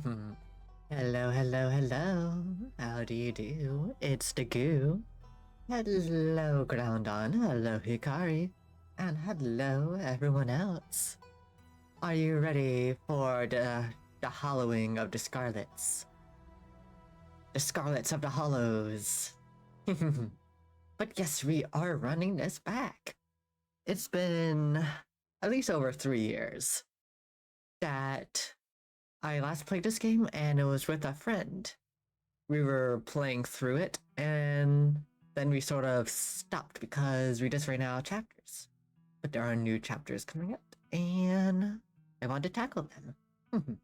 Hello, hello, hello. How do you do? It's the Goo. Hello, Groundon. Hello, Hikari. And hello, everyone else. Are you ready for the hollowing of the Scarlets? The Scarlets of the Hollows. But yes, we are running this back. It's been at least over 3 years that I last played this game, and it was with a friend. We were playing through it, and then we sort of stopped because we just ran out of chapters. But there are new chapters coming up, and I want to tackle them.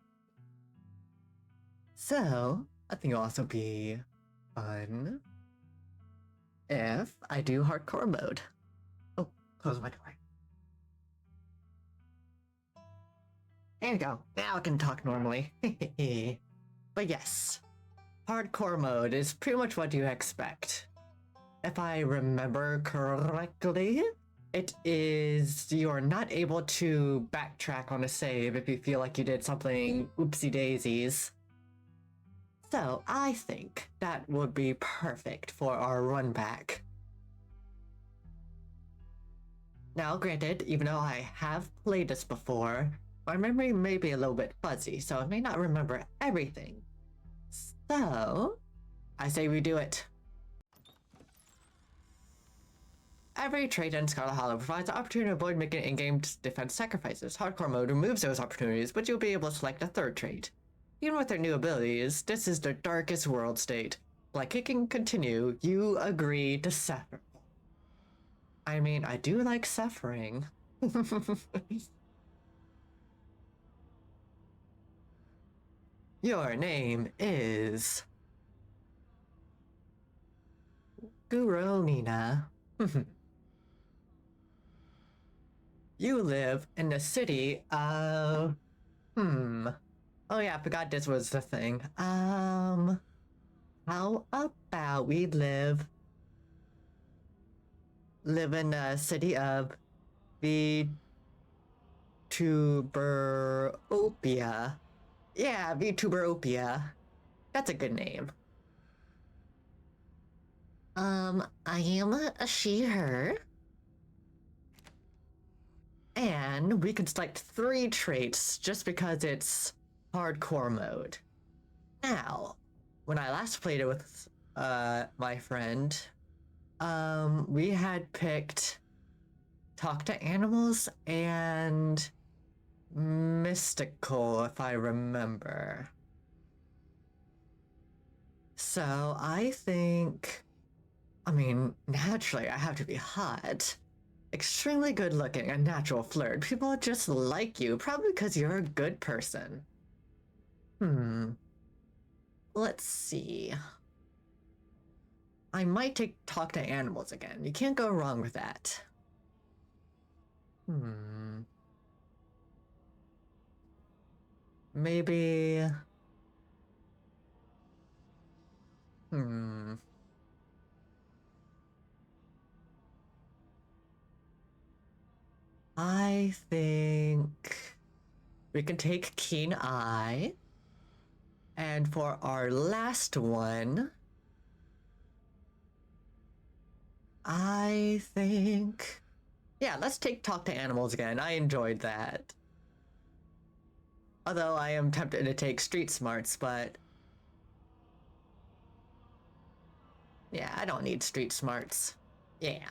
So, I think it'll also be fun if I do hardcore mode. Oh, close my door. There you go. Now I can talk normally. But yes, hardcore mode is pretty much what you expect. If I remember correctly, it is you're not able to backtrack on a save if you feel like you did something oopsie daisies. So I think that would be perfect for our run back. Now granted, even though I have played this before, my memory may be a little bit fuzzy, so I may not remember everything. So, I say we do it. Every trait in Scarlet Hollow provides the opportunity to avoid making in-game defense sacrifices. Hardcore mode removes those opportunities, but you'll be able to select a third trait. Even with their new abilities, this is the darkest world state. Like kicking continue, you agree to suffer. I mean, I do like suffering. Your name is Guromina. You live in the city of... Oh yeah, I forgot this was the thing. How about we live in the city of VTuberopia. Yeah, VTuberopia. That's a good name. I am a she/her. And we can select 3 traits just because it's hardcore mode. Now, when I last played it with my friend, we had picked Talk to Animals and Mystical, if I remember. So I think, I mean, naturally I have to be hot. Extremely good looking, a natural flirt. People just like you, probably because you're a good person. Let's see. I might take Talk to Animals again. You can't go wrong with that. Maybe... I think we can take Keen Eye. And for our last one, I think... Yeah, let's take Talk to Animals again. I enjoyed that. Although I am tempted to take Street Smarts, but... Yeah, I don't need Street Smarts. Yeah.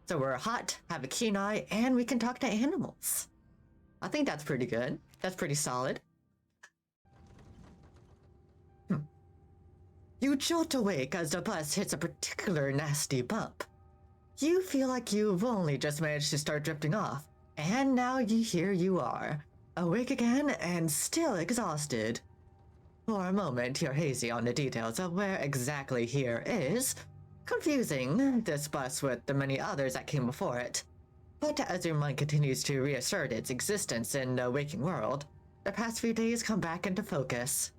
So we're hot, have a keen eye, and we can talk to animals. I think that's pretty good. That's pretty solid. You jolt awake as the bus hits a particular nasty bump. You feel like you've only just managed to start drifting off, and now here you are, awake again and still exhausted. For a moment, you're hazy on the details of where exactly here is, confusing this bus with the many others that came before it. But as your mind continues to reassert its existence in the waking world, the past few days come back into focus.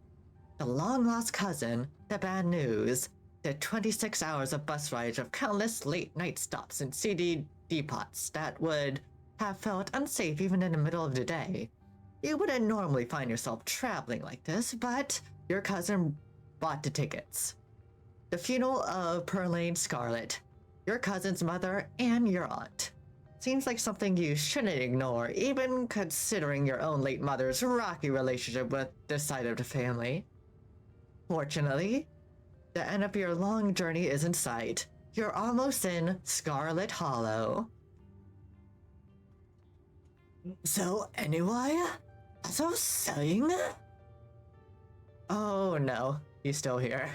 The long-lost cousin, the bad news, the 26 hours of bus rides of countless late-night stops and CD depots that would have felt unsafe even in the middle of the day. You wouldn't normally find yourself traveling like this, but your cousin bought the tickets. The funeral of Perlane Scarlet, your cousin's mother, and your aunt. Seems like something you shouldn't ignore, even considering your own late mother's rocky relationship with this side of the family. Fortunately, the end of your long journey is in sight. You're almost in Scarlet Hollow. So anyway, as I was saying... Oh no, he's still here.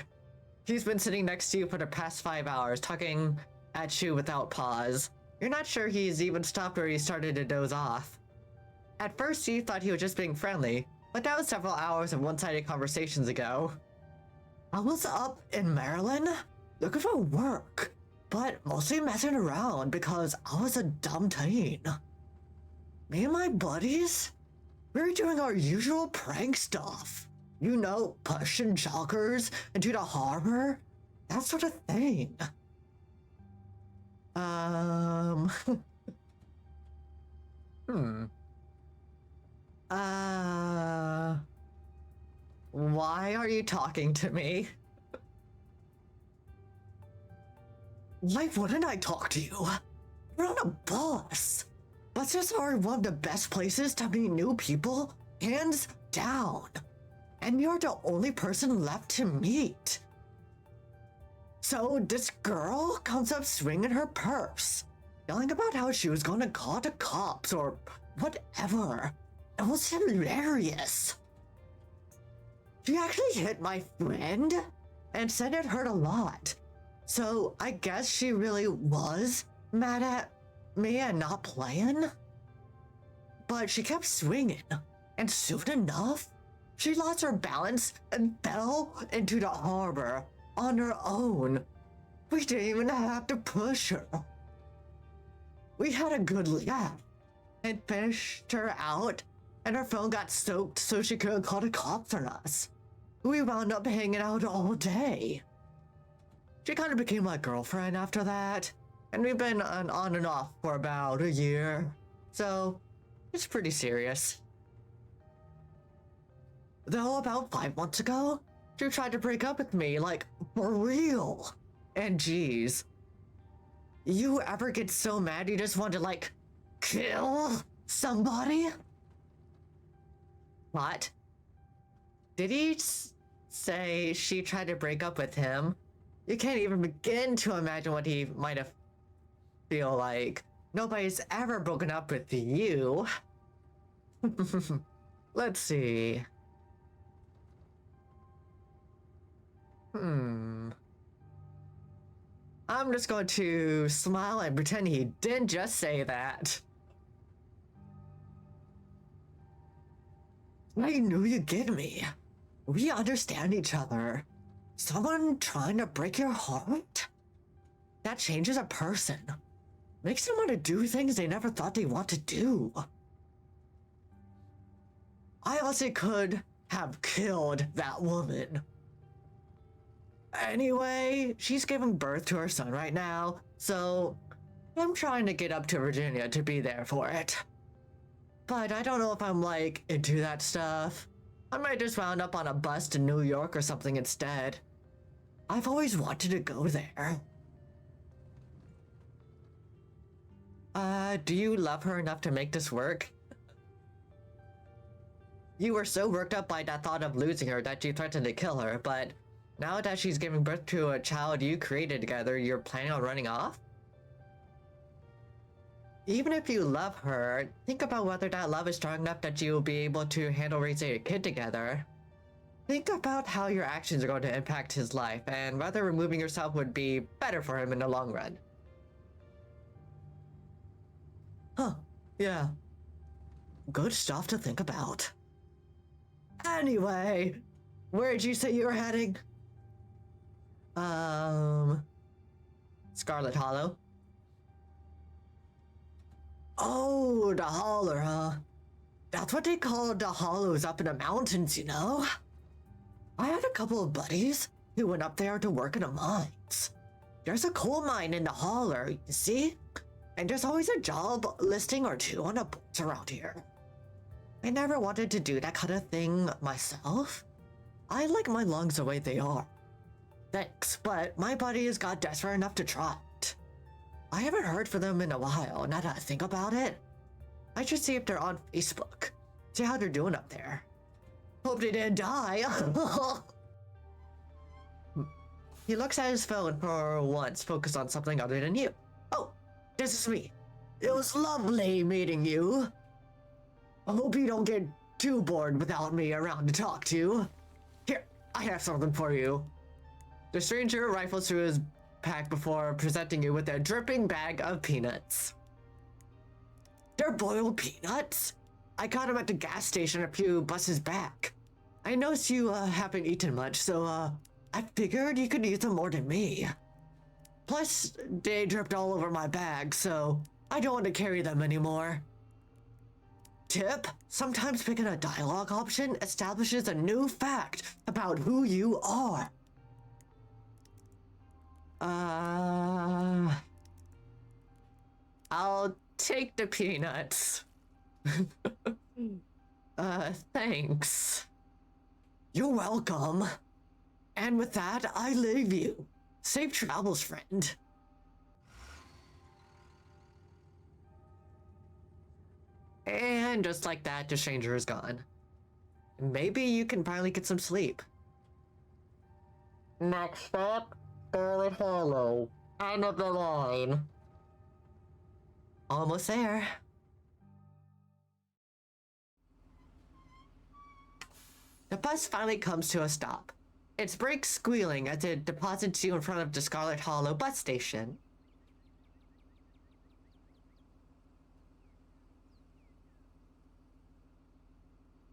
He's been sitting next to you for the past 5 hours, talking at you without pause. You're not sure he's even stopped or he started to doze off. At first you thought he was just being friendly, but that was several hours of one-sided conversations ago. I was up in Maryland, looking for work, but mostly messing around because I was a dumb teen. Me and my buddies, we were doing our usual prank stuff. You know, pushing joggers into the harbor, that sort of thing. Why are you talking to me? Why wouldn't I talk to you? We're on a bus. Buses are one of the best places to meet new people, hands down. And you're the only person left to meet. So this girl comes up swinging her purse, yelling about how she was gonna call the cops or whatever. It was hilarious. She actually hit my friend and said it hurt a lot. So I guess she really was mad at me and not playing. But she kept swinging, and soon enough, she lost her balance and fell into the harbor on her own. We didn't even have to push her. We had a good laugh and fished her out, and her phone got soaked so she couldn't call the cops on us. We wound up hanging out all day. She kind of became my girlfriend after that, and we've been on and off for about a year, so it's pretty serious. Though about 5 months ago, she tried to break up with me, like, for real. And geez, you ever get so mad you just want to, like, kill somebody? What? Did he say she tried to break up with him? You can't even begin to imagine what he might have feel like. Nobody's ever broken up with you. Let's see. I'm just going to smile and pretend he didn't just say that. I knew you'd get me. We understand each other. Someone trying to break your heart? That changes a person. Makes them want to do things they never thought they want to do. I honestly could have killed that woman. Anyway, she's giving birth to her son right now, so I'm trying to get up to Virginia to be there for it. But I don't know if I'm, like, into that stuff. I might just round up on a bus to New York or something instead. I've always wanted to go there. Do you love her enough to make this work? You were so worked up by that thought of losing her that you threatened to kill her, but now that she's giving birth to a child you created together, you're planning on running off? Even if you love her, think about whether that love is strong enough that you'll be able to handle raising a kid together. Think about how your actions are going to impact his life, and whether removing yourself would be better for him in the long run. Huh, yeah. Good stuff to think about. Anyway, where'd you say you were heading? Scarlet Hollow. Oh, the holler, huh? That's what they call the hollows up in the mountains, you know? I had a couple of buddies who went up there to work in the mines. There's a coal mine in the holler, you see? And there's always a job listing or two on the boards around here. I never wanted to do that kind of thing myself. I like my lungs the way they are. Thanks, but my buddy has got desperate enough to try it. I haven't heard from them in a while, now that I think about it. I should see if they're on Facebook. See how they're doing up there. Hope they didn't die. He looks at his phone for once, focused on something other than you. Oh, this is me. It was lovely meeting you. I hope you don't get too bored without me around to talk to. Here, I have something for you. The stranger rifles through his pack before presenting you with a dripping bag of peanuts. They're boiled peanuts? I got them at the gas station a few buses back. I noticed you haven't eaten much, so I figured you could use them more than me. Plus, they dripped all over my bag, so I don't want to carry them anymore. Tip, sometimes picking a dialogue option establishes a new fact about who you are. I'll take the peanuts. Thanks. You're welcome. And with that, I leave you. Safe travels, friend. And just like that, the stranger is gone. Maybe you can finally get some sleep. Next stop, Scarlet Hollow. End of the line. Almost there. The bus finally comes to a stop. Its brakes squealing as it deposits you in front of the Scarlet Hollow bus station.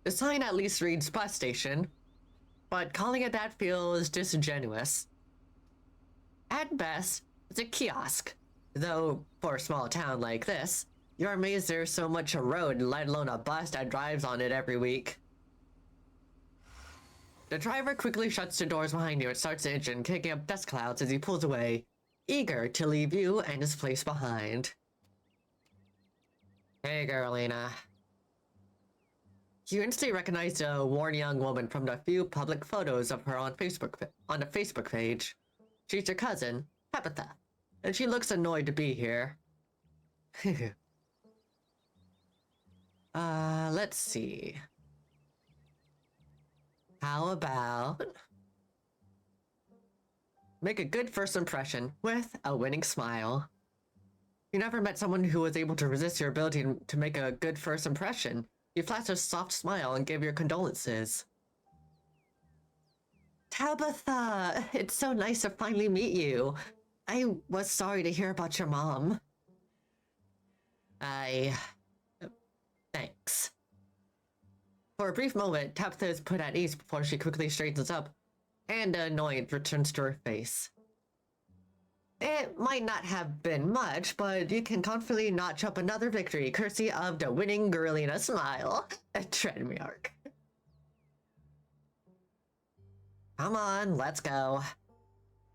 The sign at least reads bus station, but calling it that feels disingenuous. At best, it's a kiosk, though for a small town like this, you're amazed there's so much a road, let alone a bus that drives on it every week. The driver quickly shuts the doors behind you and starts the engine, kicking up dust clouds as he pulls away, eager to leave you and his place behind. Hey, Girlina. You instantly recognize the worn young woman from the few public photos of her on the Facebook page. She's your cousin, Tabitha, and she looks annoyed to be here. Let's see. How about make a good first impression with a winning smile. You never met someone who was able to resist your ability to make a good first impression. You flashed a soft smile and gave your condolences. Tabitha, it's so nice to finally meet you. I was sorry to hear about your mom. Thanks. For a brief moment, Tabitha is put at ease before she quickly straightens up, and annoyance returns to her face. It might not have been much, but you can confidently notch up another victory courtesy of the winning Girlina smile. Trademark. Come on, let's go.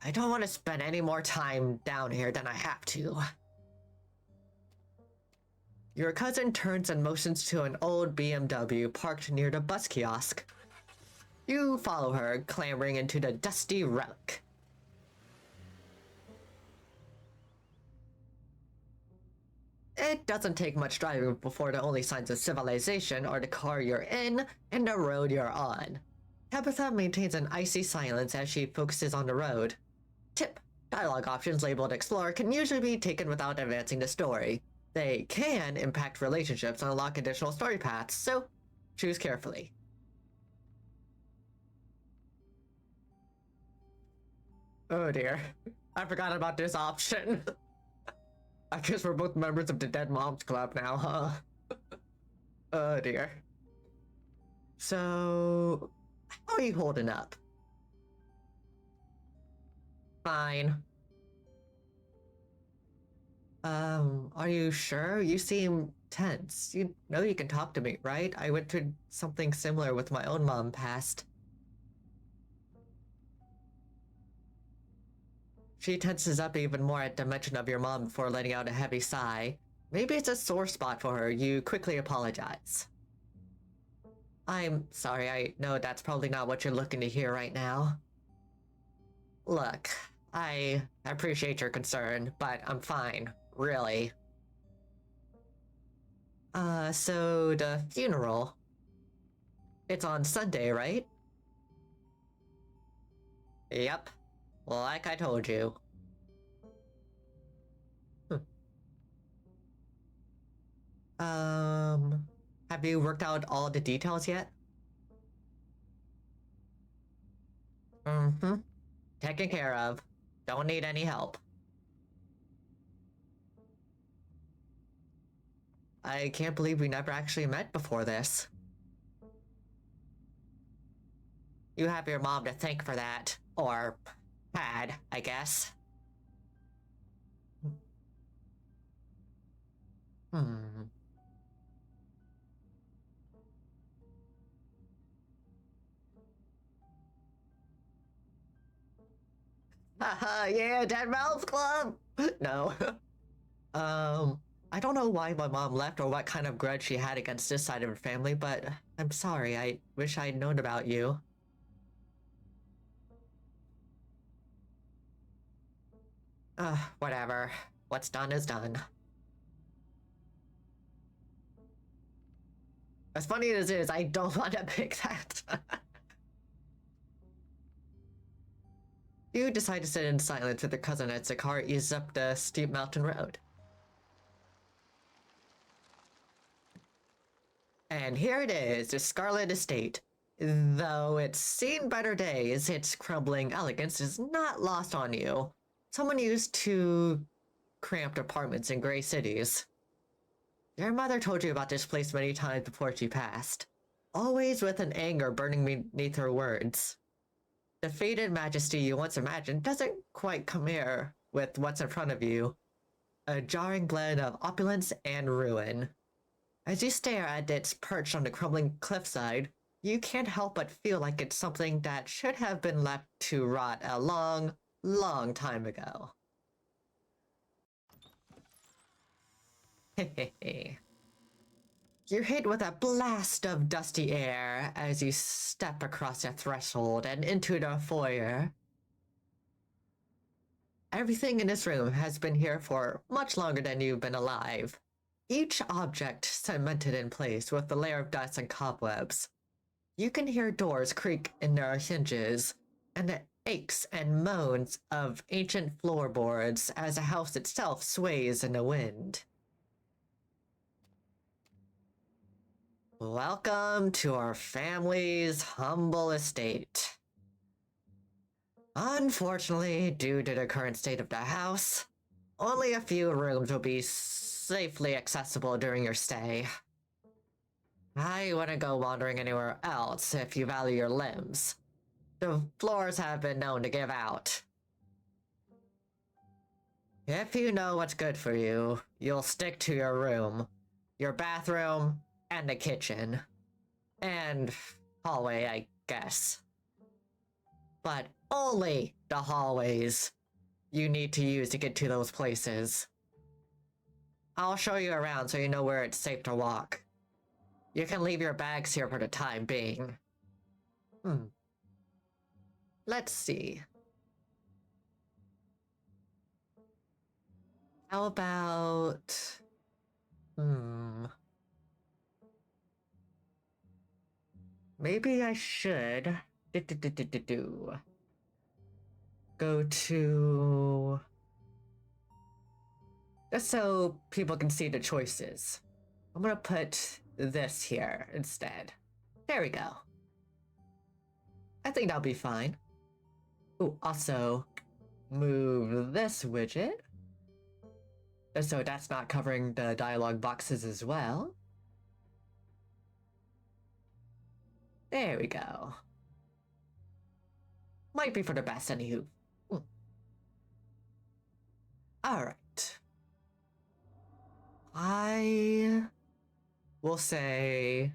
I don't want to spend any more time down here than I have to. Your cousin turns and motions to an old BMW parked near the bus kiosk. You follow her, clambering into the dusty relic. It doesn't take much driving before the only signs of civilization are the car you're in and the road you're on. Tabitha maintains an icy silence as she focuses on the road. Tip: dialogue options labeled Explore can usually be taken without advancing the story. They can impact relationships and unlock additional story paths, so choose carefully. Oh dear, I forgot about this option. I guess we're both members of the Dead Moms Club now, huh? Oh dear. So, how are you holding up? Fine. Are you sure? You seem tense. You know you can talk to me, right? I went through something similar with my own mom passed. She tenses up even more at the mention of your mom before letting out a heavy sigh. Maybe it's a sore spot for her. You quickly apologize. I'm sorry, I know that's probably not what you're looking to hear right now. Look, I appreciate your concern, but I'm fine, really. So the funeral. It's on Sunday, right? Yep. Like I told you. Have you worked out all the details yet? Mm-hmm. Taken care of. Don't need any help. I can't believe we never actually met before this. You have your mom to thank for that. Or had, I guess. Hmm. Haha, yeah, Dead Mouse Club! No. um, I don't know why my mom left or what kind of grudge she had against this side of her family, but I'm sorry. I wish I'd known about you. Whatever. What's done is done. As funny as it is, I don't want to pick that. You decide to sit in silence with your cousin as the car eases up the steep mountain road. And here it is, the Scarlet Estate. Though it's seen better days, its crumbling elegance is not lost on you. Someone used to cramped apartments in gray cities. Your mother told you about this place many times before she passed, always with an anger burning beneath her words. The faded majesty you once imagined doesn't quite compare with what's in front of you, a jarring blend of opulence and ruin. As you stare at its perch on the crumbling cliffside, you can't help but feel like it's something that should have been left to rot a long, long time ago. Hehehe. You're hit with a blast of dusty air as you step across the threshold and into the foyer. Everything in this room has been here for much longer than you've been alive. Each object cemented in place with a layer of dust and cobwebs. You can hear doors creak in their hinges, and the aches and moans of ancient floorboards as the house itself sways in the wind. Welcome to our family's humble estate. Unfortunately, due to the current state of the house, only a few rooms will be safely accessible during your stay. I wouldn't go wandering anywhere else if you value your limbs. The floors have been known to give out. If you know what's good for you, you'll stick to your room, your bathroom, and the kitchen. And hallway, I guess. But only the hallways you need to use to get to those places. I'll show you around so you know where it's safe to walk. You can leave your bags here for the time being. Let's see. How about... Maybe I should... Go to... Just so people can see the choices. I'm gonna put this here instead. There we go. I think that'll be fine. Ooh, also, move this widget. So that's not covering the dialogue boxes as well. There we go. Might be for the best, anywho. Alright. I will say...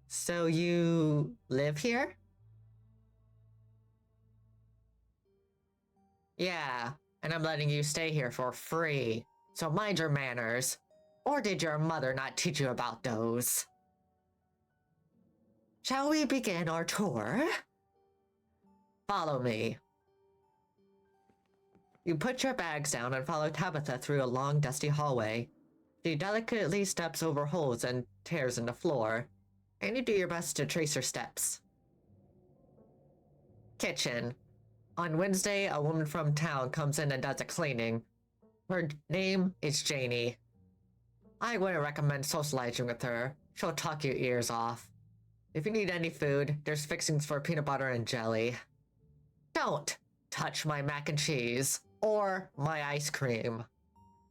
So you live here? Yeah, and I'm letting you stay here for free. So mind your manners. Or did your mother not teach you about those? Shall we begin our tour? Follow me. You put your bags down and follow Tabitha through a long, dusty hallway. She delicately steps over holes and tears in the floor, and you do your best to trace her steps. Kitchen. On Wednesday, a woman from town comes in and does a cleaning. Her name is Janie. I wouldn't recommend socializing with her. She'll talk your ears off. If you need any food, there's fixings for peanut butter and jelly. Don't touch my mac and cheese or my ice cream.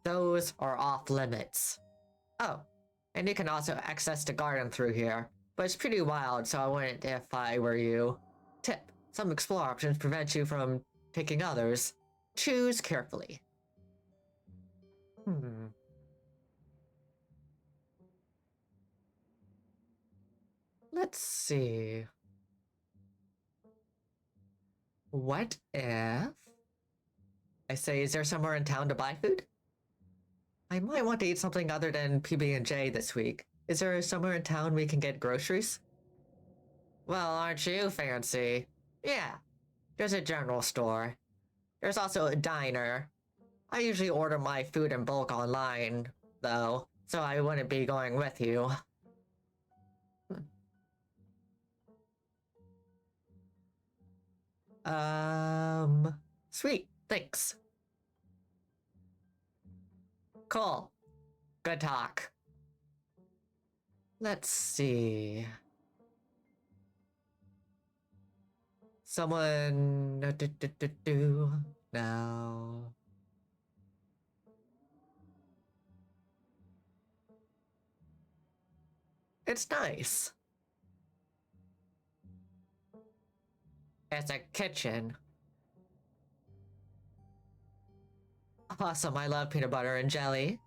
Those are off limits. Oh, and you can also access the garden through here, but it's pretty wild, so I wouldn't if I were you. Tip: some explore options prevent you from taking others. Choose carefully. Let's see. What if I say, is there somewhere in town to buy food? I might want to eat something other than PB&J this week. Is there somewhere in town we can get groceries? Well, aren't you fancy? Yeah, there's a general store. There's also a diner. I usually order my food in bulk online, though, so I wouldn't be going with you. Sweet, thanks. Cool. Good talk. Let's see. Someone... No. It's nice. It's a kitchen. Awesome, I love peanut butter and jelly.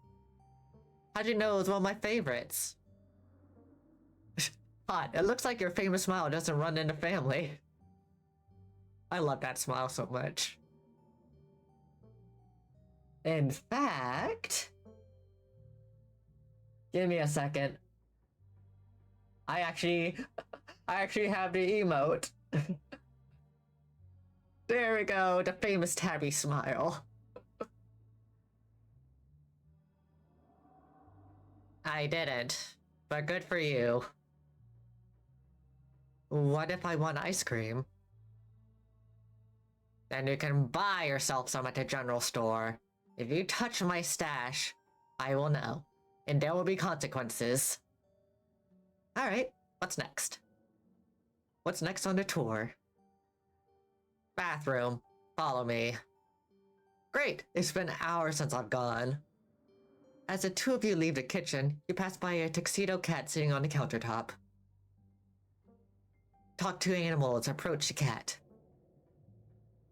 How'd you know it was one of my favorites? Hot, it looks like your famous smile doesn't run in the family. I love that smile so much. In fact... Give me a second. I actually have the emote. There we go, the famous Tabby smile. I didn't, but good for you. What if I want ice cream? Then you can buy yourself some at the general store. If you touch my stash, I will know, and there will be consequences. Alright, what's next? What's next on the tour? Bathroom. Follow me. Great, it's been hours since I've gone. As the two of you leave the kitchen, you pass by a tuxedo cat sitting on the countertop. Talk to animals, approach the cat.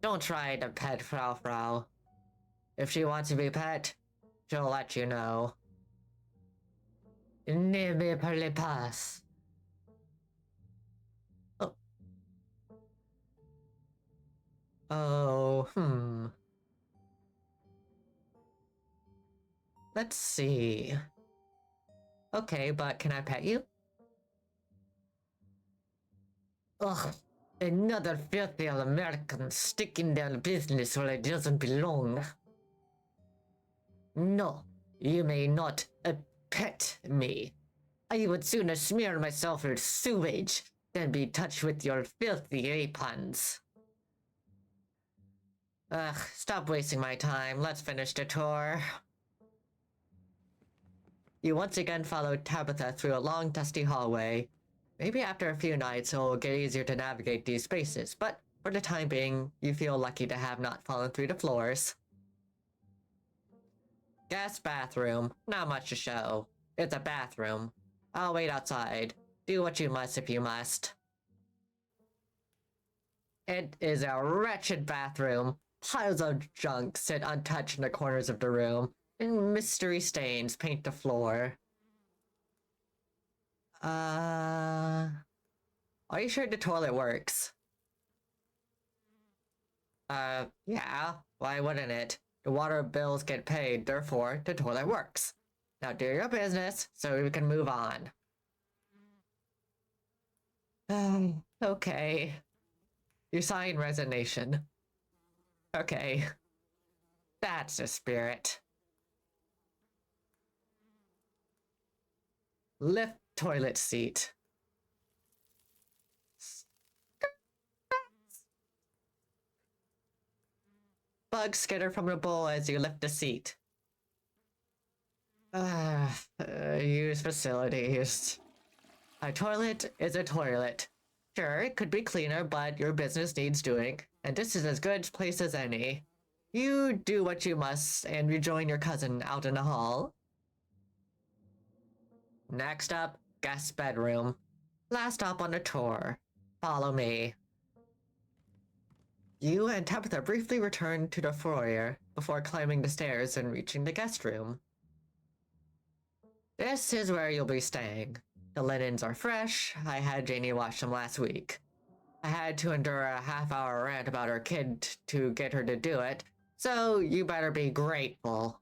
Don't try to pet Frau Frau. If she wants to be pet, she'll let you know. Ne me parlez pas. Oh, Let's see. Okay, but can I pet you? Ugh, another filthy American sticking down business where it doesn't belong. No, you may not pet me. I would sooner smear myself with sewage than be touched with your filthy apons. Ugh, stop wasting my time. Let's finish the tour. You once again followed Tabitha through a long, dusty hallway. Maybe after a few nights it'll get easier to navigate these spaces, but for the time being, you feel lucky to have not fallen through the floors. Guest bathroom. Not much to show. It's a bathroom. I'll wait outside. Do what you must if you must. It is a wretched bathroom. Piles of junk sit untouched in the corners of the room, and mystery stains paint the floor. Are you sure the toilet works? Yeah, why wouldn't it? The water bills get paid, therefore the toilet works. Now do your business so we can move on. Okay. You sign resignation. Okay. That's the spirit. Lift toilet seat. Bugs skitter from the bowl as you lift the seat. Use facilities. A toilet is a toilet. Sure, it could be cleaner, but your business needs doing, and this is as good a place as any. You do what you must and rejoin your cousin out in the hall. Next up, guest bedroom. Last stop on the tour. Follow me. You and Tabitha briefly return to the foyer before climbing the stairs and reaching the guest room. This is where you'll be staying. The linens are fresh. I had Janie wash them last week. I had to endure a half-hour rant about her kid to get her to do it, so you better be grateful.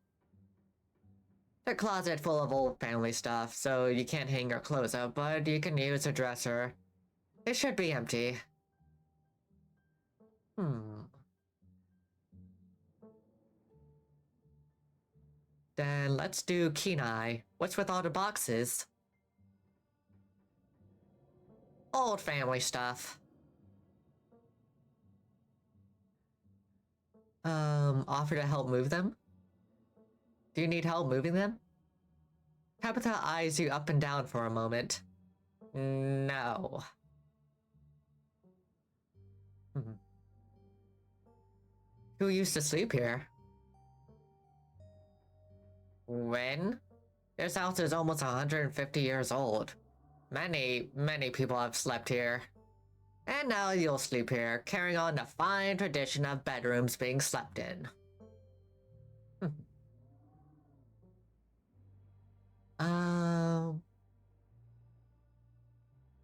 The closet full of old family stuff, so you can't hang your clothes up, but you can use a dresser. It should be empty. Then let's do Kenai. What's with all the boxes? Old family stuff. Offer to help move them? Do you need help moving them? Tabitha eyes you up and down for a moment. No. Who used to sleep here? When? This house is almost 150 years old. Many people have slept here. And now you'll sleep here, carrying on the fine tradition of bedrooms being slept in.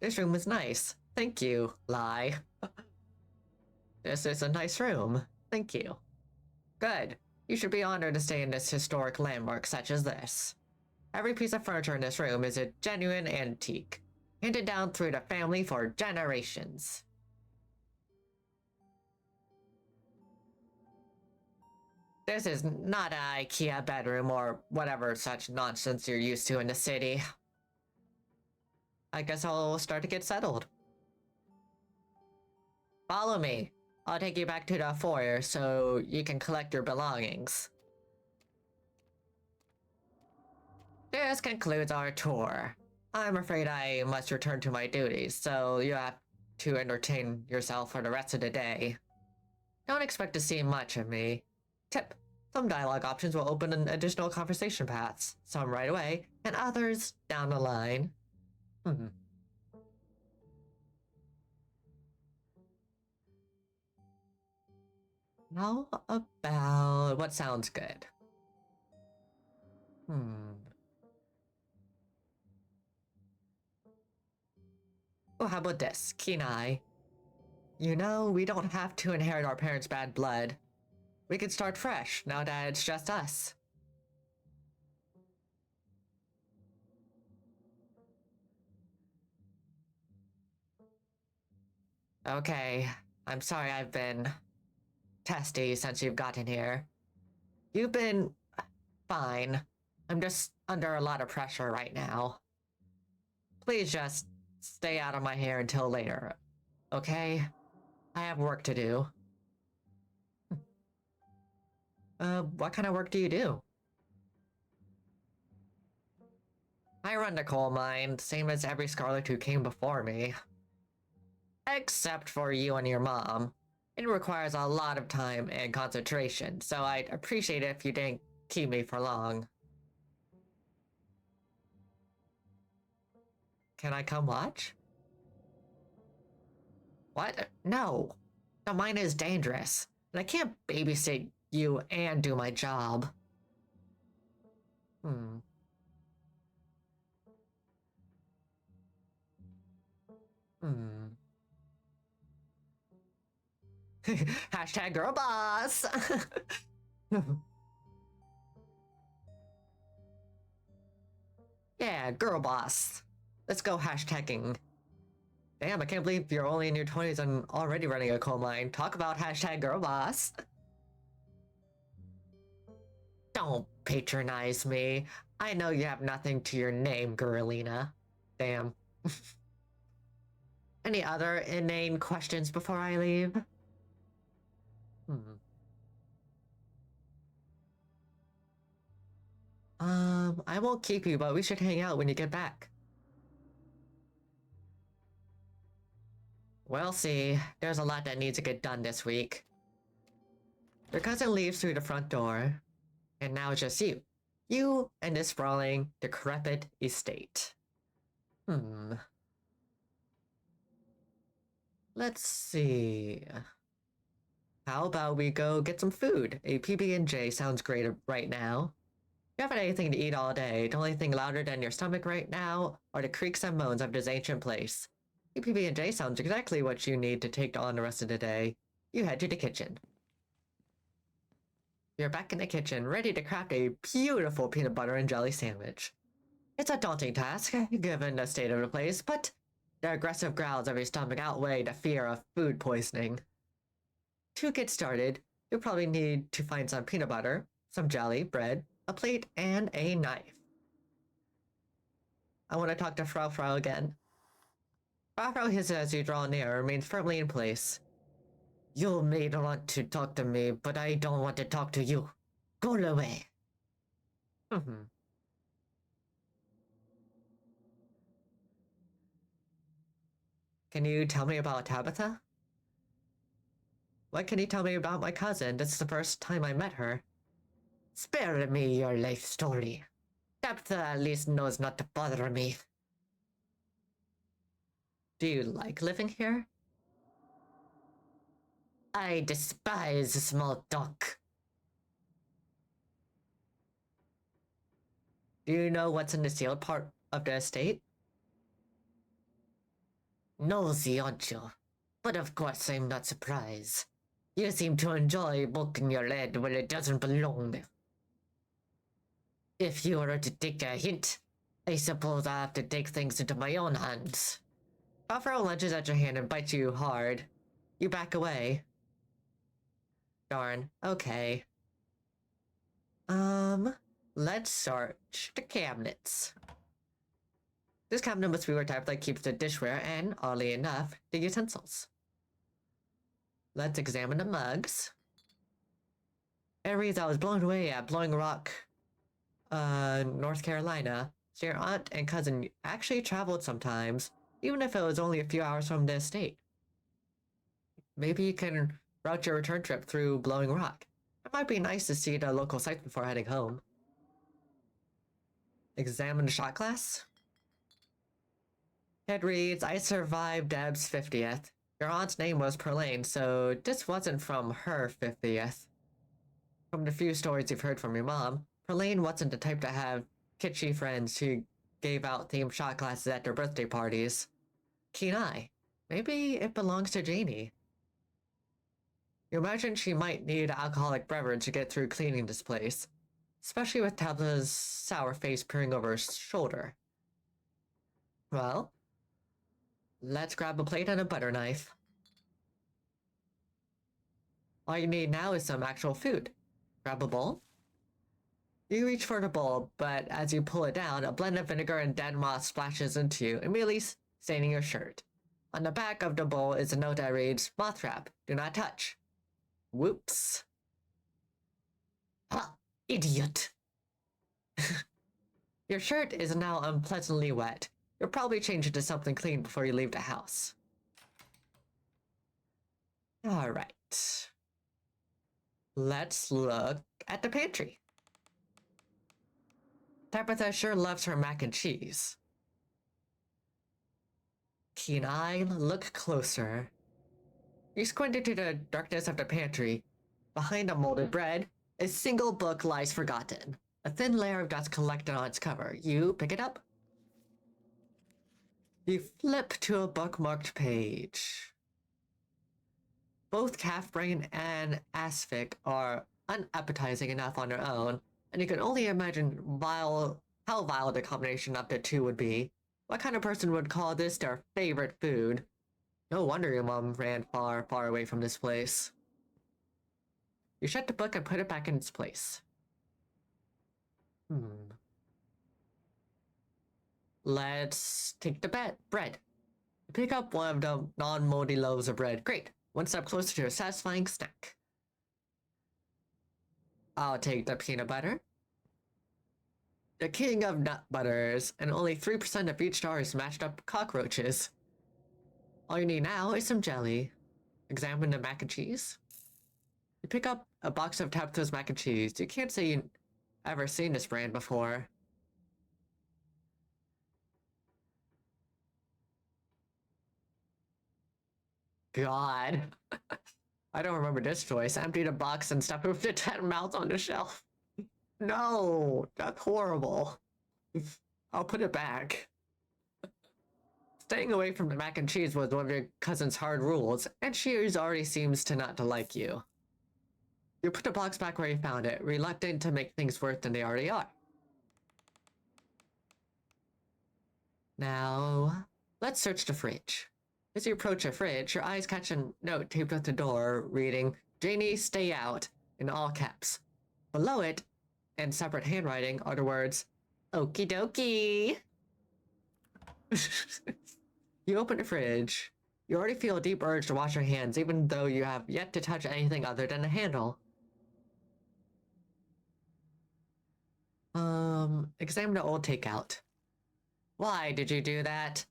This room is nice. Thank you, Lai. This is a nice room. Thank you. Good. You should be honored to stay in this historic landmark such as this. Every piece of furniture in this room is a genuine antique, handed down through the family for generations. This is not an IKEA bedroom or whatever such nonsense you're used to in the city. I guess I'll start to get settled. Follow me. I'll take you back to the foyer so you can collect your belongings. This concludes our tour. I'm afraid I must return to my duties, so you have to entertain yourself for the rest of the day. Don't expect to see much of me. Tip: some dialogue options will open an additional conversation paths, some right away, and others down the line. How about what sounds good? Well, how about this, Kenai? You know, we don't have to inherit our parents' bad blood. We can start fresh now that it's just us. Okay, I'm sorry I've been testy since you've gotten here. You've been fine. I'm just under a lot of pressure right now. Please just stay out of my hair until later, okay? I have work to do. What kind of work do you do? I run the coal mine, same as every Scarlet who came before me. Except for you and your mom. It requires a lot of time and concentration, so I'd appreciate it if you didn't keep me for long. Can I come watch? What? No. The mine is dangerous, and I can't babysit you and do my job. Hashtag girl boss. Yeah, girl boss. Let's go hashtagging. Damn, I can't believe you're only in your 20s and already running a coal mine. Talk about hashtag girl boss. Don't patronize me. I know you have nothing to your name, Girlina. Damn. Any other inane questions before I leave? I won't keep you, but we should hang out when you get back. We'll see. There's a lot that needs to get done this week. Your cousin leaves through the front door, and now it's just you. You and this sprawling, decrepit estate. Let's see. How about we go get some food? A PB&J sounds great right now. You haven't anything to eat all day. The only thing louder than your stomach right now are the creaks and moans of this ancient place. A PB&J sounds exactly what you need to take on the rest of the day. You head to the kitchen. You're back in the kitchen, ready to craft a beautiful peanut butter and jelly sandwich. It's a daunting task, given the state of the place, but the aggressive growls of your stomach outweigh the fear of food poisoning. To get started, you'll probably need to find some peanut butter, some jelly, bread, a plate, and a knife. I want to talk to Frau Frau again. Frau Frau hisses as you draw near, remains firmly in place. You may want to talk to me, but I don't want to talk to you. Go away. Can you tell me about Tabitha? What can you tell me about my cousin? This is the first time I met her. Spare me your life story. Tabitha at least knows not to bother me. Do you like living here? I despise small talk. Do you know what's in the sealed part of the estate? Nosy, aren't you? But of course I'm not surprised. You seem to enjoy poking your head where it doesn't belong. If you were to take a hint, I suppose I have to take things into my own hands. Buffalo lunges at your hand and bites you hard. You back away. Darn, okay. Let's search the cabinets. This cabinet must be the type that keeps the dishware and, oddly enough, the utensils. Let's examine the mugs. It reads I was blown away at Blowing Rock, North Carolina. So your aunt and cousin actually traveled sometimes, even if it was only a few hours from the estate. Maybe you can route your return trip through Blowing Rock. It might be nice to see the local sites before heading home. Examine the shot glass. It reads, I survived Deb's 50th. Your aunt's name was Perlane, so this wasn't from her 50th. From the few stories you've heard from your mom, Perlane wasn't the type to have kitschy friends who gave out themed shot glasses at their birthday parties. Keen eye. Maybe it belongs to Janie. You imagine she might need alcoholic beverage to get through cleaning this place, especially with Tabitha's sour face peering over her shoulder. Well, let's grab a plate and a butter knife. All you need now is some actual food. Grab a bowl. You reach for the bowl, but as you pull it down, a blend of vinegar and dead moss splashes into you, immediately staining your shirt. On the back of the bowl is a note that reads, Moth trap, do not touch. Whoops. Ha! Idiot! Your shirt is now unpleasantly wet. You'll probably change it to something clean before you leave the house. Alright. Let's look at the pantry. Tabitha sure loves her mac and cheese. Keen eye, look closer. You squint into the darkness of the pantry. Behind the molded bread, a single book lies forgotten. A thin layer of dust collected on its cover. You pick it up. You flip to a bookmarked page. Both Calf Brain and Asphyx are unappetizing enough on their own, and you can only imagine how vile the combination of the two would be. What kind of person would call this their favorite food? No wonder your mom ran far, far away from this place. You shut the book and put it back in its place. Let's take the bread. Pick up one of the non-moldy loaves of bread. Great. One step closer to a satisfying snack. I'll take the peanut butter. The king of nut butters, and only 3% of each jar is mashed up cockroaches. All you need now is some jelly. Examine the mac and cheese. You pick up a box of Tabitha's mac and cheese. You can't say you've ever seen this brand before. God. I don't remember this choice. Empty the box and stuff with the 10 mouths on the shelf. No, that's horrible. I'll put it back. Staying away from the mac and cheese was one of your cousin's hard rules, and she already seems to not to like you. You put the box back where you found it, reluctant to make things worse than they already are. Now, let's search the fridge. As you approach the fridge, your eyes catch a note taped at the door reading, "Janie, stay out," in all caps. Below it, in separate handwriting, are the words, "Okie dokie." You open the fridge. You already feel a deep urge to wash your hands, even though you have yet to touch anything other than the handle. Examine the old takeout. Why did you do that?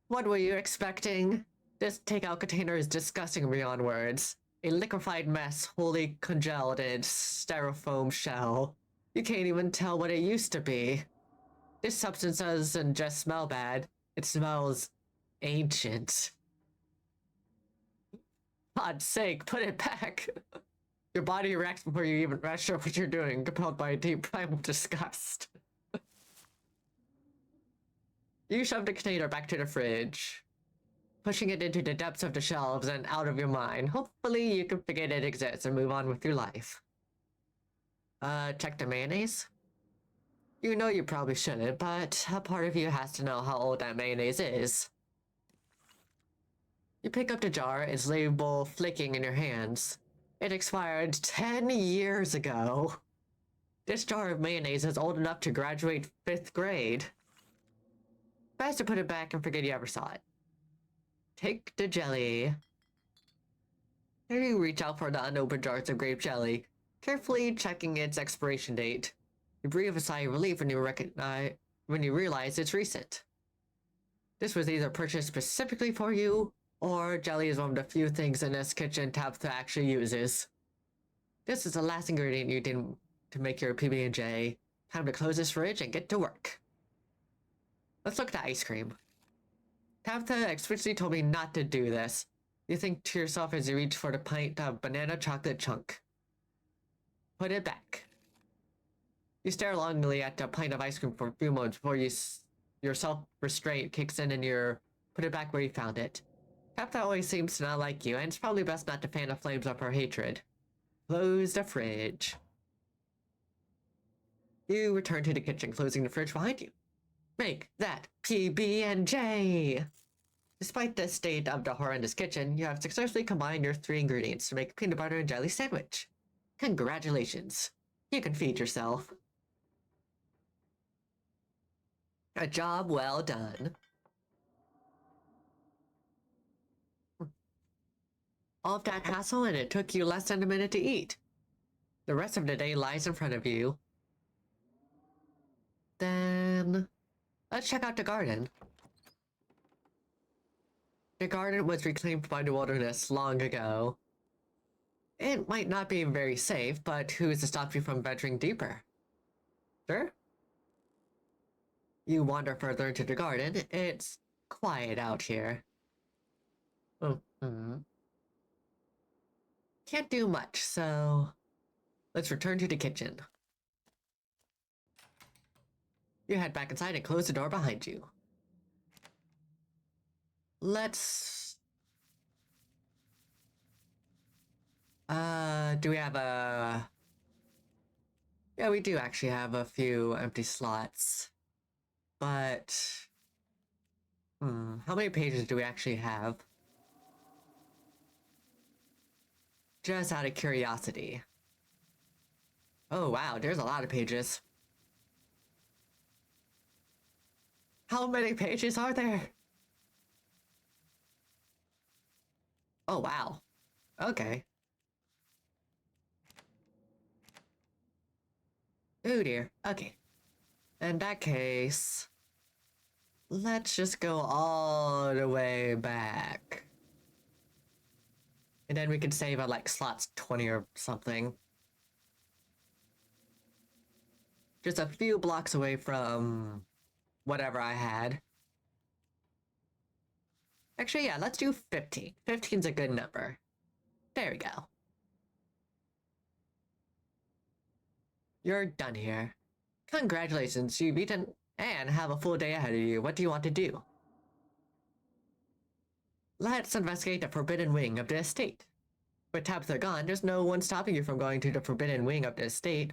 What were you expecting? This takeout container is disgusting beyond words. A liquefied mess wholly congealed in its styrofoam shell. You can't even tell what it used to be. This substance doesn't just smell bad, it smells ancient. God's sake, put it back. Your body reacts before you even register what you're doing, compelled by a deep primal disgust. You shove the container back to the fridge, pushing it into the depths of the shelves and out of your mind. Hopefully you can forget it exists and move on with your life. Check the mayonnaise? You know you probably shouldn't, but a part of you has to know how old that mayonnaise is. You pick up the jar, its label flicking in your hands. It expired 10 years ago. This jar of mayonnaise is old enough to graduate 5th grade. Best to put it back and forget you ever saw it. Take the jelly. Here you reach out for the unopened jars of grape jelly, carefully checking its expiration date. You breathe a sigh of relief when you realize it's recent. This was either purchased specifically for you, or jelly is one of the few things in this kitchen Tabitha actually uses. This is the last ingredient you did to make your PB&J. Time to close this fridge and get to work. Let's look at the ice cream. Tabitha explicitly told me not to do this. You think to yourself as you reach for the pint of banana chocolate chunk. Put it back. You stare longingly at the pint of ice cream for a few moments before your self-restraint kicks in and you put it back where you found it. Tabitha always seems to not like you, and it's probably best not to fan the flames of her hatred. Close the fridge. You return to the kitchen, closing the fridge behind you. Make that PB&J! Despite the state of the horrendous kitchen, you have successfully combined your 3 ingredients to make a peanut butter and jelly sandwich. Congratulations. You can feed yourself. A job well done. All of that hassle and it took you less than a minute to eat. The rest of the day lies in front of you. Then, let's check out the garden. The garden was reclaimed by the wilderness long ago. It might not be very safe, but who's to stop you from venturing deeper? Sure? You wander further into the garden. It's quiet out here. Can't do much, so let's return to the kitchen. You head back inside and close the door behind you. Let's... do we have a... Yeah, we do actually have a few empty slots. But... How many pages do we actually have? Just out of curiosity. Oh wow, there's a lot of pages. How many pages are there? Oh wow. Okay. Oh dear. Okay. In that case, let's just go all the way back. And then we can save at like slots 20 or something. Just a few blocks away from whatever I had. Actually, yeah, let's do 15. 15's a good number. There we go. You're done here. Congratulations, you've eaten and have a full day ahead of you. What do you want to do? Let's investigate the forbidden wing of the estate. With Tabitha gone, there's no one stopping you from going to the forbidden wing of the estate.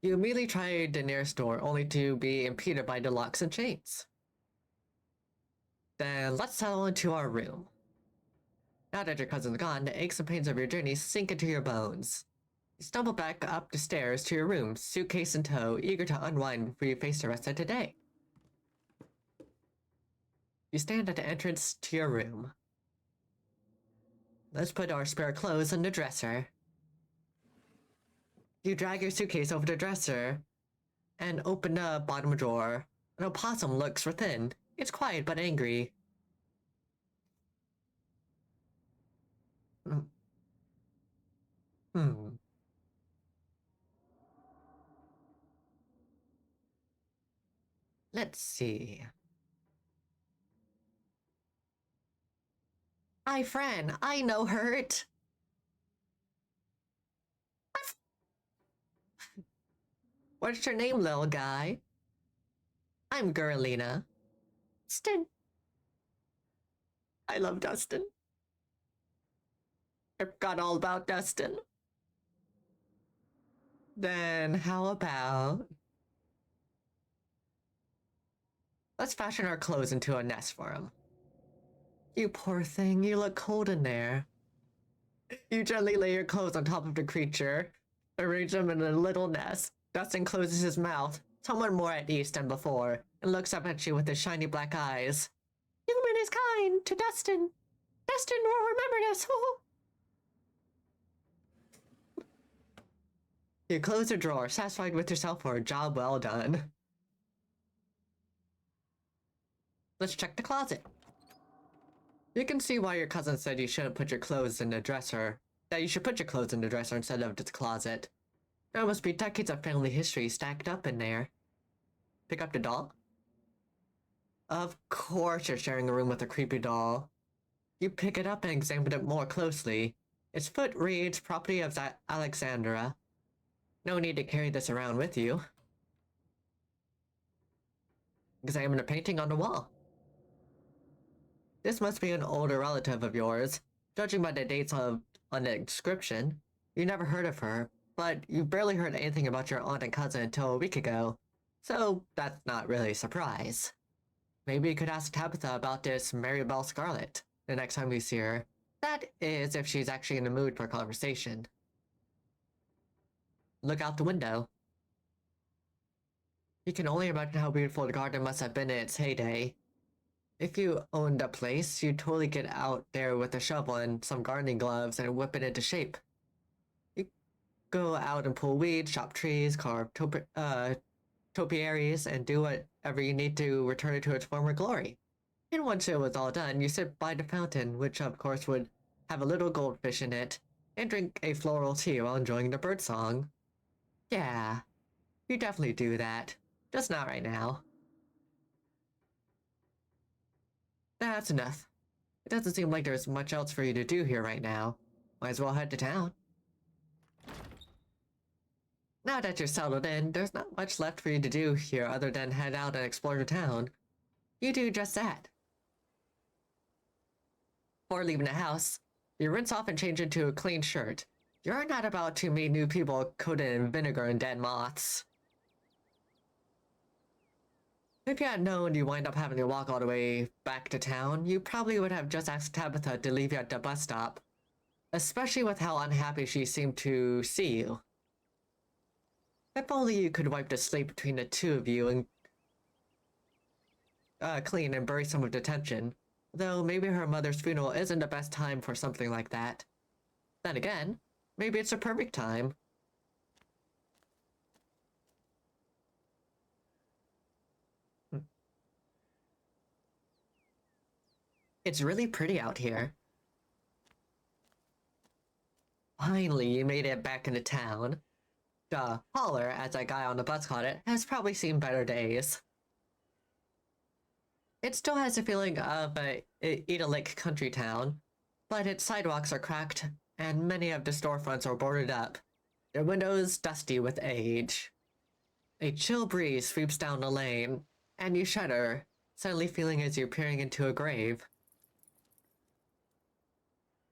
You immediately tried the nearest door, only to be impeded by the locks and chains. Then let's settle into our room. Now that your cousin's gone, the aches and pains of your journey sink into your bones. You stumble back up the stairs to your room, suitcase in tow, eager to unwind before you face the rest of the day. You stand at the entrance to your room. Let's put our spare clothes in the dresser. You drag your suitcase over the dresser and open the bottom drawer. An opossum lurks within. It's quiet but angry. Let's see. Hi, friend. I know hurt. What's your name, little guy? I'm Gurlina. Dustin. I love Dustin. I forgot all about Dustin. Then how about... let's fashion our clothes into a nest for him. You poor thing, you look cold in there. You gently lay your clothes on top of the creature, arrange them in a little nest. Dustin closes his mouth, somewhat more at ease than before, and looks up at you with his shiny black eyes. Human is kind to Dustin. Dustin will remember this. You close the drawer, satisfied with yourself for a job well done. Let's check the closet. You can see why your cousin said you shouldn't put your clothes in the dresser. That you should put your clothes in the dresser instead of the closet. There must be decades of family history stacked up in there. Pick up the doll? Of course you're sharing a room with a creepy doll. You pick it up and examine it more closely. Its foot reads property of Alexandra. No need to carry this around with you. Examine the painting on the wall. This must be an older relative of yours. Judging by the dates on the inscription, you never heard of her, but you barely heard anything about your aunt and cousin until a week ago, so that's not really a surprise. Maybe you could ask Tabitha about this Maribel Scarlet the next time you see her. That is, if she's actually in the mood for conversation. Look out the window. You can only imagine how beautiful the garden must have been in its heyday. If you owned a place, you'd totally get out there with a shovel and some gardening gloves and whip it into shape. You go out and pull weeds, chop trees, carve topiaries, and do whatever you need to return it to its former glory. And once it was all done, you sit by the fountain, which of course would have a little goldfish in it, and drink a floral tea while enjoying the birdsong. Yeah, you definitely do that. Just not right now. That's enough. It doesn't seem like there's much else for you to do here right now. Might as well head to town. Now that you're settled in, there's not much left for you to do here other than head out and explore the town. You do just that. Before leaving the house, you rinse off and change into a clean shirt. You're not about to meet new people coated in vinegar and dead moths. If you had known you wind up having to walk all the way back to town, you probably would have just asked Tabitha to leave you at the bus stop. Especially with how unhappy she seemed to see you. If only you could wipe the slate between the two of you and clean and bury some of the tension. Though maybe her mother's funeral isn't the best time for something like that. Then again, maybe it's a perfect time. It's really pretty out here. Finally, you made it back into town. The holler, as that guy on the bus called it, has probably seen better days. It still has a feeling of a Eda Lake country town, but its sidewalks are cracked, and many of the storefronts are boarded up, their windows dusty with age. A chill breeze sweeps down the lane, and you shudder, suddenly feeling as you're peering into a grave.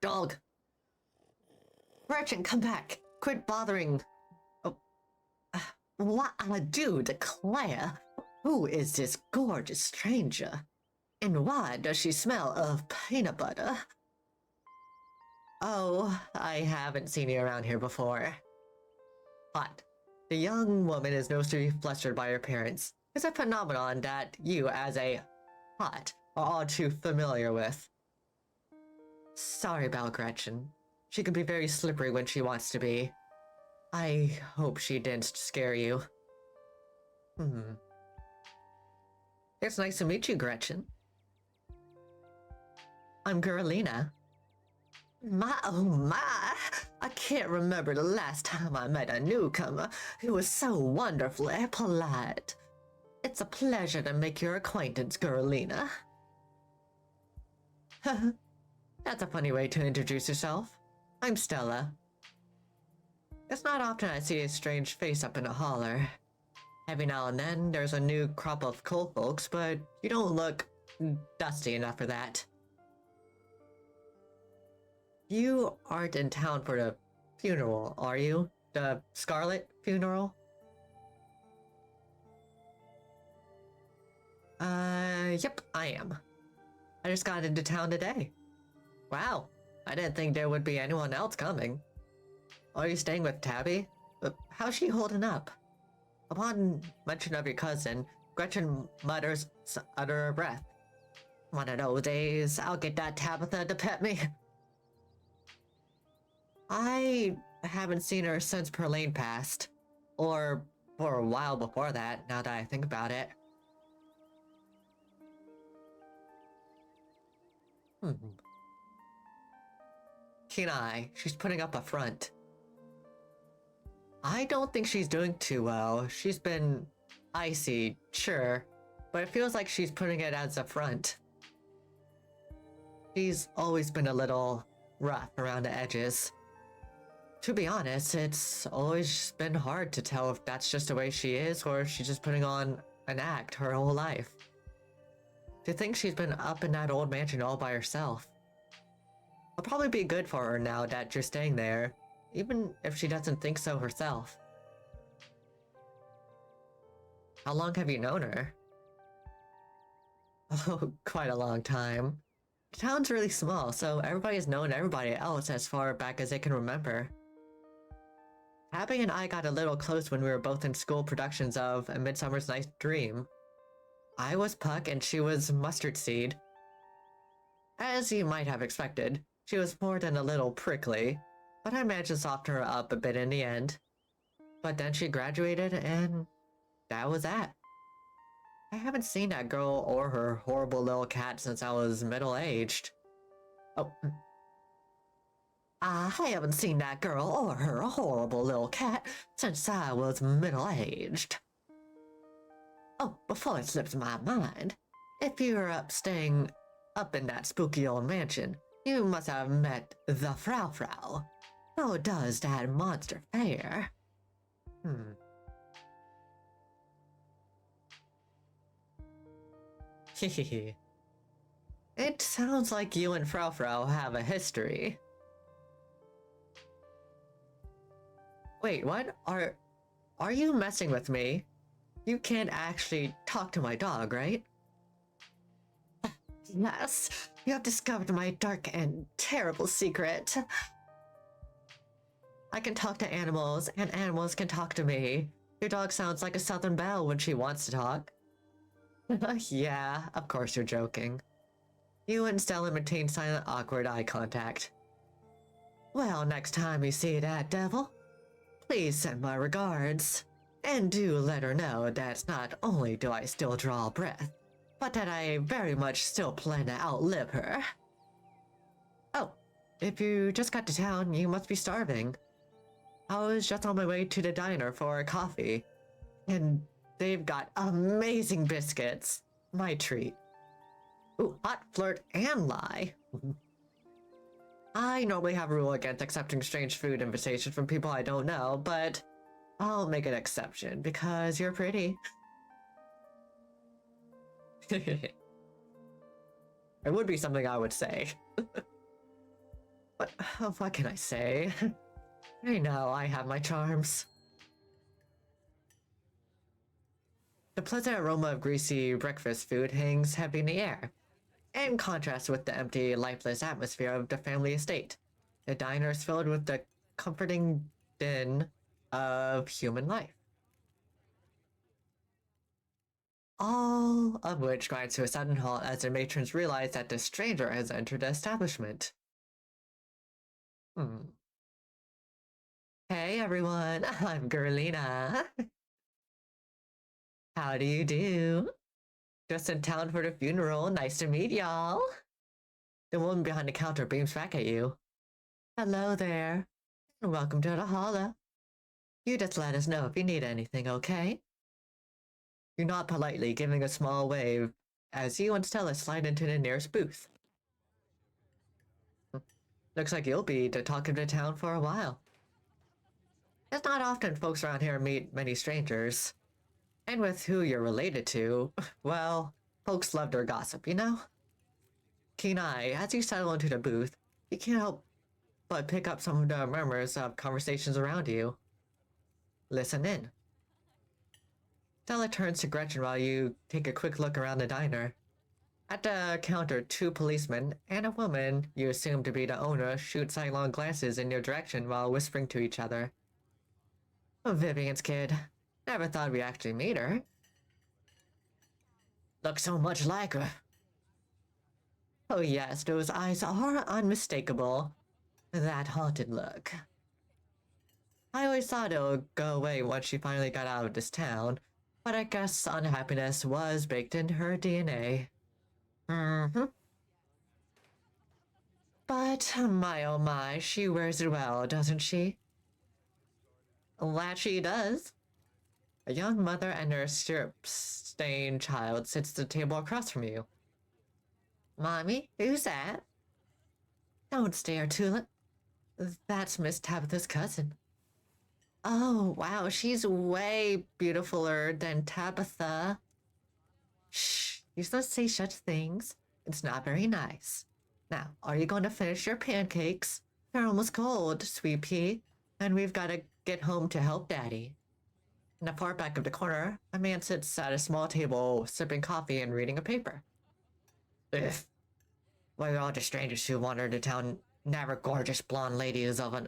Dog! Gretchen, come back! Quit bothering! Oh, what I do declare? Who is this gorgeous stranger? And why does she smell of peanut butter? Oh, I haven't seen you around here before. But the young woman is no to be flustered by her parents. It's a phenomenon that you, as a hot, are all too familiar with. Sorry about Gretchen. She can be very slippery when she wants to be. I hope she didn't scare you. It's nice to meet you, Gretchen. I'm Gurlina. Oh my! I can't remember the last time I met a newcomer who was so wonderfully polite. It's a pleasure to make your acquaintance, Gurlina. That's a funny way to introduce yourself. I'm Stella. It's not often I see a strange face up in a holler. Every now and then, there's a new crop of cool folks, but you don't look dusty enough for that. You aren't in town for the funeral, are you? The Scarlet funeral? Yep, I am. I just got into town today. Wow, I didn't think there would be anyone else coming. Are you staying with Tabby? How's she holding up? Upon mention of your cousin, Gretchen mutters under her breath. One of those days, I'll get that Tabitha to pet me. I haven't seen her since Perlane passed. Or for a while before that, now that I think about it. Keen eye, she's putting up a front. I don't think she's doing too well. She's been icy, sure, but it feels like she's putting it as a front. She's always been a little rough around the edges. To be honest, it's always been hard to tell if that's just the way she is or if she's just putting on an act her whole life. To think she's been up in that old mansion all by herself. It'll probably be good for her now that you're staying there, even if she doesn't think so herself. How long have you known her? Oh, quite a long time. The town's really small, so everybody's known everybody else as far back as they can remember. Abby and I got a little close when we were both in school productions of A Midsummer's Night's Dream. I was Puck and she was Mustard Seed. As you might have expected, she was more than a little prickly, but I managed to soften her up a bit in the end. But then she graduated and that was that. I haven't seen that girl or her horrible little cat since I was middle-aged. Oh. I haven't seen that girl or her horrible little cat since I was middle-aged. Oh, before it slips my mind, if you were staying up in that spooky old mansion, you must have met the Frau. How does that monster fare? Hehehe. It sounds like you and Frau have a history. Wait, what? Are you messing with me? You can't actually talk to my dog, right? Yes, you have discovered my dark and terrible secret. I can talk to animals, and animals can talk to me. Your dog sounds like a Southern Belle when she wants to talk. Yeah, of course you're joking. You and Stella maintain silent, awkward eye contact. Well, next time you see that devil, please send my regards. And do let her know that not only do I still draw breath, but that I very much still plan to outlive her. Oh, if you just got to town, you must be starving. I was just on my way to the diner for a coffee, and they've got amazing biscuits. My treat. Ooh, hot flirt and lie. I normally have a rule against accepting strange food invitations from people I don't know, but I'll make an exception because you're pretty. It would be something I would say. But what can I say? I know I have my charms. The pleasant aroma of greasy breakfast food hangs heavy in the air, in contrast with the empty, lifeless atmosphere of the family estate. The diner is filled with the comforting din of human life. All of which grinds to a sudden halt as the matrons realize that the stranger has entered the establishment. Hey everyone, I'm Gerlina. How do you do? Just in town for the funeral, nice to meet y'all. The woman behind the counter beams back at you. Hello there, and welcome to the holla. You just let us know if you need anything, okay? You nod politely, giving a small wave as you and Stella slide into the nearest booth. Looks like you'll be the talk of the town for a while. It's not often folks around here meet many strangers. And with who you're related to, well, folks love their gossip, you know? Keen eye, as you settle into the booth, you can't help but pick up some of the murmurs of conversations around you. Listen in. Stella turns to Gretchen while you take a quick look around the diner. At the counter, two policemen and a woman you assume to be the owner shoot sidelong glances in your direction while whispering to each other. Oh, Vivian's kid. Never thought we'd actually meet her. Looks so much like her. Oh yes, those eyes are unmistakable. That haunted look. I always thought it would go away once she finally got out of this town, but I guess unhappiness was baked into her DNA. But my oh my, she wears it well, doesn't she? That she does. A young mother and her syrup-stained child sits at the table across from you. Mommy, who's that? Don't stare, Tulip. That's Miss Tabitha's cousin. Oh, wow, she's way beautifuler than Tabitha. Shh, you don't say such things. It's not very nice. Now, are you going to finish your pancakes? They're almost cold, sweet pea, and we've got to get home to help Daddy. In the far back of the corner, a man sits at a small table, sipping coffee and reading a paper. Ugh. Why are all the strangers who wander into town never gorgeous blonde ladies of an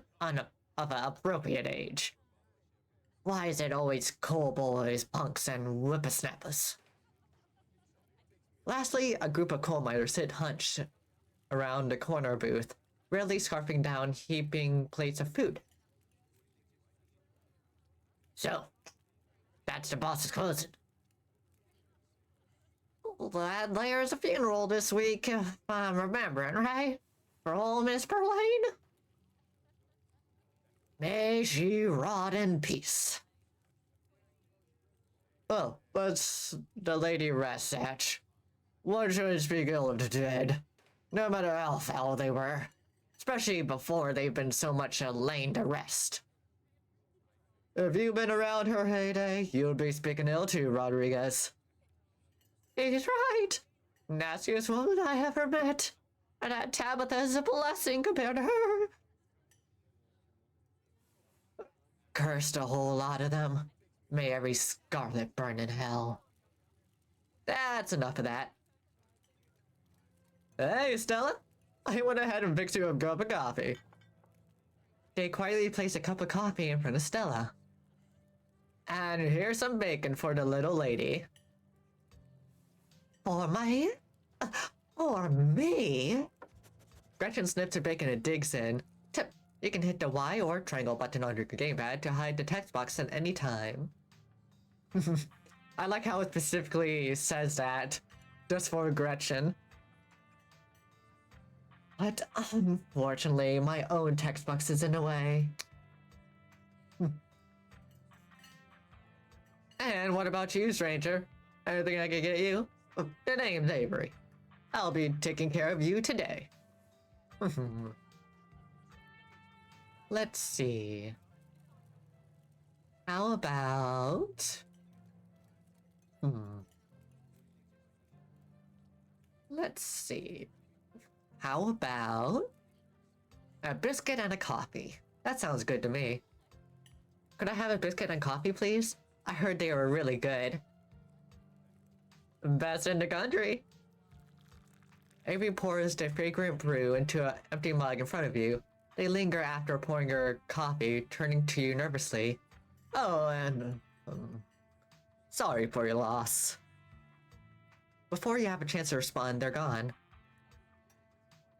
appropriate age? Why is it always coal boys, punks, and whippersnappers? Lastly, a group of coal miners sit hunched around the corner booth, rarely scarfing down heaping plates of food. So, that's the boss's cousin. Glad there's a funeral this week, if I'm remembering right, for old Miss Perlane. May she rot in peace. Oh, but the lady rests at. One should speak ill of the dead, no matter how foul they were, especially before they've been so much laid to rest. If you've been around her heyday, you'll be speaking ill too, Rodriguez. He's right. Nastiest woman I ever met. And that Tabitha's a blessing compared to her. Cursed a whole lot of them. May every scarlet burn in hell. That's enough of that. Hey, Stella. I went ahead and fixed you a cup of coffee. They quietly placed a cup of coffee in front of Stella. And here's some bacon for the little lady. For me? For me? Gretchen snips her bacon and digs in. Tip, you can hit the Y or triangle button on your gamepad to hide the text box at any time. I like how it specifically says that, just for Gretchen. But unfortunately, my own text box is in the way. And what about you, stranger? Anything I can get you? The name's Avery. I'll be taking care of you today. Let's see. How about... Let's see. How about... a biscuit and a coffee? That sounds good to me. Could I have a biscuit and coffee, please? I heard they were really good. Best in the country. Avery pours the fragrant brew into an empty mug in front of you. They linger after pouring your coffee, turning to you nervously. Oh, and... sorry for your loss. Before you have a chance to respond, they're gone.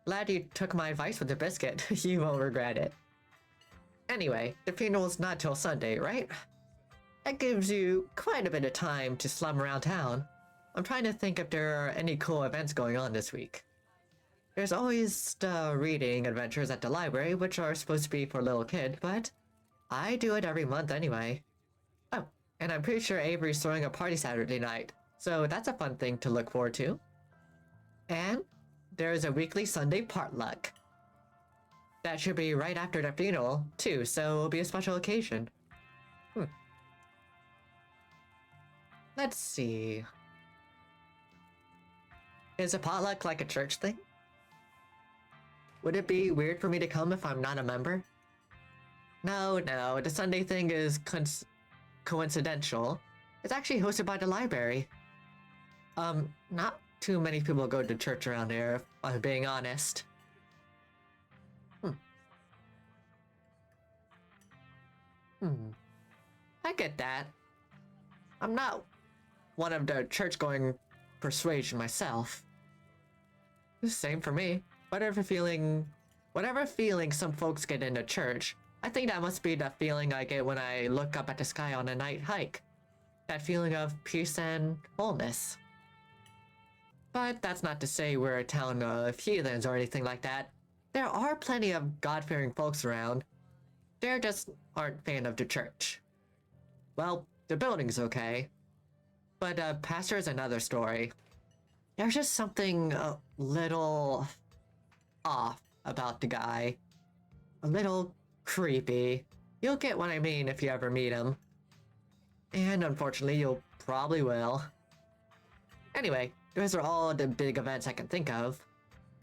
Glad you took my advice with the biscuit. You won't regret it. Anyway, the funeral's not till Sunday, right? That gives you quite a bit of time to slum around town. I'm trying to think if there are any cool events going on this week. There's always the reading adventures at the library, which are supposed to be for little kids, but I do it every month anyway. Oh, and I'm pretty sure Avery's throwing a party Saturday night, so that's a fun thing to look forward to. And there's a weekly Sunday potluck. That should be right after the funeral, too, so it'll be a special occasion. Let's see. Is a potluck like a church thing? Would it be weird for me to come if I'm not a member? No, the Sunday thing is coincidental. It's actually hosted by the library. Not too many people go to church around here, if I'm being honest. I get that. I'm not one of the church-going persuasion myself. Same for me. Whatever feeling some folks get into church, I think that must be the feeling I get when I look up at the sky on a night hike. That feeling of peace and wholeness. But that's not to say we're a town of heathens or anything like that. There are plenty of God-fearing folks around. They just aren't fan of the church. Well, the building's okay. But pastor is another story. There's just something a little off about the guy. A little creepy. You'll get what I mean if you ever meet him. And unfortunately, you'll probably will. Anyway, those are all the big events I can think of.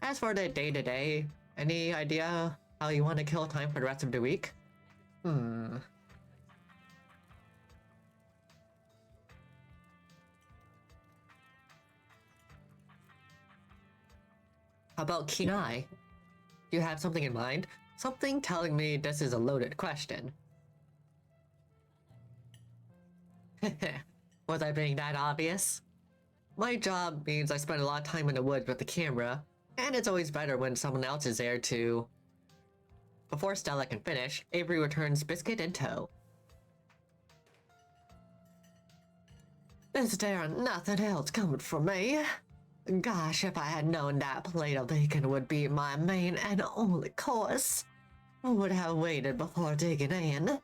As for the day-to-day, any idea how you want to kill time for the rest of the week? How about Kenai? Do you have something in mind? Something telling me this is a loaded question. Was I being that obvious? My job means I spend a lot of time in the woods with the camera, and it's always better when someone else is there too. Before Stella can finish, Avery returns biscuit in tow. Is there nothing else coming for me? Gosh, if I had known that plate of bacon would be my main and only course, I would have waited before digging in.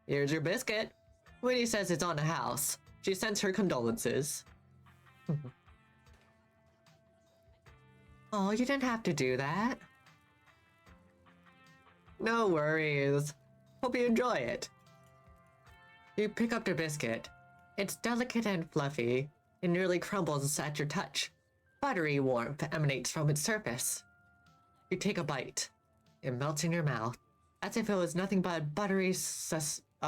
Here's your biscuit. Winnie says it's on the house. She sends her condolences. Oh, you didn't have to do that. No worries. Hope you enjoy it. You pick up the biscuit. It's delicate and fluffy. It nearly crumbles at your touch. Buttery warmth emanates from its surface. You take a bite. It melts in your mouth, as if it was nothing but buttery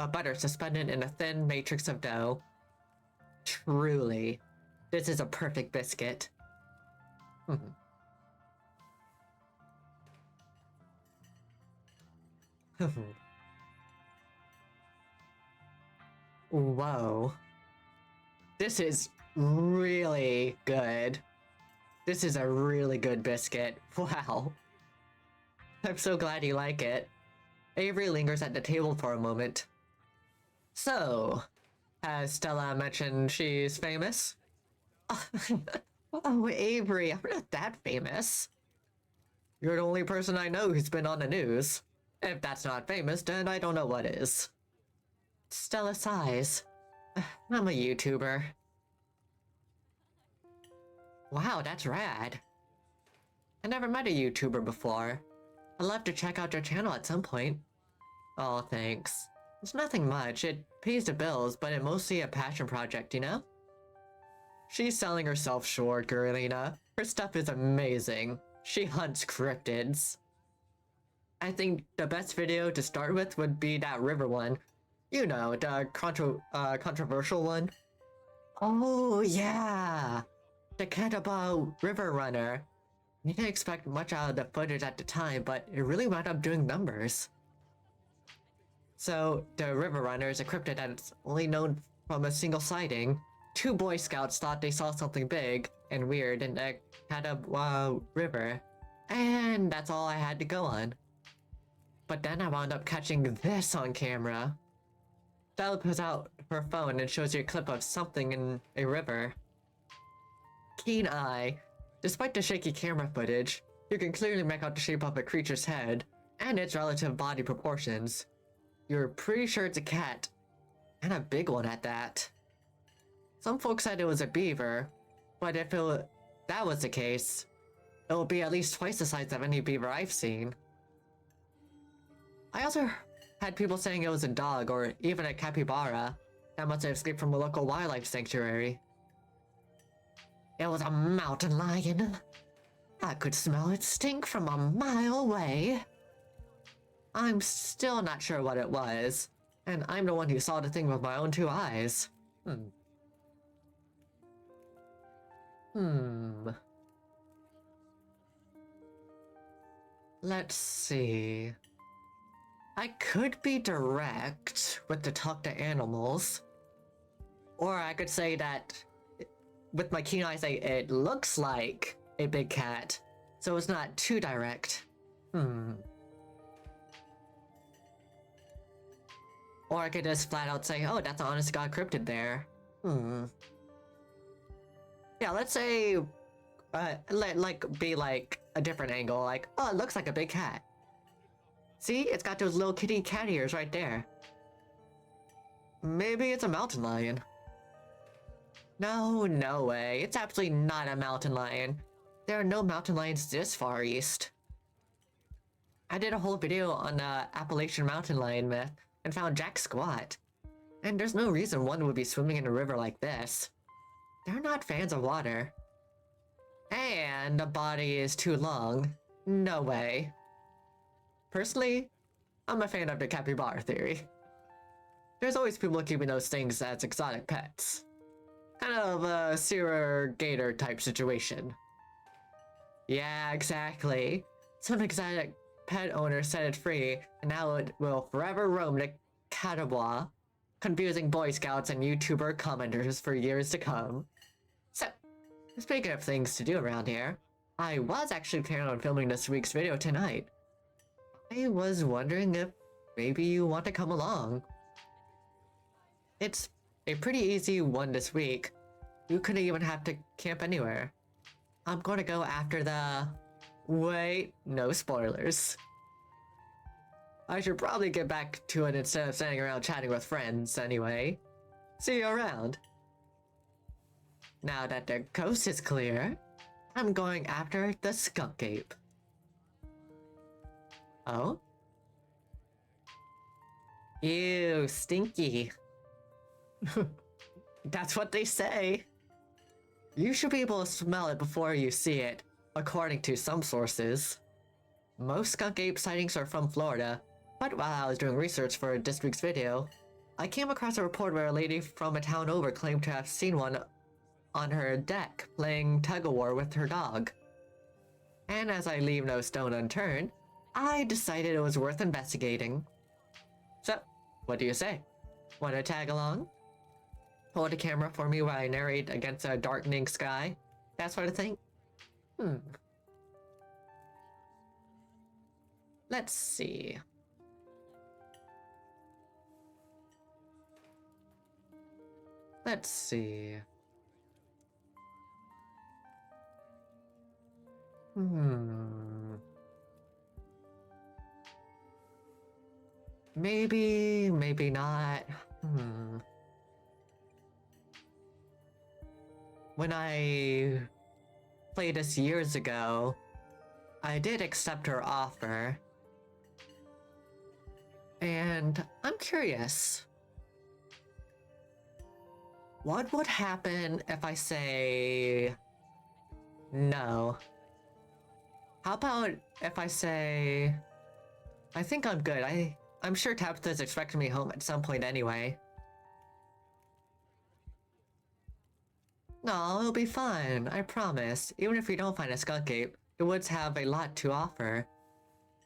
butter suspended in a thin matrix of dough. Truly, this is a perfect biscuit. Whoa. This is really good. This is a really good biscuit. Wow. I'm so glad you like it. Avery lingers at the table for a moment. So, has Stella mentioned she's famous? Oh, Avery, I'm not that famous. You're the only person I know who's been on the news. If that's not famous, then I don't know what is. Stella sighs. I'm a YouTuber. Wow, that's rad. I never met a YouTuber before. I'd love to check out your channel at some point. Oh, thanks. It's nothing much. It pays the bills, but it's mostly a passion project, you know? She's selling herself short, Garelina. Her stuff is amazing. She hunts cryptids. I think the best video to start with would be that river one. You know, the controversial one. Oh, yeah! The Catawba River Runner. You didn't expect much out of the footage at the time, but it really wound up doing numbers. So, the River Runner is a cryptid that's only known from a single sighting. 2 Boy Scouts thought they saw something big and weird in the Catawba River, and that's all I had to go on. But then I wound up catching this on camera. Stella pulls out her phone and shows you a clip of something in a river. Keen eye. Despite the shaky camera footage, you can clearly make out the shape of a creature's head and its relative body proportions. You're pretty sure it's a cat, and a big one at that. Some folks said it was a beaver, but if that was the case, it will be at least twice the size of any beaver I've seen. I also had people saying it was a dog or even a capybara that must have escaped from a local wildlife sanctuary. It was a mountain lion. I could smell its stink from a mile away. I'm still not sure what it was, and I'm the one who saw the thing with my own 2 eyes. Let's see. I could be direct with the talk to animals. Or I could say that, with my keen eyes, it looks like a big cat, so it's not too direct. Or I could just flat out say, oh, that's an honest to God cryptid there. Yeah, let's say, be like a different angle, like, oh, it looks like a big cat. See, it's got those little kitty cat ears right there. Maybe it's a mountain lion. No way. It's absolutely not a mountain lion. There are no mountain lions this far east. I did a whole video on the Appalachian mountain lion myth and found Jack Squat. And there's no reason one would be swimming in a river like this. They're not fans of water. And the body is too long. No way. Personally, I'm a fan of the capybara theory. There's always people keeping those things as exotic pets. Kind of a Sewer Gator type situation. Yeah, exactly. Some exotic pet owner set it free, and now it will forever roam the Catawba, confusing Boy Scouts and YouTuber commenters for years to come. So, speaking of things to do around here, I was actually planning on filming this week's video tonight. I was wondering if maybe you want to come along. It's a pretty easy one this week. You couldn't even have to camp anywhere. I'm going to go after the... Wait, no spoilers. I should probably get back to it instead of standing around chatting with friends anyway. See you around. Now that the coast is clear, I'm going after the skunk ape. Oh? Ew, stinky. That's what they say. You should be able to smell it before you see it, according to some sources. Most skunk ape sightings are from Florida, but while I was doing research for this week's video, I came across a report where a lady from a town over claimed to have seen one on her deck playing tug-of-war with her dog. And as I leave no stone unturned, I decided it was worth investigating. So, what do you say? Want to tag along? Hold a camera for me while I narrate against a darkening sky? That sort of thing? Let's see. Let's see. Maybe, maybe not. When I played this years ago, I did accept her offer. And I'm curious. What would happen if I say no? How about if I say I think I'm good. I'm sure Tabitha's expecting me home at some point anyway. No, it'll be fine, I promise. Even if you don't find a skunk ape, the woods have a lot to offer.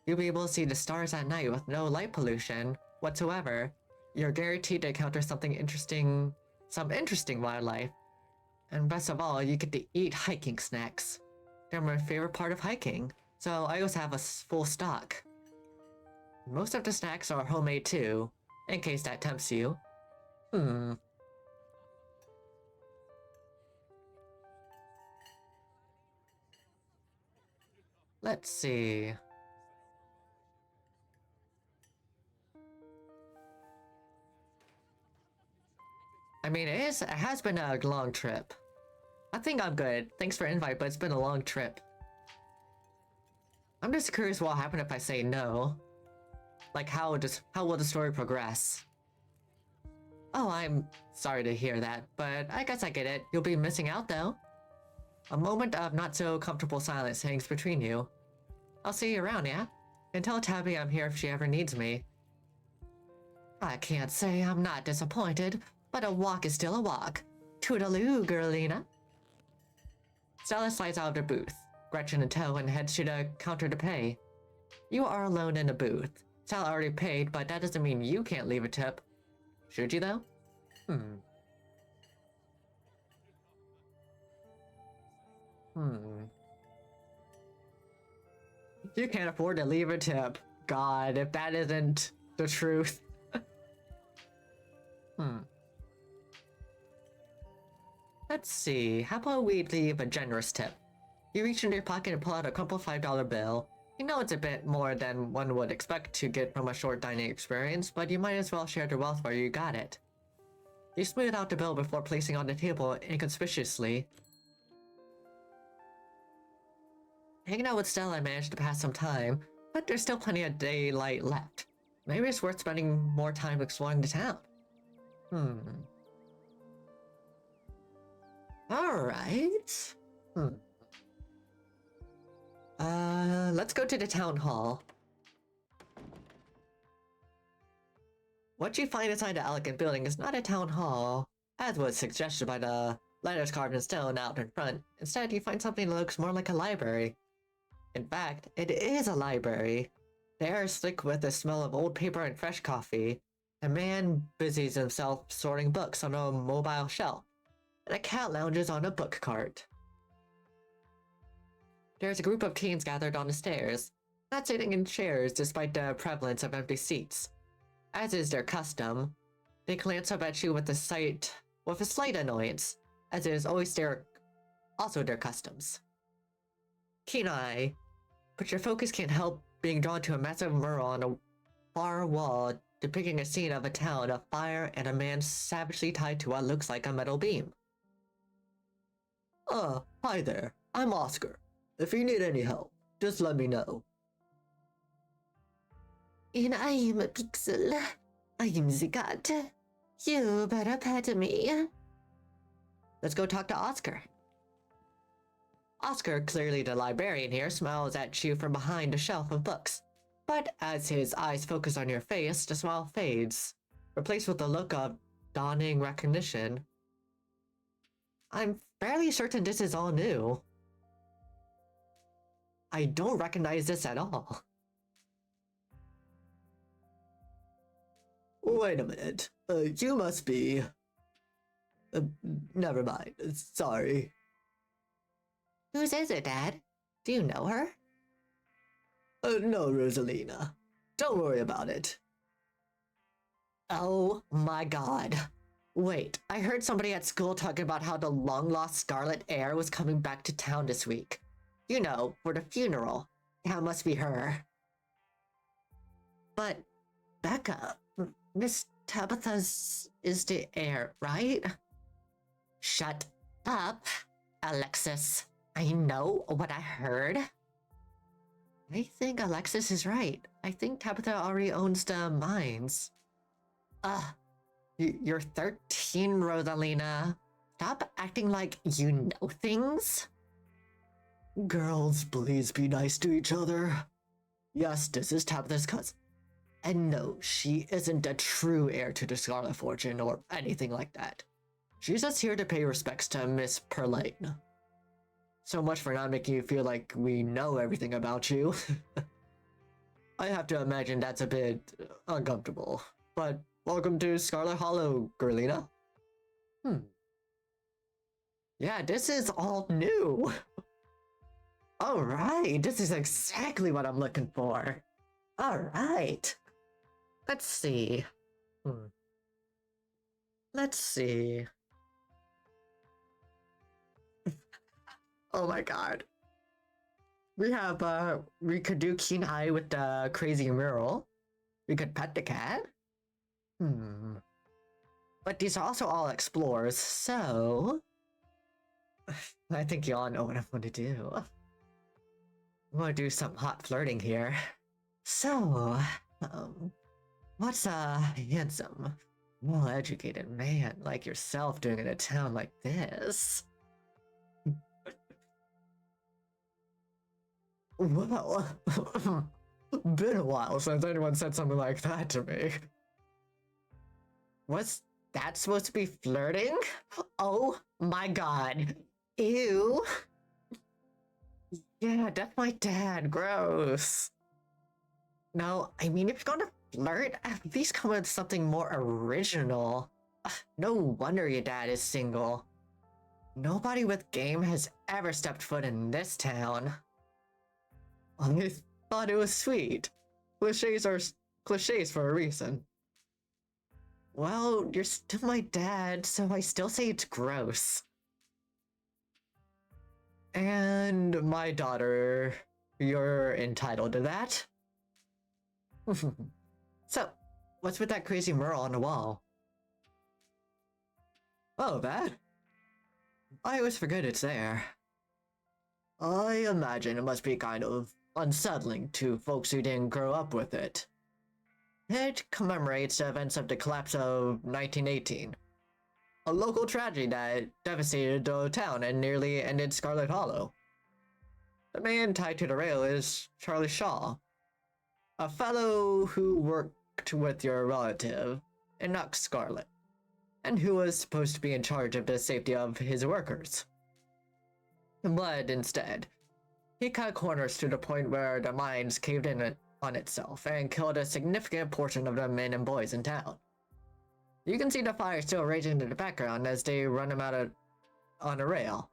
You'll be able to see the stars at night with no light pollution whatsoever. You're guaranteed to encounter some interesting wildlife. And best of all, you get to eat hiking snacks. They're my favorite part of hiking, so I always have a full stock. Most of the snacks are homemade too, in case that tempts you. Let's see. I mean, it has been a long trip. I think I'm good. Thanks for the invite, but it's been a long trip. I'm just curious what'll happen if I say no. Like, how will the story progress? Oh, I'm sorry to hear that, but I guess I get it. You'll be missing out, though. A moment of not-so-comfortable silence hangs between you. I'll see you around, yeah? And tell Tabby I'm here if she ever needs me. I can't say I'm not disappointed, but a walk is still a walk. Toodaloo, girlina. Stella slides out of the booth, Gretchen in tow, and heads to the counter to pay. You are alone in the booth. Stella already paid, but that doesn't mean you can't leave a tip. Should you, though? You can't afford to leave a tip. God, if that isn't the truth. Let's see, how about we leave a generous tip? You reach into your pocket and pull out a crumpled $5 bill. You know it's a bit more than one would expect to get from a short dining experience, but you might as well share the wealth while you got it. You smooth out the bill before placing on the table inconspicuously. Hanging out with Stella, I managed to pass some time, but there's still plenty of daylight left. Maybe it's worth spending more time exploring the town. Alright. Let's go to the town hall. What you find inside the elegant building is not a town hall, as was suggested by the letters carved in stone out in front. Instead, you find something that looks more like a library. In fact, it is a library. The air is thick with the smell of old paper and fresh coffee. A man busies himself sorting books on a mobile shelf, and a cat lounges on a book cart. There's a group of teens gathered on the stairs, not sitting in chairs despite the prevalence of empty seats. As is their custom, they glance up at you with a slight annoyance, as it is also their customs. Keen eye, but your focus can't help being drawn to a massive mural on a far wall depicting a scene of a town of fire and a man savagely tied to what looks like a metal beam. Hi there, I'm Oscar. If you need any help, just let me know. And I am a pixel. I am the god. You better pet me. Let's go talk to Oscar. Oscar, clearly the librarian here, smiles at you from behind a shelf of books. But as his eyes focus on your face, the smile fades. replaced with a look of dawning recognition. I'm fairly certain this is all new. I don't recognize this at all. Wait a minute. You must be... never mind. Sorry. Whose is it, Dad? Do you know her? No, Rosalina. Don't worry about it. Oh my god. Wait, I heard somebody at school talking about how the long-lost Scarlet Heir was coming back to town this week. You know, for the funeral. That must be her. But, Becca, Miss Tabitha's is the heir, right? Shut up, Alexis. I know what I heard. I think Alexis is right. I think Tabitha already owns the mines. You're 13, Rosalina. Stop acting like you know things. Girls, please be nice to each other. Yes, this is Tabitha's cousin. And no, she isn't a true heir to the Scarlet Fortune or anything like that. She's just here to pay respects to Miss Perlane. So much for not making you feel like we know everything about you. I have to imagine that's a bit uncomfortable. But welcome to Scarlet Hollow, Girlina. Yeah, this is all new. Alright, this is exactly what I'm looking for. Alright. Let's see. Let's see. Oh my god. We could do Keen Eye with the crazy mural. We could pet the cat. But these are also all explorers, so... I think you all know what I'm going to do. I'm going to do some hot flirting here. So, what's a handsome, well-educated man like yourself doing in a town like this? Well, been a while since anyone said something like that to me. Was that supposed to be flirting? Oh my god. Ew. Yeah, that's my dad. Gross. No, I mean, if you're gonna flirt, at least come with something more original. No wonder your dad is single. Nobody with game has ever stepped foot in this town. I thought it was sweet. Clichés are clichés for a reason. Well, you're still my dad, so I still say it's gross. And my daughter, you're entitled to that. So, what's with that crazy mural on the wall? Oh, that? I always forget it's there. I imagine it must be kind of unsettling to folks who didn't grow up with it. It commemorates the events of the collapse of 1918. A local tragedy that devastated the town and nearly ended Scarlet Hollow. The man tied to the rail is Charlie Shaw, a fellow who worked with your relative, Enoch Scarlet, and who was supposed to be in charge of the safety of his workers. But instead, he cut corners to the point where the mines caved in on itself and killed a significant portion of the men and boys in town. You can see the fire still raging in the background as they run him out on a rail.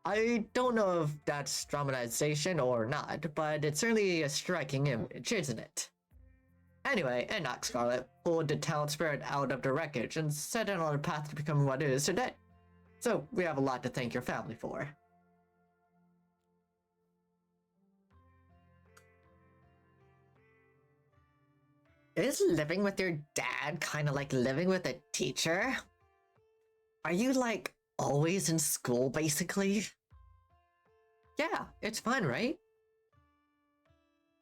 I don't know if that's dramatization or not, but it's certainly a striking image, isn't it? Anyway, Enoch Scarlet pulled the town spirit out of the wreckage and set it on a path to become what it is today. So we have a lot to thank your family for. Is living with your dad kind of like living with a teacher? Are you like always in school basically? Yeah, it's fun, right?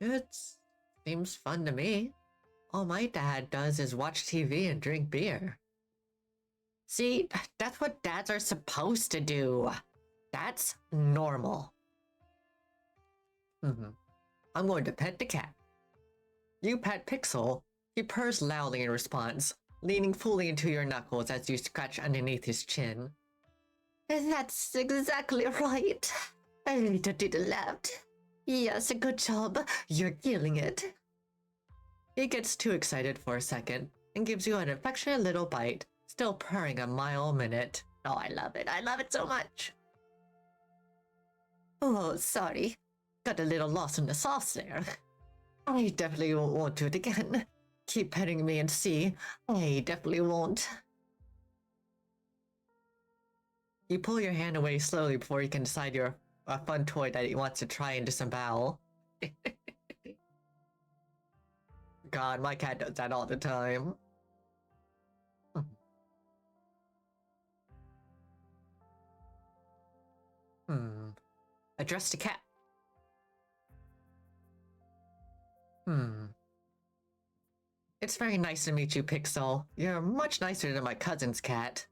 It seems fun to me. All my dad does is watch TV and drink beer. See, that's what dads are supposed to do. That's normal. I'm going to pet the cat. You pet Pixel. He purrs loudly in response. leaning fully into your knuckles as you scratch underneath his chin. That's exactly right. A little to the left. Yes, good job. You're killing it. He gets too excited for a second and gives you an affectionate little bite, still purring a mile a minute. Oh, I love it. I love it so much. Oh, sorry. Got a little lost in the sauce there. I definitely won't do it again. Keep petting me and see. I definitely won't. You pull your hand away slowly before you can decide you're a fun toy that he wants to try and disembowel. God, my cat does that all the time. Address to cat. It's very nice to meet you, Pixel. You're much nicer than my cousin's cat.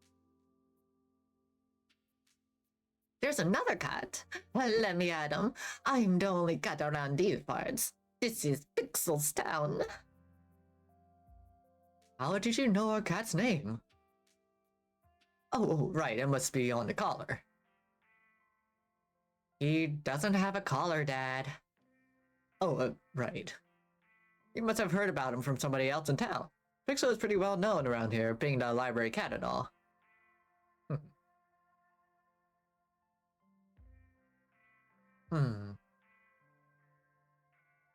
There's another cat. Let me at him. I'm the only cat around these parts. This is Pixel's town. How did you know our cat's name? Oh, right, it must be on the collar. He doesn't have a collar, Dad. Oh, right. You must have heard about him from somebody else in town. Pixel is pretty well known around here, being the library cat and all.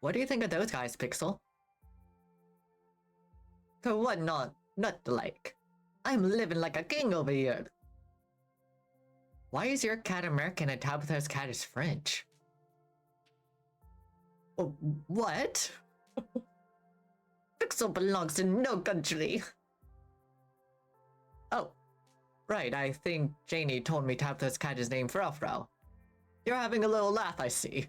What do you think of those guys, Pixel? For what not like? I'm living like a king over here. Why is your cat American and Tabitha's cat is French? Oh, what? Pixel belongs in no country. Oh, right, I think Janie told me Tabitha's cat is named Frau. You're having a little laugh, I see.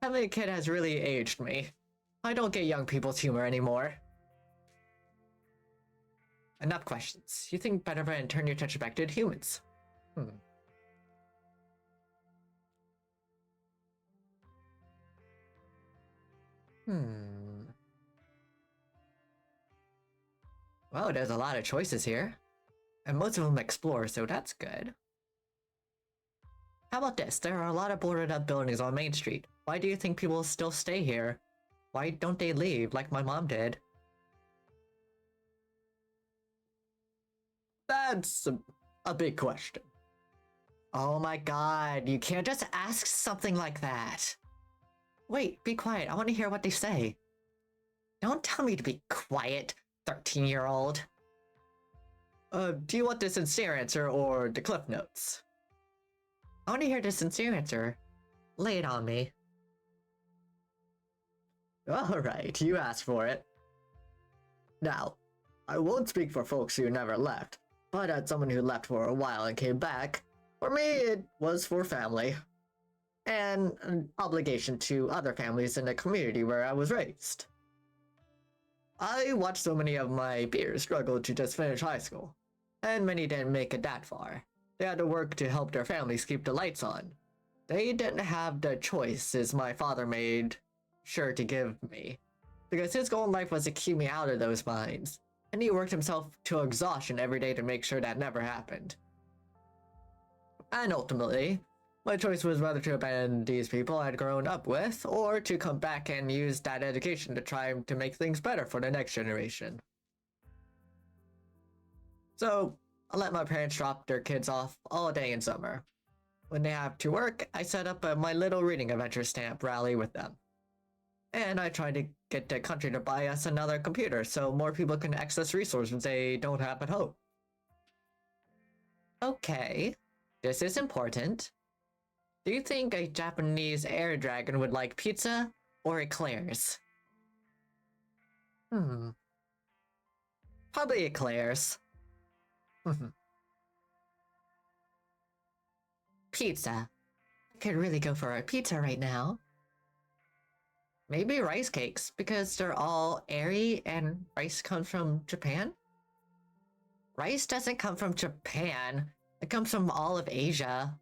Having a kid has really aged me. I don't get young people's humor anymore. Enough questions. You think better of it and turn your attention back to the humans. Well, there's a lot of choices here. And most of them explore, so that's good. How about this? There are a lot of boarded up buildings on Main Street. Why do you think people still stay here? Why don't they leave like my mom did? That's a big question. Oh my god, you can't just ask something like that. Wait, be quiet. I want to hear what they say. Don't tell me to be quiet, 13-year-old. Do you want the sincere answer or the cliff notes? I want to hear the sincere answer. Lay it on me. Alright, you asked for it. Now, I won't speak for folks who never left, but as someone who left for a while and came back, for me it was for family. And an obligation to other families in the community where I was raised. I watched so many of my peers struggle to just finish high school, and many didn't make it that far. They had to work to help their families keep the lights on. They didn't have the choices my father made sure to give me, because his goal in life was to keep me out of those mines, and he worked himself to exhaustion every day to make sure that never happened. And ultimately, my choice was whether to abandon these people I'd grown up with, or to come back and use that education to try to make things better for the next generation. So, I let my parents drop their kids off all day in summer. When they have to work, I set up my little reading adventure stamp rally with them. And I tried to get the country to buy us another computer so more people can access resources they don't have at home. Okay, this is important. Do you think a Japanese air dragon would like pizza or eclairs? Probably eclairs. Pizza. I could really go for a pizza right now. Maybe rice cakes, because they're all airy and rice comes from Japan? Rice doesn't come from Japan. It comes from all of Asia.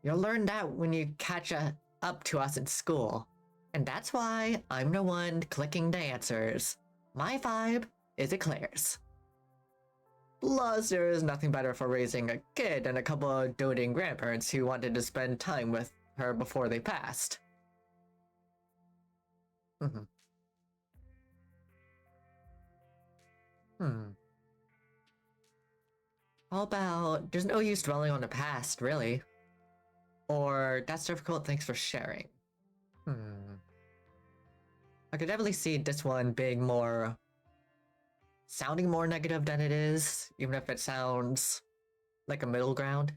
You'll learn that when you catch up to us in school. And that's why I'm the one clicking the answers. My vibe, is it Claire's. Plus, there is nothing better for raising a kid than a couple of doting grandparents who wanted to spend time with her before they passed. Hmm. How about, there's no use dwelling on the past, really. Or, that's difficult, thanks for sharing. I could definitely see this one being more, sounding more negative than it is, even if it sounds like a middle ground.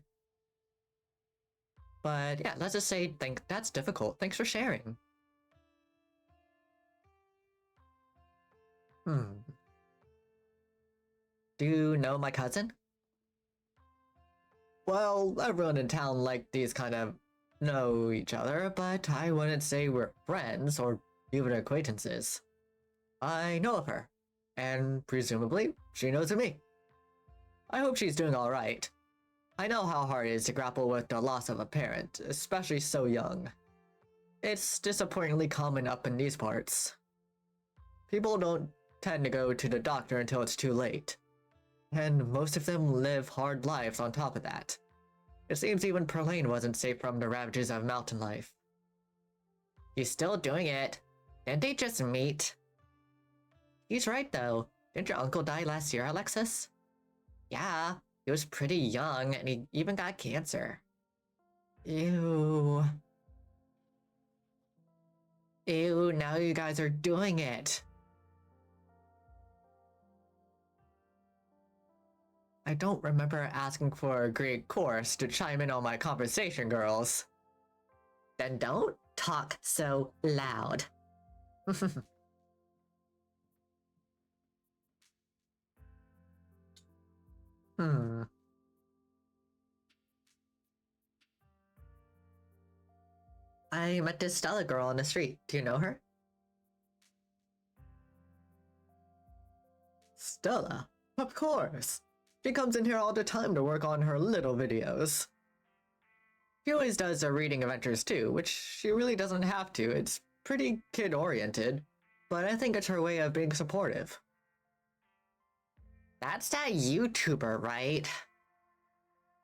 But yeah, let's just say, that's difficult, thanks for sharing. Do you know my cousin? Well, everyone in town like these kind of know each other, but I wouldn't say we're friends or even acquaintances. I know of her, and presumably she knows of me. I hope she's doing alright. I know how hard it is to grapple with the loss of a parent, especially so young. It's disappointingly common up in these parts. People don't tend to go to the doctor until it's too late. And most of them live hard lives on top of that. It seems even Perlane wasn't safe from the ravages of mountain life. He's still doing it. Didn't they just meet? He's right though. Didn't your uncle die last year, Alexis? Yeah, he was pretty young and he even got cancer. Ew. Ew, now you guys are doing it. I don't remember asking for a Greek chorus to chime in on my conversation, girls. Then don't talk so loud. I met this Stella girl on the street. Do you know her? Stella? Of course. She comes in here all the time to work on her little videos. She always does her reading adventures too, which she really doesn't have to. It's pretty kid-oriented, but I think it's her way of being supportive. That's that YouTuber, right?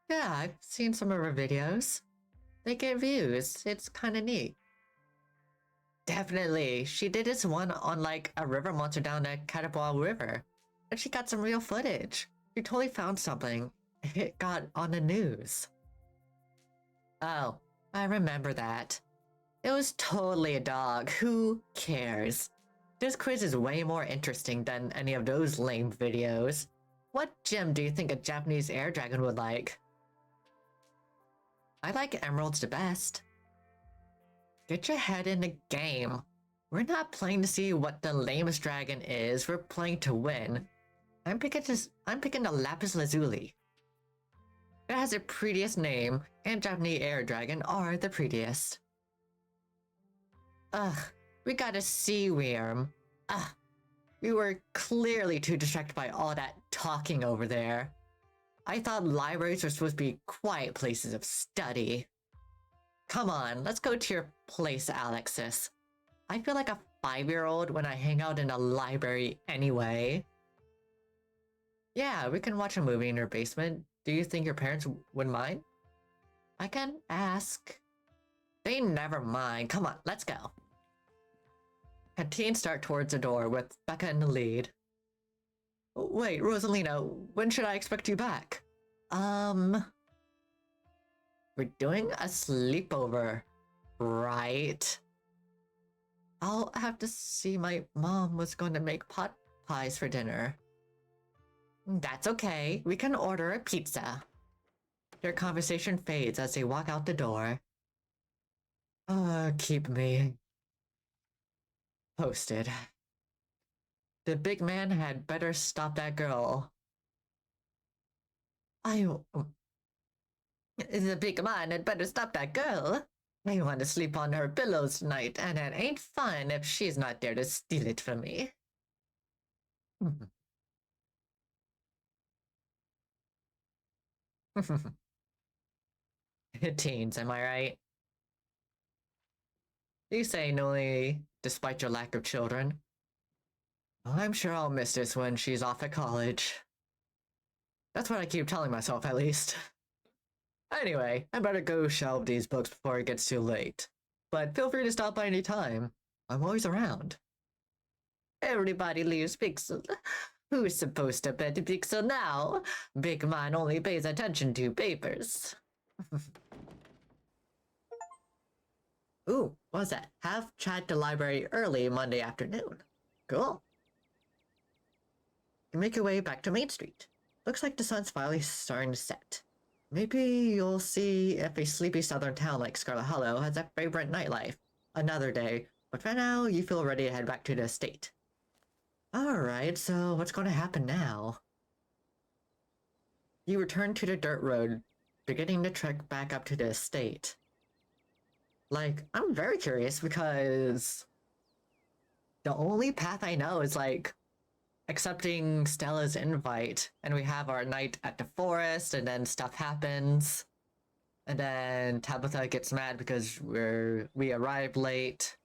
Yeah, I've seen some of her videos. They get views. It's kinda neat. Definitely. She did this one on like a river monster down at Catapult River. And she got some real footage. She totally found something. It got on the news. Oh, I remember that. It was totally a dog. Who cares? This quiz is way more interesting than any of those lame videos. What gem do you think a Japanese air dragon would like? I like emeralds the best. Get your head in the game. We're not playing to see what the lamest dragon is, we're playing to win. I'm picking the Lapis Lazuli. It has the prettiest name, and Japanese air dragon are the prettiest. Ugh, we got a sea worm. Ugh, we were clearly too distracted by all that talking over there. I thought libraries were supposed to be quiet places of study. Come on, let's go to your place, Alexis. I feel like a 5-year-old when I hang out in a library anyway. Yeah, we can watch a movie in your basement. Do you think your parents would mind? I can ask. They never mind. Come on, let's go. And teens start towards the door with Becca in the lead. Wait, Rosalina, when should I expect you back? We're doing a sleepover, right? I'll have to see. My mom was going to make pot pies for dinner. That's okay. We can order a pizza. Their conversation fades as they walk out the door. Keep me posted. The big man had better stop that girl. The big man had better stop that girl. I want to sleep on her pillows tonight, and it ain't fun if she's not there to steal it from me. Teens, am I right? You say, Noli, despite your lack of children. I'm sure I'll miss this when she's off at college. That's what I keep telling myself, at least. Anyway, I better go shelve these books before it gets too late. But feel free to stop by any time. I'm always around. Everybody leaves Pixel. Who's supposed to pet Pixel now? Big Man only pays attention to papers. Ooh, what's that? Have chat to library early Monday afternoon. Cool. You make your way back to Main Street. Looks like the sun's finally starting to set. Maybe you'll see if a sleepy southern town like Scarlet Hollow has a vibrant nightlife. Another day, but for now, you feel ready to head back to the estate. Alright, so what's going to happen now? You return to the dirt road, beginning the trek back up to the estate. Like, I'm very curious because the only path I know is like accepting Stella's invite, and we have our night at the forest, and then stuff happens, and then Tabitha gets mad because we arrived late.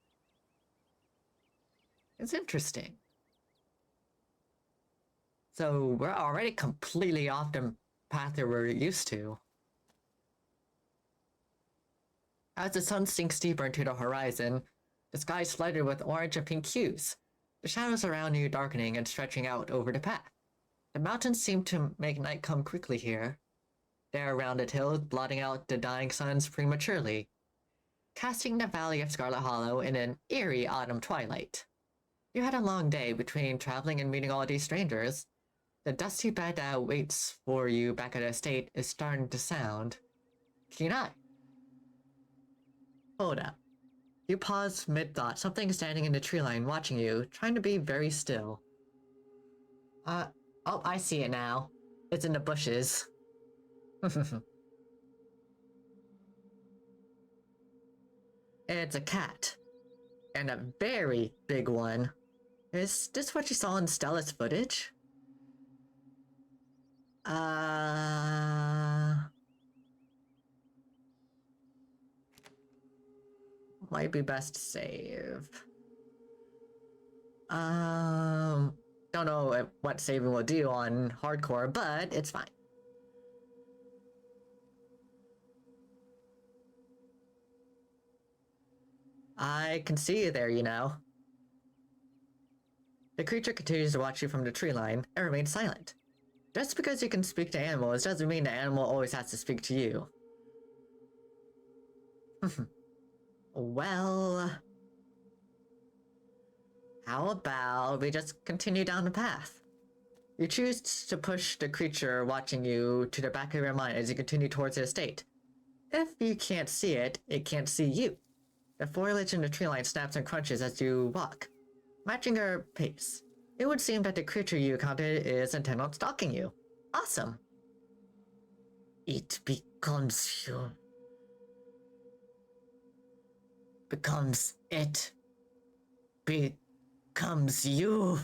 It's interesting. So we're already completely off the path that we're used to. As the sun sinks deeper into the horizon, the sky is flooded with orange and pink hues, the shadows around you darkening and stretching out over the path. The mountains seem to make night come quickly here, their rounded hills blotting out the dying suns prematurely, casting the valley of Scarlet Hollow in an eerie autumn twilight. You had a long day between traveling and meeting all these strangers. The dusty bed that waits for you back at the estate is starting to sound. Keen eye. Hold up. You pause mid-thought, something standing in the tree line watching you, trying to be very still. Oh, I see it now. It's in the bushes. It's a cat. And a very big one. Is this what you saw in Stella's footage? Might be best to save. Don't know what saving will do on hardcore, but it's fine. I can see you there, you know. The creature continues to watch you from the tree line and remains silent. Just because you can speak to animals doesn't mean the animal always has to speak to you. Well, how about we just continue down the path? You choose to push the creature watching you to the back of your mind as you continue towards the estate. If you can't see it, it can't see you. The foliage in the tree line snaps and crunches as you walk, matching your pace. It would seem that the creature you encountered is intent on stalking you. Awesome. It becomes you. Becomes it. Becomes you.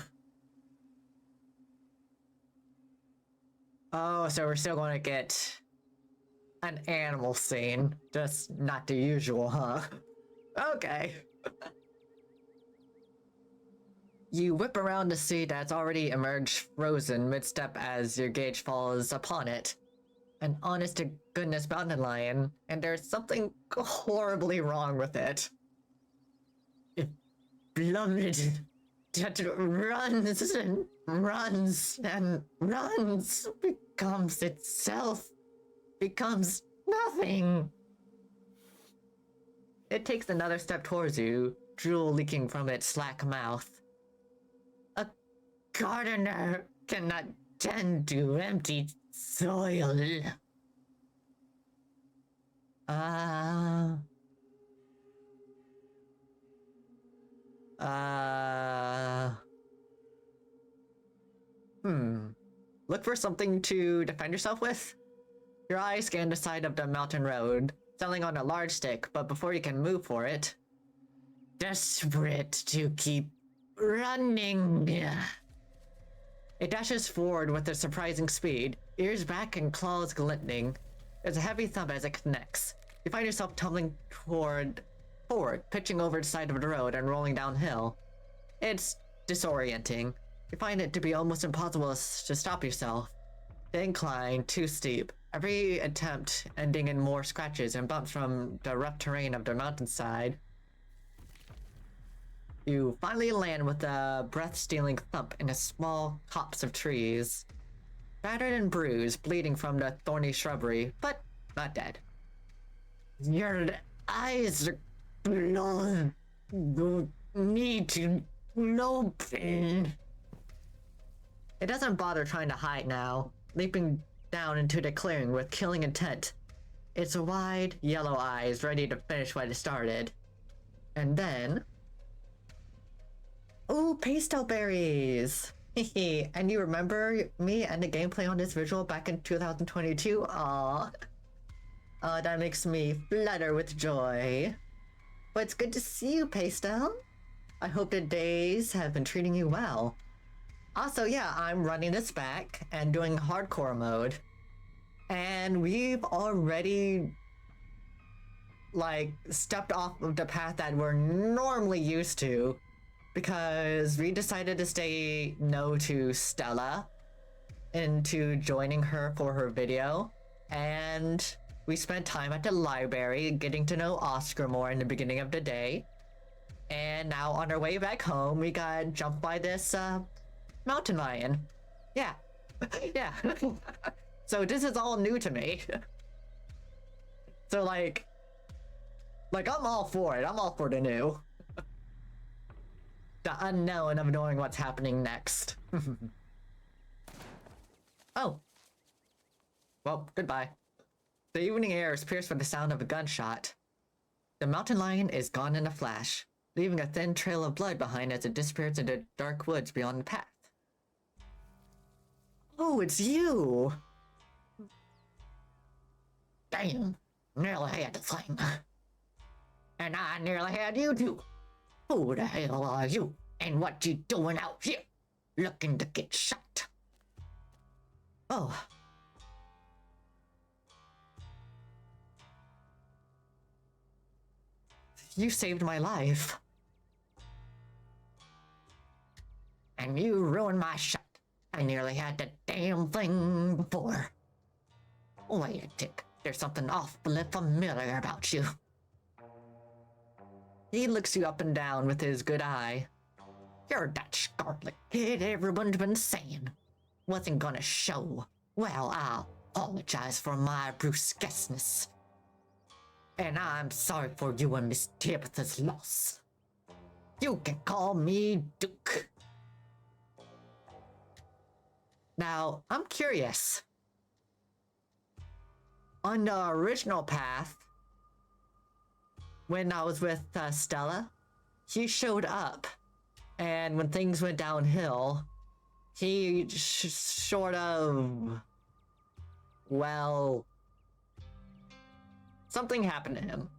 Oh, so we're still going to get an animal scene. Just not the usual, huh? Okay. You whip around to see that it's already emerged frozen mid-step as your gaze falls upon it. An honest-to-goodness mountain lion, and there's something horribly wrong with it. It plummeted, that runs and runs and runs, becomes itself, becomes nothing. It takes another step towards you, drool leaking from its slack mouth. A gardener cannot tend to empty soil. Look for something to defend yourself with? Your eyes scan the side of the mountain road, settling on a large stick, but before you can move for it, desperate to keep running, it dashes forward with a surprising speed, ears back and claws glinting. There's a heavy thump as it connects. You find yourself tumbling forward, pitching over the side of the road and rolling downhill. It's disorienting. You find it to be almost impossible to stop yourself. The incline too steep. Every attempt ending in more scratches and bumps from the rough terrain of the mountainside. You finally land with a breath-stealing thump in a small copse of trees. Battered and bruised, bleeding from the thorny shrubbery, but not dead. Your eyes are blood. You need to open. It doesn't bother trying to hide now, leaping down into the clearing with killing intent. Its wide, yellow eyes ready to finish what it started. And then... Ooh, pastel berries! Hehe, and you remember me and the gameplay on this visual back in 2022? Aww. That makes me flutter with joy. But it's good to see you, Pastel. I hope the days have been treating you well. Also, yeah, I'm running this back and doing hardcore mode. And we've already, like, stepped off of the path that we're normally used to. Because we decided to say no to Stella into joining her for her video. And we spent time at the library getting to know Oscar more in the beginning of the day. And now on our way back home, we got jumped by this mountain lion. Yeah. Yeah. So this is all new to me. So like I'm all for it. I'm all for the new. The unknown of knowing what's happening next. Oh. Well, goodbye. The evening air is pierced with the sound of a gunshot. The mountain lion is gone in a flash, leaving a thin trail of blood behind as it disappears into dark woods beyond the path. Oh, it's you! Damn, nearly had the thing. And I nearly had you too. Who the hell are you? And what you doing out here? Looking to get shot. Oh. You saved my life. And you ruined my shot. I nearly had the damn thing before. Wait a tick. There's something awfully familiar about you. He looks you up and down with his good eye. You're that Scarlet kid everyone's been saying. Wasn't gonna show. Well, I'll apologize for my brusqueness. And I'm sorry for you and Miss Tabitha's loss. You can call me Duke. Now, I'm curious. On the original path, when I was with Stella, he showed up. And when things went downhill, he sort of... well... something happened to him.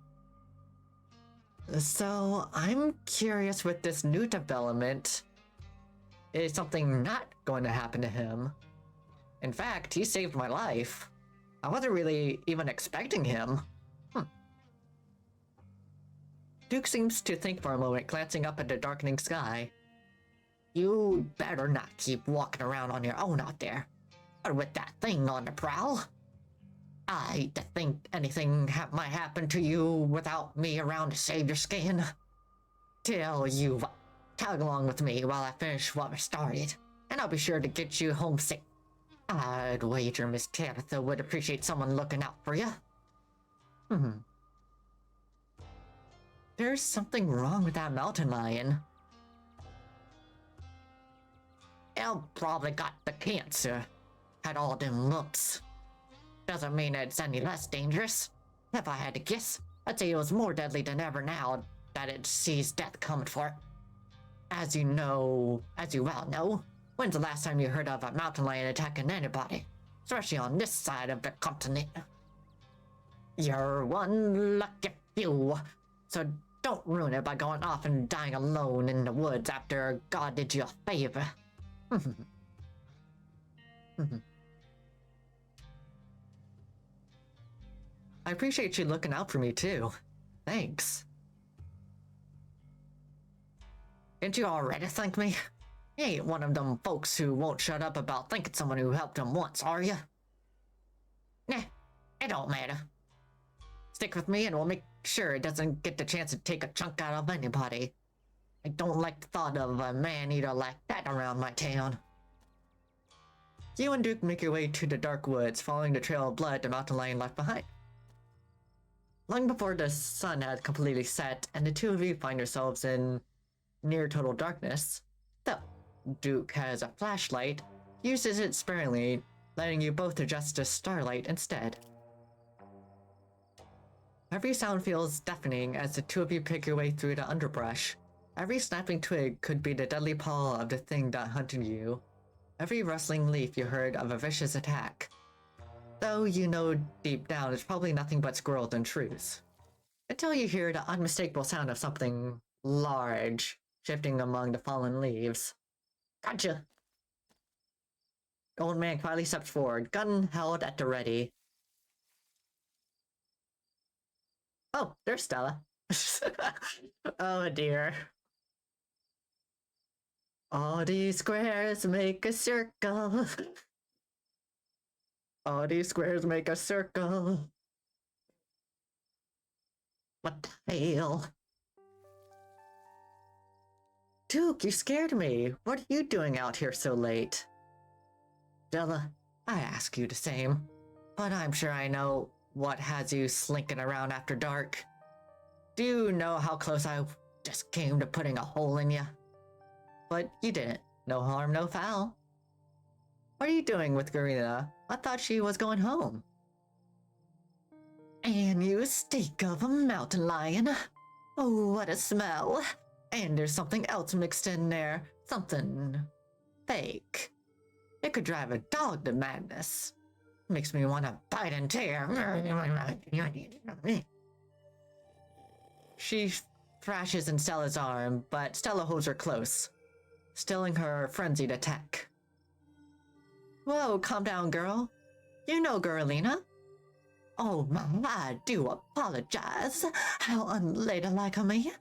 So, I'm curious with this new development. Is something not going to happen to him? In fact, he saved my life. I wasn't really even expecting him. Duke seems to think for a moment, glancing up at the darkening sky. You better not keep walking around on your own out there. Or with that thing on the prowl. I hate to think anything might happen to you without me around to save your skin. Tell you what, tag along with me while I finish what we started, and I'll be sure to get you home safe. I'd wager Miss Tabitha would appreciate someone looking out for you. There's something wrong with that mountain lion. El probably got the cancer. Had all them looks. Doesn't mean it's any less dangerous. If I had to guess, I'd say it was more deadly than ever now that it sees death coming for it. As you well know, when's the last time you heard of a mountain lion attacking anybody? Especially on this side of the continent. You're one lucky few, so don't ruin it by going off and dying alone in the woods after God did you a favor. I appreciate you looking out for me too. Thanks. Didn't you already thank me? You ain't one of them folks who won't shut up about thanking someone who helped them once, are you? Nah, it don't matter. Stick with me and we'll make sure it doesn't get the chance to take a chunk out of anybody. I don't like the thought of a man-eater like that around my town. You and Duke make your way to the dark woods, following the trail of blood the mountain lion left behind. Long before the sun had completely set, and the two of you find yourselves in near total darkness, though Duke has a flashlight, uses it sparingly, letting you both adjust to starlight instead. Every sound feels deafening as the two of you pick your way through the underbrush. Every snapping twig could be the deadly paw of the thing that hunted you. Every rustling leaf you heard of a vicious attack. Though you know deep down it's probably nothing but squirrels and shrews. Until you hear the unmistakable sound of something large shifting among the fallen leaves. Gotcha! The old man quietly steps forward, gun held at the ready. Oh, there's Stella. Oh dear. All these squares make a circle. All these squares make a circle. What the hell? Duke, you scared me. What are you doing out here so late? Stella, I ask you the same. But I'm sure I know what has you slinking around after dark. Do you know how close I just came to putting a hole in you? But you didn't. No harm, no foul. What are you doing with Garina? I thought she was going home. And you stink of a mountain lion. Oh, what a smell. And there's something else mixed in there. Something fake. It could drive a dog to madness. Makes me want to bite and tear. She thrashes in Stella's arm, but Stella holds her close, stilling her frenzied attack. Whoa, calm down, girl. You know Girlina. Oh my, I do apologize. How unladylike of me.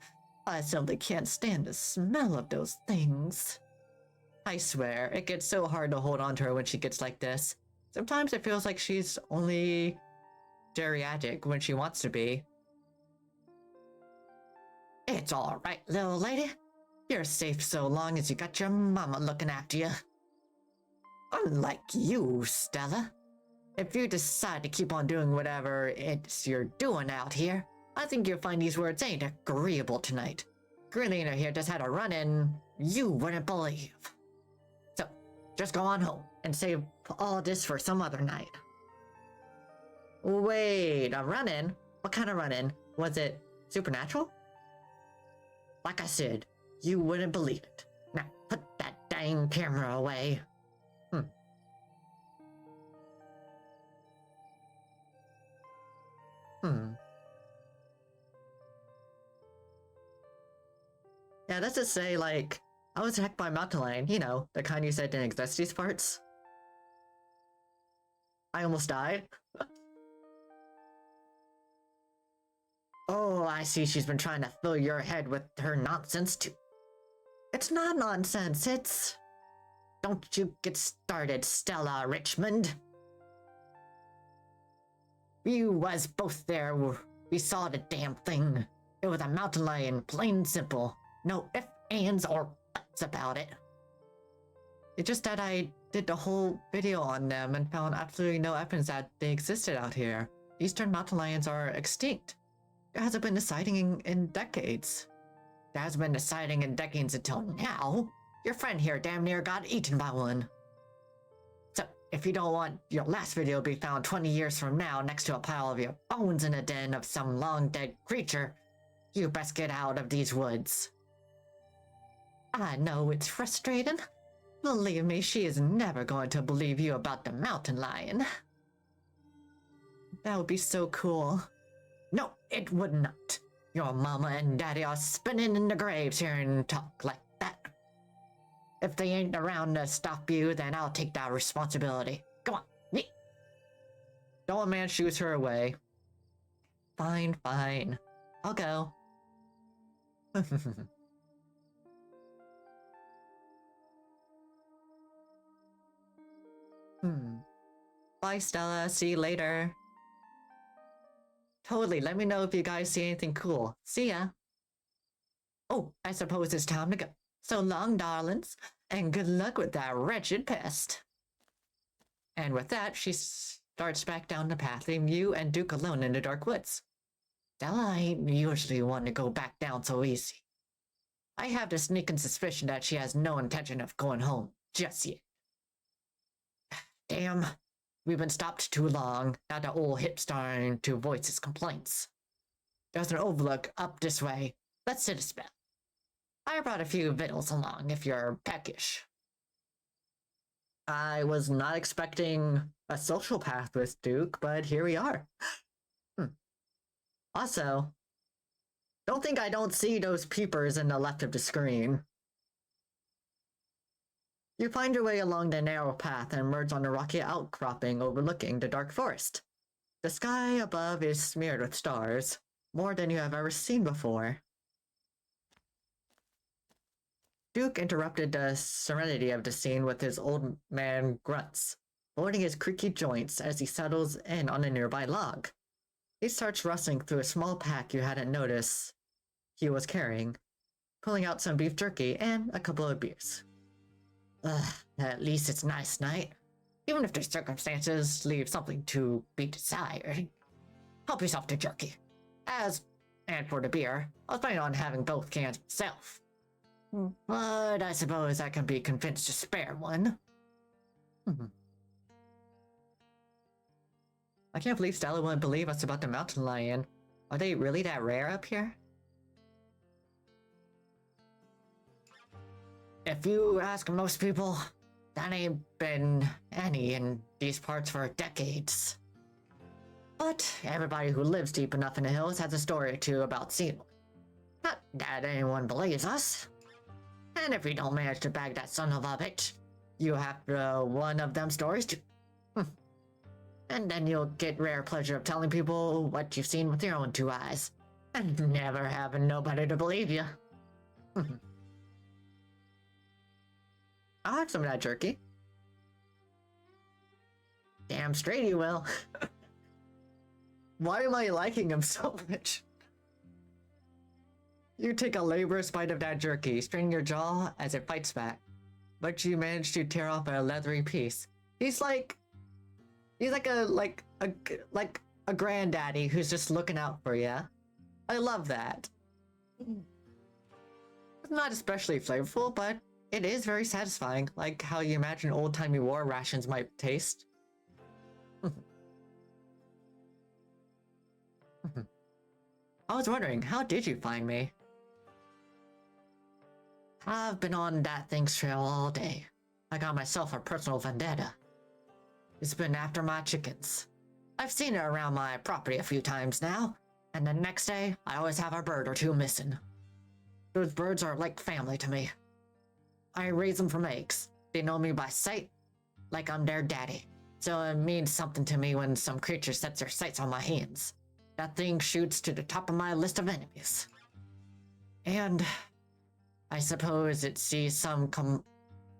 I simply can't stand the smell of those things. I swear, it gets so hard to hold on to her when she gets like this. Sometimes it feels like she's only geriatric when she wants to be. It's alright, little lady. You're safe so long as you got your mama looking after you. Unlike you, Stella. If you decide to keep on doing whatever it's you're doing out here, I think you'll find these words ain't agreeable tonight. Greenlina here just had a run-in you wouldn't believe. So, just go on home and save all this for some other night. Wait, a run-in? What kind of run-in? Was it supernatural? Like I said, you wouldn't believe it. Now, put that dang camera away. Yeah, let's just say, like, I was attacked by a mountain lion, you know, the kind you said didn't exist these parts. I almost died. Oh, I see she's been trying to fill your head with her nonsense too. It's not nonsense, it's... Don't you get started, Stella Richmond. You was both there. We saw the damn thing. It was a mountain lion, plain and simple. No ifs, ands, or buts about it. It's just that I did the whole video on them and found absolutely no evidence that they existed out here. Eastern mountain lions are extinct. There hasn't been a sighting in decades. There hasn't been a sighting in decades until now. Your friend here damn near got eaten by one. So, if you don't want your last video to be found 20 years from now next to a pile of your bones in a den of some long-dead creature, you best get out of these woods. I know it's frustrating. Believe me, she is never going to believe you about the mountain lion. That would be so cool. No, it would not. Your mama and daddy are spinning in the graves hearing talk like that. If they ain't around to stop you, then I'll take that responsibility. Come on, me. The old man shoos her away. Fine, fine. I'll go. Bye, Stella. See you later. Totally, let me know if you guys see anything cool. See ya. Oh, I suppose it's time to go. So long, darlings, and good luck with that wretched pest. And with that, she starts back down the path, leaving you and Duke alone in the dark woods. Stella ain't usually one to go back down so easy. I have the sneaking suspicion that she has no intention of going home just yet. Damn, we've been stopped too long. Now the old hip's starting to voice his complaints. There's an overlook up this way. Let's sit a spell. I brought a few victuals along if you're peckish. I was not expecting a social path with Duke, but here we are. Also, don't think I don't see those peepers in the left of the screen. You find your way along the narrow path and emerge on a rocky outcropping overlooking the dark forest. The sky above is smeared with stars, more than you have ever seen before. Duke interrupted the serenity of the scene with his old man grunts, holding his creaky joints as he settles in on a nearby log. He starts rustling through a small pack you hadn't noticed he was carrying, pulling out some beef jerky and a couple of beers. At least it's nice night, even if the circumstances leave something to be desired. Help yourself to jerky. And for the beer, I was planning on having both cans myself. But I suppose I can be convinced to spare one. I can't believe Stella wouldn't believe us about the mountain lion. Are they really that rare up here? If you ask most people, that ain't been any in these parts for decades. But everybody who lives deep enough in the hills has a story or two about seeing one. Not that anyone believes us. And if you don't manage to bag that son of a bitch, you have one of them stories too. And then you'll get rare pleasure of telling people what you've seen with your own two eyes, and never having nobody to believe you. I'll have some of that jerky. Damn straight you will. Why am I liking him so much? You take a laborious bite of that jerky, straining your jaw as it fights back, but you manage to tear off a leathery piece. He's like a granddaddy who's just looking out for you. I love that. It's not especially flavorful, but it is very satisfying, like how you imagine old-timey war rations might taste. I was wondering, how did you find me? I've been on that thing's trail all day. I got myself a personal vendetta. It's been after my chickens. I've seen it around my property a few times now, and the next day, I always have a bird or two missing. Those birds are like family to me. I raise them from eggs. They know me by sight, like I'm their daddy. So it means something to me when some creature sets their sights on my hands. That thing shoots to the top of my list of enemies. And I suppose it sees some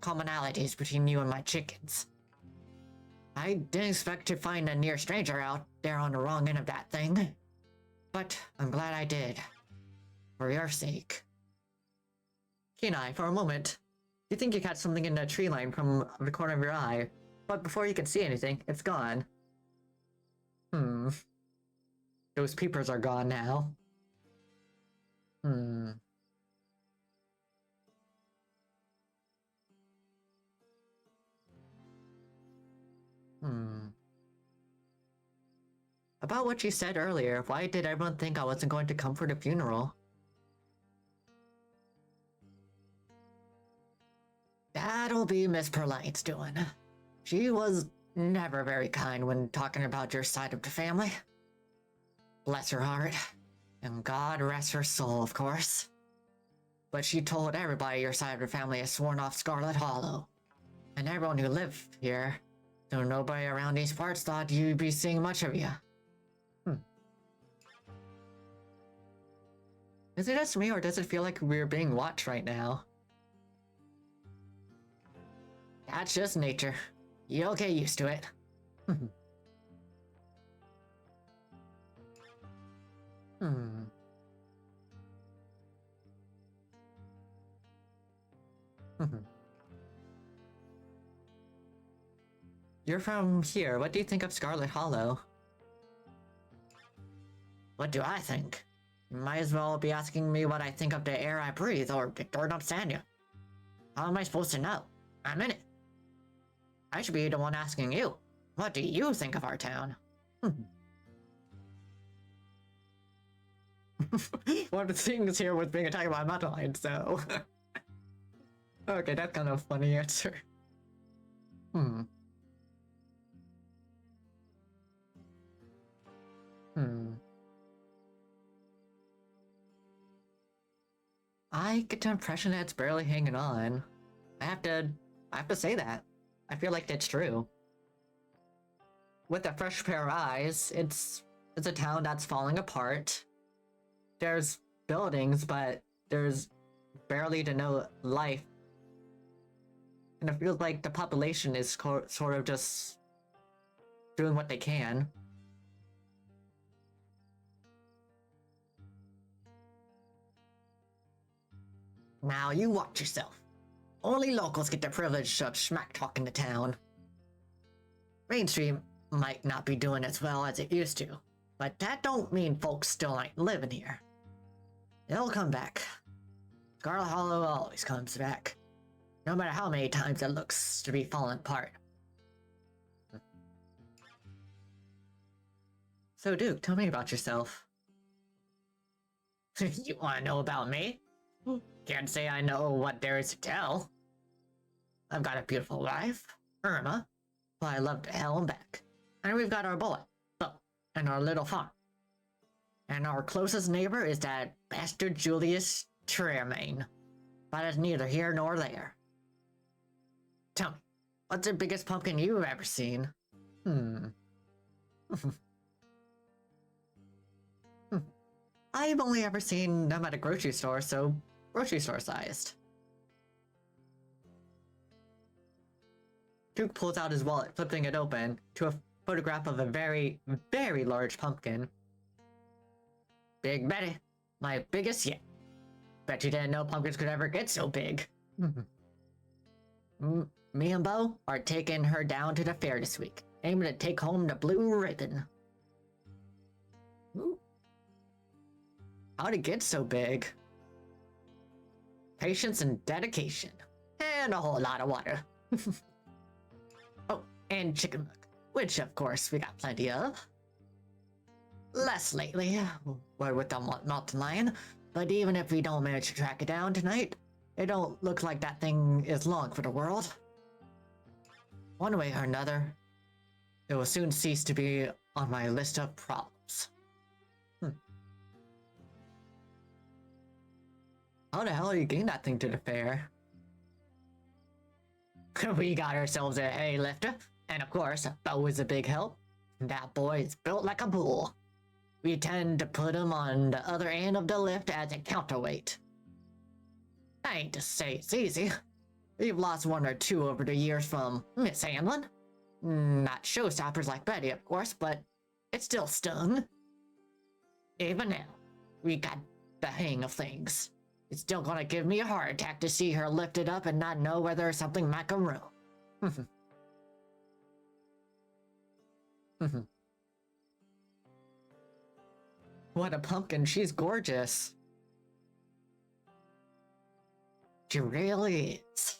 commonalities between you and my chickens. I didn't expect to find a near stranger out there on the wrong end of that thing. But I'm glad I did. For your sake. Kenai, for a moment, you think you catch something in the tree line from the corner of your eye, but before you can see anything, it's gone. Those peepers are gone now. About what you said earlier, why did everyone think I wasn't going to come for the funeral? That'll be Miss Perline's doing. She was never very kind when talking about your side of the family. Bless her heart. And God rest her soul, of course. But she told everybody your side of the family is sworn off Scarlet Hollow. And everyone who lived here, so nobody around these parts thought you'd be seeing much of you. Is it just me, or does it feel like we're being watched right now? That's just nature. You'll get used to it. Hmm. You're from here. What do you think of Scarlet Hollow? What do I think? You might as well be asking me what I think of the air I breathe, or the dirt I'm standing. How am I supposed to know? I'm in it. I should be the one asking you. What do you think of our town? One of the things here was being attacked by a mountain lion, so... Okay, that's kind of a funny answer. I get the impression that it's barely hanging on. I have to say that. I feel like that's true. With a fresh pair of eyes, it's a town that's falling apart. There's buildings, but there's barely to no life. And it feels like the population is sort of just doing what they can. Now you watch yourself. Only locals get the privilege of smack talking the town. Mainstream might not be doing as well as it used to, but that don't mean folks still ain't living here. They'll come back. Scarlet Hollow always comes back, no matter how many times it looks to be falling apart. So Duke, tell me about yourself. You wanna know about me? Can't say I know what there is to tell. I've got a beautiful wife, Irma, who I love to hell and back. And we've got our boy, Bo, and our little farm. And our closest neighbor is that bastard Julius Tremaine. But it's neither here nor there. Tell me, what's the biggest pumpkin you've ever seen? I've only ever seen them at a grocery store, so grocery store sized. Duke pulls out his wallet, flipping it open to a photograph of a very, very large pumpkin. Big Betty, my biggest yet. Bet you didn't know pumpkins could ever get so big. Me and Bo are taking her down to the fair this week, aiming to take home the blue ribbon. Ooh. How'd it get so big? Patience and dedication. And a whole lot of water. Oh, and chicken milk, which of course we got plenty of. Less lately, we're with the mountain lion, but even if we don't manage to track it down tonight, it don't look like that thing is long for the world. One way or another, it will soon cease to be on my list of problems. How the hell are you getting that thing to the fair? We got ourselves a hay lifter, and of course, Bo is a big help. That boy is built like a bull. We tend to put him on the other end of the lift as a counterweight. I ain't to say it's easy. We've lost one or two over the years from mishandling. Not showstoppers like Betty, of course, but it still stung. Even now, we got the hang of things. It's still gonna give me a heart attack to see her lifted up and not know where there's something might go wrong. What a pumpkin, she's gorgeous. She really is.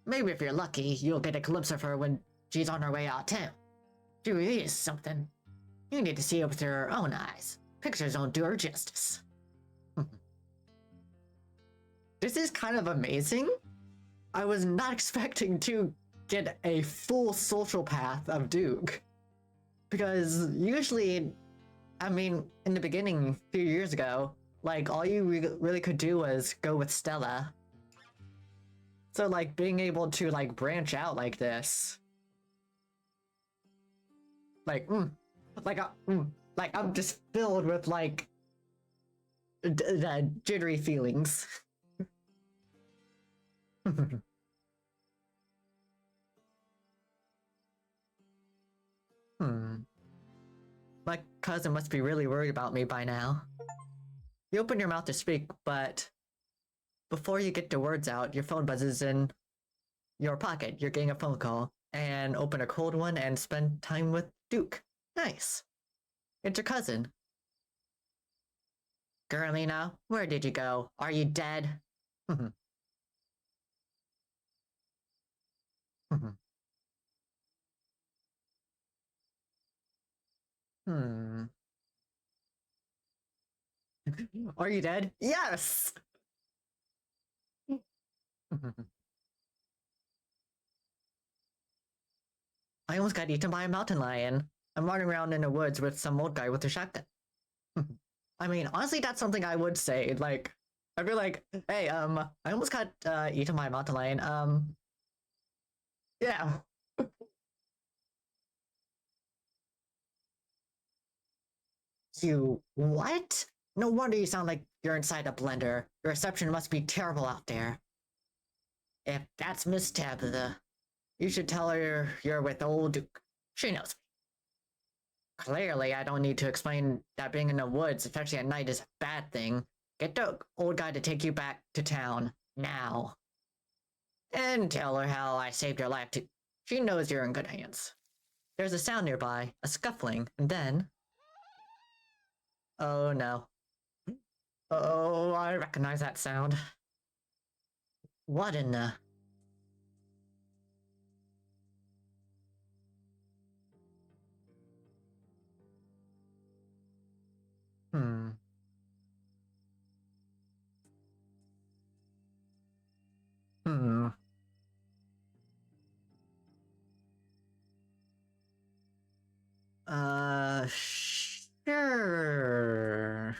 Maybe if you're lucky, you'll get a glimpse of her when she's on her way out of town. She really is something. You need to see it with your own eyes. Pictures don't do her justice. This is kind of amazing. I was not expecting to get a full social path of Duke. Because usually, I mean, in the beginning, a few years ago, like, all you really could do was go with Stella. So, like, being able to, like, branch out like this. Like, I'm just filled with, like, the jittery feelings. My cousin must be really worried about me by now. You open your mouth to speak, but before you get the words out, your phone buzzes in your pocket. You're getting a phone call, and open a cold one and spend time with Duke. Nice. It's your cousin. Girlina, where did you go? Are you dead? Are you dead? Yes! I almost got eaten by a mountain lion. I'm running around in the woods with some old guy with a shotgun. I mean, honestly, that's something I would say. Like, I'd be like, hey, I almost got eaten by a mountain lion. Yeah. You what? No wonder you sound like you're inside a blender. Your reception must be terrible out there. If that's Miss Tabitha, you should tell her you're with old Duke. She knows me. Clearly, I don't need to explain that being in the woods, especially at night, is a bad thing. Get the old guy to take you back to town, now. And tell her how I saved your life too. She knows you're in good hands. There's a sound nearby, a scuffling, and then... Oh no. Oh, I recognize that sound. What in the... Hmm. Hmm. Sure.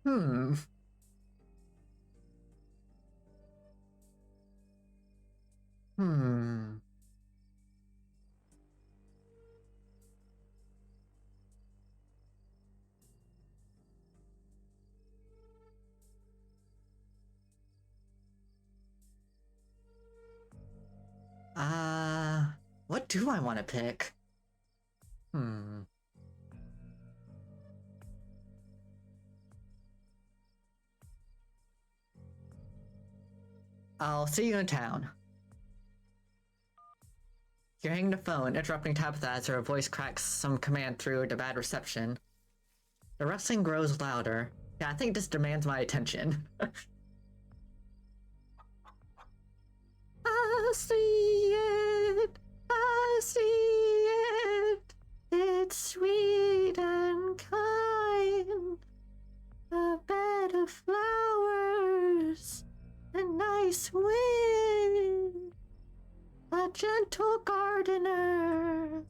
Hmm. Hmm. What do I want to pick? Hmm. I'll see you in town. You're hanging the phone, interrupting Tabitha as her voice cracks some command through the bad reception. The rustling grows louder. Yeah, I think this demands my attention. I see it! I see it! It's sweet and kind. A bed of flowers. A nice wind. A gentle gardener.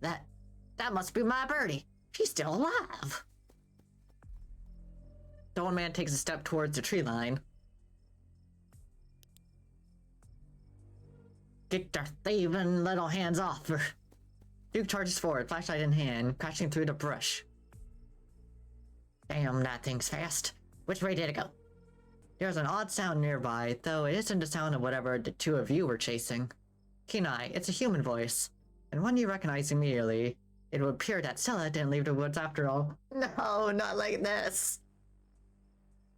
That must be my birdie. She's still alive. The old man takes a step towards the tree line. Get their thieving little hands off her. Duke charges forward, flashlight in hand, crashing through the brush. Damn, that thing's fast. Which way did it go? There's an odd sound nearby, though it isn't the sound of whatever the two of you were chasing. Kenai, it's a human voice, and one you recognize immediately. It would appear that Stella didn't leave the woods after all. No, not like this.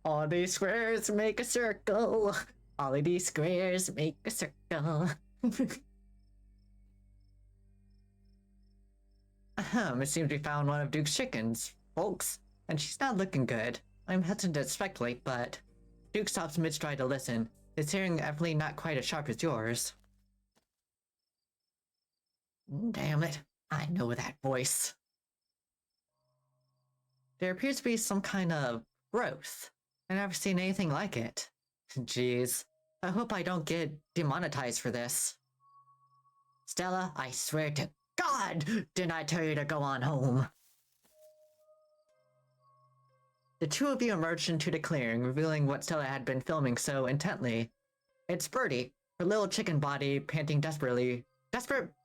All these squares make a circle. All of these squares make a circle. It seems we found one of Duke's chickens, folks, and she's not looking good. I'm hesitant to speculate, but... Duke stops mid-stride to listen, his hearing evidently not quite as sharp as yours. Damn it, I know that voice. There appears to be some kind of growth. I've never seen anything like it. Jeez, I hope I don't get demonetized for this. Stella, I swear to God, didn't I tell you to go on home? The two of you emerged into the clearing, revealing what Stella had been filming so intently. It's Birdie, her little chicken body panting desperate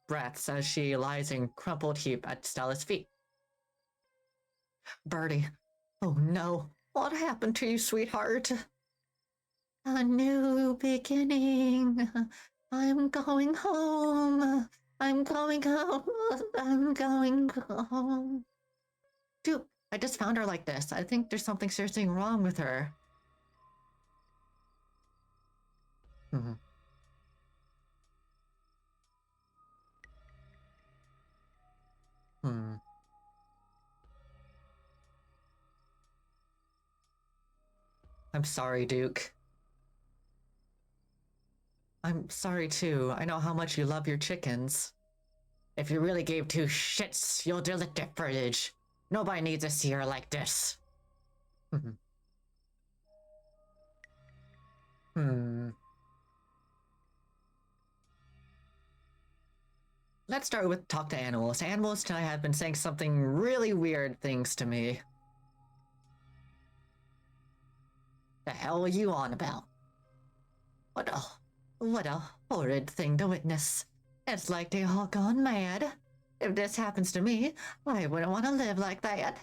breaths as she lies in crumpled heap at Stella's feet. Birdie, oh no, what happened to you, sweetheart? A new beginning. I'm going home. I'm going home. I'm going home. Dude, I just found her like this. I think there's something seriously wrong with her. Hmm. Hmm. I'm sorry, Duke. I'm sorry too. I know how much you love your chickens. If you really gave two shits, you'll delete the footage. Nobody needs to see her like this. Hmm. Hmm. Let's start with talk to animals. Animals tonight have been saying something really weird things to me. The hell are you on about? What a horrid thing to witness. It's like they all gone mad. If this happens to me, I wouldn't want to live like that.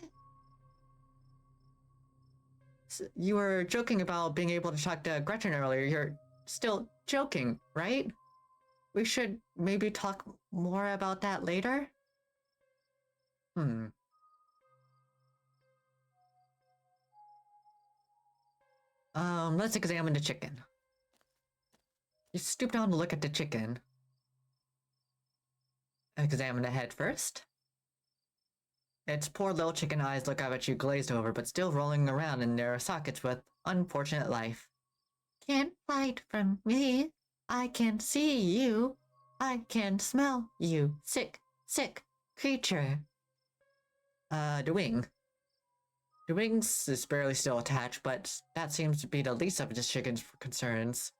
You were joking about being able to talk to Gretchen earlier. You're still joking, right? We should maybe talk more about that later? Hmm. Let's examine the chicken. You stoop down to look at the chicken. Examine the head first. Its poor little chicken eyes look up at you glazed over, but still rolling around in their sockets with unfortunate life. Can't hide from me. I can see you. I can smell you. Sick, sick creature. The wing. The wings is barely still attached, but that seems to be the least of this chicken's concerns.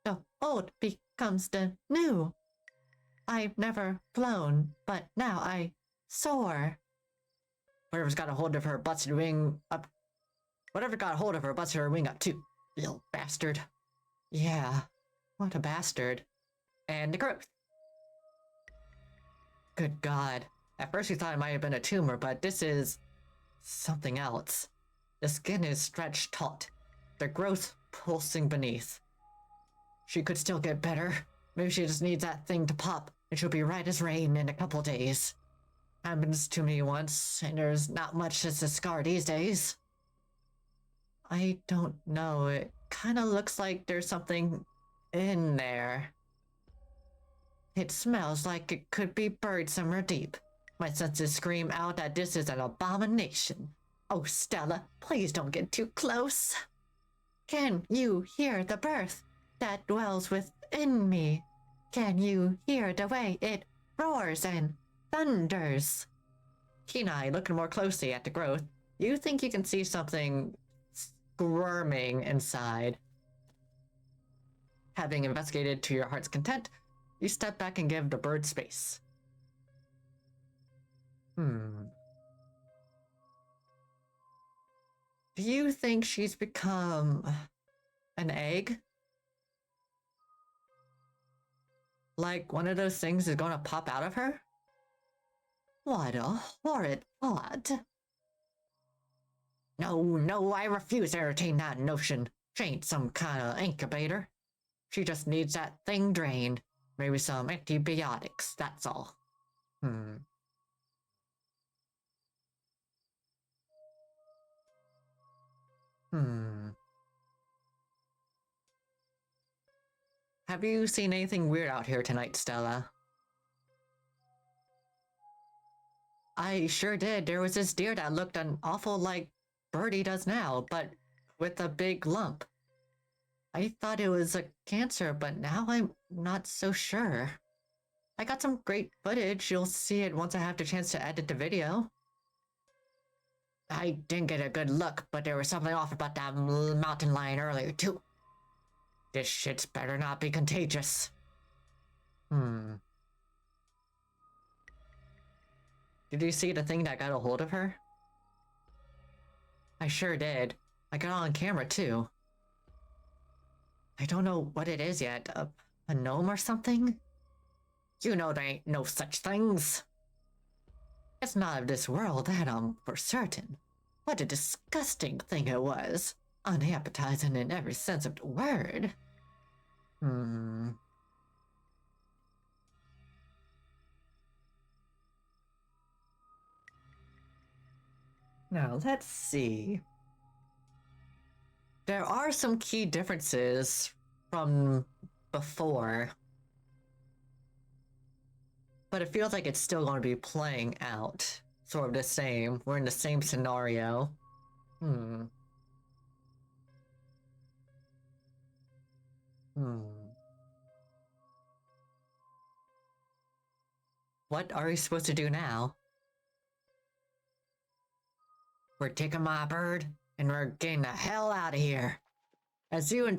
The old becomes the new. I've never flown, but now I soar. Whatever's got a hold of her butts her wing up. Whatever got a hold of her butts her wing up too. Little bastard. Yeah, what a bastard. And the growth. Good God. At first we thought it might have been a tumor, but this is something else. The skin is stretched taut, the growth pulsing beneath. She could still get better. Maybe she just needs that thing to pop, and she'll be right as rain in a couple days. Happens to me once, and there's not much that's a scar these days. I don't know, it kinda looks like there's something in there. It smells like it could be buried somewhere deep. My senses scream out that this is an abomination. Oh, Stella, please don't get too close. Can you hear the birth that dwells within me? Can you hear the way it roars and thunders? Keen-eye, looking more closely at the growth, you think you can see something squirming inside. Having investigated to your heart's content, you step back and give the bird space. Do you think she's become an egg? Like one of those things is gonna pop out of her? What a horrid thought. No, I refuse to entertain that notion. She ain't some kind of incubator. She just needs that thing drained. Maybe some antibiotics, that's all. Have you seen anything weird out here tonight, Stella? I sure did. There was this deer that looked an awful like Birdie does now, but with a big lump. I thought it was a cancer, but now I'm not so sure. I got some great footage. You'll see it once I have the chance to edit the video. I didn't get a good look, but there was something off about that mountain lion earlier, too. This shit's better not be contagious. Did you see the thing that got a hold of her? I sure did. I got it on camera, too. I don't know what it is yet. A gnome or something? You know there ain't no such things. It's not of this world, that I'm for certain. What a disgusting thing it was. Unappetizing in every sense of the word. Now, let's see. There are some key differences from before. But it feels like it's still going to be playing out. Sort of the same. We're in the same scenario. What are we supposed to do now? We're taking my bird, and we're getting the hell out of here. As you,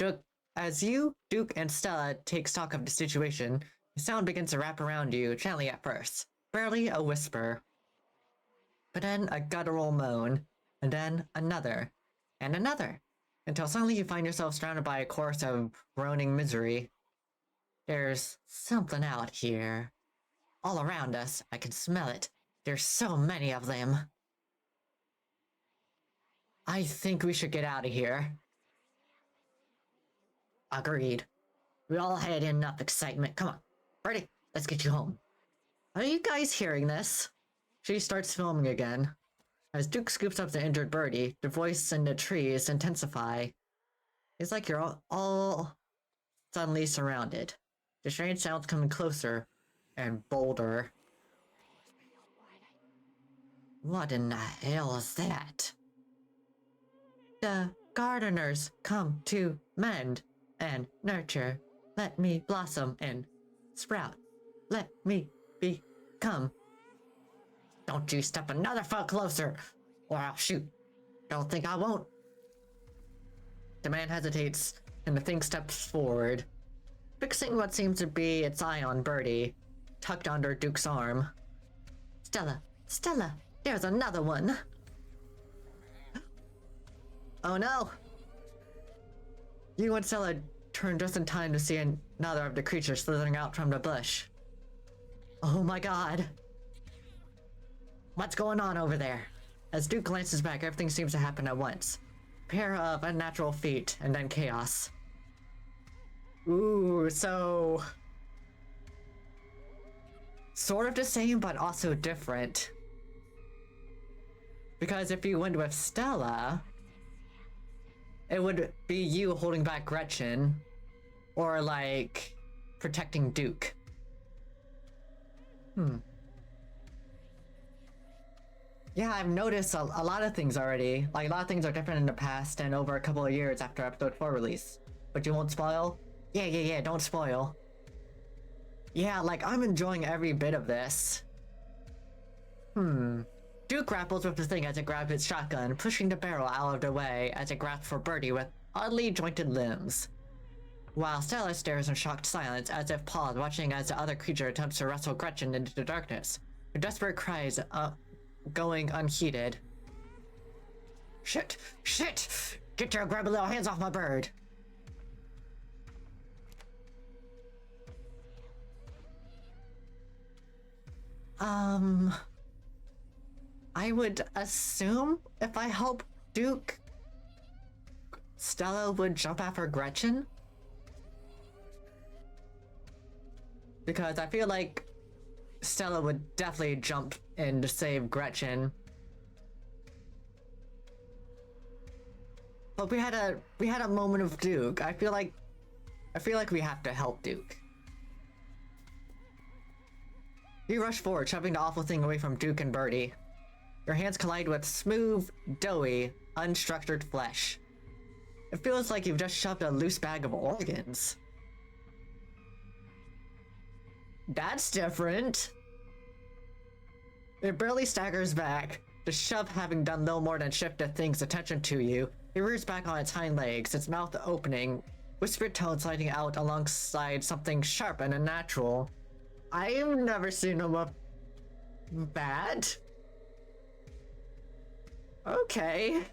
Duke, and Stella take stock of the situation, the sound begins to wrap around you, gently at first, barely a whisper. But then a guttural moan, and then another, and another, until suddenly you find yourself surrounded by a chorus of groaning misery. There's something out here. All around us, I can smell it. There's so many of them. I think we should get out of here. Agreed. We all had enough excitement. Come on, Birdie, let's get you home. Are you guys hearing this? She starts filming again. As Duke scoops up the injured Birdie, the voice in the trees intensify. It's like you're all suddenly surrounded. The strange sounds coming closer and bolder. What in the hell is that? The gardeners come to mend and nurture. Let me blossom and sprout. Let me become. Don't you step another foot closer, or I'll shoot. Don't think I won't. The man hesitates, and the thing steps forward, fixing what seems to be its eye on Birdie, tucked under Duke's arm. Stella, there's another one. Oh no! You and Stella turn just in time to see another of the creatures slithering out from the bush. Oh my god. What's going on over there? As Duke glances back, everything seems to happen at once. Pair of unnatural feet, and then chaos. Ooh, so... sort of the same, but also different. Because if you went with Stella, it would be you holding back Gretchen, or like, protecting Duke. Yeah, I've noticed a lot of things already. Like, a lot of things are different in the past and over a couple of years after episode 4 release. But you won't spoil? Yeah, don't spoil. Yeah, like, I'm enjoying every bit of this. Duke grapples with the thing as it grabs its shotgun, pushing the barrel out of the way as it grasps for Birdie with oddly jointed limbs. While Stella stares in shocked silence, as if paused, watching as the other creature attempts to wrestle Gretchen into the darkness. Her desperate cries, going unheeded. Shit! Get your grubby little hands off my bird! I would assume if I help Duke, Stella would jump after Gretchen? Because I feel like Stella would definitely jump in to save Gretchen. But we had a moment of Duke. I feel like we have to help Duke. You rush forward, shoving the awful thing away from Duke and Birdie. Your hands collide with smooth, doughy, unstructured flesh. It feels like you've just shoved a loose bag of organs. That's different. It barely staggers back, the shove having done little more than shift the thing's attention to you. It rears back on its hind legs, its mouth opening, whispered tones sliding out alongside something sharp and unnatural. I've never seen them up bad. Okay.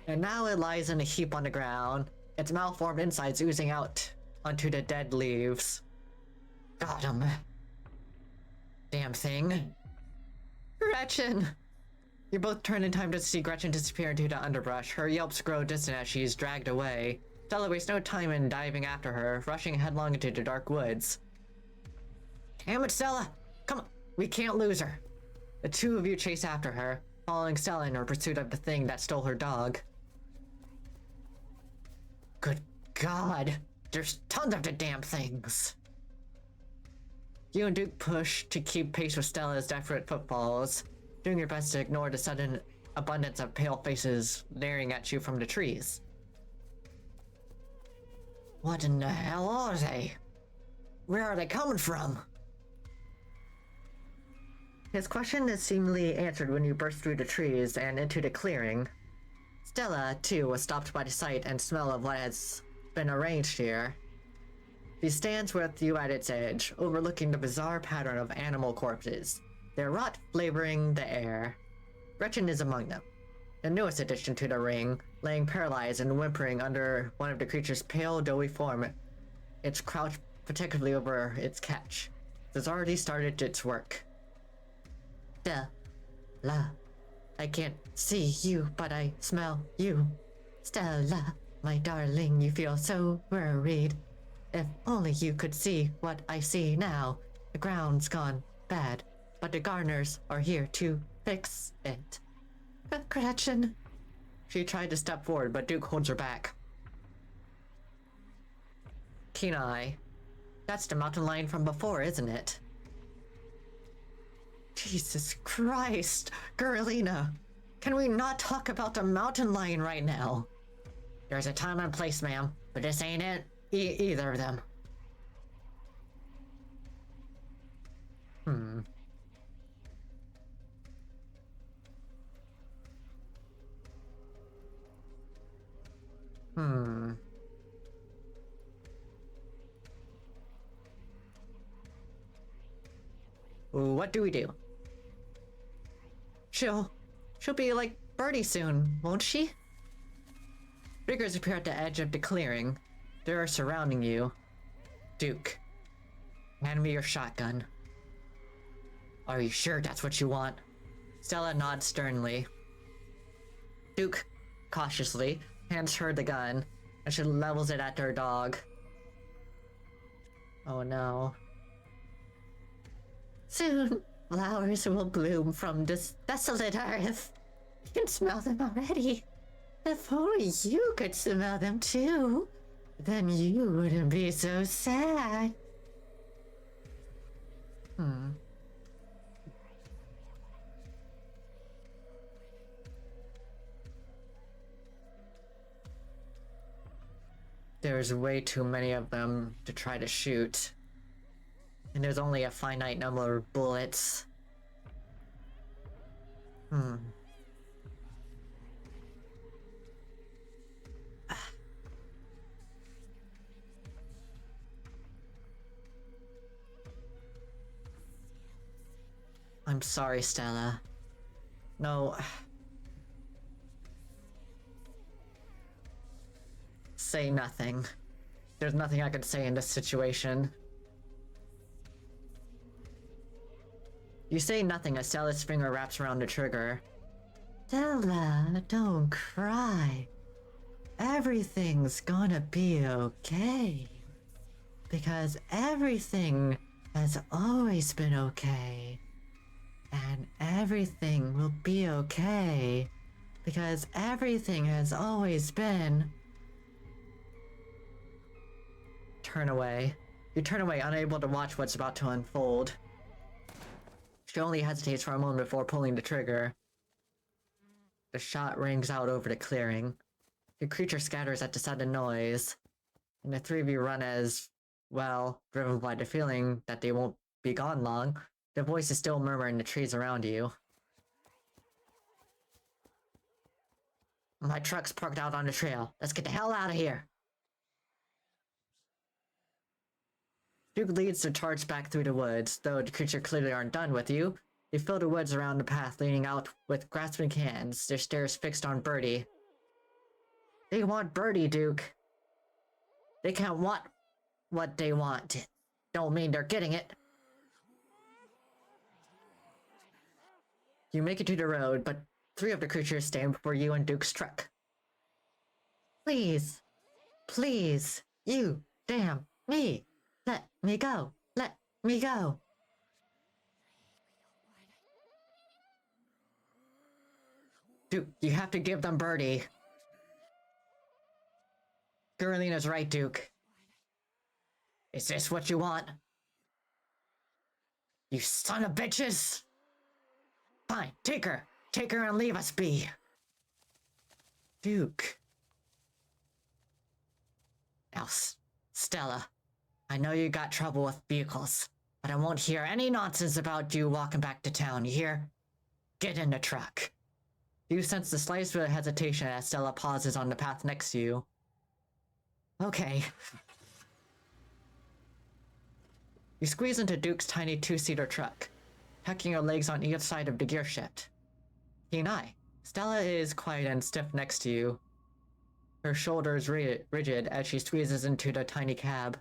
And now it lies in a heap on the ground, its malformed insides oozing out onto the dead leaves. Got him. Damn thing. Gretchen! You both turn in time to see Gretchen disappear into the underbrush. Her yelps grow distant as she is dragged away. Stella wastes no time in diving after her, rushing headlong into the dark woods. Damn it, Stella! Come on, we can't lose her. The two of you chase after her, following Stella in her pursuit of the thing that stole her dog. Good God, there's tons of the damn things. You and Duke push to keep pace with Stella's desperate footfalls, doing your best to ignore the sudden abundance of pale faces leering at you from the trees. What in the hell are they? Where are they coming from? His question is seemingly answered when you burst through the trees and into the clearing. Stella, too, was stopped by the sight and smell of what has been arranged here. She stands with you at its edge, overlooking the bizarre pattern of animal corpses, their rot flavoring the air. Gretchen is among them, the newest addition to the ring, laying paralyzed and whimpering under one of the creature's pale, doughy form. It's crouched particularly over its catch. It has already started its work. Stella, I can't see you, but I smell you. Stella, my darling, you feel so worried. If only you could see what I see now. The ground's gone bad, but the gardeners are here to fix it. Gretchen. She tried to step forward, but Duke holds her back. Kenai, that's the mountain lion from before, isn't it? Jesus Christ, Girlina, can we not talk about the mountain lion right now? There's a time and place, ma'am, but this ain't it. Either of them. What do we do? She'll be like Birdie soon, won't she? Figures appear at the edge of the clearing. They're surrounding you. Duke, hand me your shotgun. Are you sure that's what you want? Stella nods sternly. Duke, cautiously, hands her the gun, and she levels it at her dog. Oh no. Soon, flowers will bloom from this desolate earth. You can smell them already. If only you could smell them too, then you wouldn't be so sad. There's way too many of them to try to shoot. And there's only a finite number of bullets. I'm sorry, Stella. No. Say nothing. There's nothing I can say in this situation. You say nothing as Stella's finger wraps around the trigger. Stella, don't cry. Everything's gonna be okay. Because everything has always been okay. And everything will be okay. Because everything has always been. Turn away. You turn away, unable to watch what's about to unfold. She only hesitates for a moment before pulling the trigger. The shot rings out over the clearing. The creature scatters at the sudden noise, and the three of you run as, well, driven by the feeling that they won't be gone long. The voices still murmur in the trees around you. My truck's parked out on the trail. Let's get the hell out of here. Duke leads the charge back through the woods, though the creature clearly aren't done with you. They fill the woods around the path, leaning out with grasping hands, their stares fixed on Birdie. They want Birdie, Duke. They can't want what they want. Don't mean they're getting it. You make it to the road, but three of the creatures stand before you and Duke's truck. Please. Please. You. Damn. Me. Let me go. Let me go. Duke, you have to give them Birdie. Garlena's right, Duke. Is this what you want? You son of bitches! Fine, take her. Take her and leave us be. Duke. Now, Stella, I know you got trouble with vehicles, but I won't hear any nonsense about you walking back to town, you hear? Get in the truck. You sense the slightest bit of hesitation as Stella pauses on the path next to you. Okay. You squeeze into Duke's tiny two-seater truck, tucking your legs on either side of the gear shift. Keen eye. Stella is quiet and stiff next to you. Her shoulders rigid as she squeezes into the tiny cab.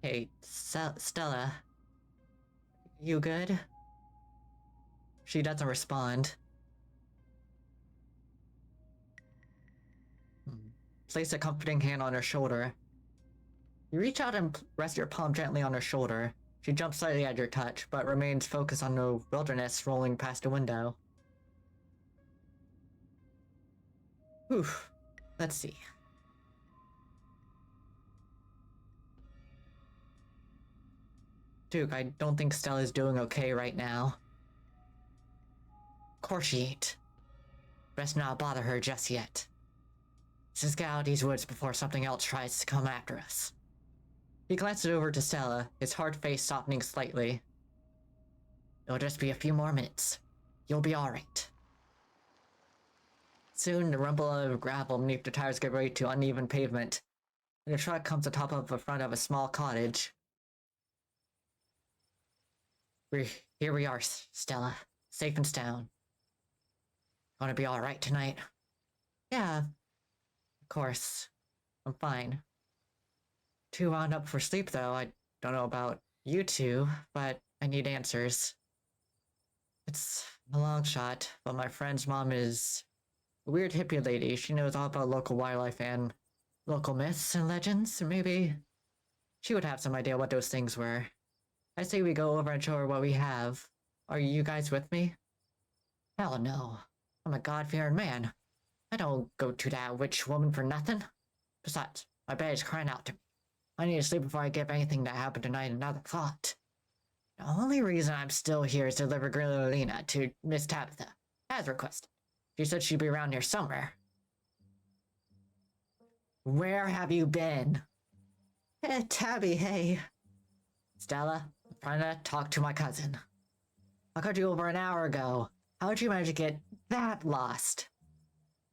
Hey, Stella. You good? She doesn't respond. Place a comforting hand on her shoulder. You reach out and rest your palm gently on her shoulder. She jumps slightly at your touch, but remains focused on the wilderness rolling past the window. Whew. Let's see. Duke, I don't think Stella's doing okay right now. Of course she ain't. Best not bother her just yet. Let's just get out of these woods before something else tries to come after us. He glances over to Stella, his hard face softening slightly. It'll just be a few more minutes. You'll be alright. Soon, the rumble of gravel beneath the tires give way to uneven pavement, and the truck comes atop of the front of a small cottage. Here we are, Stella. Safe and sound. Gonna be alright tonight? Yeah, of course. I'm fine. Too wound up for sleep, though. I don't know about you two, but I need answers. It's a long shot, but my friend's mom is a weird hippie lady. She knows all about local wildlife and local myths and legends, so maybe she would have some idea what those things were. I say we go over and show her what we have. Are you guys with me? Hell no. I'm a God-fearing man. I don't go to that witch woman for nothing. Besides, my bed is crying out to me. I need to sleep before I give anything that happened tonight another thought. The only reason I'm still here is to deliver Garlena to Miss Tabitha, as requested. She said she'd be around here somewhere. Where have you been? Hey, Tabby, hey. Stella, I'm trying to talk to my cousin. I called you over an hour ago. How did you manage to get that lost?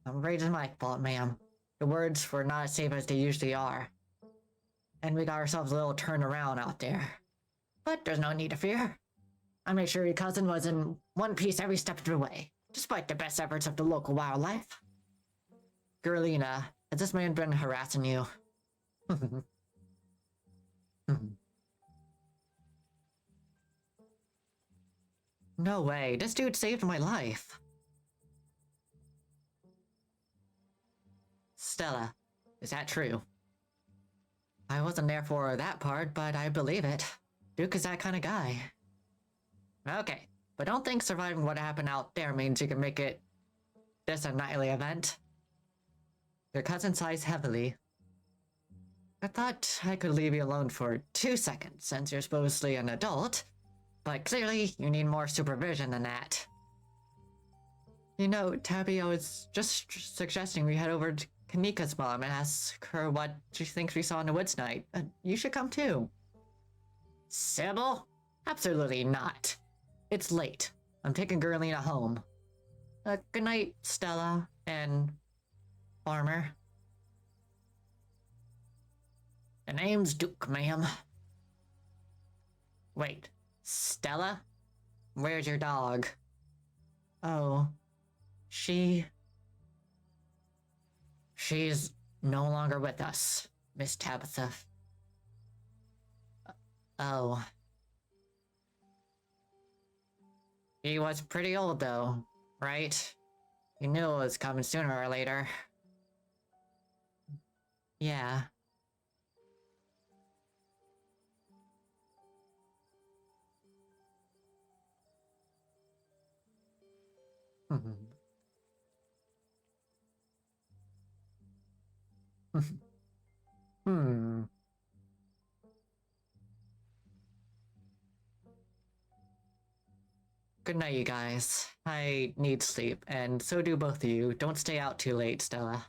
I'm afraid it's my fault, ma'am. The words were not as safe as they usually are. And we got ourselves a little turnaround out there. But there's no need to fear. I made sure your cousin was in one piece every step of the way, despite the best efforts of the local wildlife. Garlena, has this man been harassing you? No way, this dude saved my life. Stella, is that true? I wasn't there for that part, but I believe it. Duke is that kind of guy. Okay, but don't think surviving what happened out there means you can make it this a nightly event. Your cousin sighs heavily. I thought I could leave you alone for 2 seconds since you're supposedly an adult, but clearly you need more supervision than that. You know, Tabby, I was just suggesting we head over to Kanika's mom and ask her what she thinks we saw in the woods tonight. You should come too. Sybil? Absolutely not. It's late. I'm taking Garlena home. Good night, Stella and Farmer. The name's Duke, ma'am. Wait, Stella? Where's your dog? Oh, She's no longer with us, Miss Tabitha. Oh. He was pretty old, though, right? You knew it was coming sooner or later. Yeah. Hmm. Good night, you guys. I need sleep, and so do both of you. Don't stay out too late, Stella.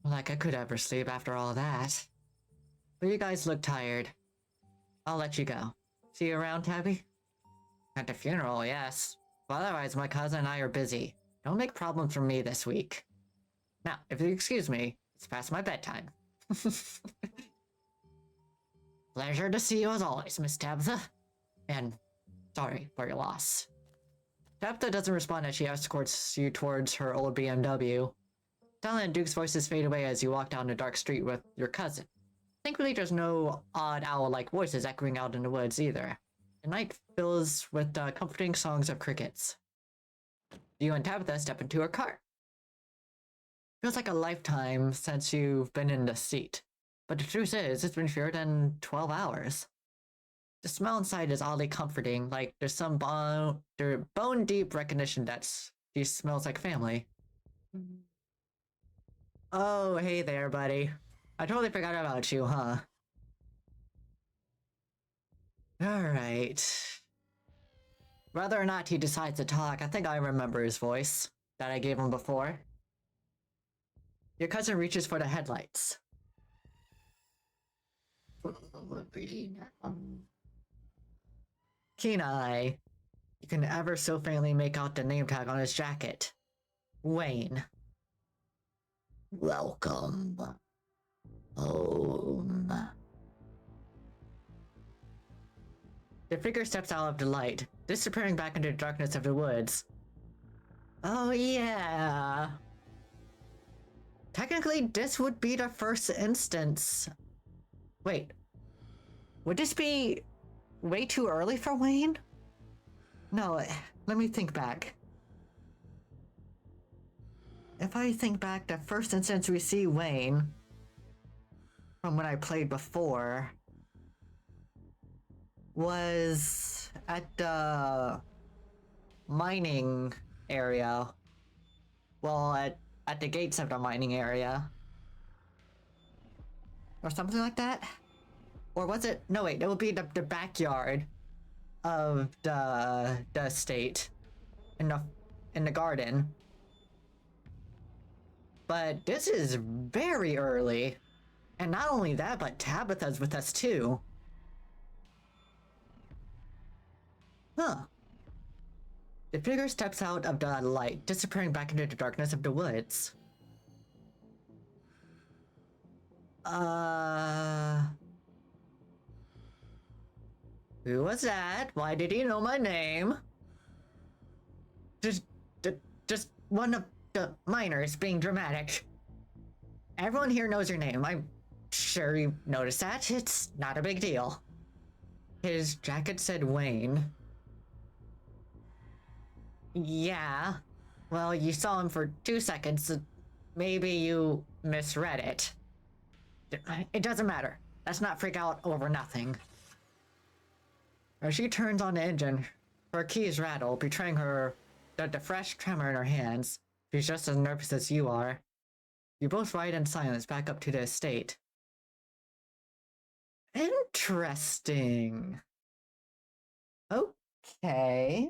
Like I could ever sleep after all that. But you guys look tired. I'll let you go. See you around, Tabby? At the funeral, yes. But otherwise, my cousin and I are busy. Don't make problems for me this week. Now, if you excuse me, it's past my bedtime. Pleasure to see you as always, Miss Tabitha. And sorry for your loss. Tabitha doesn't respond as she escorts you towards her old BMW. Stella and Duke's voices fade away as you walk down a dark street with your cousin. Thankfully, there's no odd owl-like voices echoing out in the woods either. The night fills with the comforting songs of crickets. You and Tabitha step into her car. Feels like a lifetime since you've been in the seat. But the truth is, it's been fewer than 12 hours. The smell inside is oddly comforting, like there's some bone-deep recognition that she smells like family. Oh, hey there, buddy. I totally forgot about you, huh? Alright. Whether or not he decides to talk, I think I remember his voice that I gave him before. Your cousin reaches for the headlights. Keen eye. You can ever so faintly make out the name tag on his jacket. Wayne. Welcome home. The figure steps out of the light, disappearing back into the darkness of the woods. Oh yeah. Technically, this would be the first instance. Wait. Would this be way too early for Wayne? No, let me think back. If I think back, the first instance we see Wayne from when I played before was at the mining area. Well, at the gates of the mining area. Or something like that? Or was it? No, wait, it would be the backyard of the estate in the garden. But this is very early. And not only that, but Tabitha's with us too. Huh. The figure steps out of the light, disappearing back into the darkness of the woods. Who was that? Why did he know my name? Just one of the miners being dramatic. Everyone here knows your name. I'm sure you noticed that. It's not a big deal. His jacket said Wayne. Yeah. Well, you saw him for 2 seconds. So maybe you misread it. It doesn't matter. Let's not freak out over nothing. As she turns on the engine, her keys rattle, betraying her the fresh tremor in her hands. She's just as nervous as you are. You both ride in silence back up to the estate. Interesting. Okay.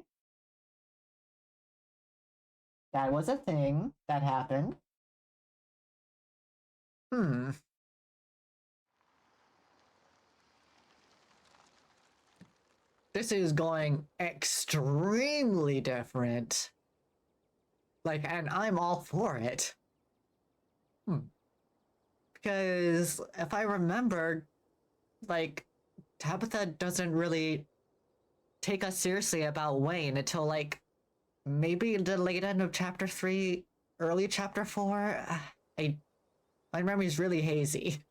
That was a thing that happened. This is going extremely different. Like, and I'm all for it. Because if I remember, like, Tabitha doesn't really take us seriously about Wayne until, like, maybe the late end of chapter 3, early chapter 4. My memory's really hazy.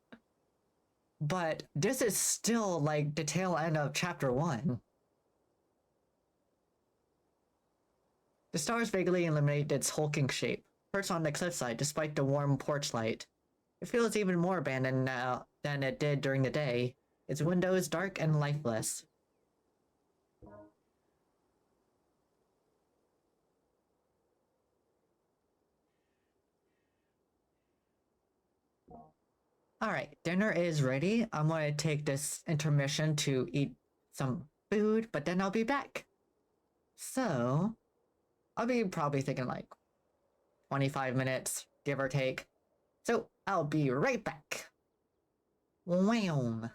But this is still, like, the tail end of chapter 1. The stars vaguely illuminate its hulking shape, perched on the cliffside despite the warm porch light. It feels even more abandoned now than it did during the day, its windows dark and lifeless. Alright, dinner is ready. I'm gonna take this intermission to eat some food, but then I'll be back. So, I'll be probably thinking like 25 minutes, give or take. So, I'll be right back. Wham!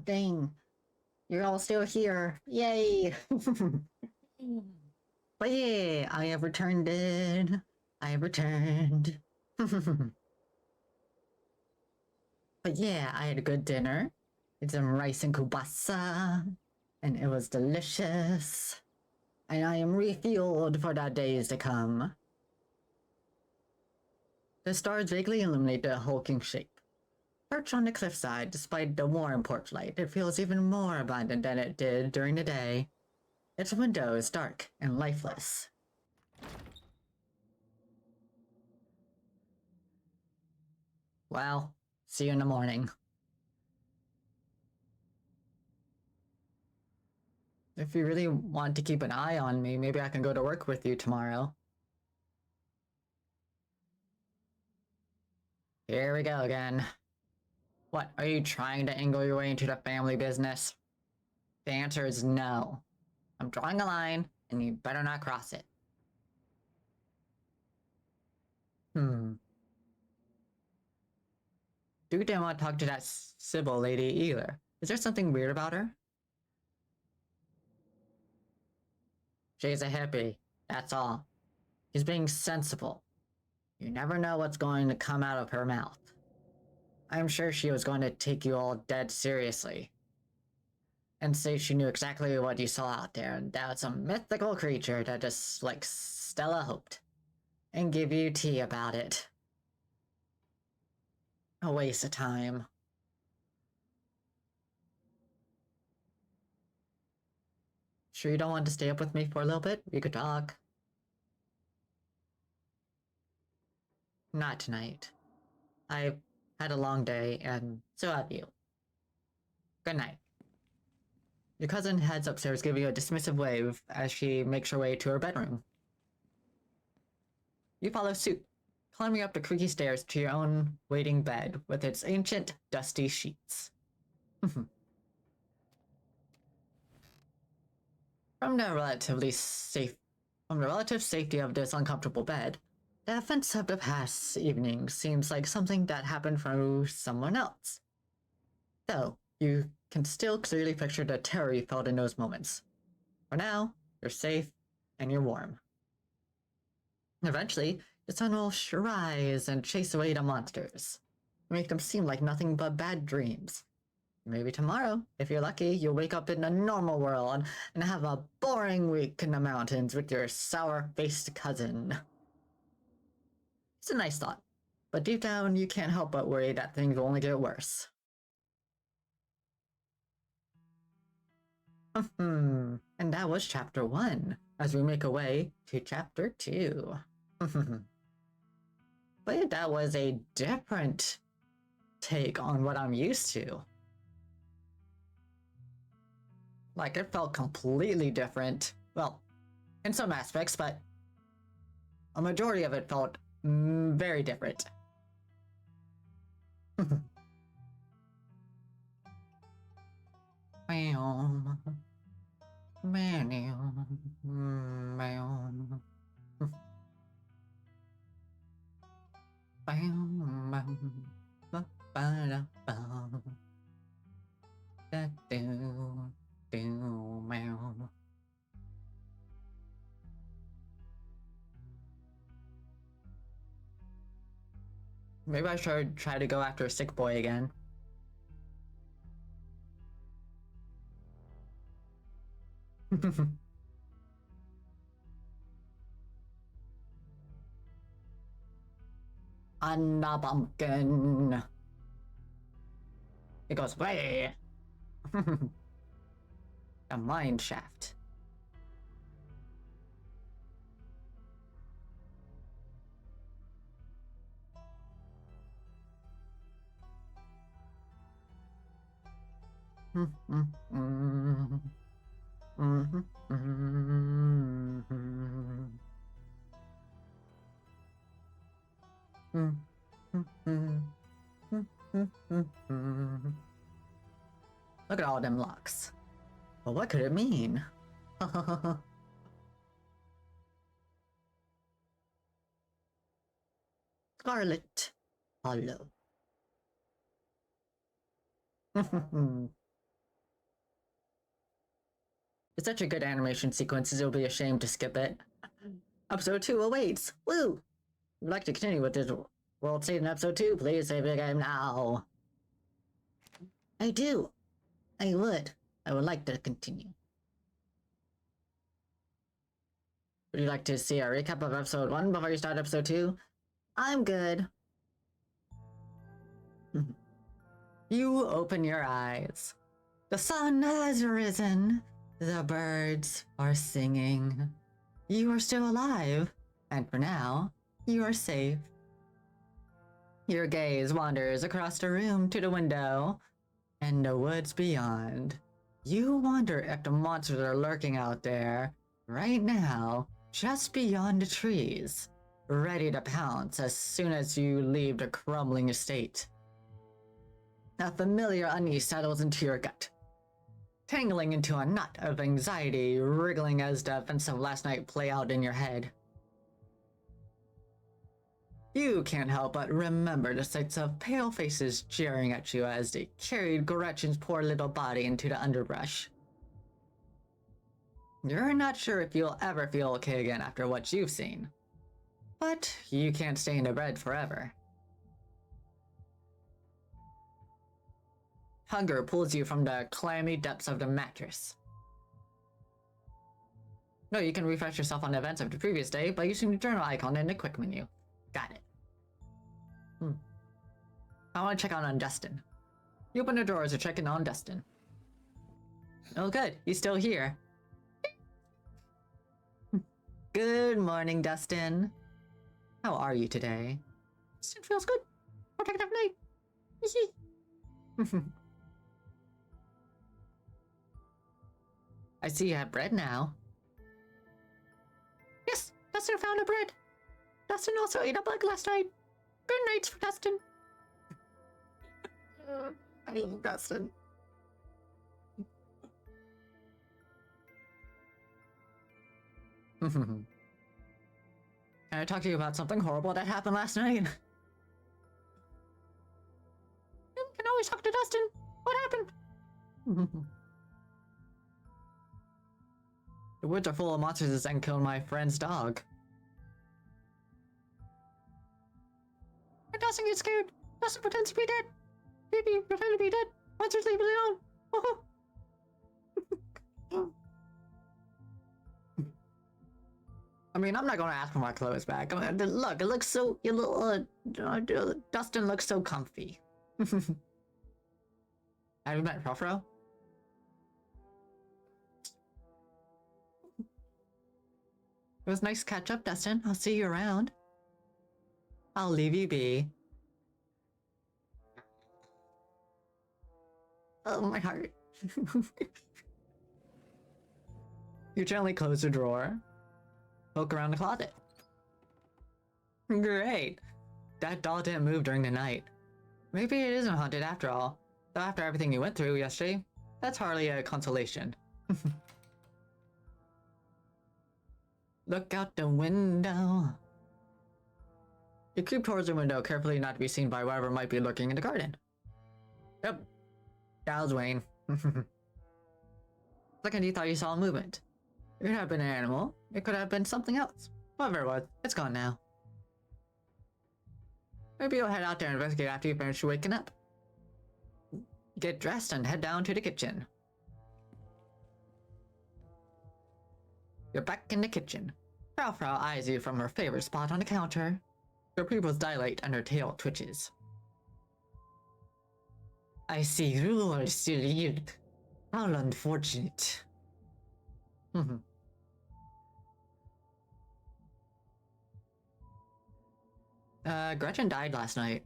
dang. You're all still here. Yay! But yeah, I have returned it. I have returned. But yeah, I had a good dinner. It's some rice and kubasa, and it was delicious. And I am refueled for the days to come. The stars vaguely illuminate the hulking shape. Perched on the cliffside, despite the warm porch light, it feels even more abundant than it did during the day. Its window is dark and lifeless. Well, see you in the morning. If you really want to keep an eye on me, maybe I can go to work with you tomorrow. Here we go again. What, are you trying to angle your way into the family business? The answer is no. I'm drawing a line, and you better not cross it. Duke didn't want to talk to that Sybil lady either. Is there something weird about her? She's a hippie, that's all. She's being sensible. You never know what's going to come out of her mouth. I'm sure she was going to take you all dead seriously. And say she knew exactly what you saw out there, and that was some mythical creature that just, like, Stella hoped. And give you tea about it. A waste of time. Sure you don't want to stay up with me for a little bit? We could talk. Not tonight. I've had a long day, and so have you. Good night. Your cousin heads upstairs, giving you a dismissive wave as she makes her way to her bedroom. You follow suit, climbing up the creaky stairs to your own waiting bed with its ancient, dusty sheets. From the relative safety of this uncomfortable bed, the events of the past evening seems like something that happened for someone else. Though, you can still clearly picture the terror you felt in those moments. For now, you're safe and you're warm. Eventually, the sun will rise and chase away the monsters. Make them seem like nothing but bad dreams. Maybe tomorrow, if you're lucky, you'll wake up in the normal world and have a boring week in the mountains with your sour-faced cousin. It's a nice thought, but deep down you can't help but worry that things will only get worse. And that was chapter 1, as we make our way to chapter 2. But that was a different take on what I'm used to. Like, it felt completely different. Well, in some aspects, but a majority of it felt very different. Maybe I should try to go after a sick boy again. Anna pumpkin. It goes way. A mine shaft. Look at all them locks. But what could it mean? Scarlet Hollow. It's such a good animation sequence, it'll be a shame to skip it. Episode 2 awaits! Woo! If you'd like to continue with this World Save in Episode 2, please save the game now. I do. I would. I would like to continue. Would you like to see a recap of Episode 1 before you start Episode 2? I'm good. You open your eyes. The sun has risen. The birds are singing. You are still alive, and for now, you are safe. Your gaze wanders across the room to the window and the woods beyond. You wonder if the monsters are lurking out there right now, just beyond the trees, ready to pounce as soon as you leave the crumbling estate. A familiar unease settles into your gut, tangling into a knot of anxiety, wriggling as the events of last night play out in your head. You can't help but remember the sights of pale faces jeering at you as they carried Gretchen's poor little body into the underbrush. You're not sure if you'll ever feel okay again after what you've seen, but you can't stay in the bed forever. Hunger pulls you from the clammy depths of the mattress. No, you can refresh yourself on the events of the previous day by using the journal icon in the quick menu. Got it. I want to check out on Dustin. You open the drawers to check in on Dustin. Oh good, he's still here. Good morning, Dustin. How are you today? Dustin feels good. Protective night. I see you have bread now. Yes, Dustin found a bread. Dustin also ate a bug last night. Good nights for Dustin. I love Dustin. Can I talk to you about something horrible that happened last night? You can always talk to Dustin. What happened? The woods are full of monsters and killed my friend's dog. Dustin gets scared. Dustin pretends to be dead. Baby, pretend to be dead. Monsters leave it alone. I mean, I'm not gonna ask for my clothes back. I mean, look, it looks so. You look, Dustin looks so comfy. Have you met Ruffro? It was nice to catch up, Dustin. I'll see you around. I'll leave you be. Oh, my heart. You gently close the drawer. Poke around the closet. Great. That doll didn't move during the night. Maybe it isn't haunted after all. Though after everything you went through yesterday, that's hardly a consolation. Look out the window. You creep towards the window, carefully not to be seen by whatever might be lurking in the garden. Yep. That was Wayne. Second, you thought you saw a movement. It could have been an animal. It could have been something else. Whatever it was, it's gone now. Maybe you'll head out there and investigate after you finish waking up. Get dressed and head down to the kitchen. You're back in the kitchen. Frau eyes you from her favorite spot on the counter. Her pupils dilate and her tail twitches. I see you are still here. How unfortunate. Gretchen died last night.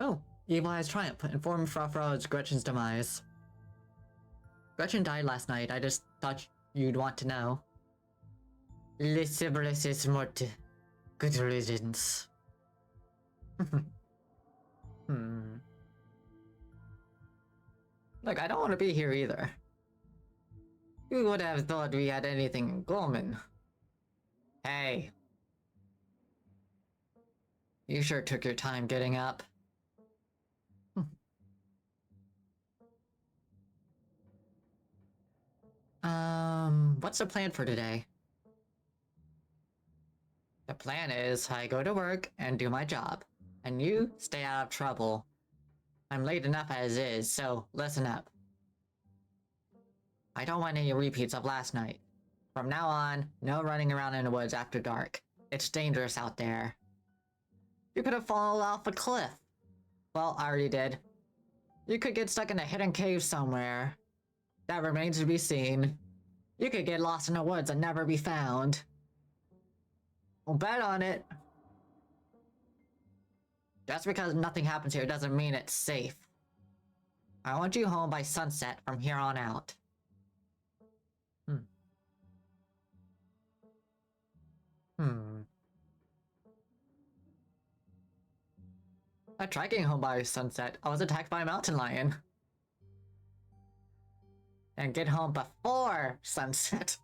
Oh, Evil Eyes Triumph. Inform Frau Gretchen's demise. Gretchen died last night. I just thought you'd want to know. Lisibrus is morte. Good riddance. Look, I don't want to be here either. Who would have thought we had anything in common? Hey. You sure took your time getting up. What's the plan for today? The plan is I go to work and do my job, and you stay out of trouble. I'm late enough as is, so listen up. I don't want any repeats of last night. From now on, no running around in the woods after dark. It's dangerous out there. You could have fallen off a cliff. Well, I already did. You could get stuck in a hidden cave somewhere. That remains to be seen. You could get lost in the woods and never be found. Well, bet on it. Just because nothing happens here doesn't mean it's safe. I want you home by sunset from here on out. I tried getting home by sunset. I was attacked by a mountain lion. And get home before sunset.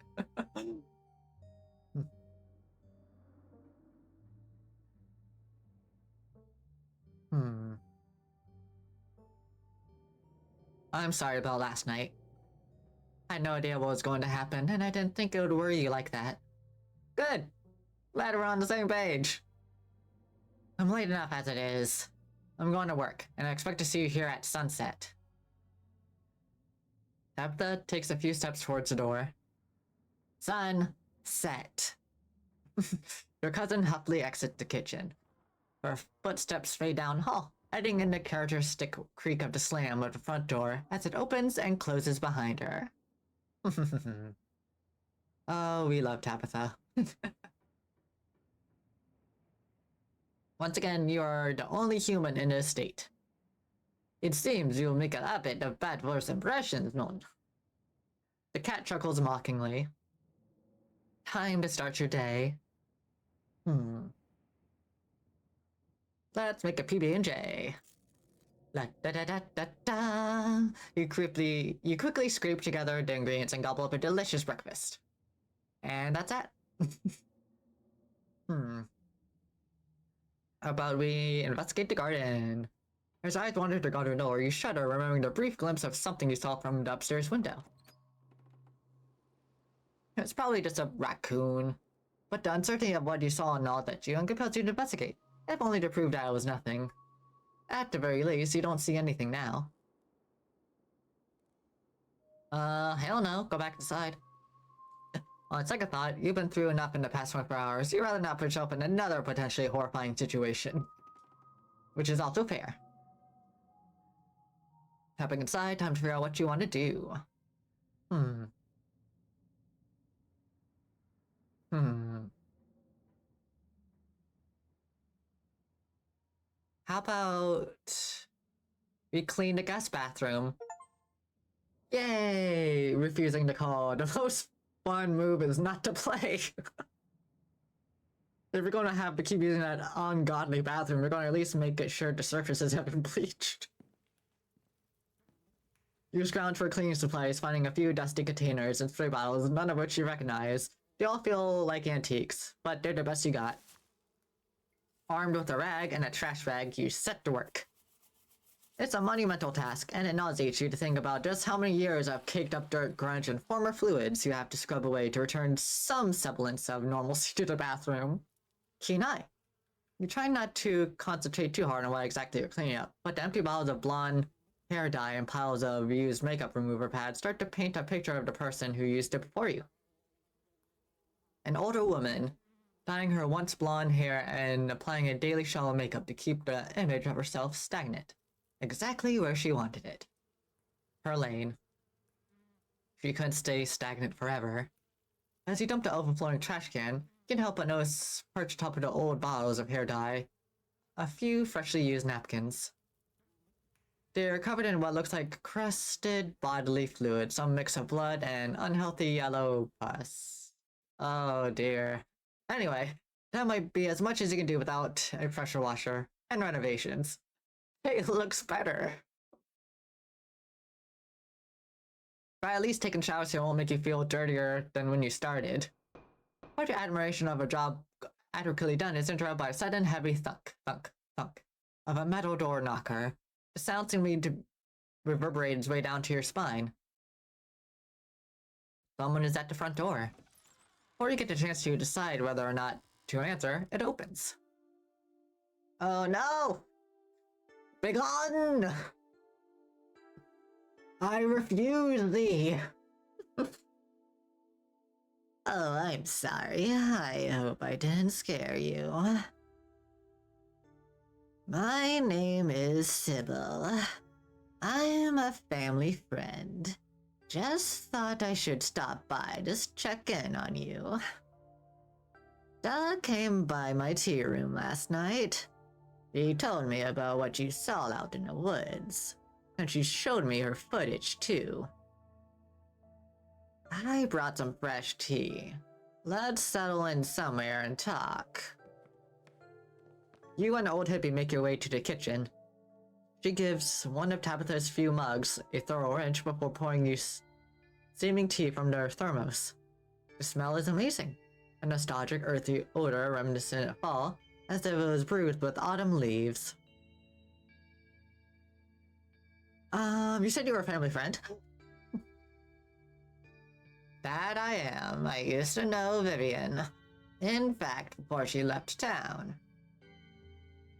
I'm sorry about last night. I had no idea what was going to happen, and I didn't think it would worry you like that. Good. Glad we're on the same page. I'm late enough as it is. I'm going to work, and I expect to see you here at sunset. Tabitha takes a few steps towards the door. Sunset. Your cousin huffily exits the kitchen. Her footsteps fade down hall, adding in the characteristic creak of the slam of the front door as it opens and closes behind her. Oh, we love Tabitha. Once again, you are the only human in this state. It seems you'll make a habit of bad first impressions, non. The cat chuckles mockingly. Time to start your day. Let's make a PB&J. La da da da da da. You quickly scrape together the ingredients and gobble up a delicious breakfast. And that's that. How about we investigate the garden? As eyes wander to the garden door, you shudder, remembering the brief glimpse of something you saw from the upstairs window. It's probably just a raccoon, but the uncertainty of what you saw and all that you compels you to investigate, if only to prove that it was nothing. At the very least, you don't see anything now. Hell no, go back inside. On second thought, you've been through enough in the past 24 hours, you'd rather not put yourself in another potentially horrifying situation. Which is also fair. Stepping inside, time to figure out what you want to do. How about we clean the guest bathroom? Yay! Refusing to call. The most fun move is not to play. If you're gonna have to keep using that ungodly bathroom, you're gonna at least make sure the surfaces have been bleached. You scrounge for cleaning supplies, finding a few dusty containers and spray bottles, none of which you recognize. They all feel like antiques, but they're the best you got. Armed with a rag and a trash bag, you set to work. It's a monumental task, and it nauseates you to think about just how many years of caked up dirt, grunge, and former fluids you have to scrub away to return some semblance of normalcy to the bathroom. Keen eye. You try not to concentrate too hard on what exactly you're cleaning up, but the empty bottles of blonde hair dye and piles of used makeup remover pads start to paint a picture of the person who used it before you. An older woman, dyeing her once blonde hair and applying a daily shower of makeup to keep the image of herself stagnant. Exactly where she wanted it. Her lane. She couldn't stay stagnant forever. As you dump the overflowing trash can, you can't help but notice perched atop of the old bottles of hair dye a few freshly used napkins. They're covered in what looks like crusted bodily fluid, some mix of blood and unhealthy yellow pus. Oh dear. Anyway, that might be as much as you can do without a pressure washer and renovations. It looks better. But at least taking showers here won't make you feel dirtier than when you started. But your admiration of a job adequately done is interrupted by a sudden heavy thunk, thunk, thunk of a metal door knocker. The sound seeming to reverberate its way down to your spine. someone is at the front door. Before you get the chance to decide whether or not to answer, it opens. Oh no! Begone! I refuse thee! Oh, I'm sorry. I hope I didn't scare you. My name is Sybil. I'm a family friend. Just thought I should stop by to check in on you. Doug came by my tea room last night. She told me about what you saw out in the woods, and she showed me her footage too. I brought some fresh tea. Let's settle in somewhere and talk. You and the old hippie make your way to the kitchen. She gives one of Tabitha's few mugs a thorough rinse before pouring you steaming tea from their thermos. The smell is amazing. A nostalgic earthy odor reminiscent of fall, as if it was brewed with autumn leaves. You said you were a family friend? That I am. I used to know Vivian. In fact, before she left town.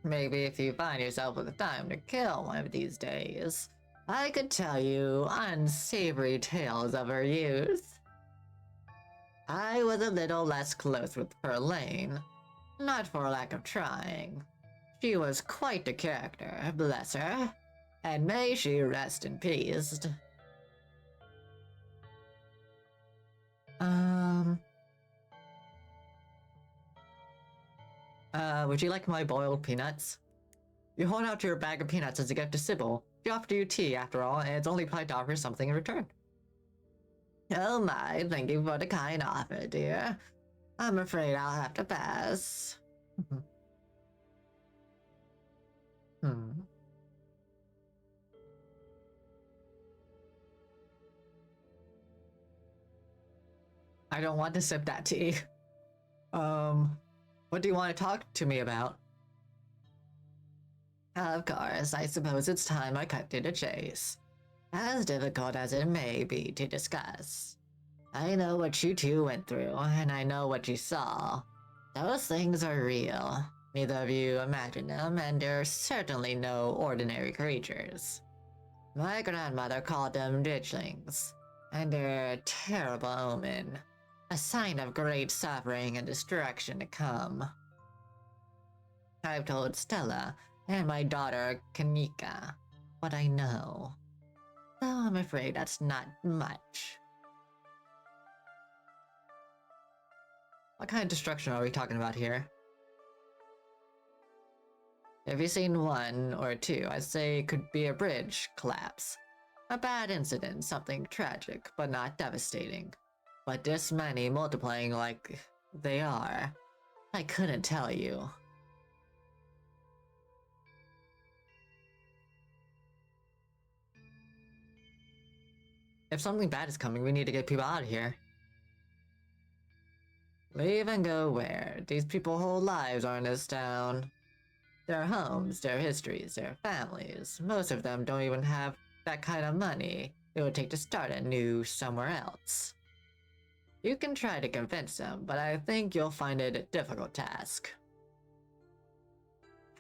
Maybe if you find yourself with the time to kill one of these days, I could tell you unsavory tales of her youth. I was a little less close with Perlane, not for lack of trying. She was quite a character, bless her, and may she rest in peace. Would you like my boiled peanuts? You hold out your bag of peanuts as a gift to Sybil. She offered you tea, after all, and it's only polite to offer something in return. Oh my, thank you for the kind offer, dear. I'm afraid I'll have to pass. I don't want to sip that tea. What do you want to talk to me about? Of course, I suppose it's time I cut to the chase. As difficult as it may be to discuss. I know what you two went through, and I know what you saw. Those things are real. Neither of you imagined them, and they're certainly no ordinary creatures. My grandmother called them ditchlings, and they're a terrible omen. A sign of great suffering and destruction to come. I've told Stella and my daughter Kanika what I know, though I'm afraid that's not much. What kind of destruction are we talking about here? Have you seen one or two? I'd say it could be a bridge collapse. A bad incident, something tragic, but not devastating. But this many multiplying like they are, I couldn't tell you. If something bad is coming, we need to get people out of here. Leave and go where? These people's whole lives are in this town. Their homes, their histories, their families. Most of them don't even have that kind of money it would take to start anew somewhere else. You can try to convince them, but I think you'll find it a difficult task.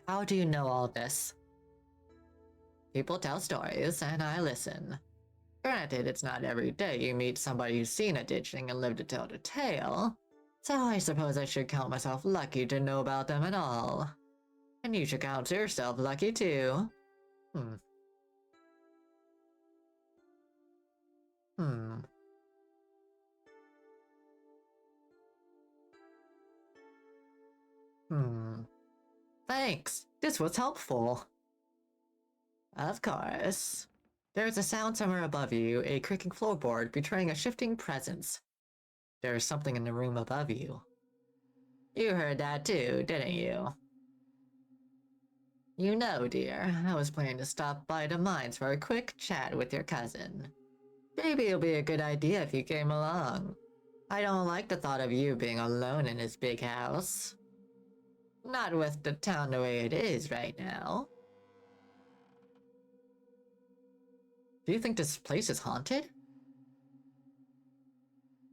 How do you know all this? People tell stories, and I listen. Granted, it's not every day you meet somebody who's seen a ditchling and lived to tell the tale, so I suppose I should count myself lucky to know about them at all. And you should count yourself lucky too. Thanks. This was helpful. Of course. There's a sound somewhere above you, a creaking floorboard betraying a shifting presence. There's something in the room above you. You heard that too, didn't you? You know, dear, I was planning to stop by the mines for a quick chat with your cousin. Maybe it'll be a good idea if you came along. I don't like the thought of you being alone in his big house. Not with the town the way it is right now. Do you think this place is haunted?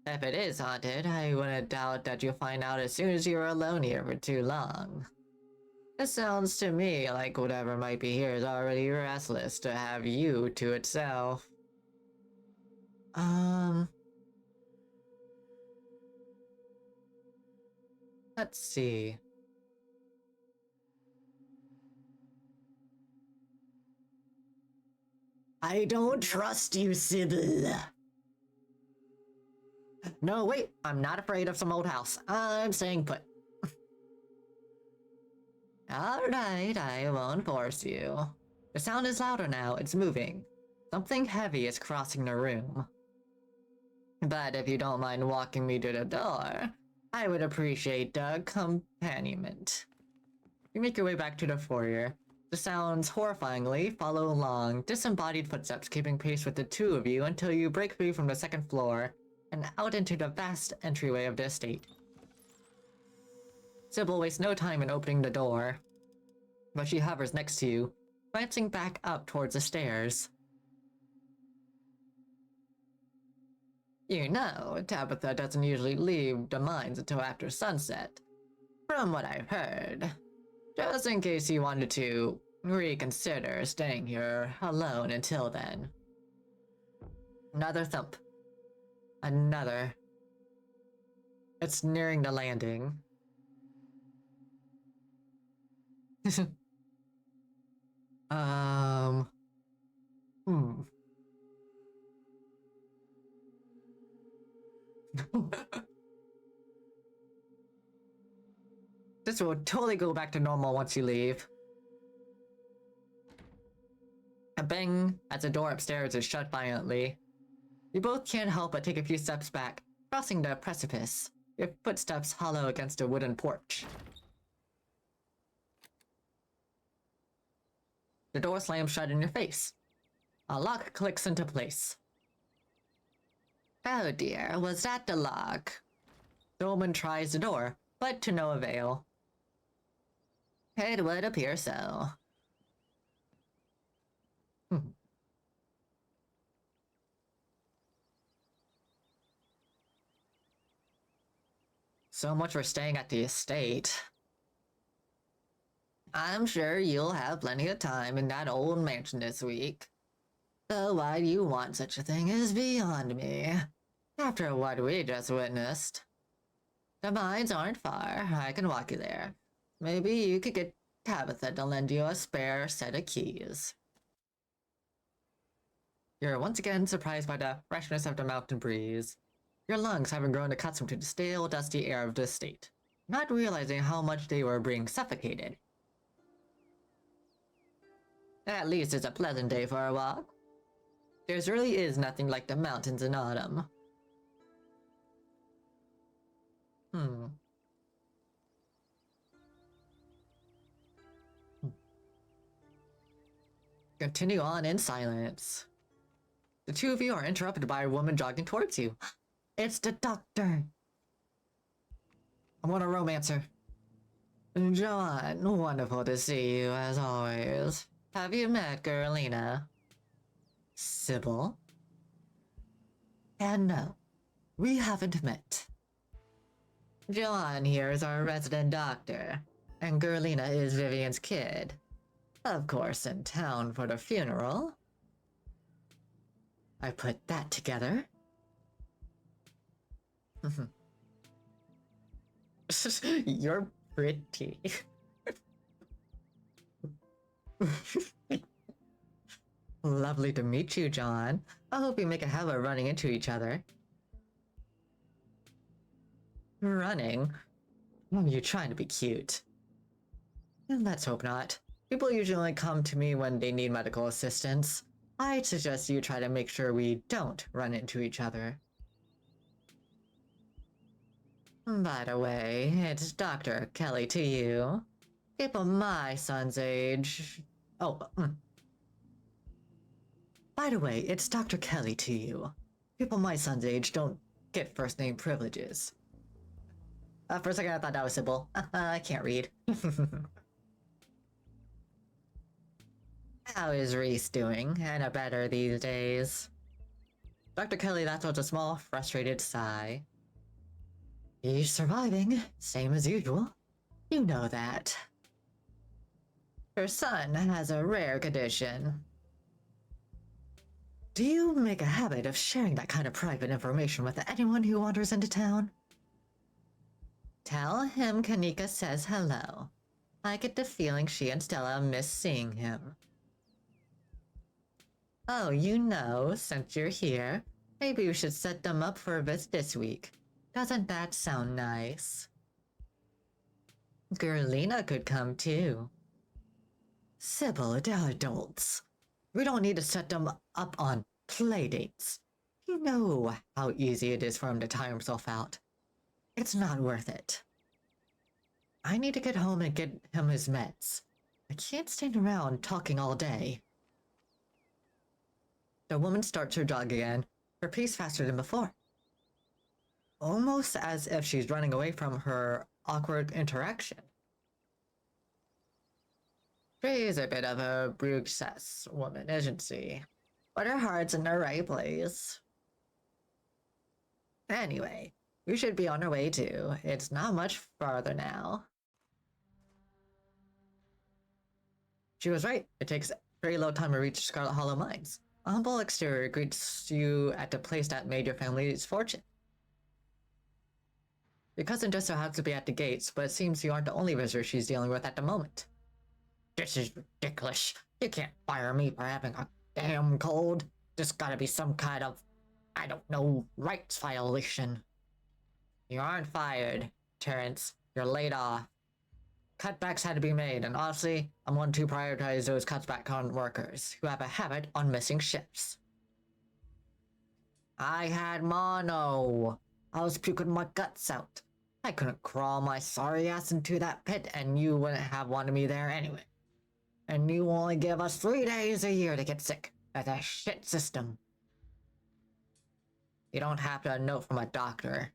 If it is haunted, I wouldn't doubt that you'll find out as soon as you're alone here for too long. It sounds to me like whatever might be here is already restless to have you to itself. Let's see. I don't trust you, Sybil. No, wait, I'm not afraid of some old house. I'm staying put. Alright, I won't force you. The sound is louder now, it's moving. Something heavy is crossing the room. But if you don't mind walking me to the door, I would appreciate the companionment. You make your way back to the foyer. The sounds horrifyingly follow along, disembodied footsteps keeping pace with the two of you until you break free from the second floor and out into the vast entryway of the estate. Sybil wastes no time in opening the door, but she hovers next to you, glancing back up towards the stairs. You know, Tabitha doesn't usually leave the mines until after sunset, from what I've heard. Just in case you wanted to reconsider staying here alone until then. Another thump. Another. It's nearing the landing. Hmm. This will totally go back to normal once you leave. A bang as the door upstairs is shut violently. You both can't help but take a few steps back, crossing the precipice, your footsteps hollow against a wooden porch. The door slams shut in your face. A lock clicks into place. Oh dear, was that the lock? The woman tries the door, but to no avail. It would appear so. So much for staying at the estate. I'm sure you'll have plenty of time in that old mansion this week. Though why you want such a thing is beyond me, after what we just witnessed. The mines aren't far, I can walk you there. Maybe you could get Tabitha to lend you a spare set of keys. You're once again surprised by the freshness of the mountain breeze. Your lungs having grown accustomed to the stale, dusty air of the estate, not realizing how much they were being suffocated. At least it's a pleasant day for a walk. There really is nothing like the mountains in autumn. Continue on in silence. The two of you are interrupted by a woman jogging towards you. It's the doctor. I want a romancer. John, wonderful to see you as always. Have you met Gerlina? Sybil? And no, we haven't met. John here is our resident doctor, and Gerlina is Vivian's kid. Of course, in town for the funeral. I put that together. You're pretty. Lovely to meet you, John. I hope we make a hell of running into each other. Running? You're trying to be cute. Let's hope not. People usually only come to me when they need medical assistance. I'd suggest you try to make sure we don't run into each other. By the way, it's Dr. Kelly to you. People my son's age... By the way, it's Dr. Kelly to you. People my son's age don't get first name privileges. For a second I thought that was Sybil. I can't read. How is Reese doing? Anna better these days? Dr. Kelly left with a small, frustrated sigh. He's surviving, same as usual. You know that. Her son has a rare condition. Do you make a habit of sharing that kind of private information with anyone who wanders into town? Tell him Kanika says hello. I get the feeling she and Stella miss seeing him. Oh, you know, since you're here, maybe we should set them up for a visit this week. Doesn't that sound nice? Gerlina could come too. Sybil, they're adults. We don't need to set them up on playdates. You know how easy it is for him to tire himself out. It's not worth it. I need to get home and get him his meds. I can't stand around talking all day. The woman starts her jog again, her pace faster than before. Almost as if she's running away from her awkward interaction. She's a bit of a brute-cess woman, isn't she? But her heart's in the right place. Anyway, we should be on our way too. It's not much farther now. She was right. It takes very little time to reach Scarlet Hollow Mines. A humble exterior greets you at the place that made your family's fortune. Your cousin just so happens to be at the gates, but it seems you aren't the only visitor she's dealing with at the moment. This is ridiculous. You can't fire me for having a damn cold. There's gotta be some kind of, I don't know, rights violation. You aren't fired, Terrence. You're laid off. Cutbacks had to be made, and honestly, I'm one to prioritize those cutback on workers who have a habit on missing shifts. I had mono. I was puking my guts out. I couldn't crawl my sorry ass into that pit, and you wouldn't have wanted me there anyway. And you only give us 3 days a year to get sick. That's a shit system. You don't have to note from a doctor.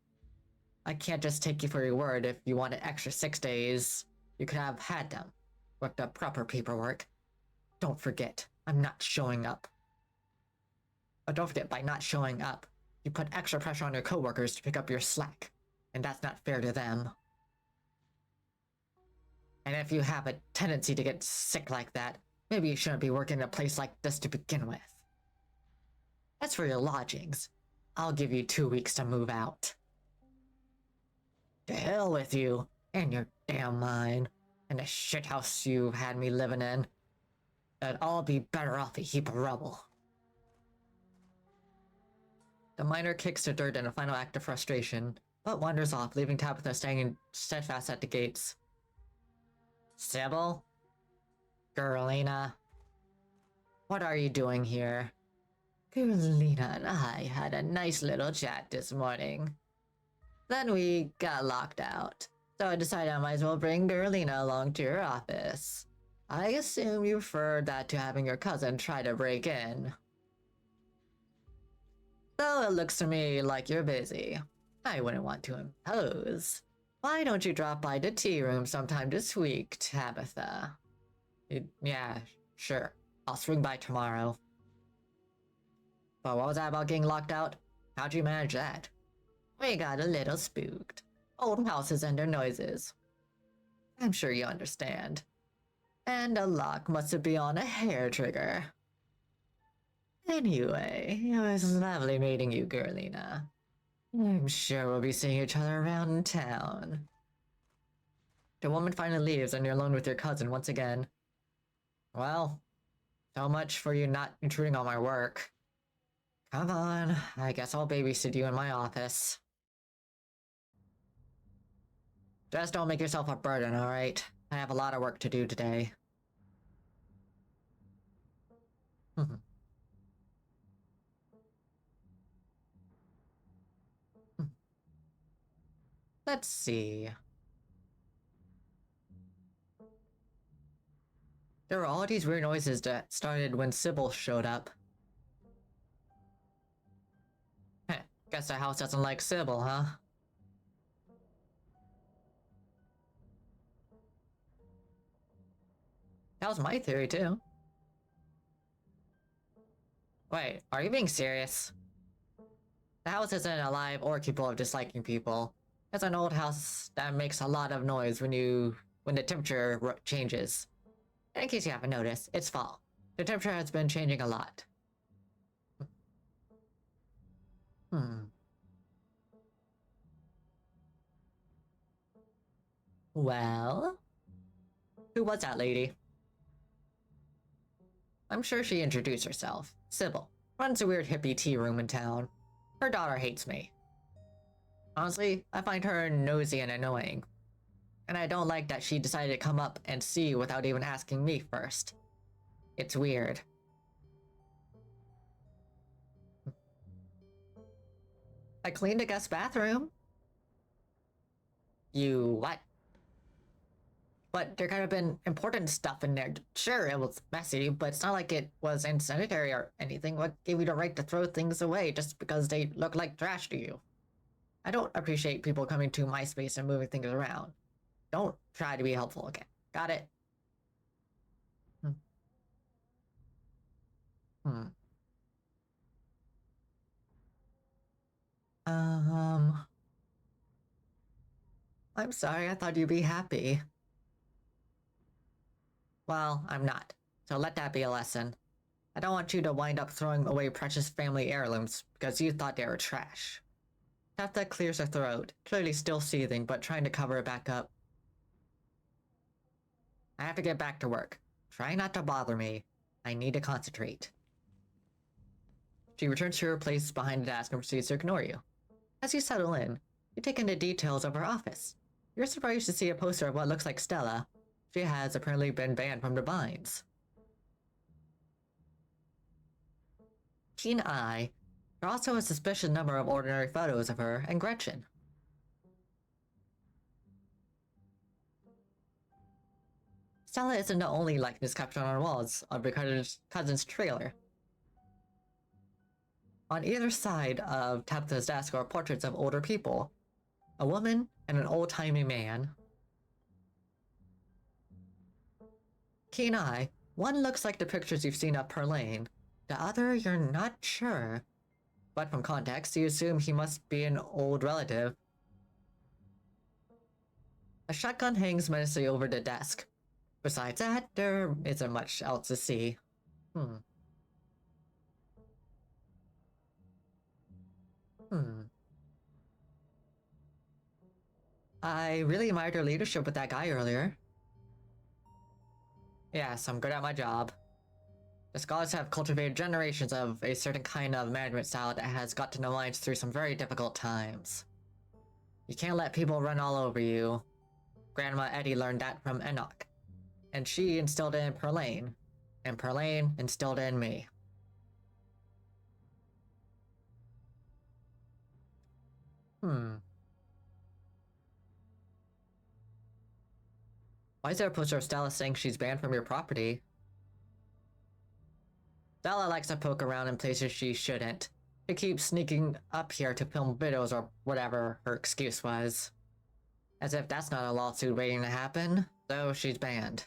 I can't just take you for your word. If you wanted extra 6 days, you could have had them. With the proper paperwork. Don't forget, I'm not showing up. But don't forget, by not showing up, you put extra pressure on your coworkers to pick up your slack. And that's not fair to them. And if you have a tendency to get sick like that, maybe you shouldn't be working in a place like this to begin with. As for your lodgings, I'll give you 2 weeks to move out. To hell with you, and your damn mind, and the shithouse you've had me living in. I'd all be better off a heap of rubble. The miner kicks the dirt in a final act of frustration, but wanders off, leaving Tabitha standing steadfast at the gates. Sybil? Gerlina? What are you doing here? Gerlina and I had a nice little chat this morning. Then we got locked out, so I decided I might as well bring Gerlina along to your office. I assume you preferred that to having your cousin try to break in. So it looks to me like you're busy. I wouldn't want to impose. Why don't you drop by the tea room sometime this week, Tabitha? Yeah, sure. I'll swing by tomorrow. But what was that about getting locked out? How'd you manage that? We got a little spooked. Old houses and their noises. I'm sure you understand. And the lock must have been on a hair trigger. Anyway, it was lovely meeting you, Gerlina. I'm sure we'll be seeing each other around town. The woman finally leaves and you're alone with your cousin once again. Well, so much for you not intruding on my work. Come on, I guess I'll babysit you in my office. Just don't make yourself a burden, alright? I have a lot of work to do today. Let's see. There were all these weird noises that started when Sybil showed up. Heh, guess the house doesn't like Sybil, huh? That was my theory, too. Wait, are you being serious? The house isn't alive or capable of disliking people. It's an old house that makes a lot of noise when the temperature changes. In case you haven't noticed, it's fall. The temperature has been changing a lot. Hmm. Well? Who was that lady? I'm sure she introduced herself. Sybil. Runs a weird hippie tea room in town. Her daughter hates me. Honestly, I find her nosy and annoying. And I don't like that she decided to come up and see without even asking me first. It's weird. I cleaned the guest bathroom. You what? But there could have been important stuff in there. Sure, it was messy, but it's not like it was unsanitary or anything. What gave you the right to throw things away just because they look like trash to you? I don't appreciate people coming to my space and moving things around. Don't try to be helpful, okay? Got it? Hmm. Hmm. Um... I'm sorry, I thought you'd be happy. Well, I'm not. So let that be a lesson. I don't want you to wind up throwing away precious family heirlooms because you thought they were trash. Tabitha clears her throat, clearly still seething, but trying to cover it back up. I have to get back to work. Try not to bother me. I need to concentrate. She returns to her place behind the desk and proceeds to ignore you. As you settle in, you take in the details of her office. You're surprised to see a poster of what looks like Stella. She has apparently been banned from the binds. Keen eye. There are also a suspicious number of ordinary photos of her and Gretchen. Stella isn't the only likeness captured on walls of your cousin's trailer. On either side of Tabitha's desk are portraits of older people. A woman and an old-timey man. Keen eye. One looks like the pictures you've seen of Perlane. The other, you're not sure. But from context, you assume he must be an old relative. A shotgun hangs menacingly over the desk. Besides that, there isn't much else to see. Hmm. I really admired your leadership with that guy earlier. Yes, I'm good at my job. The scholars have cultivated generations of a certain kind of management style that has got to know minds through some very difficult times. You can't let people run all over you. Grandma Eddie learned that from Enoch. And she instilled it in Perlane. And Perlane instilled it in me. Why is there a poster of Stella saying she's banned from your property? Stella likes to poke around in places she shouldn't. She keeps sneaking up here to film videos or whatever her excuse was. As if that's not a lawsuit waiting to happen, so she's banned.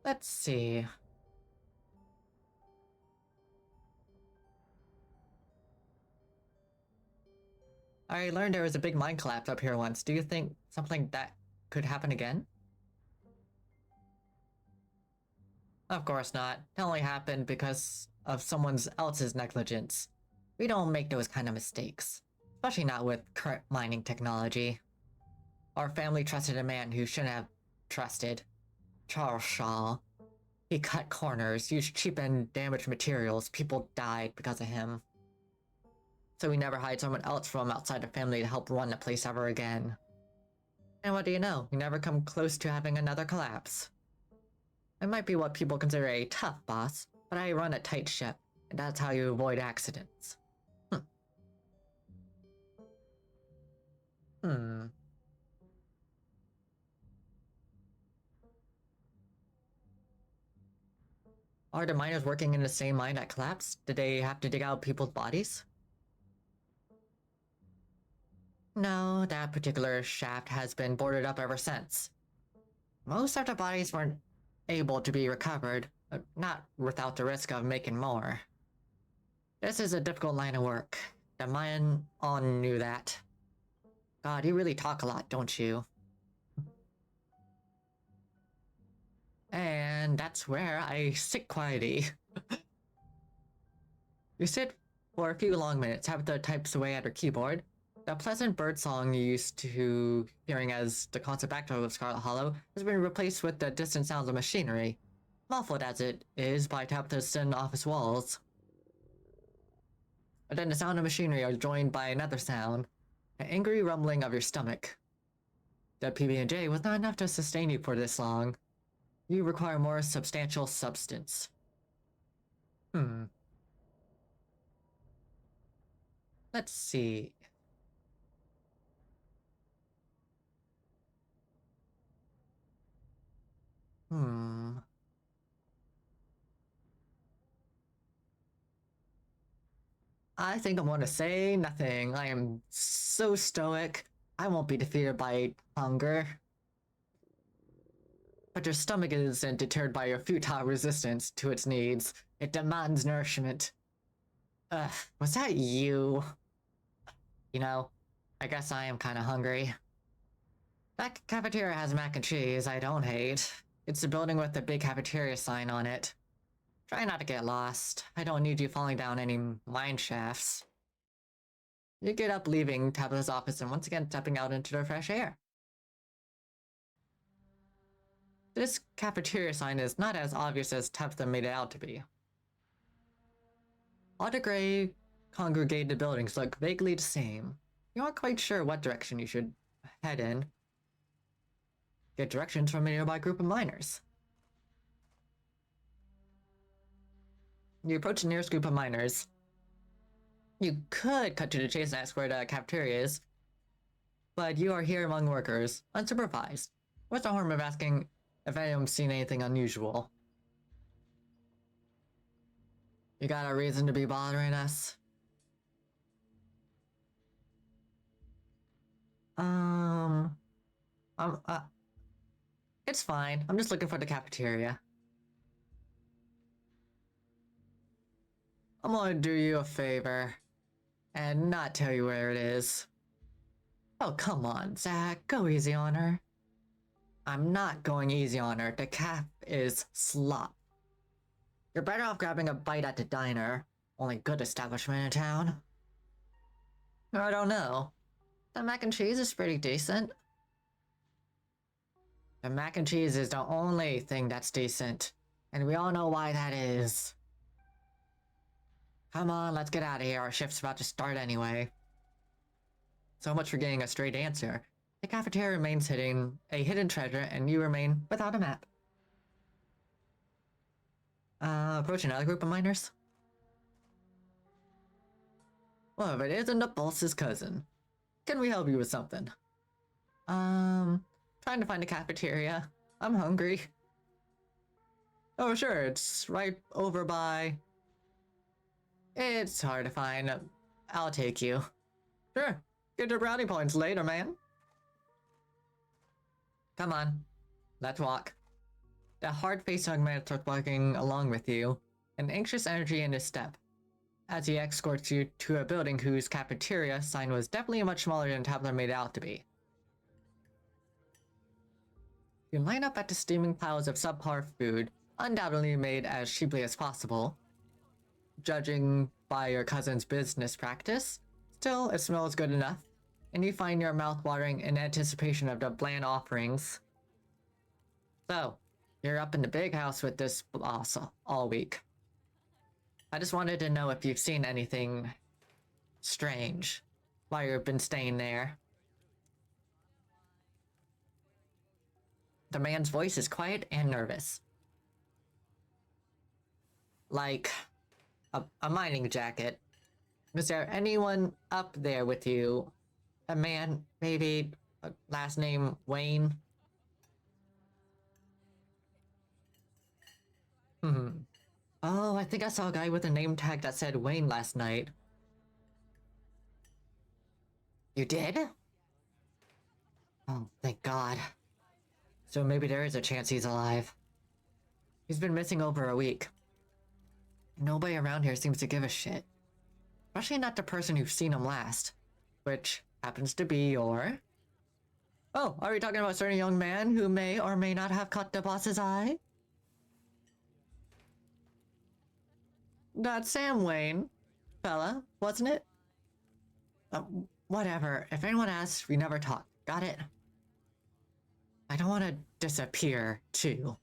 Let's see. I learned there was a big mine collapse up here once. Do you think something like that could happen again? Of course not. It only happened because of someone else's negligence. We don't make those kind of mistakes. Especially not with current mining technology. Our family trusted a man who shouldn't have trusted. Charles Shaw. He cut corners, used cheap and damaged materials. People died because of him. So we never hired someone else from outside the family to help run the place ever again. And what do you know? We never come close to having another collapse. I might be what people consider a tough boss, but I run a tight ship, and that's how you avoid accidents. Are the miners working in the same mine that collapsed? Did they have to dig out people's bodies? No, that particular shaft has been boarded up ever since. Most of the bodies weren't able to be recovered, but not without the risk of making more. This is a difficult line of work. The man all knew that. God, you really talk a lot, don't you? And that's where I sit quietly. You sit for a few long minutes, Tabitha types away at her keyboard. The pleasant bird song you used to hearing as the constant backdrop of Scarlet Hollow has been replaced with the distant sounds of machinery, muffled as it is by Tabitha's thin office walls. But then the sound of machinery are joined by another sound, an angry rumbling of your stomach. The PB&J was not enough to sustain you for this long. You require more substantial substance. Let's see. I think I'm going to say nothing. I am so stoic. I won't be defeated by hunger. But your stomach isn't deterred by your futile resistance to its needs. It demands nourishment. Was that you? You know, I guess I am kinda hungry. That cafeteria has mac and cheese I don't hate. It's the building with the big cafeteria sign on it. Try not to get lost. I don't need you falling down any mine shafts. You get up, leaving Tabitha's office and once again stepping out into the fresh air. This cafeteria sign is not as obvious as Tabitha made it out to be. All the gray, congregated buildings look vaguely the same. You aren't quite sure what direction you should head in. Get directions from a nearby group of miners. You approach the nearest group of miners. You could cut to the chase and ask where the cafeteria is, but you are here among workers, unsupervised. What's the harm of asking if anyone's seen anything unusual? You got a reason to be bothering us? It's fine. I'm just looking for the cafeteria. I'm gonna do you a favor and not tell you where it is. Oh, come on, Zach. Go easy on her. I'm not going easy on her. The caf is slop. You're better off grabbing a bite at the diner. Only good establishment in town. I don't know. The mac and cheese is pretty decent. The mac and cheese is the only thing that's decent. And we all know why that is. Come on, let's get out of here. Our shift's about to start anyway. So much for getting a straight answer. The cafeteria remains hidden, a hidden treasure, and you remain without a map. Approach another group of miners? Well, if it isn't the boss's cousin. Can we help you with something? Trying to find a cafeteria. I'm hungry. Oh, sure, it's right over by... It's hard to find. I'll take you. Sure, get your brownie points later, man. Come on, let's walk. The hard-faced young man starts walking along with you, an anxious energy in his step, as he escorts you to a building whose cafeteria sign was definitely much smaller than Tabitha made it out to be. You line up at the steaming piles of subpar food, undoubtedly made as cheaply as possible. Judging by your cousin's business practice, still it smells good enough, and you find your mouth watering in anticipation of the bland offerings. So, you're up in the big house with this boss all week. I just wanted to know if you've seen anything strange while you've been staying there. The man's voice is quiet and nervous. Like a mining jacket. Is there anyone up there with you? A man, maybe, last name Wayne? Oh, I think I saw a guy with a name tag that said Wayne last night. You did? Oh, thank God. So maybe there is a chance he's alive. He's been missing over a week. Nobody around here seems to give a shit. Especially not the person who's seen him last. Which happens to be your... Oh, are we talking about a certain young man who may or may not have caught the boss's eye? That's Sam Wayne, fella, wasn't it? Whatever. If anyone asks, we never talk. Got it? I don't want to disappear, too.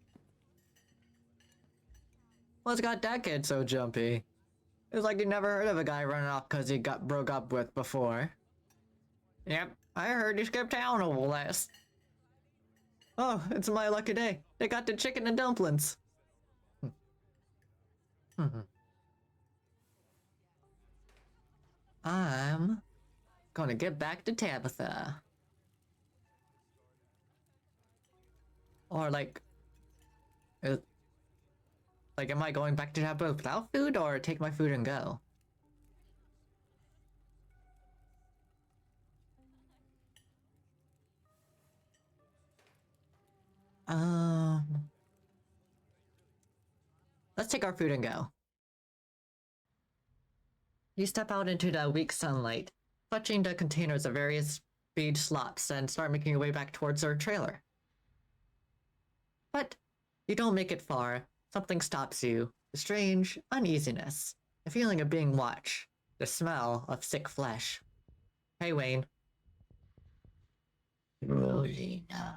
What's got that kid so jumpy? It's like you never heard of a guy running off because he got broke up with before. Yep, I heard he skipped town over last. Oh, it's my lucky day. They got the chicken and dumplings. I'm gonna get back to Tabitha. Or like, am I going back to Tabitha without food or take my food and go? Let's take our food and go. You step out into the weak sunlight, clutching the containers of various bead slops, and start making your way back towards our trailer. But you don't make it far. Something stops you. A strange uneasiness. A feeling of being watched. The smell of sick flesh. Hey, Wayne. Rolina.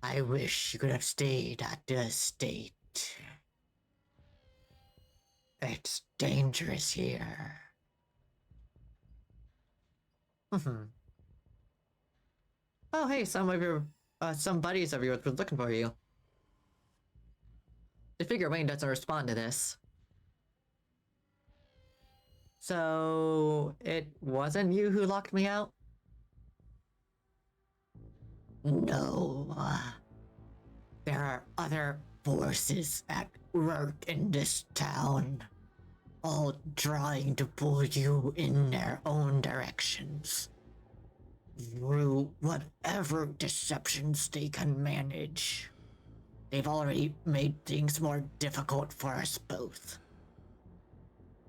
I wish you could have stayed at the estate. It's dangerous here. Oh, hey, some buddies of yours were looking for you. I figure Wayne doesn't respond to this. So, it wasn't you who locked me out? No. There are other forces at work in this town, all trying to pull you in their own directions. Through whatever deceptions they can manage. They've already made things more difficult for us both.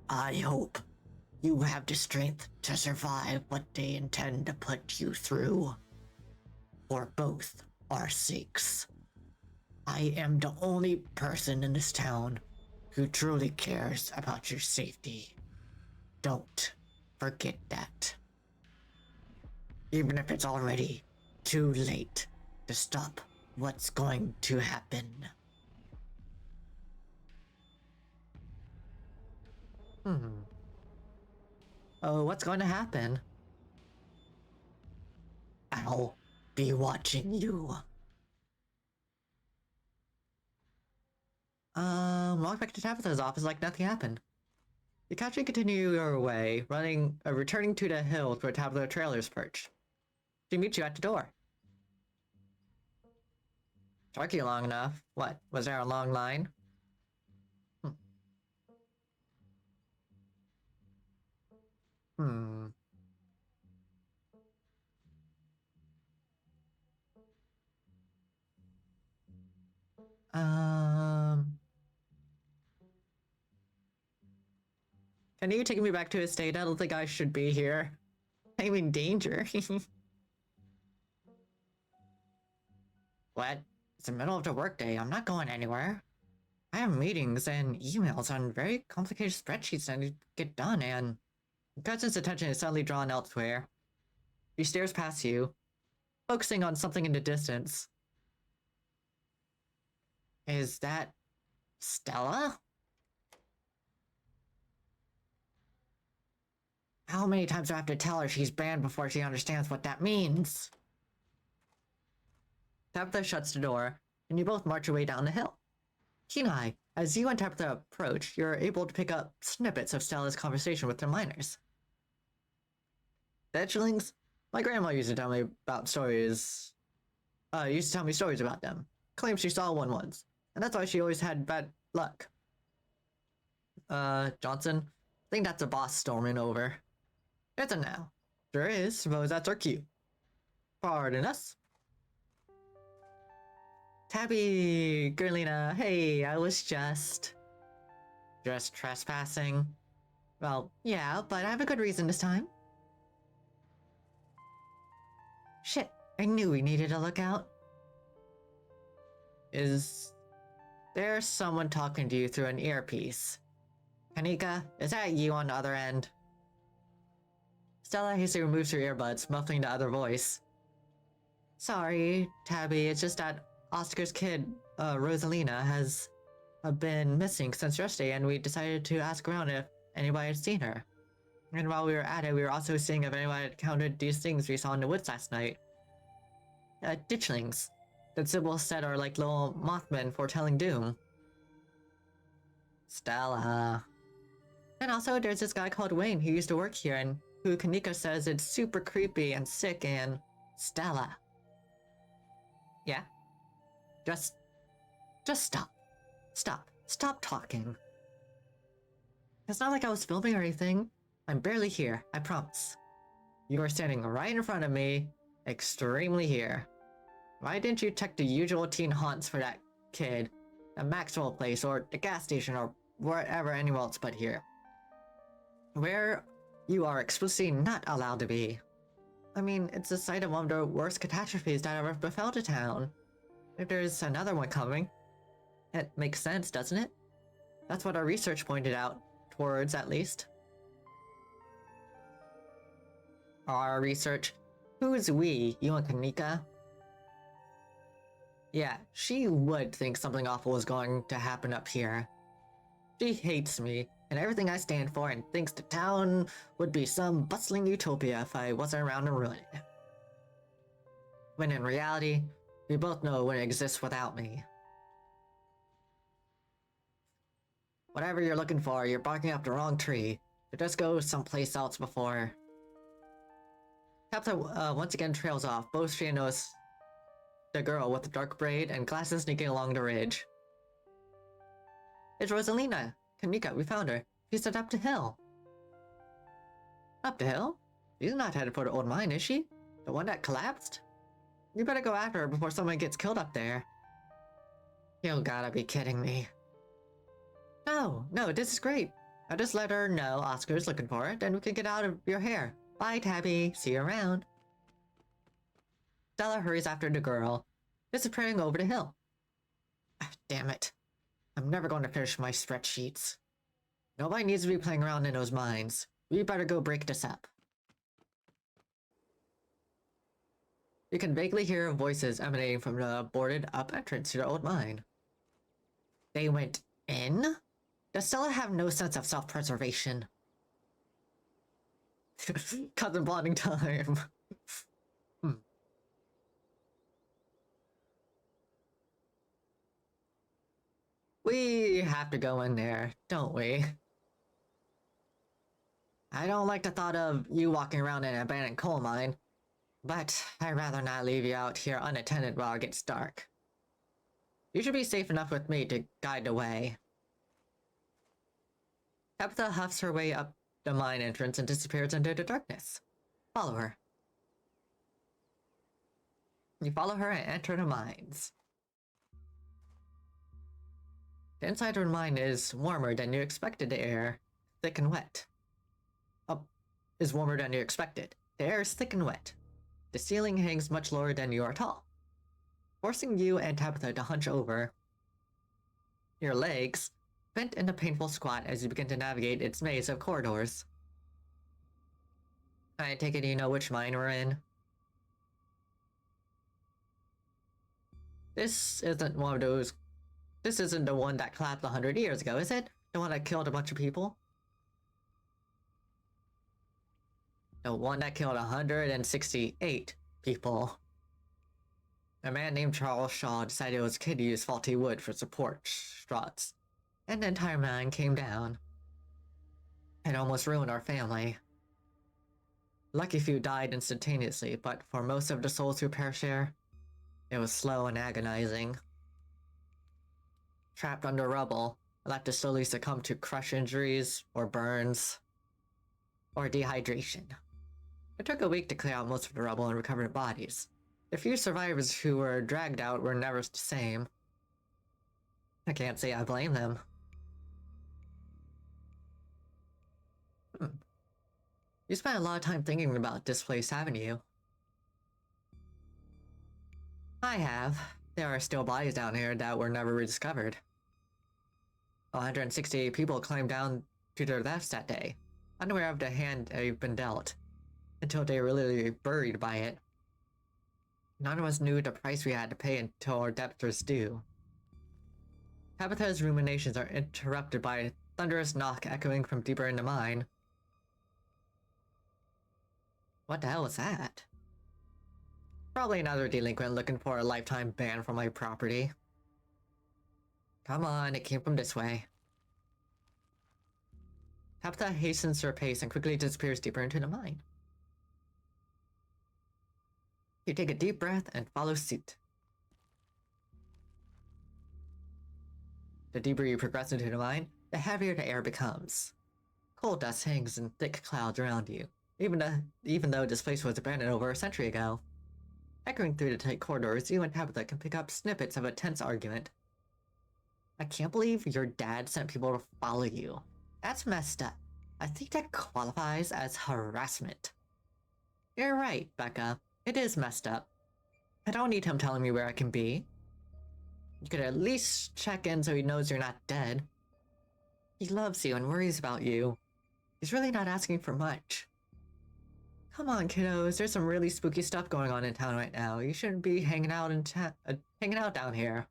I hope you have the strength to survive what they intend to put you through. For both our sakes. I am the only person in this town who truly cares about your safety. Don't forget that. Even if it's already too late to stop what's going to happen. Oh, what's going to happen? I'll be watching you. Walk back to Tabitha's office like nothing happened. You casually continue your way, returning to the hill where Tabitha trailers perched. She meets you at the door. Took you long enough. What, was there a long line? Can you take me back to his state? I don't think I should be here. I'm in danger. What? It's the middle of the workday. I'm not going anywhere. I have meetings and emails on very complicated spreadsheets that need to get done, and Cousin's attention is suddenly drawn elsewhere. He stares past you, focusing on something in the distance. Is that Stella? How many times do I have to tell her she's banned before she understands what that means? Tabitha shuts the door, and you both march your way down the hill. Keen-eye, as you and Tabitha approach, you're able to pick up snippets of Stella's conversation with the miners. Fledglings? My grandma used to tell me about stories. Used to tell me stories about them. Claims she saw one once, and that's why she always had bad luck. Johnson? I think that's a boss storming over. It's a now. Sure is, suppose that's our cue. Pardon us. Tabby, Gerlina, hey, I was just trespassing. Well, yeah, but I have a good reason this time. Shit, I knew we needed a lookout. Is there someone talking to you through an earpiece? Kanika, is that you on the other end? Stella hastily removes her earbuds, muffling the other voice. Sorry, Tabby, it's just that Oscar's kid, Rosalina, has been missing since yesterday, and we decided to ask around if anybody had seen her. And while we were at it, we were also seeing if anyone had encountered these things we saw in the woods last night. Ditchlings. That Sybil said are like little Mothmen foretelling doom. Stella. And also, there's this guy called Wayne who used to work here and who Kanika says it's super creepy and sick and... Stella. Yeah? Just stop. Stop talking. It's not like I was filming or anything. I'm barely here, I promise. You are standing right in front of me, extremely here. Why didn't you check the usual teen haunts for that kid? The Maxwell place, or the gas station, or wherever anyone else but here. Where you are explicitly not allowed to be. I mean, it's the site of one of the worst catastrophes that ever befell the town. If there's another one coming, it makes sense, doesn't it? That's what our research pointed out, towards at least. Our research? Who's we, you and Kanika? Yeah, she would think something awful was going to happen up here. She hates me, and everything I stand for, and thinks the town would be some bustling utopia if I wasn't around to ruin it. When in reality, we both know it wouldn't exist without me. Whatever you're looking for, you're barking up the wrong tree. So just go someplace else before... Tabitha once again trails off, both she knows the girl with the dark braid and glasses sneaking along the ridge. It's Rosalina! Kanika, we found her. She's headed up the hill. Up the hill? She's not headed for the old mine, is she? The one that collapsed? You better go after her before someone gets killed up there. You gotta be kidding me. No, this is great. I'll just let her know Oscar's looking for her, then we can get out of your hair. Bye, Tabby. See you around. Stella hurries after the girl, disappearing over the hill. Ah, damn it. I'm never going to finish my spreadsheets. Nobody needs to be playing around in those mines. We better go break this up. You can vaguely hear voices emanating from the boarded up entrance to the old mine. They went in? Does Stella have no sense of self-preservation? Cousin bonding time. We have to go in there, don't we? I don't like the thought of you walking around in an abandoned coal mine, but I'd rather not leave you out here unattended while it gets dark. You should be safe enough with me to guide the way. Tabitha huffs her way up the mine entrance and disappears into the darkness. Follow her. You follow her and enter the mines. The inside of the mine is warmer than you expected the air, thick and wet. Is warmer than you expected. The air is thick and wet. The ceiling hangs much lower than you are tall, forcing you and Tabitha to hunch over. Your legs bent in a painful squat as you begin to navigate its maze of corridors. I take it you know which mine we're in. This isn't one of those... This isn't the one that collapsed 100 years ago, is it? The one that killed a bunch of people? The one that killed 168 people. A man named Charles Shaw decided it was okay to use faulty wood for support struts, and the entire mine came down. It almost ruined our family. Lucky few died instantaneously, but for most of the souls who perished there, it was slow and agonizing. Trapped under rubble, left to slowly succumb to crush injuries, or burns, or dehydration. It took a week to clear out most of the rubble and recover the bodies. The few survivors who were dragged out were never the same. I can't say I blame them. You spent a lot of time thinking about this place, haven't you? I have. There are still bodies down here that were never rediscovered. 168 people climbed down to their deaths that day, unaware of the hand they've been dealt, until they were literally buried by it. None of us knew the price we had to pay until our debts was due. Tabitha's ruminations are interrupted by a thunderous knock echoing from deeper in the mine. What the hell was that? Probably another delinquent looking for a lifetime ban from my property. Come on, it came from this way. Tabitha hastens her pace and quickly disappears deeper into the mine. You take a deep breath and follow suit. The deeper you progress into the mine, the heavier the air becomes. Coal dust hangs in thick clouds around you, even though this place was abandoned over a century ago. Echoing through the tight corridors, you and Tabitha can pick up snippets of a tense argument. I can't believe your dad sent people to follow you. That's messed up. I think that qualifies as harassment. You're right, Becca. It is messed up. I don't need him telling me where I can be. You could at least check in so he knows you're not dead. He loves you and worries about you. He's really not asking for much. Come on, kiddos. There's some really spooky stuff going on in town right now. You shouldn't be hanging out down here.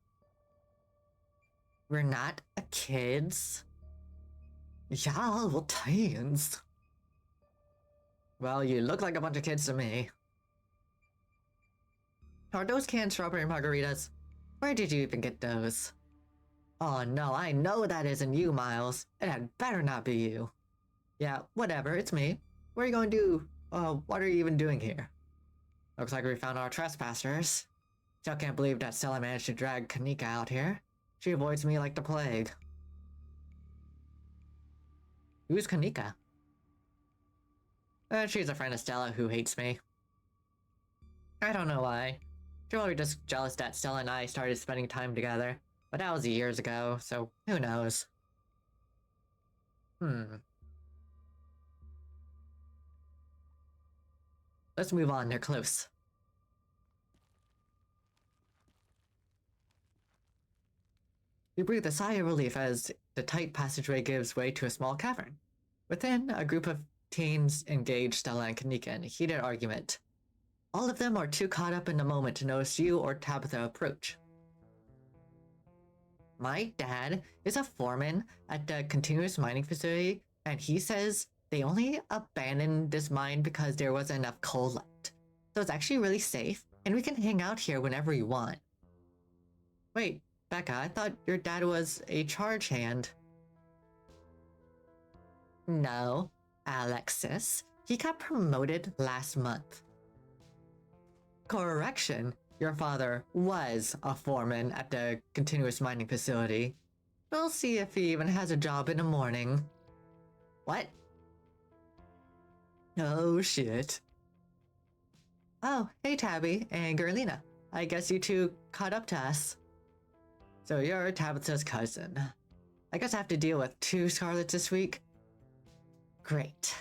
We're not kids. Yeah, we're teens. Well, you look like a bunch of kids to me. Are those canned strawberry margaritas? Where did you even get those? Oh no, I know that isn't you, Miles. It had better not be you. Yeah, whatever, it's me. What are you going to do? What are you even doing here? Looks like we found our trespassers. Still can't believe that Stella managed to drag Kanika out here. She avoids me like the plague. Who's Kanika? She's a friend of Stella who hates me. I don't know why. She's probably just jealous that Stella and I started spending time together. But that was years ago, so who knows? Let's move on, they're close. You breathe a sigh of relief as the tight passageway gives way to a small cavern. Within, a group of teens engage Stella and Kanika in a heated argument. All of them are too caught up in the moment to notice you or Tabitha approach. My dad is a foreman at the continuous mining facility, and he says they only abandoned this mine because there wasn't enough coal left. So it's actually really safe, and we can hang out here whenever we want. Wait, Becca, I thought your dad was a charge hand. No, Alexis. He got promoted last month. Correction, your father was a foreman at the continuous mining facility. We'll see if he even has a job in the morning. What? Oh shit. Oh, hey Tabby and Gerlina. I guess you two caught up to us. So you're Tabitha's cousin. I guess I have to deal with 2 Scarlets this week? Great.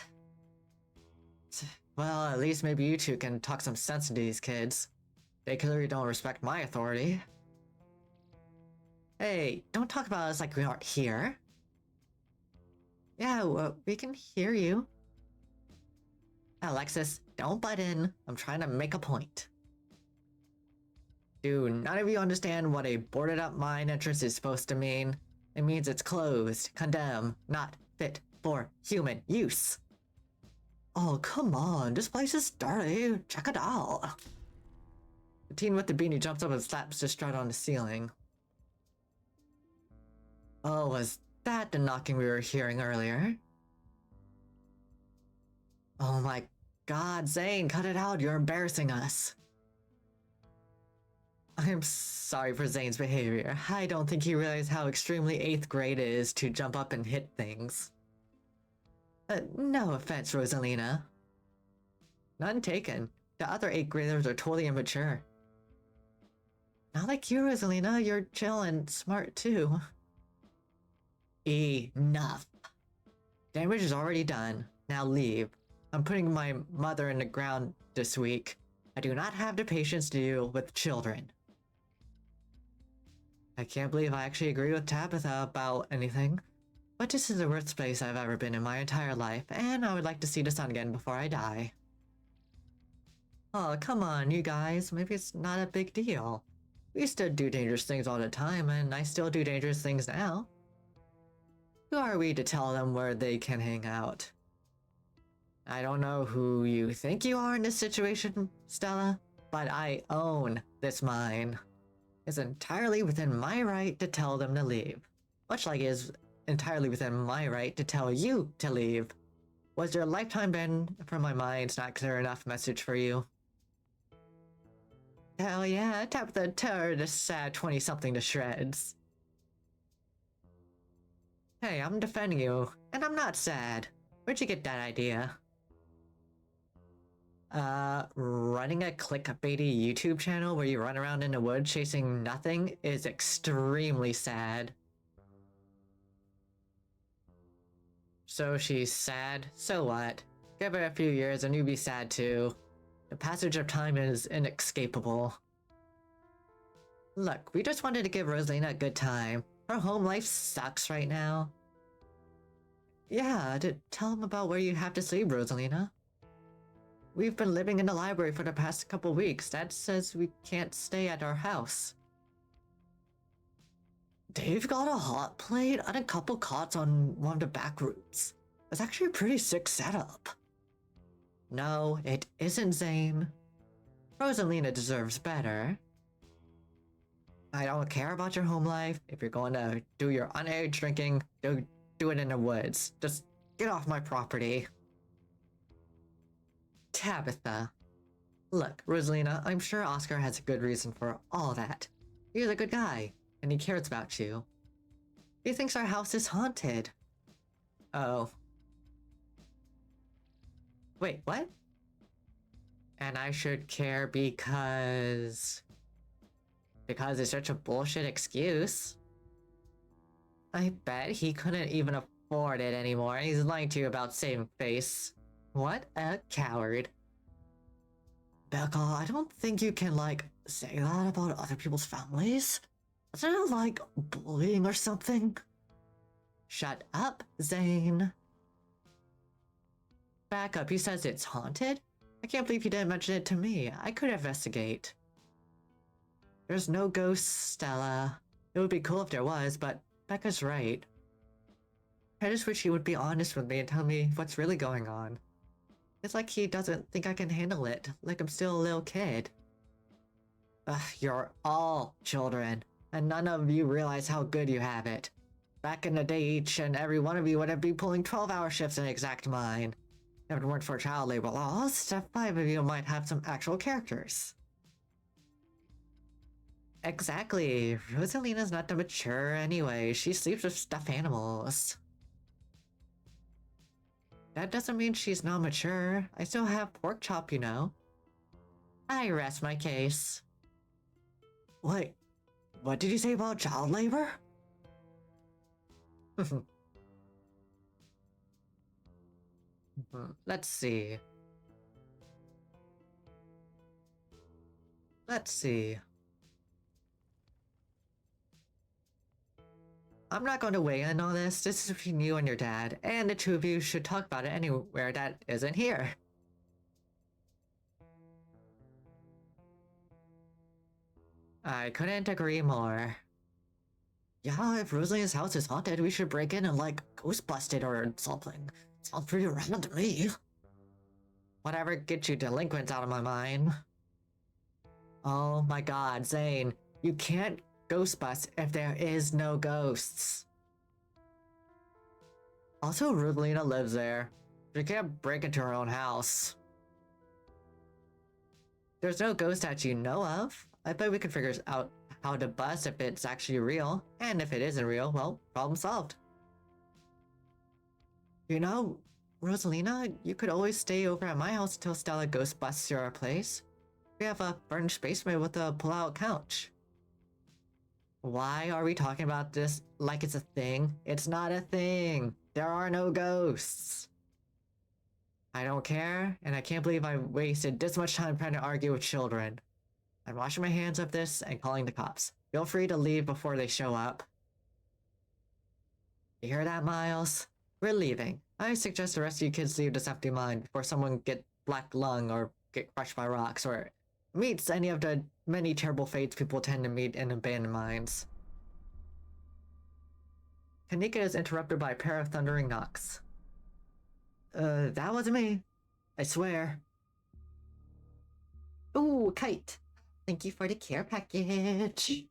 Well, at least maybe you two can talk some sense into these kids. They clearly don't respect my authority. Hey, don't talk about us like we aren't here. Yeah, well, we can hear you. Alexis, don't butt in. I'm trying to make a point. Do none of you understand what a boarded up mine entrance is supposed to mean? It means it's closed, condemned, not fit for human use. Oh, come on, this place is dirty. Check it out. The teen with the beanie jumps up and slaps the strut on the ceiling. Oh, was that the knocking we were hearing earlier? Oh my god, Zane, cut it out, you're embarrassing us. I'm sorry for Zane's behavior. I don't think he realized how extremely 8th grade it is to jump up and hit things. No offense, Rosalina. None taken. The other 8th graders are totally immature. Not like you, Rosalina. You're chill and smart too. Enough. Damage is already done. Now leave. I'm putting my mother in the ground this week. I do not have the patience to deal with children. I can't believe I actually agree with Tabitha about anything. But this is the worst place I've ever been in my entire life, and I would like to see the sun again before I die. Oh, come on, you guys. Maybe it's not a big deal. We used to do dangerous things all the time, and I still do dangerous things now. Who are we to tell them where they can hang out? I don't know who you think you are in this situation, Stella, but I own this mine. It's entirely within my right to tell them to leave. Much like it is entirely within my right to tell you to leave. Was your lifetime ban from my mind's not clear enough message for you? Hell yeah, Tabitha tore this sad 20-something to shreds. Hey, I'm defending you, and I'm not sad. Where'd you get that idea? Running a clickbaity YouTube channel where you run around in the woods chasing nothing is extremely sad. So she's sad, so what? Give her a few years and you'll be sad too. The passage of time is inescapable. Look, we just wanted to give Rosalina a good time. Her home life sucks right now. Yeah, tell them about where you have to sleep, Rosalina. We've been living in the library for the past couple weeks. Dad says we can't stay at our house. They've got a hot plate and a couple cots on one of the back rooms. It's actually a pretty sick setup. No, it isn't, Zane. Rosalina deserves better. I don't care about your home life. If you're going to do your underage drinking, do it in the woods. Just get off my property. Tabitha. Look, Rosalina, I'm sure Oscar has a good reason for all that. He's a good guy, and he cares about you. He thinks our house is haunted. Oh. Wait, what? And I should care because it's such a bullshit excuse. I bet he couldn't even afford it anymore. He's lying to you about saving face. What a coward. Becca, I don't think you can, say that about other people's families. Isn't it, bullying or something? Shut up, Zane. Back up, he says it's haunted? I can't believe you didn't mention it to me. I could investigate. There's no ghosts, Stella. It would be cool if there was, but Becca's right. I just wish he would be honest with me and tell me what's really going on. It's like he doesn't think I can handle it, like I'm still a little kid. Ugh, you're all children, and none of you realize how good you have it. Back in the day, each and every one of you would be pulling 12-hour shifts in exact mine. If it weren't for child labor laws, the 5 of you might have some actual characters. Exactly. Rosalina's not that mature anyway. She sleeps with stuffed animals. That doesn't mean she's not mature. I still have pork chop, you know. I rest my case. Wait, what did you say about child labor? Let's see. I'm not going to weigh in on this. This is between you and your dad, and the two of you should talk about it anywhere that isn't here. I couldn't agree more. Yeah, if Rosalina's house is haunted, we should break in and, ghost bust it or something. Sounds pretty random to me. Whatever gets you delinquents out of my mind. Oh my god, Zane. You can't ghost bust if there is no ghosts. Also, Rosalina lives there. She can't break into her own house. There's no ghost that you know of. I bet we can figure out how to bust if it's actually real. And if it isn't real, well, problem solved. You know, Rosalina, you could always stay over at my house until Stella ghost busts your place. We have a furnished basement with a pull-out couch. Why are we talking about this like it's a thing? It's not a thing. There are no ghosts. I don't care, and I can't believe I wasted this much time trying to argue with children. I'm washing my hands of this and calling the cops. Feel free to leave before they show up. You hear that, Miles? We're leaving. I suggest the rest of you kids leave this empty mine before someone get black lung or get crushed by rocks or meets any of the many terrible fates people tend to meet in abandoned mines. Kanika is interrupted by a pair of thundering knocks. That wasn't me. I swear. Ooh, Kite. Thank you for the care package.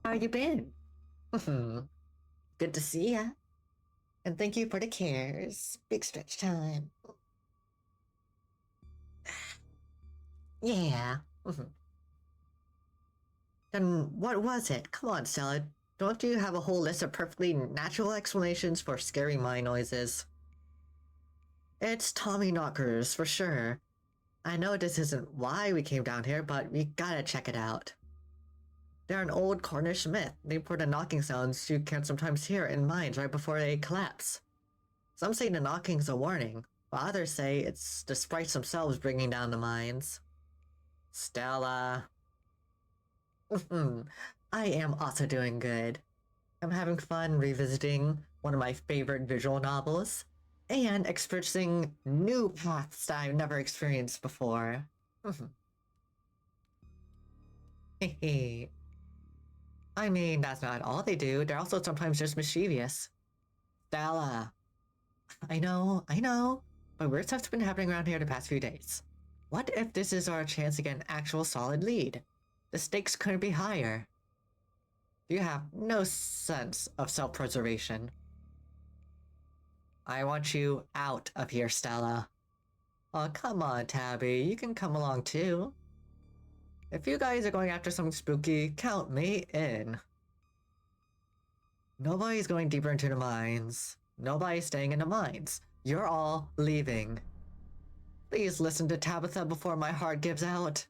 How you been? Good to see ya. And thank you for the cares. Big stretch time. Yeah. Then what was it? Come on, Stella. Don't you have a whole list of perfectly natural explanations for scary mine noises? It's Tommy knockers, for sure. I know this isn't why we came down here, but we gotta check it out. They're an old Cornish myth named for the knocking sounds you can sometimes hear in mines right before they collapse. Some say the knocking's a warning, while others say it's the sprites themselves bringing down the mines. Stella. I am also doing good. I'm having fun revisiting one of my favorite visual novels, and experiencing new paths that I've never experienced before. Hehe. I mean, that's not all they do. They're also sometimes just mischievous. Stella. I know, but weird stuff's been happening around here the past few days. What if this is our chance to get an actual solid lead? The stakes couldn't be higher. You have no sense of self-preservation. I want you out of here, Stella. Oh, come on, Tabby. You can come along too. If you guys are going after something spooky, count me in. Nobody's going deeper into the mines. Nobody's staying in the mines. You're all leaving. Please listen to Tabitha before my heart gives out.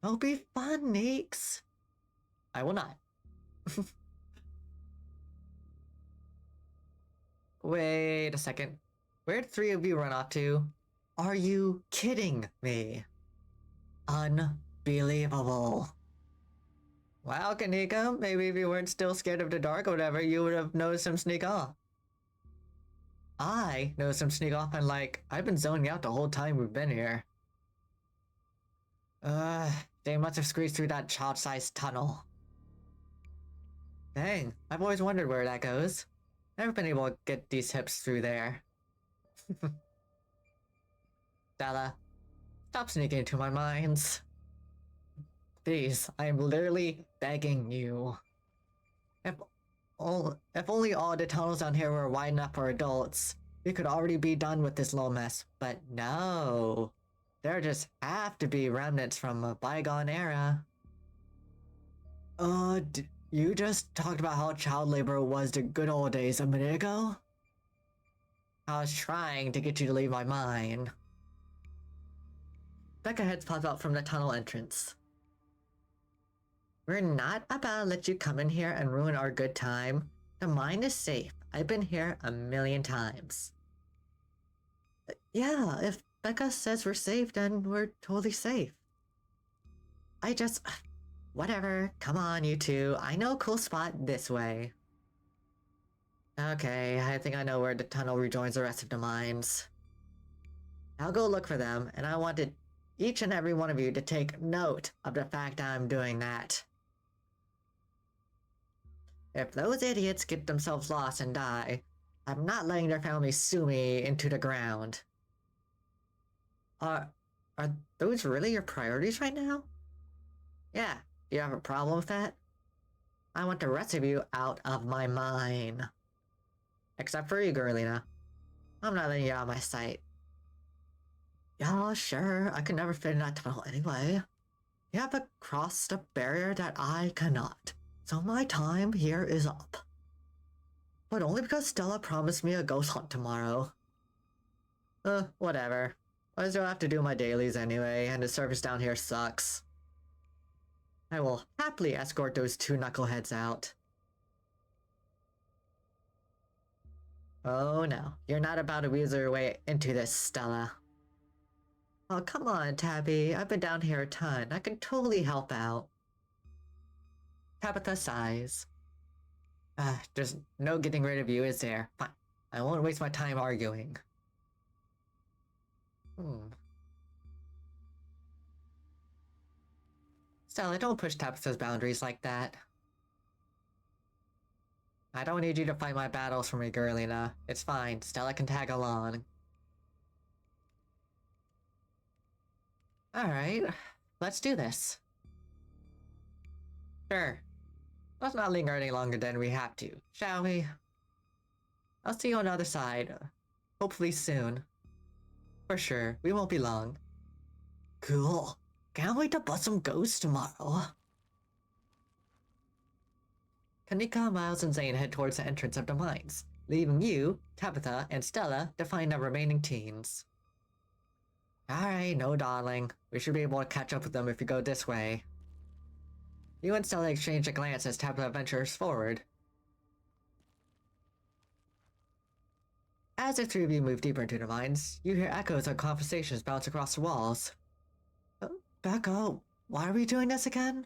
It'll be fun, Neeks. I will not. Wait a second. Where'd three of you run off to? Are you kidding me? Unbelievable. Wow, Kanika, maybe if you weren't still scared of the dark or whatever, you would have noticed him sneak off. I noticed him sneak off and I've been zoning out the whole time we've been here. They must have squeezed through that child-sized tunnel. Dang, I've always wondered where that goes. Never been able to get these hips through there. Stella, stop sneaking into my mines. Please, I am literally begging you. If only all the tunnels down here were wide enough for adults, we could already be done with this little mess. But no. There just have to be remnants from a bygone era. You just talked about how child labor was the good old days a minute ago? I was trying to get you to leave my mine. Becca heads pop out from the tunnel entrance. We're not about to let you come in here and ruin our good time. The mine is safe. I've been here 1,000,000 times. Yeah, if Becca says we're safe, then we're totally safe. Whatever. Come on, you two. I know a cool spot this way. Okay, I think I know where the tunnel rejoins the rest of the mines. I'll go look for them, and I wanted each and every one of you to take note of the fact I'm doing that. If those idiots get themselves lost and die, I'm not letting their families sue me into the ground. Are those really your priorities right now? Yeah, do you have a problem with that? I want the rest of you out of my mine. Except for you, Girlina. I'm not letting you out of my sight. Yeah, sure, I could never fit in that tunnel anyway. You have crossed a barrier that I cannot, so my time here is up. But only because Stella promised me a ghost hunt tomorrow. Whatever. I still have to do my dailies anyway, and the service down here sucks. I will happily escort those two knuckleheads out. Oh no, you're not about to weasel your way into this, Stella. Oh, come on, Tabby. I've been down here a ton. I can totally help out. Tabitha sighs. There's no getting rid of you, is there? Fine. I won't waste my time arguing. Stella, don't push Tabitha's boundaries like that. I don't need you to fight my battles for me, Girlina. It's fine. Stella can tag along. Alright, let's do this. Sure. Let's not linger any longer than we have to, shall we? I'll see you on the other side. Hopefully soon. For sure, we won't be long. Cool. Can't wait to bust some ghosts tomorrow. Kanika, Miles, and Zane head towards the entrance of the mines, leaving you, Tabitha, and Stella to find the remaining teens. Alright, no darling. We should be able to catch up with them if we go this way. You and Stella exchange a glance as Tabitha ventures forward. As the three of you move deeper into the mines, you hear echoes of conversations bounce across the walls. Becca, why are we doing this again?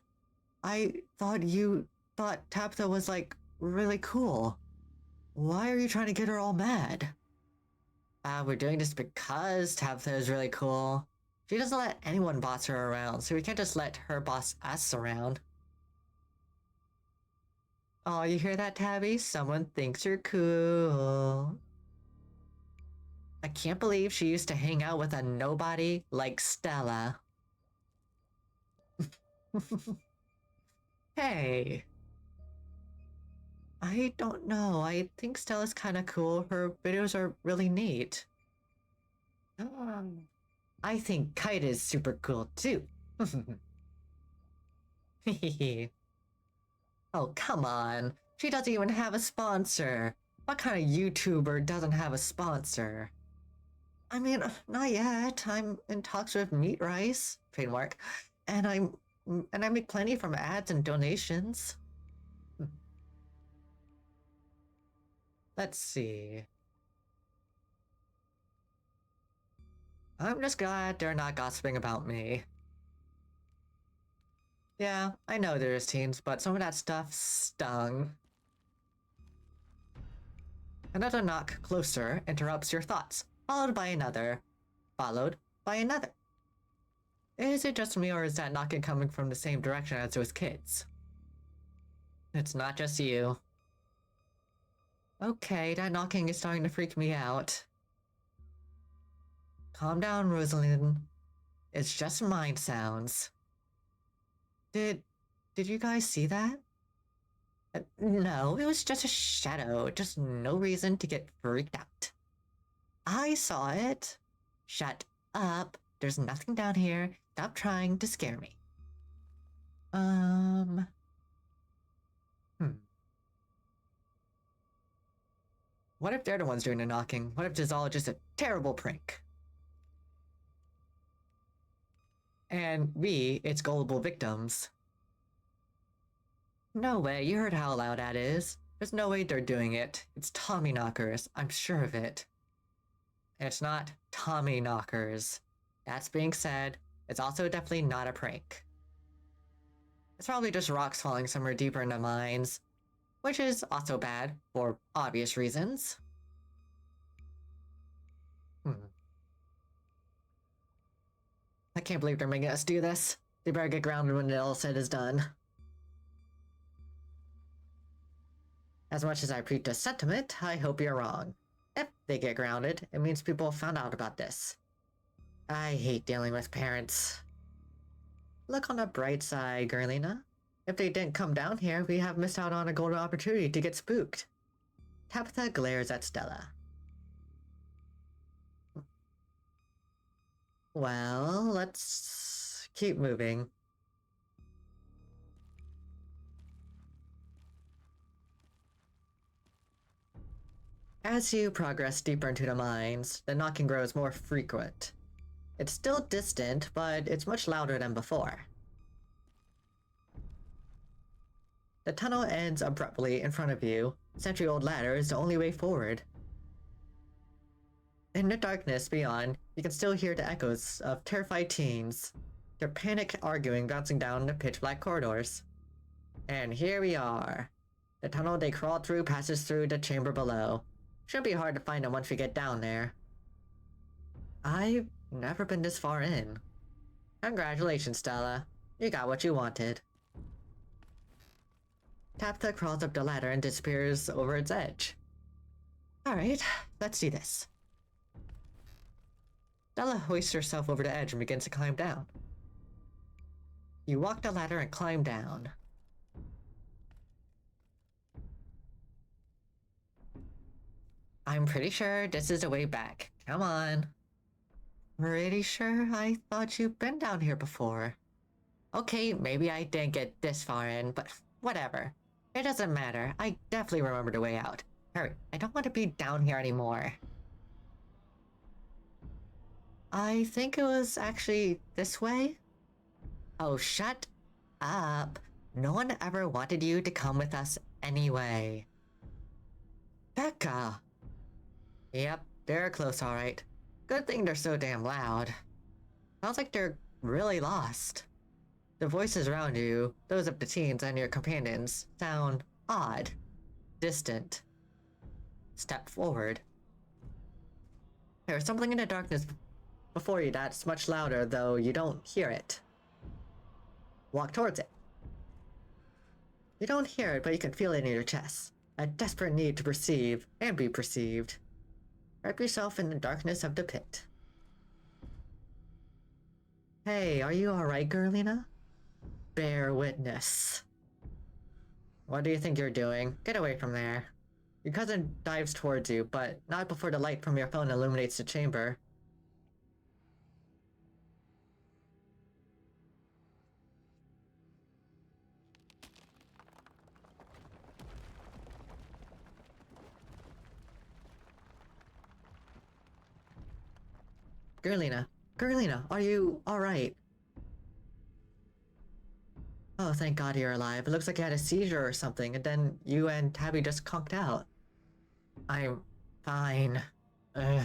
I thought you thought Tabitha was, like, really cool. Why are you trying to get her all mad? We're doing this because Tabitha is really cool. She doesn't let anyone boss her around, so we can't just let her boss us around. Oh, you hear that, Tabby? Someone thinks you're cool. I can't believe she used to hang out with a nobody like Stella. Hey. I don't know. I think Stella's kind of cool. Her videos are really neat. I think Kite is super cool too. Oh, come on. She doesn't even have a sponsor. What kind of YouTuber doesn't have a sponsor? I mean, not yet. I'm in talks with Meat Rice, trademark, and I make plenty from ads and donations. Let's see. I'm just glad they're not gossiping about me. Yeah, I know there's teens, but some of that stuff stung. Another knock closer interrupts your thoughts, followed by another, followed by another. Is it just me, or is that knocking coming from the same direction as those kids? It's not just you. Okay, that knocking is starting to freak me out. Calm down, Rosalind. It's just mind sounds. Did you guys see that? No, it was just a shadow. Just no reason to get freaked out. I saw it. Shut up. There's nothing down here. Stop trying to scare me. What if they're the ones doing the knocking? What if this is all just a terrible prank? And we, its gullible victims. No way, you heard how loud that is. There's no way they're doing it. It's Tommy knockers, I'm sure of it. It's not Tommy knockers. That's being said, it's also definitely not a prank. It's probably just rocks falling somewhere deeper in the mines, which is also bad, for obvious reasons. I can't believe they're making us do this. They better get grounded when it all said is done. As much as I preach the sentiment, I hope you're wrong. If they get grounded, it means people found out about this. I hate dealing with parents. Look on the bright side, Girlina. If they didn't come down here, we have missed out on a golden opportunity to get spooked. Tabitha glares at Stella. Well, let's keep moving. As you progress deeper into the mines, the knocking grows more frequent. It's still distant, but it's much louder than before. The tunnel ends abruptly in front of you. Century-old ladder is the only way forward. In the darkness beyond, you can still hear the echoes of terrified teens, their panicked arguing bouncing down the pitch-black corridors. And here we are. The tunnel they crawled through passes through the chamber below. Shouldn't be hard to find them once we get down there. I've never been this far in. Congratulations, Stella. You got what you wanted. Tabitha crawls up the ladder and disappears over its edge. Alright, let's do this. Stella hoists herself over the edge and begins to climb down. You walk the ladder and climb down. I'm pretty sure this is the way back. Come on. Pretty sure I thought you'd been down here before. Okay, maybe I didn't get this far in, but whatever. It doesn't matter. I definitely remember the way out. Hurry, I don't want to be down here anymore. I think it was actually this way? Oh, shut up. No one ever wanted you to come with us anyway. Becca! Yep, they're close alright. Good thing they're so damn loud. Sounds like they're really lost. The voices around you, those of the teens and your companions, sound odd, distant. Step forward. There's something in the darkness before you that's much louder, though you don't hear it. Walk towards it. You don't hear it, but you can feel it in your chest. A desperate need to perceive and be perceived. Wrap yourself in the darkness of the pit. Hey, are you alright, Girlina? Bear witness. What do you think you're doing? Get away from there. Your cousin dives towards you, but not before the light from your phone illuminates the chamber. Girlina, are you alright? Oh, thank God you're alive. It looks like you had a seizure or something, and then you and Tabby just conked out. I'm fine. Ugh.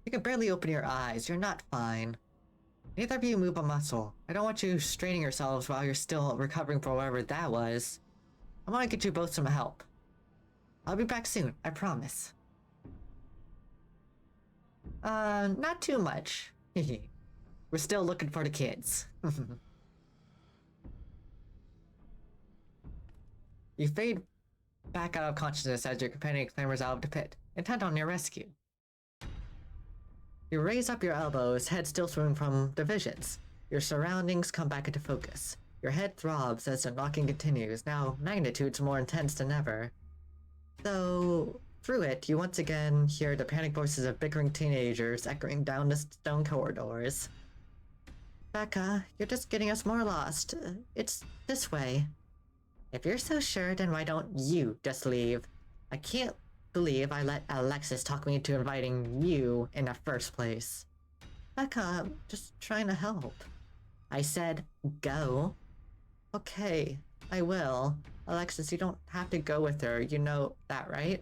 You can barely open your eyes. You're not fine. Neither of you move a muscle. I don't want you straining yourselves while you're still recovering from whatever that was. I want to get you both some help. I'll be back soon, I promise. Not too much. We're still looking for the kids. You fade back out of consciousness as your companion clambers out of the pit, intent on your rescue. You raise up your elbows, head still swimming from the visions. Your surroundings come back into focus. Your head throbs as the knocking continues, now magnitudes more intense than ever. Though, through it, you once again hear the panic voices of bickering teenagers echoing down the stone corridors. Becca, you're just getting us more lost. It's this way. If you're so sure, then why don't you just leave? I can't believe I let Alexis talk me into inviting you in the first place. Becca, I'm just trying to help. I said, go. Okay, I will. Alexis, you don't have to go with her, you know that, right?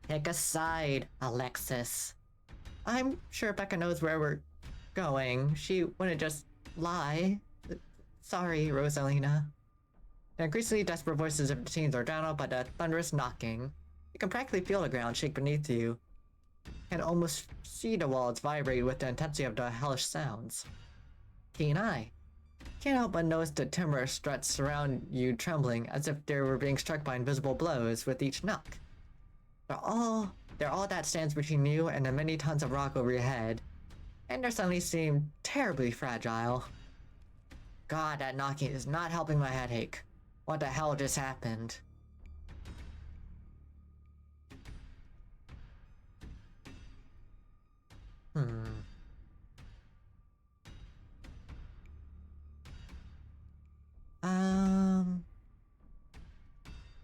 Pick a side, Alexis. I'm sure Becca knows where we're going. She wouldn't just lie. Sorry, Rosalina. The increasingly desperate voices of the teens are drowned out by the thunderous knocking. You can practically feel the ground shake beneath you. You can almost see the walls vibrate with the intensity of the hellish sounds. Keen eye. Can't help but notice the timber struts around you trembling as if they were being struck by invisible blows with each knock. They're all that stands between you and the many tons of rock over your head, and they suddenly seem terribly fragile. God, that knocking is not helping my headache. What the hell just happened?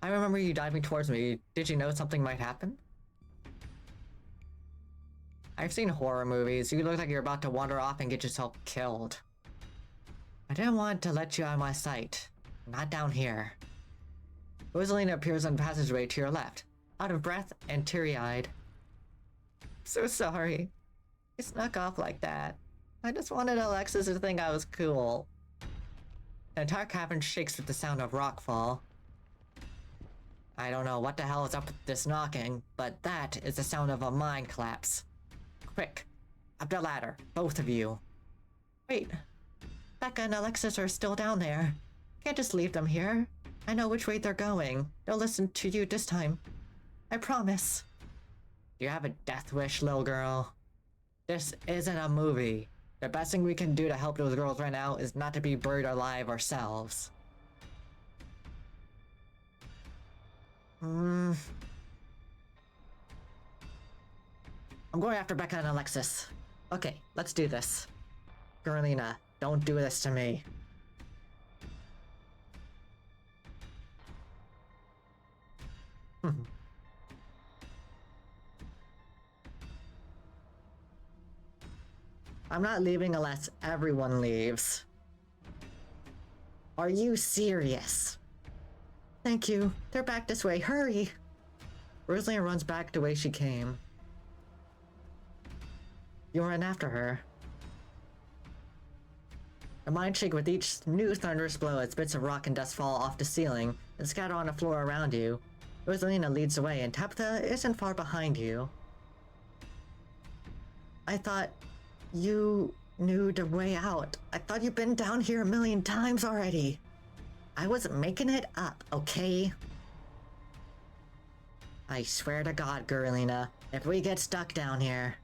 I remember you diving towards me. Did you know something might happen? I've seen horror movies. You look like you're about to wander off and get yourself killed. I didn't want to let you out of my sight. Not down here. Rosalina appears on the passageway to your left, out of breath and teary-eyed. So sorry. I snuck off like that. I just wanted Alexis to think I was cool. The entire cabin shakes with the sound of rockfall. I don't know what the hell is up with this knocking, but that is the sound of a mine collapse. Quick, up the ladder, both of you. Wait, Becca and Alexis are still down there. Can't just leave them here. I know which way they're going. They'll listen to you this time. I promise. Do you have a death wish, little girl? This isn't a movie. The best thing we can do to help those girls right now is not to be buried alive ourselves. I'm going after Becca and Alexis. Okay, let's do this. Carolina, don't do this to me. I'm not leaving unless everyone leaves. Are you serious? Thank you. They're back this way. Hurry! Rosalina runs back the way she came. You run after her. Her mind shakes with each new thunderous blow as bits of rock and dust fall off the ceiling and scatter on the floor around you. Rosalina leads the way and Tabitha isn't far behind you. I thought you knew the way out. I thought you'd been down here a million times already. I wasn't making it up, okay? I swear to God, Girlina, if we get stuck down here...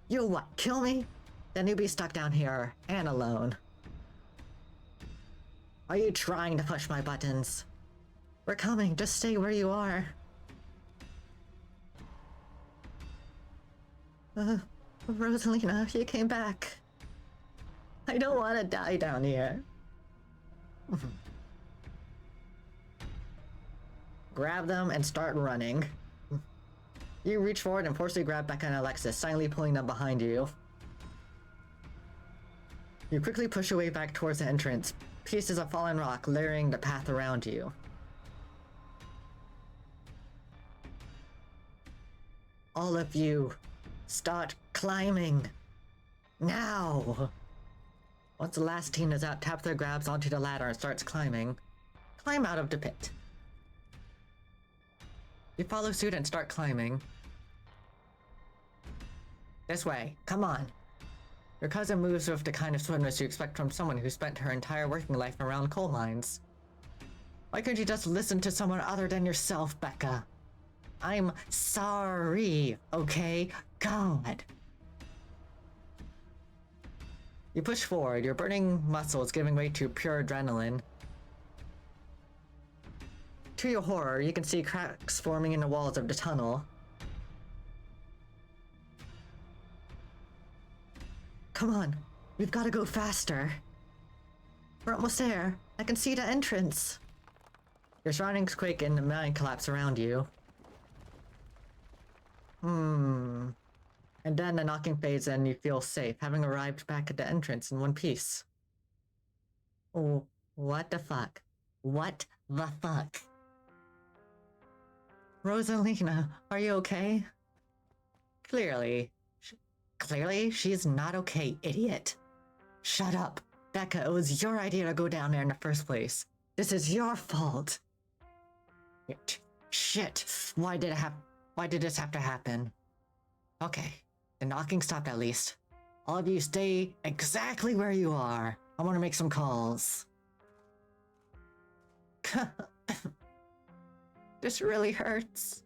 You'll what, kill me? Then you'll be stuck down here, and alone. Are you trying to push my buttons? We're coming, just stay where you are. Rosalina, you came back. I don't want to die down here. Grab them and start running. You reach forward and forcibly grab Becca and Alexis, silently pulling them behind you. You quickly push your way back towards the entrance, pieces of fallen rock layering the path around you. All of you, start climbing. Now! Once the last team is out, Tabitha grabs onto the ladder and starts climbing. Climb out of the pit. You follow suit and start climbing. This way, come on. Your cousin moves with the kind of swiftness you expect from someone who spent her entire working life around coal mines. Why couldn't you just listen to someone other than yourself, Becca? I'm sorry, okay? God. You push forward, your burning muscles giving way to pure adrenaline. To your horror, you can see cracks forming in the walls of the tunnel. Come on, we've got to go faster. We're almost there. I can see the entrance. Your surroundings quake and the mine collapse around you. And then the knocking fades and you feel safe, having arrived back at the entrance in one piece. Oh, what the fuck? What the fuck? Rosalina, are you okay? Clearly, she's not okay, idiot. Shut up. Becca, it was your idea to go down there in the first place. This is your fault. Shit. Why did this have to happen? Okay, the knocking stopped at least. All of you stay exactly where you are. I want to make some calls. This really hurts.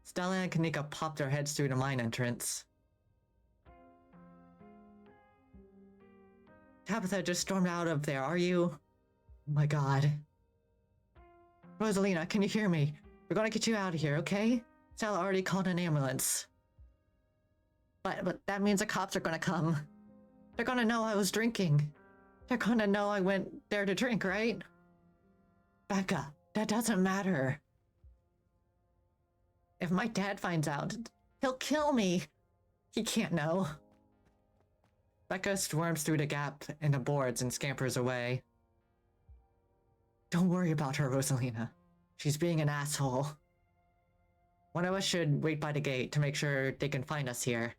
Stella and Kanika popped their heads through the mine entrance. Tabitha just stormed out of there, are you? Oh my god. Rosalina, can you hear me? We're gonna get you out of here, okay? Stella already called an ambulance. But that means the cops are gonna come. They're gonna know I was drinking. They're gonna know I went there to drink, right? Becca, that doesn't matter. If my dad finds out, he'll kill me. He can't know. Becca swarms through the gap in the boards and scampers away. Don't worry about her, Rosalina. She's being an asshole. One of us should wait by the gate to make sure they can find us here.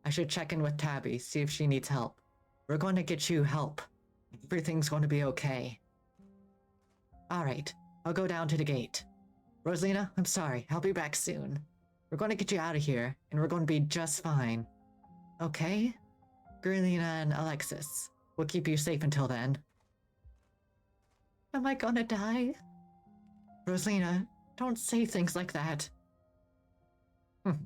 I should check in with Tabby, see if she needs help. We're going to get you help. Everything's going to be okay. Alright, I'll go down to the gate. Rosalina, I'm sorry, I'll be back soon. We're going to get you out of here, and we're going to be just fine. Okay? Gurlina and Alexis, we'll keep you safe until then. Am I gonna die? Rosalina, don't say things like that. Of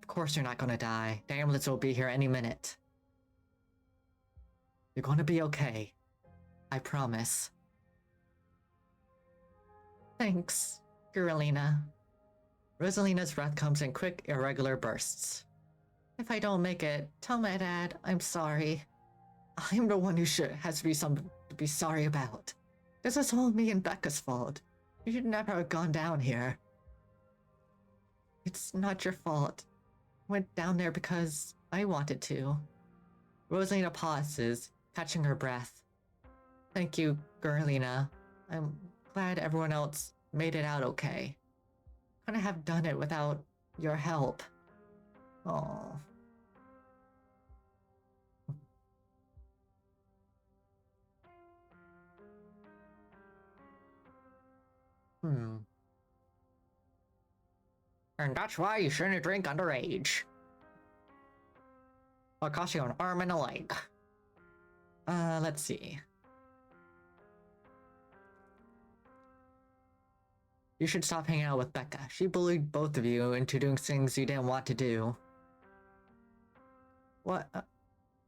course you're not gonna die. The ambulance will be here any minute. You're gonna be okay. I promise. Thanks, Gurlina. Rosalina's breath comes in quick, irregular bursts. If I don't make it, tell my dad I'm sorry. I'm the one who has to be something to be sorry about. This is all me and Becca's fault. You should never have gone down here. It's not your fault. I went down there because I wanted to. Rosalina pauses, catching her breath. Thank you, Gurlina. I'm glad everyone else made it out okay. Couldn't have done it without your help. Oh. And that's why you shouldn't drink underage. It'll cost you an arm and a leg. Let's see. You should stop hanging out with Becca. She bullied both of you into doing things you didn't want to do. What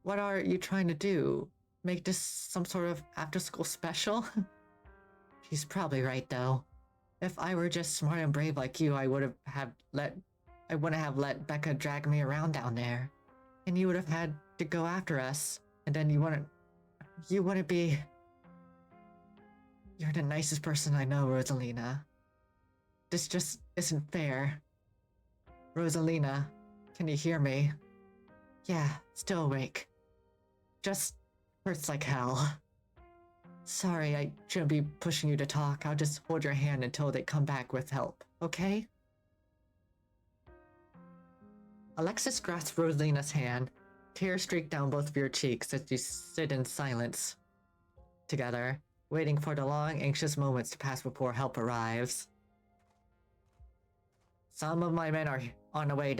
are you trying to do? Make this some sort of after-school special? She's probably right, though. If I were just smart and brave like you, I wouldn't have let Becca drag me around down there. And you would have had to go after us. And then you wouldn't be... You're the nicest person I know, Rosalina. This just isn't fair. Rosalina, can you hear me? Yeah, still awake. Just hurts like hell. Sorry, I shouldn't be pushing you to talk. I'll just hold your hand until they come back with help, okay? Alexis grasps Rosalina's hand. Tears streak down both of your cheeks as you sit in silence together, waiting for the long, anxious moments to pass before help arrives. Some of my men are on the way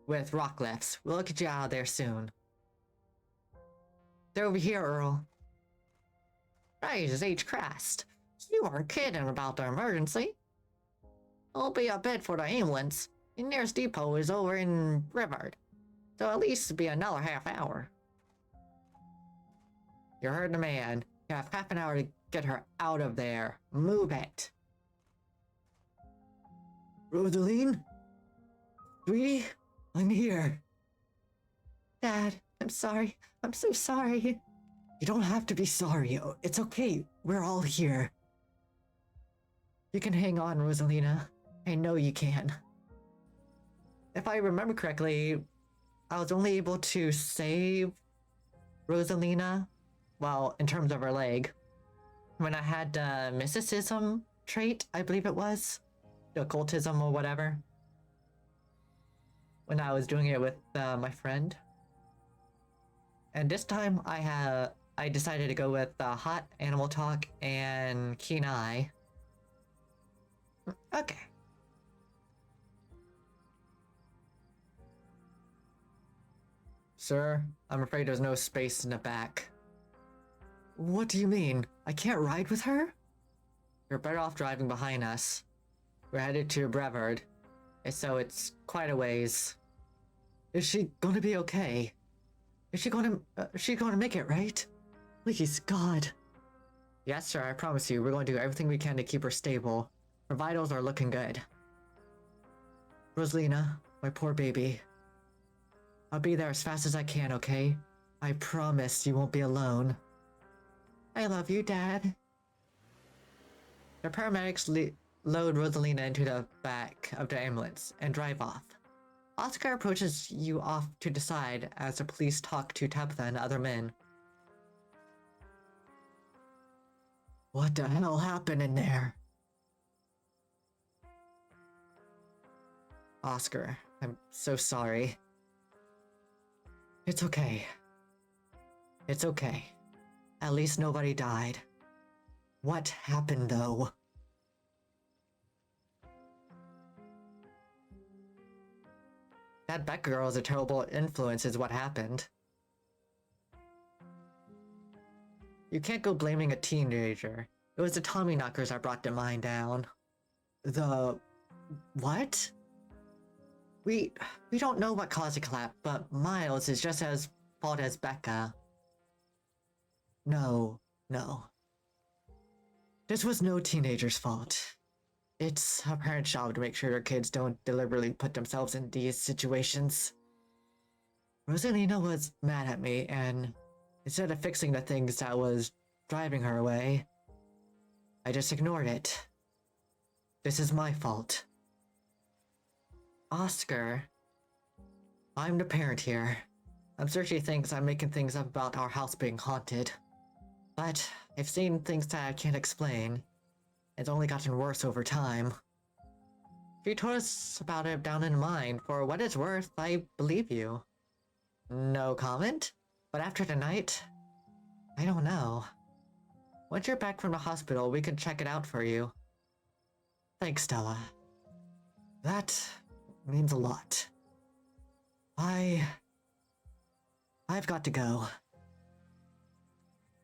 with rock lifts. We'll get you out of there soon. They're over here, Earl. Jesus H. Christ. You weren't kidding about the emergency. It'll be a bit for the ambulance. The nearest depot is over in Brevard. So at least it'll be another half hour. You heard the man. You have half an hour to get her out of there. Move it. Rosaline? Sweetie? I'm here. Dad, I'm sorry. I'm so sorry. You don't have to be sorry. It's okay. We're all here. You can hang on, Rosalina. I know you can. If I remember correctly, I was only able to save Rosalina, well, in terms of her leg, when I had the mysticism trait, I believe it was. The occultism or whatever. When I was doing it with my friend. And this time I decided to go with Hot Animal Talk and Keen Eye. Okay. Sir, I'm afraid there's no space in the back. What do you mean? I can't ride with her? You're better off driving behind us. We're headed to Brevard, so it's quite a ways. Is she gonna be okay? Is she gonna make it, right? Please, God. Yes, sir, I promise you, we're going to do everything we can to keep her stable. Her vitals are looking good. Rosalina, my poor baby. I'll be there as fast as I can, okay? I promise you won't be alone. I love you, Dad. The paramedics load Rosalina into the back of the ambulance and drive off. Oscar approaches you off to the side as the police talk to Tabitha and the other men. What the hell happened in there? Oscar, I'm so sorry. It's okay. It's okay. At least nobody died. What happened, though? That Becca girl is a terrible influence is what happened. You can't go blaming a teenager. It was the Tommyknockers that brought the mine down. The... what? We don't know what caused the collapse, but Miles is just as fault as Becca. No. This was no teenager's fault. It's a parent's job to make sure their kids don't deliberately put themselves in these situations. Rosalina was mad at me, and instead of fixing the things that was driving her away, I just ignored it. This is my fault. Oscar, I'm the parent here. I'm sure she thinks I'm making things up about our house being haunted. But I've seen things that I can't explain. It's only gotten worse over time. She told us about it down in the mine. For what it's worth, I believe you. No comment? But after tonight, I don't know. Once you're back from the hospital, we can check it out for you. Thanks, Stella. That means a lot. I've got to go.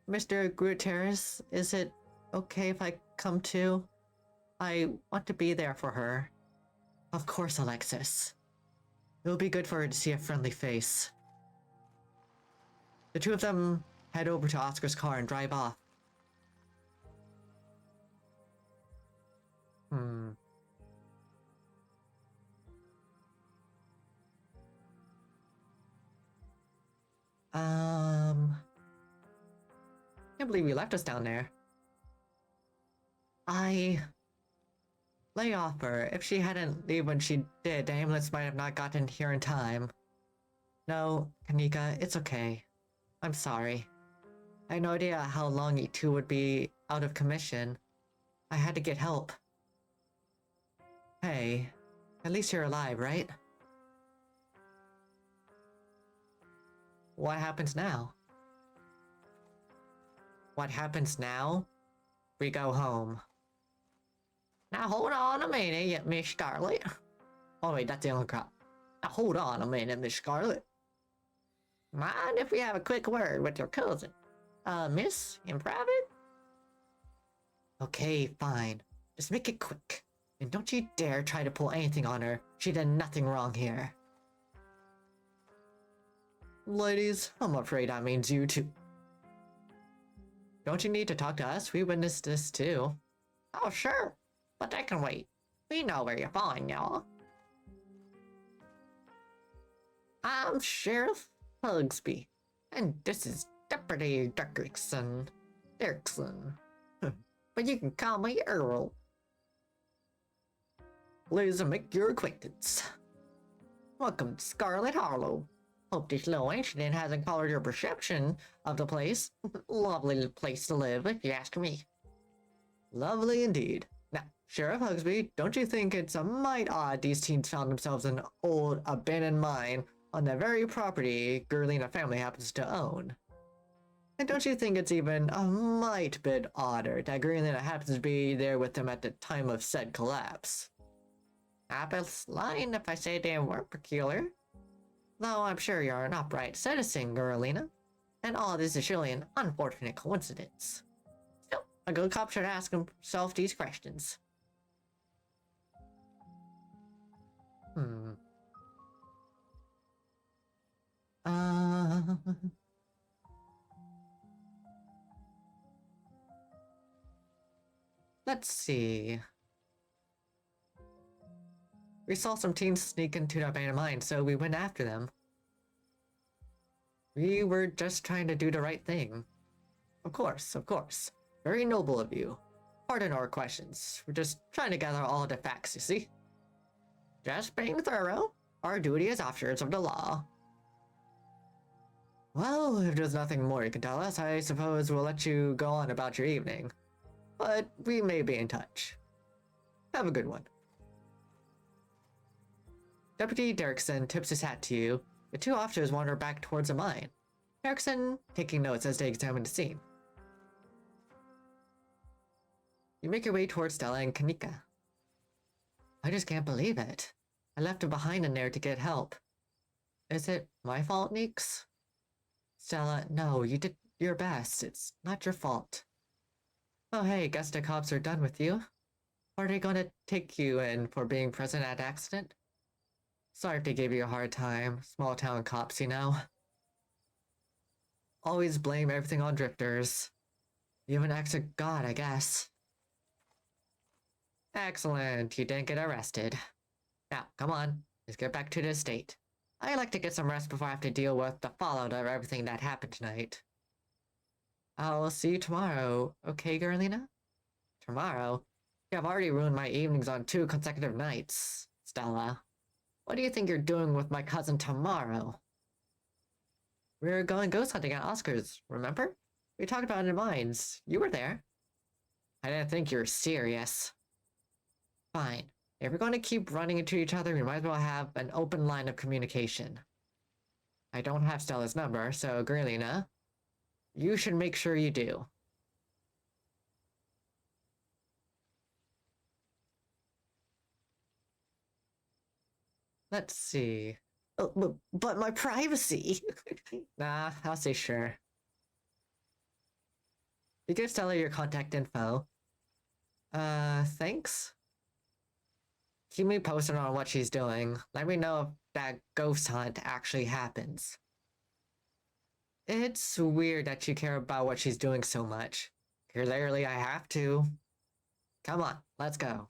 Mr. Gutierrez, is it okay if I come too? I want to be there for her. Of course, Alexis. It'll be good for her to see a friendly face. The two of them head over to Oscar's car and drive off. Can't believe you left us down there. Lay off her. If she hadn't leave when she did, the ambulance might have not gotten here in time. No, Kanika, it's okay. I'm sorry. I had no idea how long you two would be out of commission. I had to get help. Hey, at least you're alive, right? What happens now? What happens now? We go home. Now hold on a minute, Miss Scarlet. Oh wait, that's the only crop. Now hold on a minute, Miss Scarlet. Mind if we have a quick word with your cousin? Miss, in private? Okay, fine. Just make it quick. And don't you dare try to pull anything on her. She did nothing wrong here. Ladies, I'm afraid that means you too. Don't you need to talk to us? We witnessed this too. Oh, sure. But that can wait. We know where you're going, y'all. I'm Sheriff Hugsby, and this is Deputy Dirksen. But you can call me Earl. Pleased to make your acquaintance. Welcome to Scarlet Hollow. Hope this little incident hasn't colored your perception of the place. Lovely place to live, if you ask me. Lovely indeed. Now, Sheriff Hugsby, don't you think it's a mite odd these teens found themselves in an old, abandoned mine on the very property Gurlina family happens to own? And don't you think it's even a mite bit odder that Gurlina happens to be there with them at the time of said collapse? I'd be lying if I say they weren't peculiar. Though I'm sure you're an upright citizen, Gurlina, and all this is surely an unfortunate coincidence. Still, a good cop should ask himself these questions. Let's see. We saw some teens sneak into the abandoned mine, so we went after them. We were just trying to do the right thing. Of course, of course. Very noble of you. Pardon our questions. We're just trying to gather all the facts, you see? Just being thorough. Our duty as officers of the law. Well, if there's nothing more you can tell us, I suppose we'll let you go on about your evening. But we may be in touch. Have a good one. Deputy Derrickson tips his hat to you. The two officers wander back towards the mine. Derrickson taking notes as they examine the scene. You make your way towards Stella and Kanika. I just can't believe it. I left him behind in there to get help. Is it my fault, Neeks? Stella, no, you did your best. It's not your fault. Oh hey, guess the cops are done with you. Are they gonna take you in for being present at the accident? Sorry if they gave you a hard time. Small town cops, you know. Always blame everything on drifters. You have an act of God, I guess. Excellent, you didn't get arrested. Now, come on, let's get back to the estate. I like to get some rest before I have to deal with the fallout of everything that happened tonight. I'll see you tomorrow, okay, Girlina? Tomorrow? You have already ruined my evenings on 2 consecutive nights, Stella. What do you think you're doing with my cousin tomorrow? We're going ghost hunting at Oscar's, remember? We talked about it in Mines. You were there. I didn't think you were serious. Fine. If we're going to keep running into each other, we might as well have an open line of communication. I don't have Stella's number, so Girlina, you should make sure you do. Let's see. Oh, but my privacy! Nah, I'll say sure. You give Stella your contact info. Thanks? Keep me posted on what she's doing. Let me know if that ghost hunt actually happens. It's weird that you care about what she's doing so much. Clearly, I have to. Come on, let's go.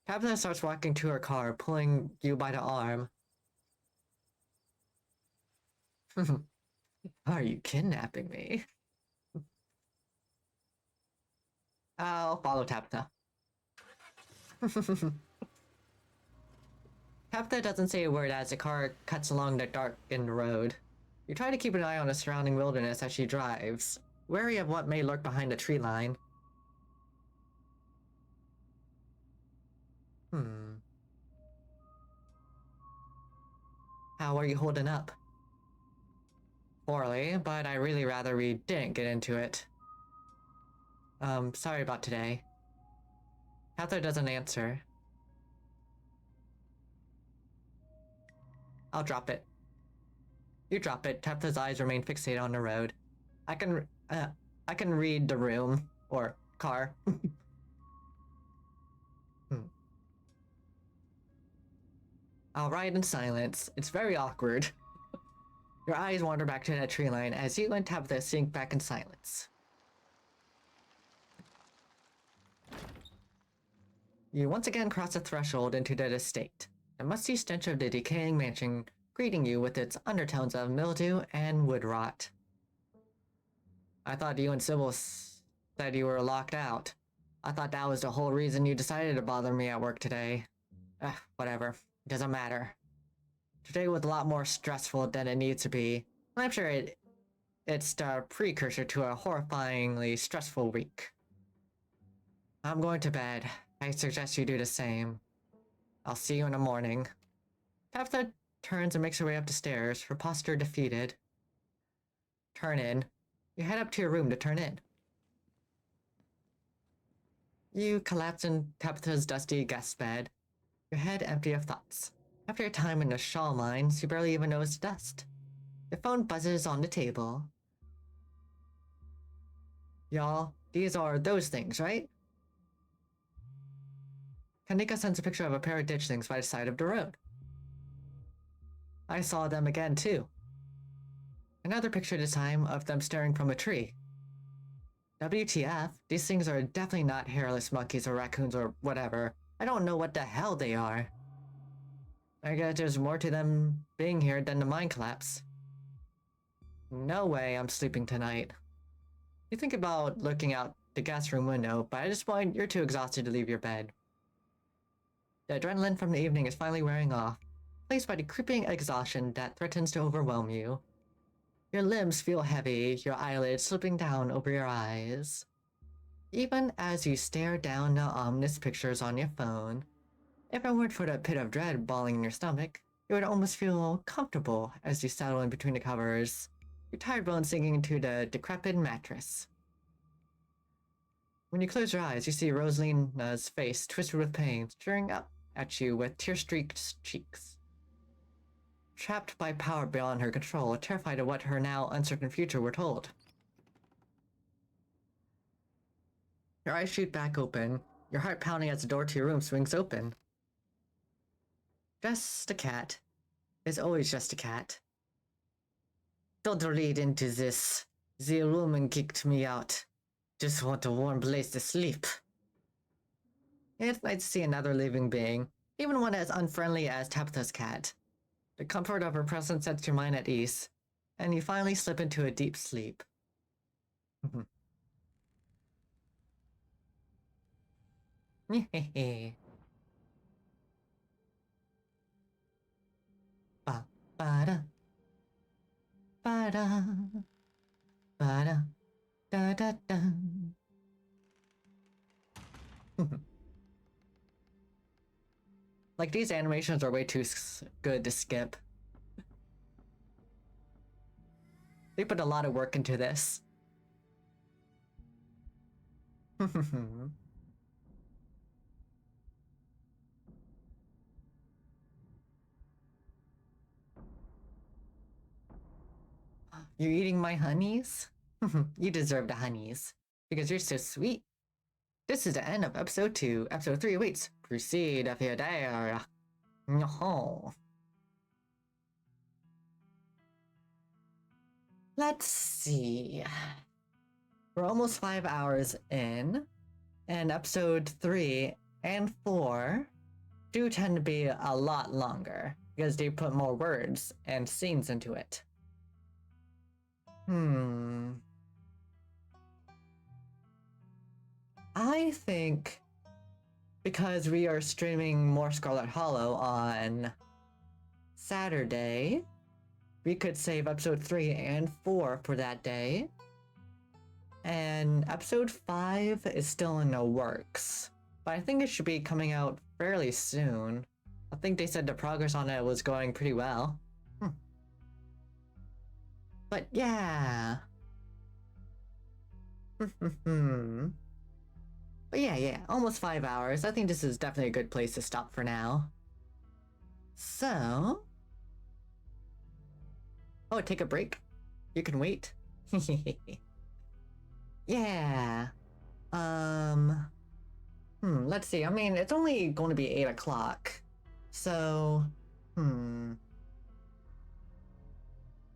Tabitha starts walking to her car, pulling you by the arm. Are you kidnapping me? I'll follow Tabitha. Tabitha doesn't say a word as the car cuts along the darkened road. You try to keep an eye on the surrounding wilderness as she drives, wary of what may lurk behind the tree line. How are you holding up? Poorly, but I'd really rather we didn't get into it. Sorry about today. Heather doesn't answer. I'll drop it. You drop it. Tabitha's eyes remain fixated on the road. I can read the room. Or car. I'll ride in silence. It's very awkward. Your eyes wander back to that tree line as you and Tabitha sink back in silence. You once again cross the threshold into the estate, the musty stench of the decaying mansion greeting you with its undertones of mildew and wood rot. I thought you and Sybil said you were locked out. I thought that was the whole reason you decided to bother me at work today. Whatever. It doesn't matter. Today was a lot more stressful than it needs to be. I'm sure it's the precursor to a horrifyingly stressful week. I'm going to bed. I suggest you do the same. I'll see you in the morning. Tabitha turns and makes her way up the stairs, her posture defeated. Turn in. You head up to your room to turn in. You collapse in Tabitha's dusty guest bed, your head empty of thoughts. After your time in the shawl mines, you barely even notice the dust. Your phone buzzes on the table. Y'all, these are those things, right? Kanika sends a picture of a pair of ditch things by the side of the road. I saw them again, too. Another picture this time of them staring from a tree. WTF, these things are definitely not hairless monkeys or raccoons or whatever. I don't know what the hell they are. I guess there's more to them being here than the mine collapse. No way I'm sleeping tonight. You think about looking out the guest room window, but at this point, you're too exhausted to leave your bed. The adrenaline from the evening is finally wearing off, replaced by the creeping exhaustion that threatens to overwhelm you. Your limbs feel heavy, your eyelids slipping down over your eyes. Even as you stare down the ominous pictures on your phone, if it weren't for that pit of dread balling in your stomach, you would almost feel comfortable as you settle in between the covers, your tired bones sinking into the decrepit mattress. When you close your eyes, you see Rosalina's face twisted with pain, staring up at you with tear-streaked cheeks. Trapped by power beyond her control, terrified of what her now uncertain future were told. Your eyes shoot back open, your heart pounding as the door to your room swings open. Just a cat. It's always just a cat. Don't read into this. The woman kicked me out. Just want a warm place to sleep. It's nice to see another living being, even one as unfriendly as Tabitha's cat. The comfort of her presence sets your mind at ease, and you finally slip into a deep sleep. Ba ba da ba da ba da da da da. Like, these animations are way too good to skip. They put a lot of work into this. You're eating my honeys? You deserve the honeys, because you're so sweet. This is the end of episode 2. Episode 3 awaits. Proceed if you dare. No. Let's see. We're almost 5 hours in, and episode 3 and 4 do tend to be a lot longer, because they put more words and scenes into it. I think because we are streaming more Scarlet Hollow on Saturday, we could save episode 3 and 4 for that day. And episode 5 is still in the works, but I think it should be coming out fairly soon. I think they said the progress on it was going pretty well. But yeah. But yeah, almost 5 hours. I think this is definitely a good place to stop for now. So... Oh, take a break? You can wait? Yeah. Let's see. I mean, it's only going to be 8 o'clock. So...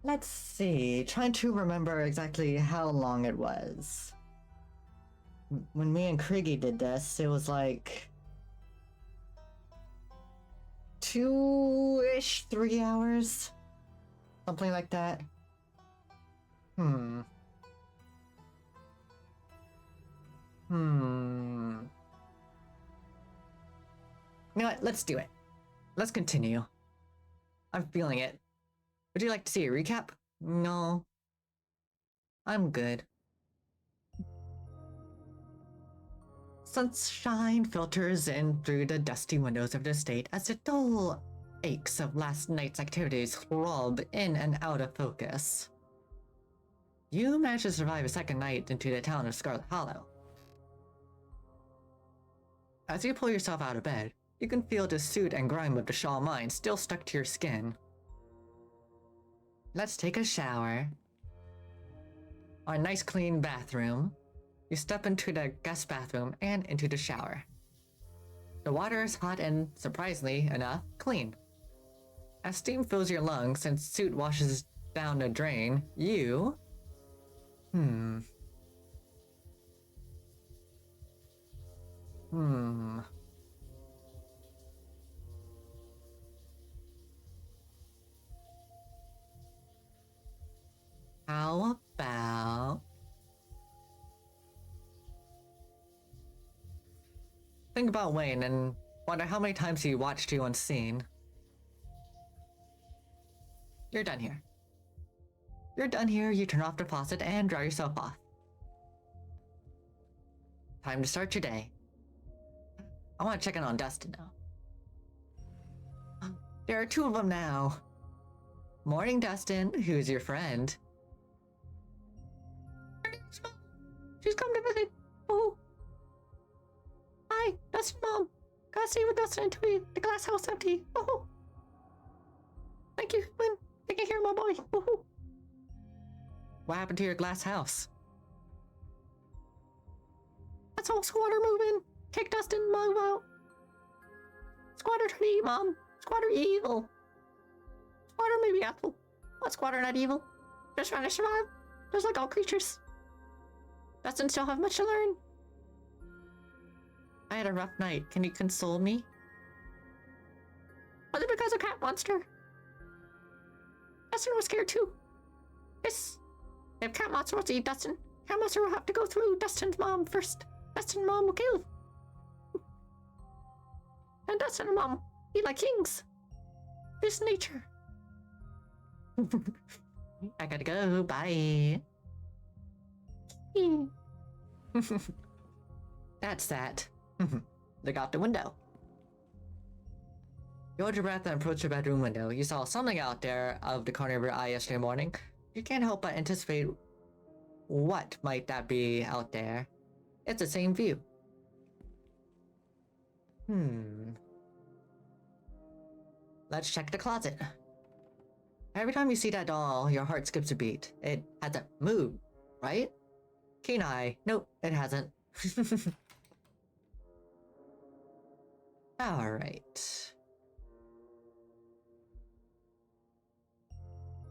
Let's see. Trying to remember exactly how long it was. When me and Kriggy did this, it was like 2-ish, 3 hours? Something like that. You know what? Let's do it. Let's continue. I'm feeling it. Would you like to see a recap? No. I'm good. Sunshine filters in through the dusty windows of the estate as the dull aches of last night's activities throb in and out of focus. You manage to survive a second night into the town of Scarlet Hollow. As you pull yourself out of bed, you can feel the soot and grime of the Shaw mine still stuck to your skin. Let's take a shower. Our nice clean bathroom. You step into the guest bathroom and into the shower. The water is hot and, surprisingly enough, clean. As steam fills your lungs and soot washes down the drain, you... How about Think about Wayne and wonder how many times he watched you unseen. You're done here. You're done here, you turn off the faucet and dry yourself off. Time to start your day. I want to check in on Dustin now. There are two of them now. Morning, Dustin. Who's your friend? She's come to visit. Oh. Hi, Dustin, Mom. Gotta stay with Dustin until the glass house empty. Oh. Thank you, Lynn. Take care, my boy. Oh. What happened to your glass house? That's all Squatter moving. Kick Dustin, move out. Squatter trying to eat, Mom. Squatter evil. Squatter may be evil, but Squatter not evil. Just trying to survive, just like all creatures. Dustin still have much to learn. I had a rough night. Can you console me? Was it because of Cat Monster? Dustin was scared too. Yes. If Cat Monster wants to eat Dustin, Cat Monster will have to go through Dustin's mom first. Dustin's mom will kill. And Dustin and Mom eat like kings. This nature. I gotta go. Bye. That's that. Look out the window. You hold your breath and approach your bedroom window. You saw something out there of the corner of your eye yesterday morning. You can't help but anticipate what might that be out there. It's the same view. Let's check the closet. Every time you see that doll, your heart skips a beat. It hasn't moved, right? Keen eye. Nope, it hasn't. Alright.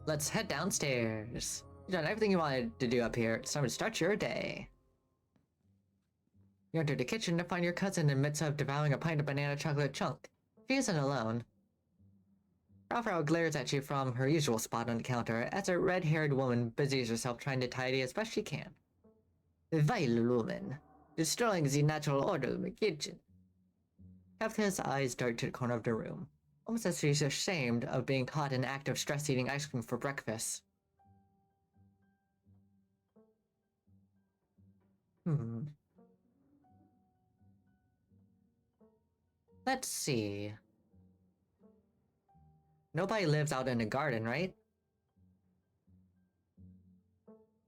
Let's head downstairs. You've done everything you wanted to do up here. It's time to start your day. You enter the kitchen to find your cousin in the midst of devouring a pint of banana chocolate chunk. She isn't alone. Ralph glares at you from her usual spot on the counter as a red-haired woman busies herself trying to tidy as best she can. Vile woman, destroying the natural order in the kitchen. Tabitha's eyes dart to the corner of the room, almost as she's ashamed of being caught in the act of stress eating ice cream for breakfast. Let's see. Nobody lives out in the garden, right?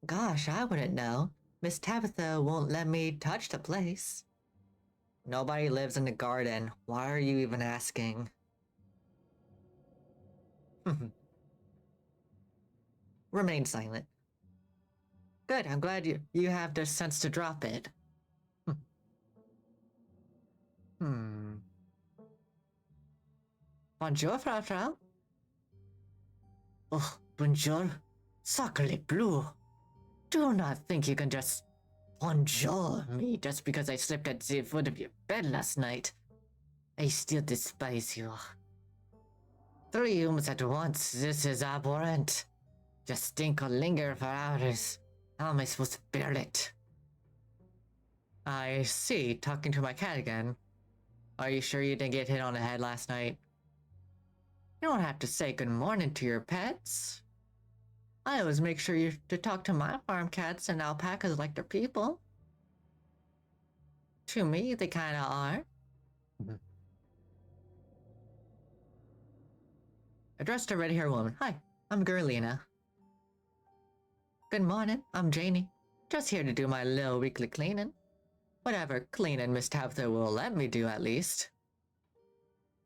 Gosh, I wouldn't know. Miss Tabitha won't let me touch the place. Nobody lives in the garden. Why are you even asking? Remain silent. Good, I'm glad you have the sense to drop it. Bonjour, Frau. Oh, bonjour. Sacre bleu. Do not think you can just bonjour me just because I slept at the foot of your bed last night. I still despise you. 3 rooms at once, this is abhorrent. Just stink or linger for hours. How am I supposed to bear it? I see, talking to my cat again. Are you sure you didn't get hit on the head last night? You don't have to say good morning to your pets. I always make sure you to talk to my farm cats and alpacas like they're people. To me, they kinda are. Addressed a red-haired woman. Hi, I'm Gerlina. Good morning, I'm Janie. Just here to do my little weekly cleaning. Whatever cleaning Miss Tabitha will let me do, at least.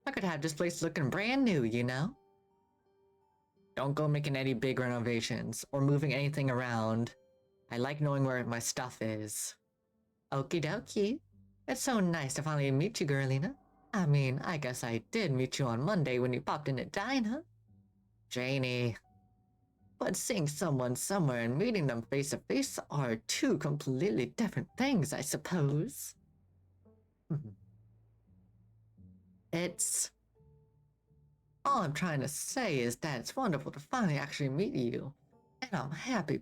I could have this place looking brand new, you know? Don't go making any big renovations, or moving anything around. I like knowing where my stuff is. Okie dokie. It's so nice to finally meet you, Gerlina. I mean, I guess I did meet you on Monday when you popped in at Dinah. Janie. But seeing someone somewhere and meeting them face to face are 2 completely different things, I suppose. All I'm trying to say is that it's wonderful to finally actually meet you. And I'm happy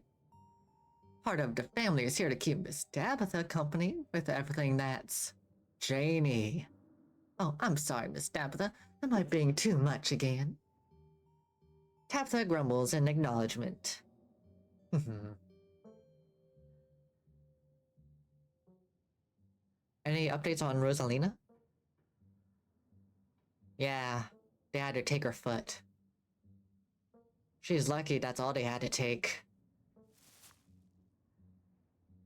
part of the family is here to keep Miss Tabitha company with everything that's Janie. Oh, I'm sorry, Miss Tabitha. Am I being too much again? Tabitha grumbles in acknowledgement. Any updates on Rosalina? Yeah, they had to take her foot. She's lucky that's all they had to take.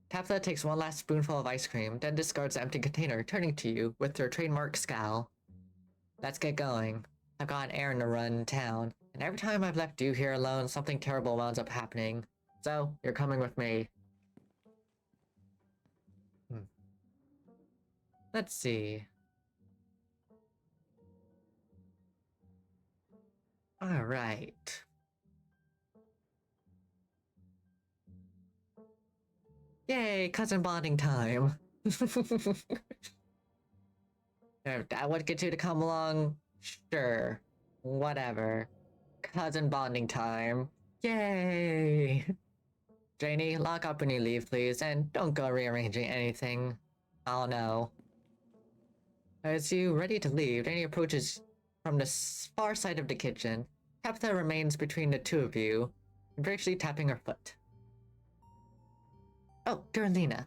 Tabitha takes one last spoonful of ice cream, then discards the empty container, turning to you with her trademark scowl. Let's get going. I've got an errand to run in town, and every time I've left you here alone, something terrible winds up happening. So, you're coming with me. Let's see. Alright. Yay, cousin bonding time. If that would get you to come along, sure. Whatever. Cousin bonding time. Yay! Janie, lock up when you leave, please, and don't go rearranging anything. I'll know. As you ready to leave, Janie approaches from the far side of the kitchen. Tabitha remains between the two of you, vigorously tapping her foot. Oh, Darlena,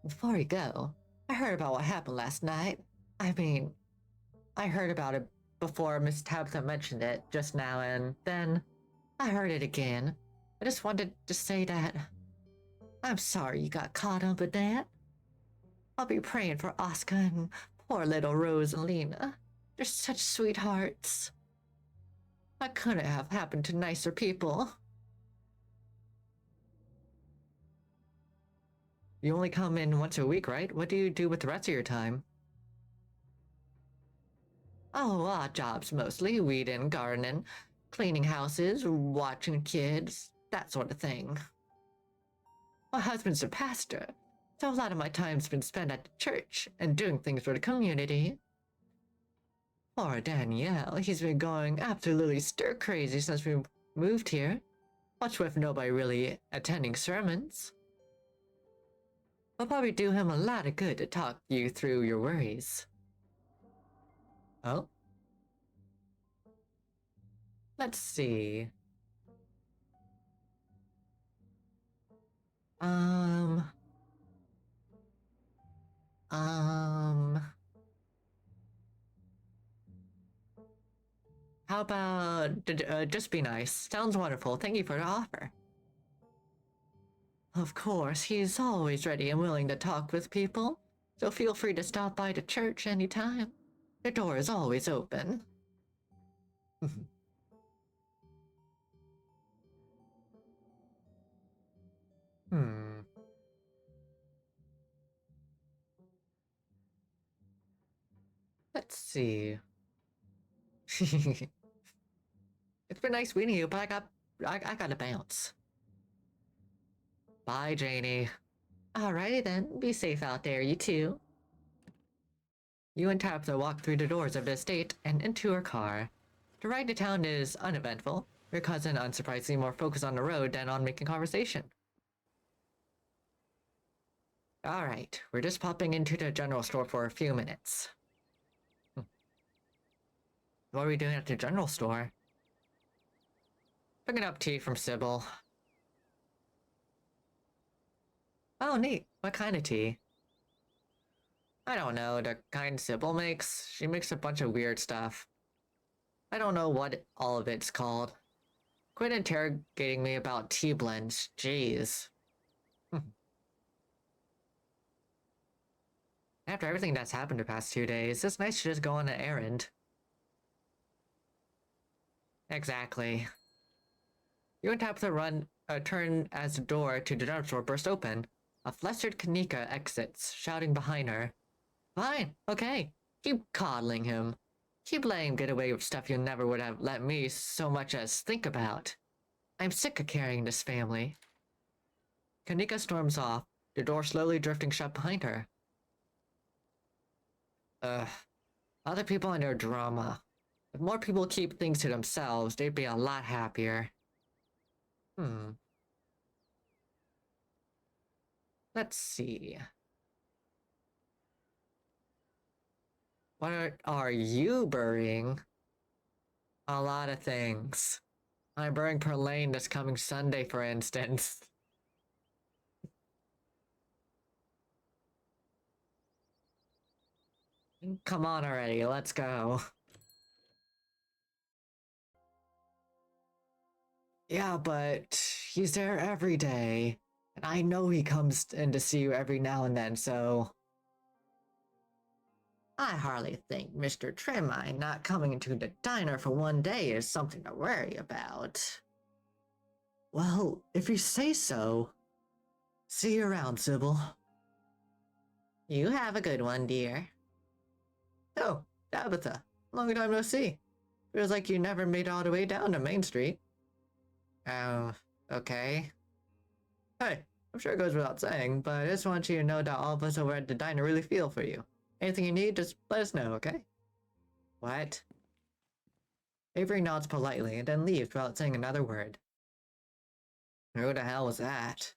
before you go, I heard about what happened last night. I mean, I heard about it before Miss Tabitha mentioned it just now, and then I heard it again. I just wanted to say that I'm sorry you got caught up in that. I'll be praying for Oscar and poor little Rosalina. They're such sweethearts. That couldn't have happened to nicer people. You only come in once a week, right? What do you do with the rest of your time? Oh, odd jobs mostly. Weeding, gardening, cleaning houses, watching kids, that sort of thing. My husband's a pastor, so a lot of my time's been spent at the church and doing things for the community. Poor Danielle, he's been going absolutely stir-crazy since we moved here. Much with nobody really attending sermons. It'll probably do him a lot of good to talk you through your worries. Oh? Let's see. Um... How about just be nice? Sounds wonderful. Thank you for the offer. Of course, he's always ready and willing to talk with people, so feel free to stop by the church anytime. The door is always open. Hmm. Let's see. It's been nice meeting you, but I gotta bounce. Bye, Janie. Alrighty then, be safe out there, you too. You and Tabitha walk through the doors of the estate and into her car. The ride to town is uneventful. Your cousin, unsurprisingly, more focused on the road than on making conversation. Alright, we're just popping into the general store for a few minutes. What are we doing at the general store? Picking up tea from Sybil. Oh, neat. What kind of tea? I don't know, the kind Sybil makes. She makes a bunch of weird stuff. I don't know what all of it's called. Quit interrogating me about tea blends, jeez. After everything that's happened the past 2 days, it's nice to just go on an errand. Exactly. You and Tabitha turn as the door to the general store bursts open. A flustered Kanika exits, shouting behind her. Fine, okay. Keep coddling him. Keep letting him get away with stuff you never would have let me so much as think about. I'm sick of carrying this family. Kanika storms off, the door slowly drifting shut behind her. Ugh. Other people and their drama. If more people keep things to themselves, they'd be a lot happier. Let's see. What are you burying? A lot of things. I'm burying Perlane this coming Sunday, for instance. Come on already, let's go. Yeah, but he's there every day. And I know he comes in to see you every now and then, so... I hardly think Mr. Tremine not coming into the diner for one day is something to worry about. Well, if you say so. See you around, Sybil. You have a good one, dear. Oh, Tabitha. Long time no see. Feels like you never made all the way down to Main Street. Oh, okay. Hey, I'm sure it goes without saying, but I just want you to know that all of us over at the diner really feel for you. Anything you need, just let us know, okay? What? Avery nods politely and then leaves without saying another word. Who the hell was that?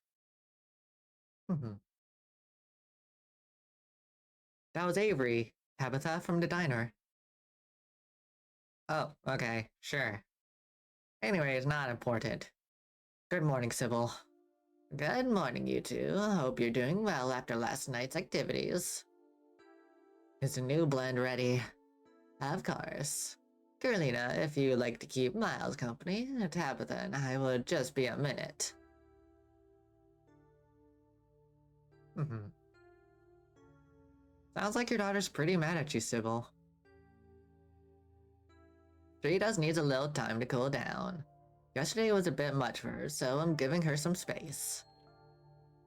That was Avery, Tabitha from the diner. Oh, okay, sure. Anyway, it's not important. Good morning, Sybil. Good morning, you two. Hope you're doing well after last night's activities. Is the new blend ready? Of course. Carolina, if you'd like to keep Miles company, Tabitha and I will just be a minute. Sounds like your daughter's pretty mad at you, Sybil. She does need a little time to cool down. Yesterday was a bit much for her, so I'm giving her some space.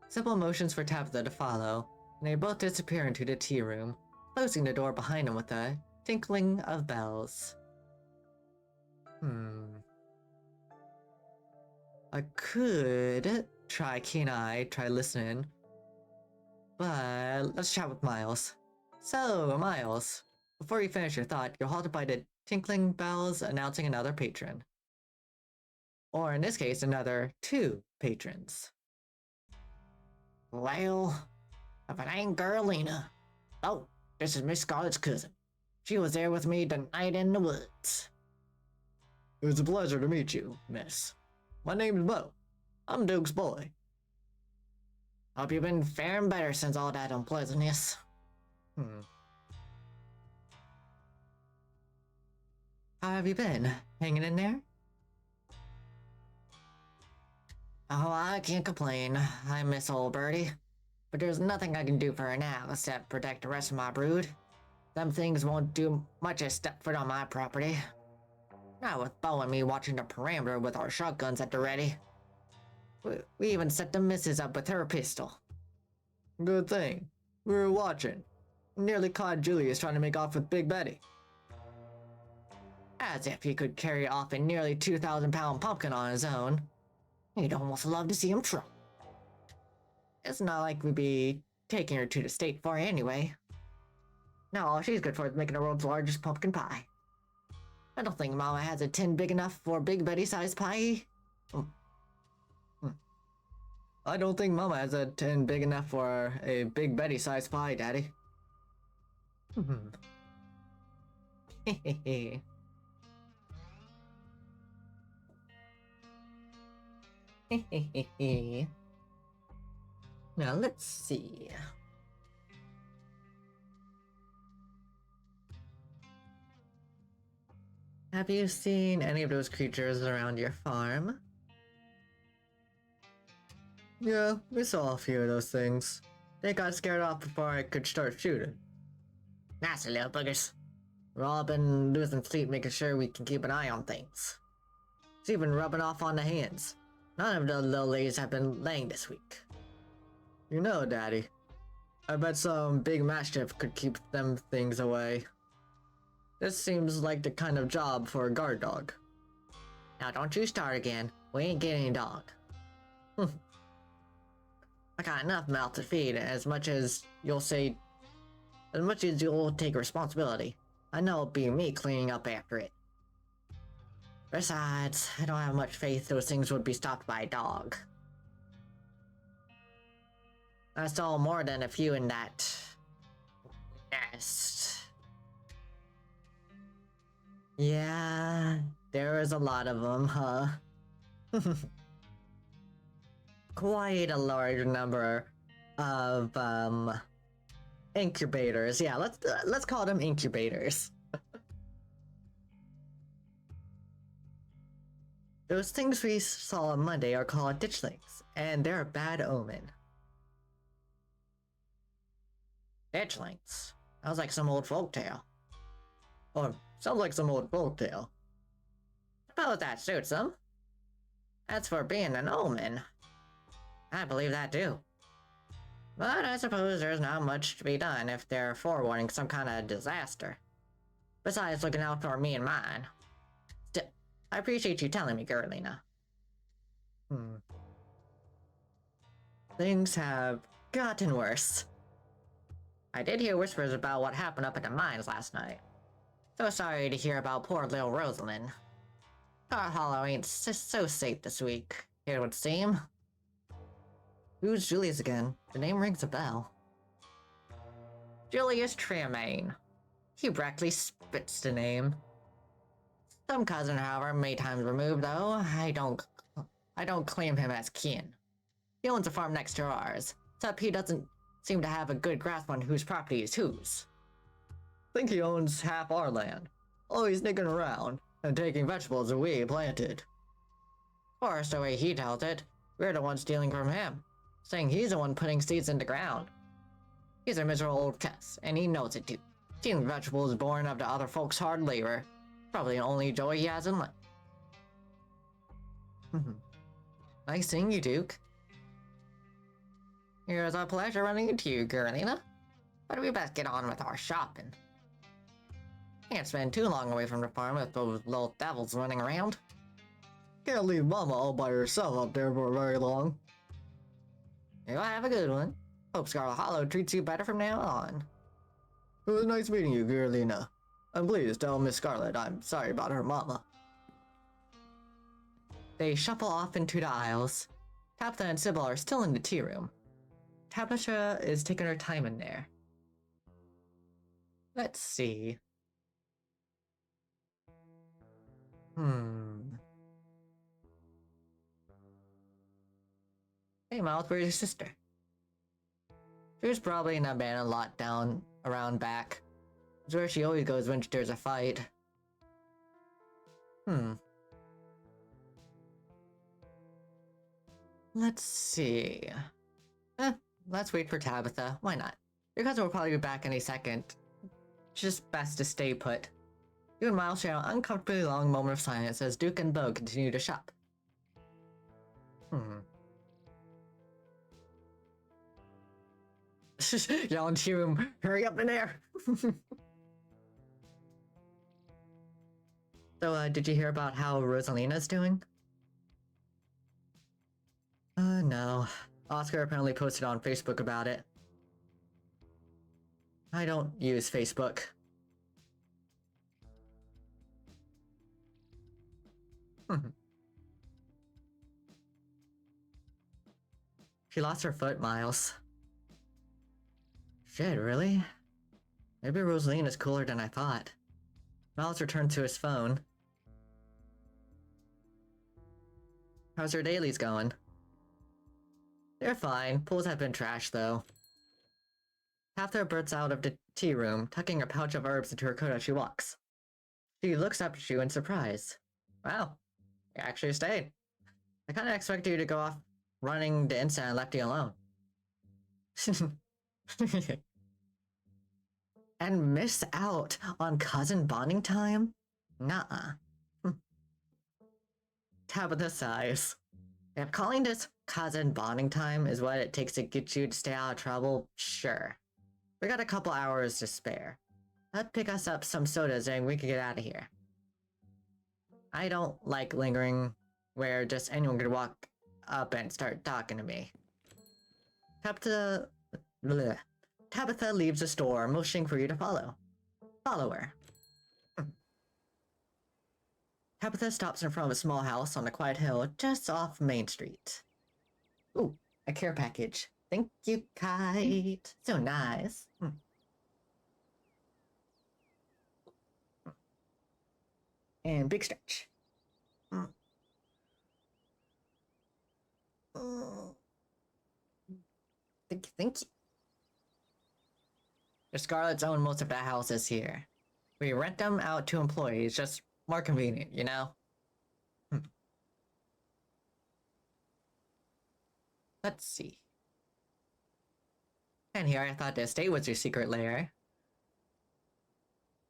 Sybil motions for Tabitha to follow, and they both disappear into the tea room, closing the door behind them with a tinkling of bells. I could try try listening, but let's chat with Miles. So, Miles, before you finish your thought, you're halted by the tinkling bells announcing another patron. Or in this case, another 2 patrons. Well, if it ain't Carolina. Oh, this is Miss Scarlett's cousin. She was there with me the night in the woods. It was a pleasure to meet you, miss. My name's Bo. I'm Duke's boy. Hope you've been faring better since all that unpleasantness. How have you been? Hanging in there? Oh, I can't complain. I miss old Birdie. But there's nothing I can do for her now except protect the rest of my brood. Them things won't do much as step foot on my property. Not with Bo and me watching the perimeter with our shotguns at the ready. We even set the missus up with her pistol. Good thing. We were watching. Nearly caught Julius trying to make off with Big Betty. As if he could carry off a nearly 2,000-pound pumpkin on his own. You'd almost love to see him try. It's not like we'd be taking her to the state for anyway. No, all she's good for is making the world's largest pumpkin pie. I don't think Mama has a tin big enough for Big Betty-sized pie. I don't think Mama has a tin big enough for a Big Betty-sized pie, Daddy. Now let's see. Have you seen any of those creatures around your farm? Yeah, we saw a few of those things. They got scared off before I could start shooting. Nasty little boogers. We've all been losing sleep making sure we can keep an eye on things. It's even rubbing off on the hands. None of the little ladies have been laying this week. You know, Daddy, I bet some big mastiff could keep them things away. This seems like the kind of job for a guard dog. Now don't you start again. We ain't getting any dog. I got enough mouth to feed as much as you'll take responsibility. I know it'll be me cleaning up after it. Besides, I don't have much faith those things would be stopped by a dog. I saw more than a few in that nest. Yeah, there is a lot of them, huh? Quite a large number of incubators. Yeah, let's call them incubators. Those things we saw on Monday are called ditchlings, and they're a bad omen. Ditchlings? Sounds like some old folktale. Or sounds like some old folktale. Suppose that suits them. As for being an omen, I believe that too. But I suppose there's not much to be done if they're forewarning some kind of disaster. Besides looking out for me and mine. Still, I appreciate you telling me, Gerlina. Things have gotten worse. I did hear whispers about what happened up at the mines last night. So sorry to hear about poor little Rosalind. Star Hollow ain't so safe this week, it would seem. Who's Julius again? The name rings a bell. Julius Tremaine. He practically spits the name. Some cousin, however, many times removed, though. I don't claim him as kin. He owns a farm next to ours, except he doesn't seem to have a good grasp on whose property is whose. Think he owns half our land. Always nicking around and taking vegetables that we planted. Of course, the way he tells it, we're the ones stealing from him, saying he's the one putting seeds in the ground. He's a miserable old cuss, and he knows it too. Stealing vegetables is born of the other folks' hard labor. Probably the only joy he has in life. Nice seeing you, Duke. Here's a pleasure running into you, Gerlina. But we best get on with our shopping. Can't spend too long away from the farm with those little devils running around. Can't leave Mama all by herself up there for very long. You'll have a good one. Hope Scarlet Hollow treats you better from now on. It was nice meeting you, Gerlina. And please tell Miss Scarlet I'm sorry about her mama. They shuffle off into the aisles. Tabitha and Sybil are still in the tea room. Tabitha is taking her time in there. Let's see. Hey Miles, where's your sister? She was probably in an abandoned lot down around back. It's where she always goes when there's a fight. Let's see. Let's wait for Tabitha. Why not? Your cousin will probably be back any second. It's just best to stay put. You and Miles share an uncomfortably long moment of silence as Duke and Bo continue to shop. Y'all in tea room, hurry up in there! So, did you hear about how Rosalina's doing? No. Oscar apparently posted on Facebook about it. I don't use Facebook. She lost her foot, Miles. Shit, really? Maybe Rosalina's cooler than I thought. Miles returned to his phone. How's your dailies going? They're fine. Pools have been trashed, though. Tabitha bursts out of the tea room, tucking a pouch of herbs into her coat as she walks. She looks up at you in surprise. Wow, you actually stayed. I kinda expected you to go off running the instant and left you alone. And miss out on cousin bonding time? Nuh-uh. Tabitha sighs. If calling this cousin bonding time is what it takes to get you to stay out of trouble, sure. We got a couple hours to spare. Let's pick us up some sodas and we can get out of here. I don't like lingering where just anyone could walk up and start talking to me. Tabitha leaves the store, motioning for you to follow. Follow her. Tabitha stops in front of a small house on a quiet hill just off Main Street. Ooh, a care package. Thank you, Kite. So nice. And big stretch. Thank you. The Scarlets own most of the houses here. We rent them out to employees, just more convenient, you know? Let's see. And here I thought the estate was your secret lair.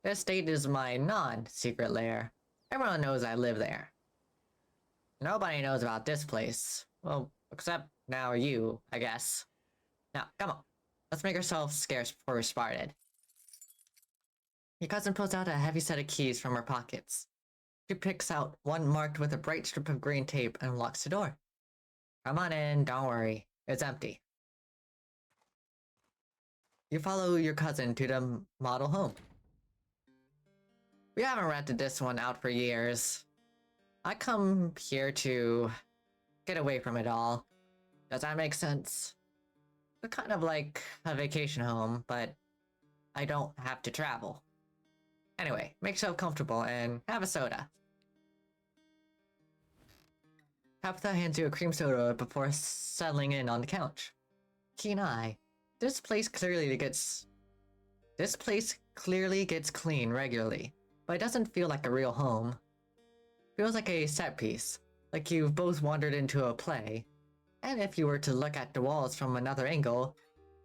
The estate is my non-secret lair. Everyone knows I live there. Nobody knows about this place. Well, except now you, I guess. Now, come on. Let's make ourselves scarce before we're started. Your cousin pulls out a heavy set of keys from her pockets. She picks out one marked with a bright strip of green tape and locks the door. Come on in, don't worry. It's empty. You follow your cousin to the model home. We haven't rented this one out for years. I come here to get away from it all. Does that make sense? It's kind of like a vacation home, but I don't have to travel. Anyway, make yourself comfortable and have a soda. Tabitha hands you a cream soda before settling in on the couch. Keen eye. This place clearly gets clean regularly, but it doesn't feel like a real home. Feels like a set piece, like you've both wandered into a play. And if you were to look at the walls from another angle,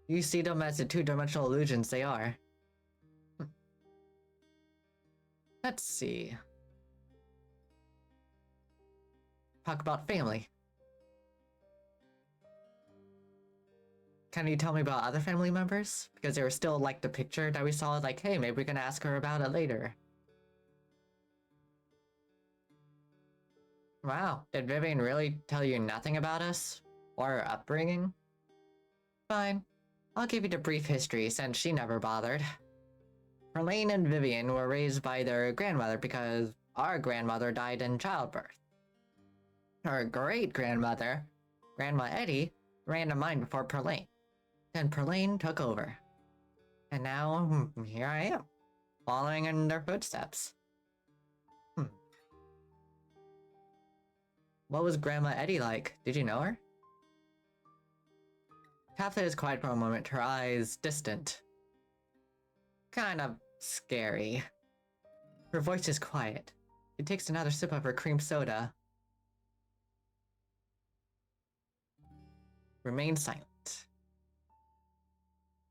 you see them as the two-dimensional illusions they are. Let's see. Talk about family. Can you tell me about other family members? Because they were still like the picture that we saw, like, hey, maybe we can ask her about it later. Wow, did Vivian really tell you nothing about us? Or her upbringing? Fine. I'll give you the brief history since she never bothered. Perlane and Vivian were raised by their grandmother because our grandmother died in childbirth. Her great-grandmother, Grandma Eddie, ran the mine before Perlane. Then Perlane took over. And now, here I am, following in their footsteps. What was Grandma Eddie like? Did you know her? Tabitha is quiet for a moment, her eyes distant. Kind of scary. Her voice is quiet. She takes another sip of her cream soda. Remain silent.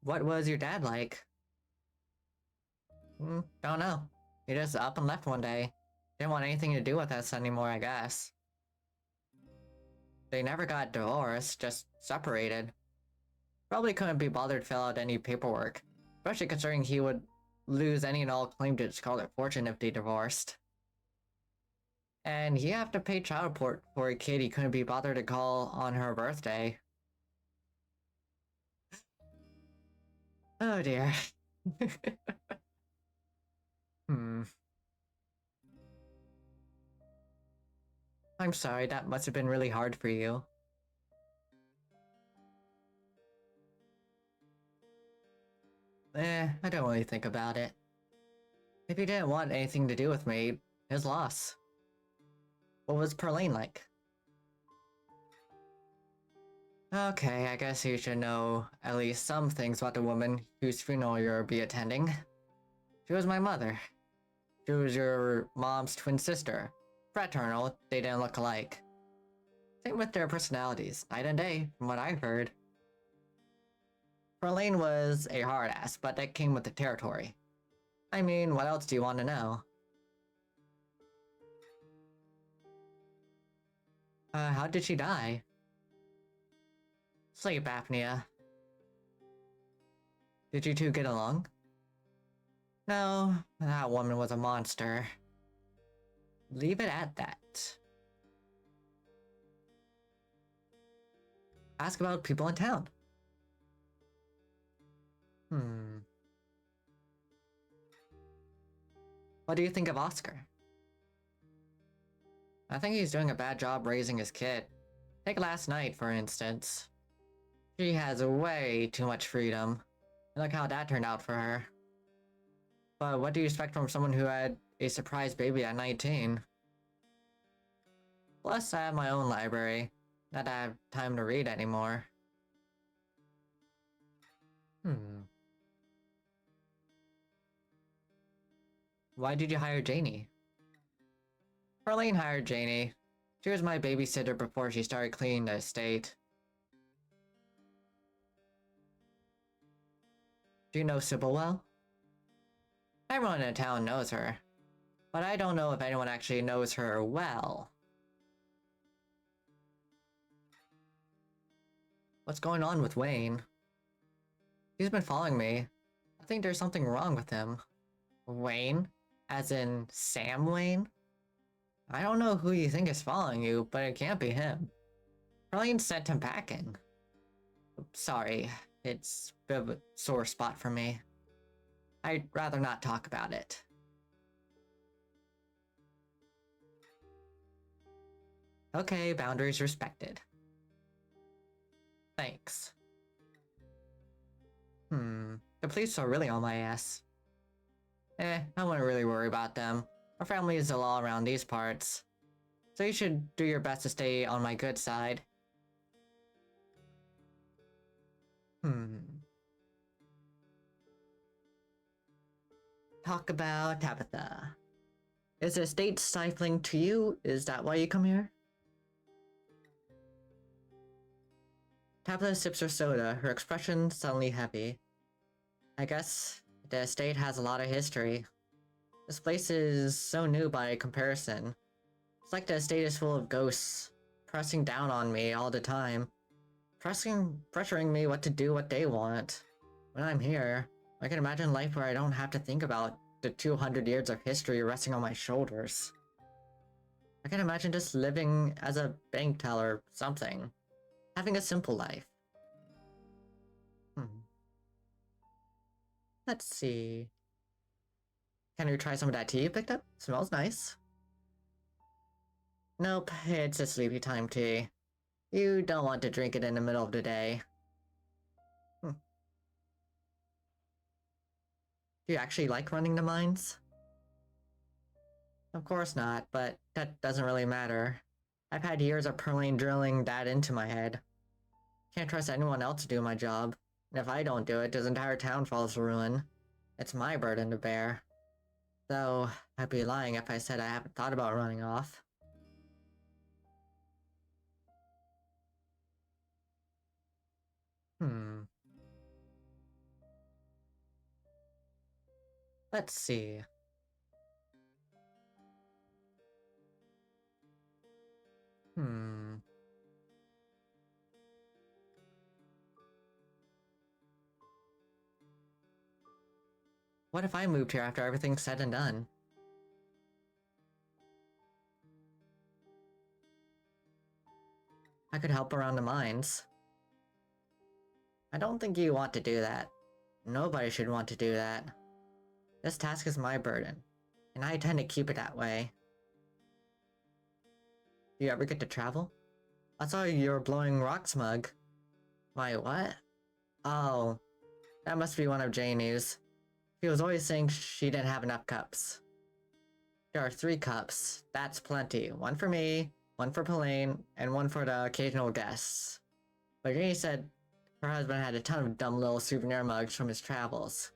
What was your dad like? Don't know. He just up and left one day. Didn't want anything to do with us anymore, I guess. They never got divorced, just separated. Probably couldn't be bothered to fill out any paperwork, especially considering he would lose any and all claim to Scarlet Fortune if they divorced. And he have to pay child support for a kid he couldn't be bothered to call on her birthday. Oh dear. I'm sorry, that must have been really hard for you. I don't really think about it. If he didn't want anything to do with me, his loss. What was Perlane like? Okay, I guess you should know at least some things about the woman whose funeral you'll be attending. She was my mother. She was your mom's twin sister. Fraternal, they didn't look alike. Same with their personalities, night and day, from what I've heard. Perlane was a hard ass, but that came with the territory. I mean, what else do you want to know? How did she die? Sleep apnea. Did you two get along? No, that woman was a monster. Leave it at that. Ask about people in town. What do you think of Oscar? I think he's doing a bad job raising his kid. Take last night, for instance. She has way too much freedom. Look how that turned out for her. But what do you expect from someone who had a surprise baby at 19. Plus, I have my own library. Not that I have time to read anymore. Why did you hire Janie? Arlene hired Janie. She was my babysitter before she started cleaning the estate. Do you know Sybil well? Everyone in town knows her, but I don't know if anyone actually knows her well. What's going on with Wayne? He's been following me. I think there's something wrong with him. Wayne? As in Sam Wayne? I don't know who you think is following you, but it can't be him. Arlene sent him packing. Sorry, it's a bit of a sore spot for me. I'd rather not talk about it. Okay, boundaries respected. Thanks. The police are really on my ass. I wouldn't really worry about them. Our family is the law around these parts. So you should do your best to stay on my good side. Talk about Tabitha. Is the estate stifling to you? Is that why you come here? Tabitha sips her soda, her expression suddenly heavy. I guess the estate has a lot of history. This place is so new by comparison. It's like the estate is full of ghosts, pressing down on me all the time. Pressuring me what to do what they want. When I'm here, I can imagine life where I don't have to think about the 200 years of history resting on my shoulders. I can imagine just living as a bank teller or something. Having a simple life. Let's see. Can you try some of that tea you picked up? Smells nice. Nope, it's a sleepy time tea. You don't want to drink it in the middle of the day. Do you actually like running the mines? Of course not, but that doesn't really matter. I've had years of permanently drilling that into my head. Can't trust anyone else to do my job. And if I don't do it, this entire town falls to ruin. It's my burden to bear. Though, I'd be lying if I said I haven't thought about running off. Let's see. What if I moved here after everything's said and done? I could help around the mines. I don't think you want to do that. Nobody should want to do that. This task is my burden, and I intend to keep it that way. Do you ever get to travel? I saw you were blowing rocks mug. My what? Oh, that must be one of Janie's. She was always saying she didn't have enough cups. There are 3 cups. That's plenty. One for me, one for Pauline, and one for the occasional guests. But Janie said her husband had a ton of dumb little souvenir mugs from his travels.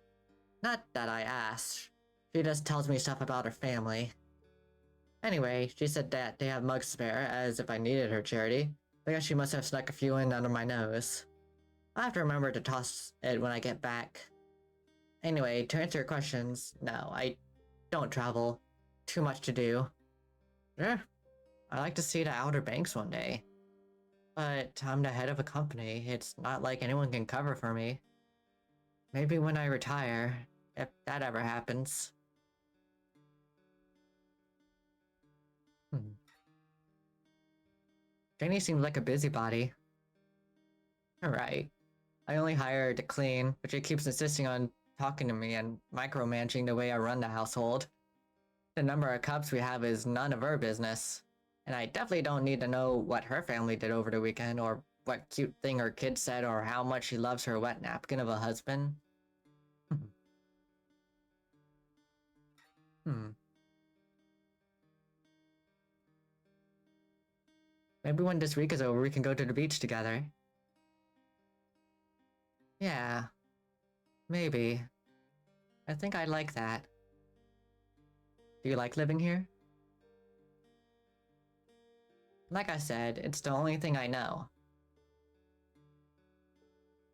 Not that I asked. She just tells me stuff about her family. Anyway, she said that they have mugs spare, as if I needed her charity. I guess she must have snuck a few in under my nose. I'll have to remember to toss it when I get back. Anyway, to answer your questions, no, I don't travel. Too much to do. Sure, I'd like to see the Outer Banks one day. But I'm the head of a company, it's not like anyone can cover for me. Maybe when I retire, if that ever happens. Janie seems like a busybody. Right. I only hire her to clean, but she keeps insisting on talking to me and micromanaging the way I run the household. The number of cups we have is none of her business. And I definitely don't need to know what her family did over the weekend, or what cute thing her kid said, or how much she loves her wet napkin of a husband. Maybe when this week is over, we can go to the beach together. Yeah, maybe. I think I'd like that. Do you like living here? Like I said, it's the only thing I know.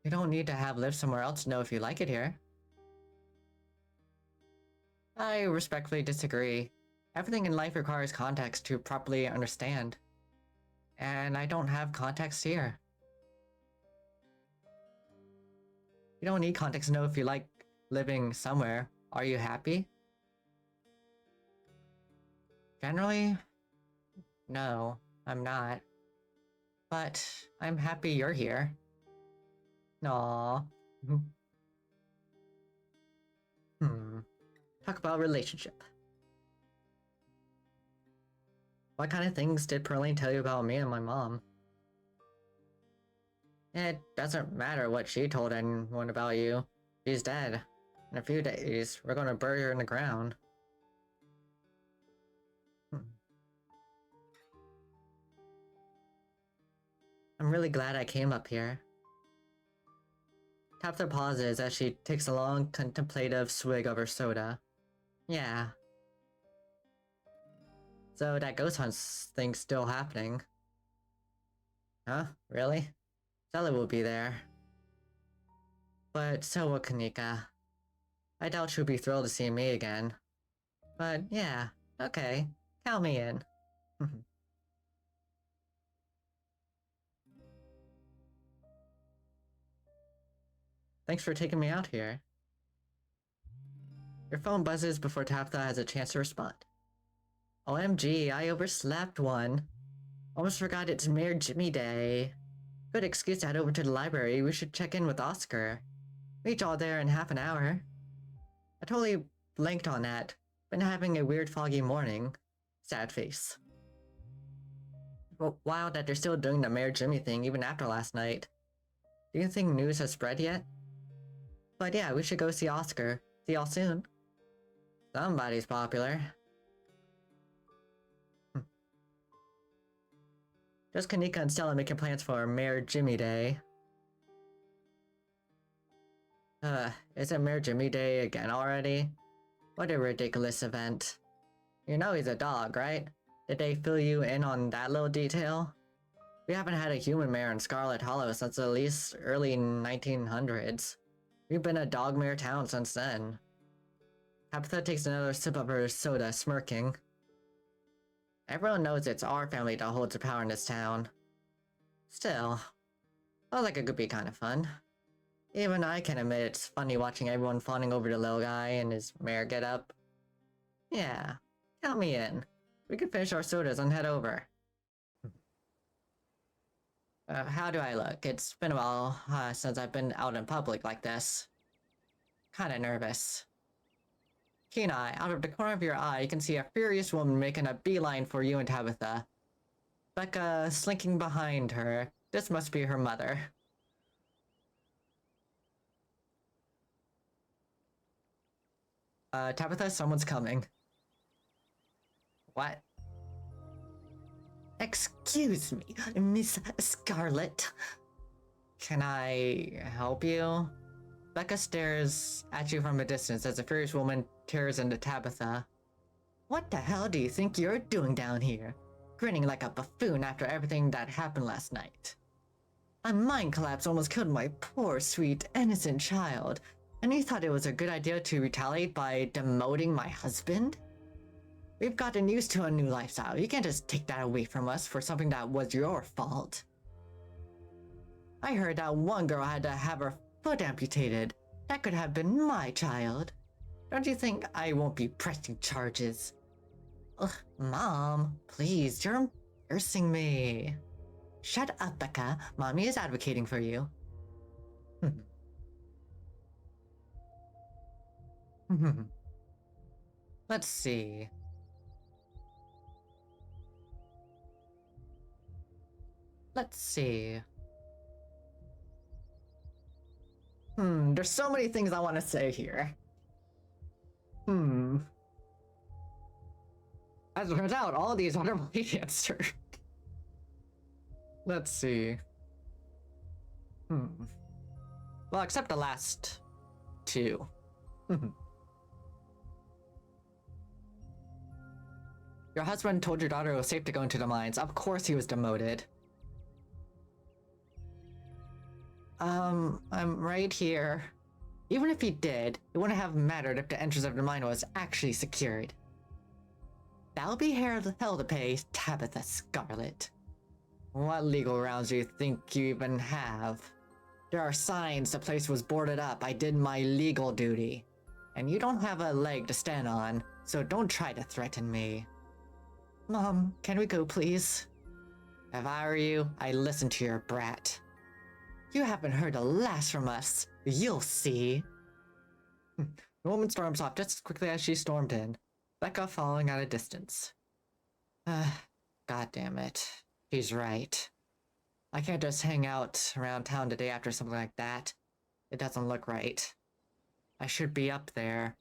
You don't need to have lived somewhere else to know if you like it here. I respectfully disagree. Everything in life requires context to properly understand. And I don't have context here. You don't need context to know if you like living somewhere. Are you happy? Generally, no, I'm not. But I'm happy you're here. Aww. Talk about relationship. What kind of things did Pearline tell you about me and my mom? It doesn't matter what she told anyone about you. She's dead. In a few days, we're gonna bury her in the ground. I'm really glad I came up here. Tabitha pauses as she takes a long, contemplative swig of her soda. Yeah. So that ghost hunt thing's still happening. Huh? Really? Stella will be there. But so will Kanika. I doubt she'll be thrilled to see me again. But yeah, okay. Count me in. Thanks for taking me out here. Your phone buzzes before Tabitha has a chance to respond. OMG, I overslept one. Almost forgot it's Mayor Jimmy Day. Good excuse to head over to the library. We should check in with Oscar. Reach all there in half an hour. I totally blanked on that. Been having a weird foggy morning. Sad face. Well, wild that they're still doing the Mayor Jimmy thing even after last night. Do you think news has spread yet? But yeah, we should go see Oscar. See y'all soon. Somebody's popular. Just Kanika and Stella making plans for Mayor Jimmy Day. Is it Mayor Jimmy Day again already? What a ridiculous event. You know he's a dog, right? Did they fill you in on that little detail? We haven't had a human mayor in Scarlet Hollow since at least early 1900s. We've been a dog mayor town since then. Tabitha takes another sip of her soda, smirking. Everyone knows it's our family that holds the power in this town. Still, I like it could be kind of fun. Even I can admit it's funny watching everyone fawning over the little guy and his mayor getup. Yeah, count me in. We can finish our sodas and head over. How do I look? It's been a while since I've been out in public like this. Kinda nervous. Keen eye, out of the corner of your eye, you can see a furious woman making a beeline for you and Tabitha. Becca slinking behind her. This must be her mother. Tabitha, someone's coming. What? Excuse me, Miss Scarlet. Can I help you? Becca stares at you from a distance as a furious woman tears into Tabitha. What the hell do you think you're doing down here? Grinning like a buffoon after everything that happened last night. A mind collapse almost killed my poor, sweet, innocent child, and you thought it was a good idea to retaliate by demoting my husband? We've gotten used to a new lifestyle. You can't just take that away from us for something that was your fault. I heard that one girl had to have her foot amputated. That could have been my child. Don't you think I won't be pressing charges? Ugh, Mom, please, you're embarrassing me. Shut up, Becca. Mommy is advocating for you. Let's see. There's so many things I want to say here. As it turns out, all of these are my answer. Let's see. Well, except the last two. Your husband told your daughter it was safe to go into the mines. Of course he was demoted. I'm right here. Even if he did, it wouldn't have mattered if the entrance of the mine was actually secured. That'll be hell to pay, Tabitha Scarlet. What legal grounds do you think you even have? There are signs the place was boarded up. I did my legal duty. And you don't have a leg to stand on, so don't try to threaten me. Mom, can we go, please? If I were you, I'd listen to your brat. You haven't heard the last from us. You'll see. The woman storms off just as quickly as she stormed in, Becca following at a distance. God damn it. She's right. I can't just hang out around town today after something like that. It doesn't look right. I should be up there,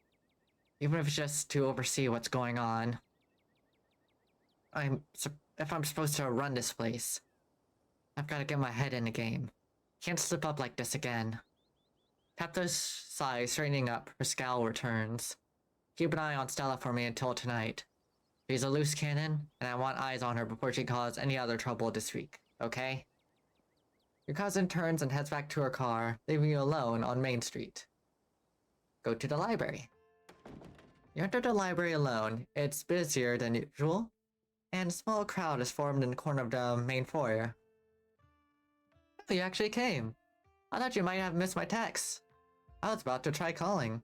even if it's just to oversee what's going on. If I'm supposed to run this place, I've got to get my head in the game. Can't slip up like this again. Tabitha's sighs straightening up, her scowl returns. Keep an eye on Stella for me until tonight. She's a loose cannon, and I want eyes on her before she causes any other trouble this week, okay? Your cousin turns and heads back to her car, leaving you alone on Main Street. Go to the library. You enter the library alone. It's busier than usual, and a small crowd is formed in the corner of the main foyer. Oh, you actually came. I thought you might have missed my text. I was about to try calling.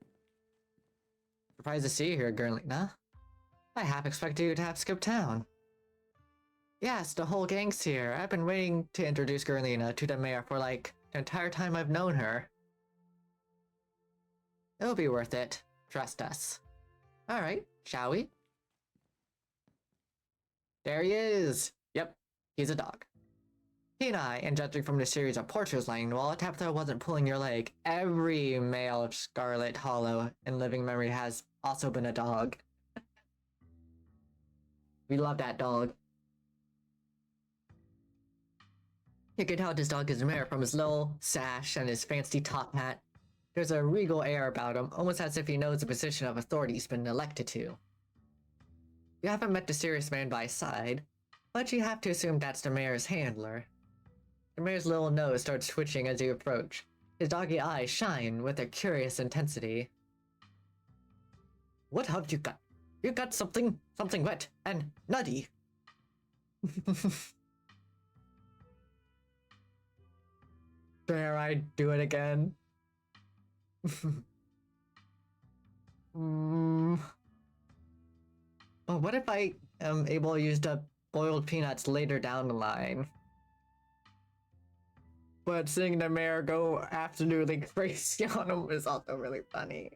Surprised to see you here, Gerlina. I half expected you to have skipped town. Yes, the whole gang's here. I've been waiting to introduce Gerlina to the mayor for like the entire time I've known her. It'll be worth it. Trust us. Alright, shall we? There he is! Yep, he's a dog. He and I, and judging from the series of portraits lying on the wall, Tabitha wasn't pulling your leg. Every male of Scarlet Hollow in living memory has also been a dog. We love that dog. You can tell this dog is mayor from his little sash and his fancy top hat. There's a regal air about him, almost as if he knows the position of authority he's been elected to. You haven't met the serious man by his side, but you have to assume that's the mayor's handler. The mayor's little nose starts twitching as you approach. His doggy eyes shine with a curious intensity. What have you got? You got something wet and nutty. Dare I do it again? But what if I am able to use the boiled peanuts later down the line? But seeing the mayor go absolutely crazy on him is also really funny.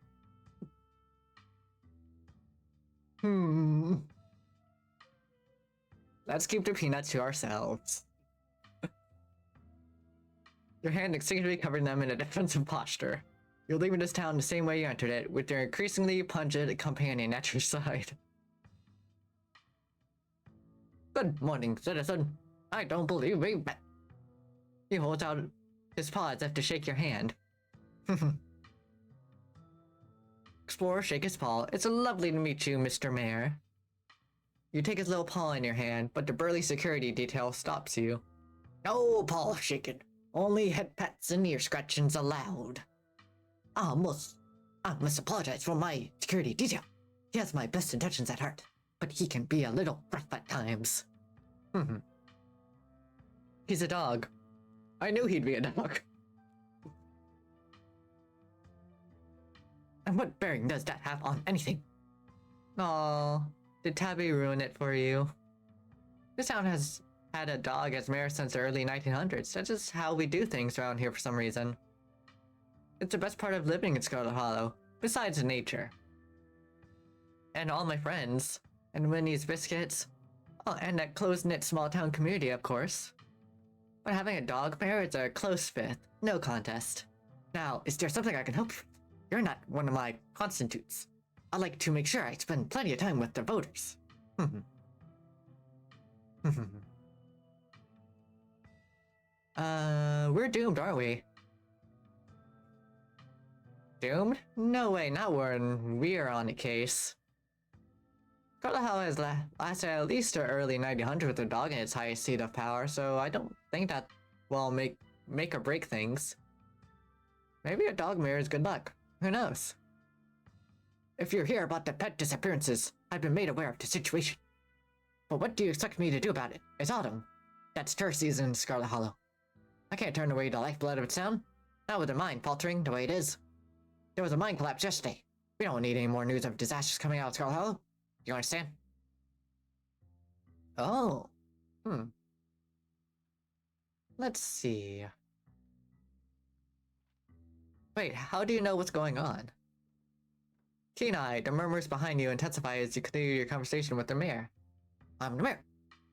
Let's keep the peanuts to ourselves. Your hand instinctively covering them in a defensive posture. You're leaving this town the same way you entered it, with your increasingly pungent companion at your side. Good morning, citizen. I don't believe we met. He holds out his paw as if to shake your hand. Explorer shake his paw. It's lovely to meet you, Mr. Mayor. You take his little paw in your hand, but the burly security detail stops you. No paw shaking. Only head pats and ear scratchings allowed. I must apologize for my security detail. He has my best intentions at heart, but he can be a little rough at times. He's a dog. I knew he'd be a dog. And what bearing does that have on anything? Aw, did Tabby ruin it for you? This town has had a dog as mayor since the early 1900s. That's just how we do things around here for some reason. It's the best part of living in Scarlet Hollow, besides nature. And all my friends, and Winnie's biscuits. Oh, and that close-knit small-town community, of course. But having a dog mayor is a close fifth, no contest. Now, is there something I can help you with? You're not one of my constitutes. I like to make sure I spend plenty of time with the voters. We're doomed, aren't we? Doomed? No way, not when we're on a case. Scarlet Hollow has lasted at least to early 1900s with a dog in its highest seat of power, so I don't think that will make or break things. Maybe a dog mirror is good luck. Who knows? If you're here about the pet disappearances, I've been made aware of the situation. But what do you expect me to do about it? It's autumn. That's tourist season in Scarlet Hollow. I can't turn away the lifeblood of its town. Not with the mine faltering the way it is. There was a mine collapse yesterday. We don't need any more news of disasters coming out of Scarlet Hollow. You understand? Oh. Let's see. Wait, how do you know what's going on? Keen-eyed, the murmurs behind you intensify as you continue your conversation with the mayor. I'm the mayor.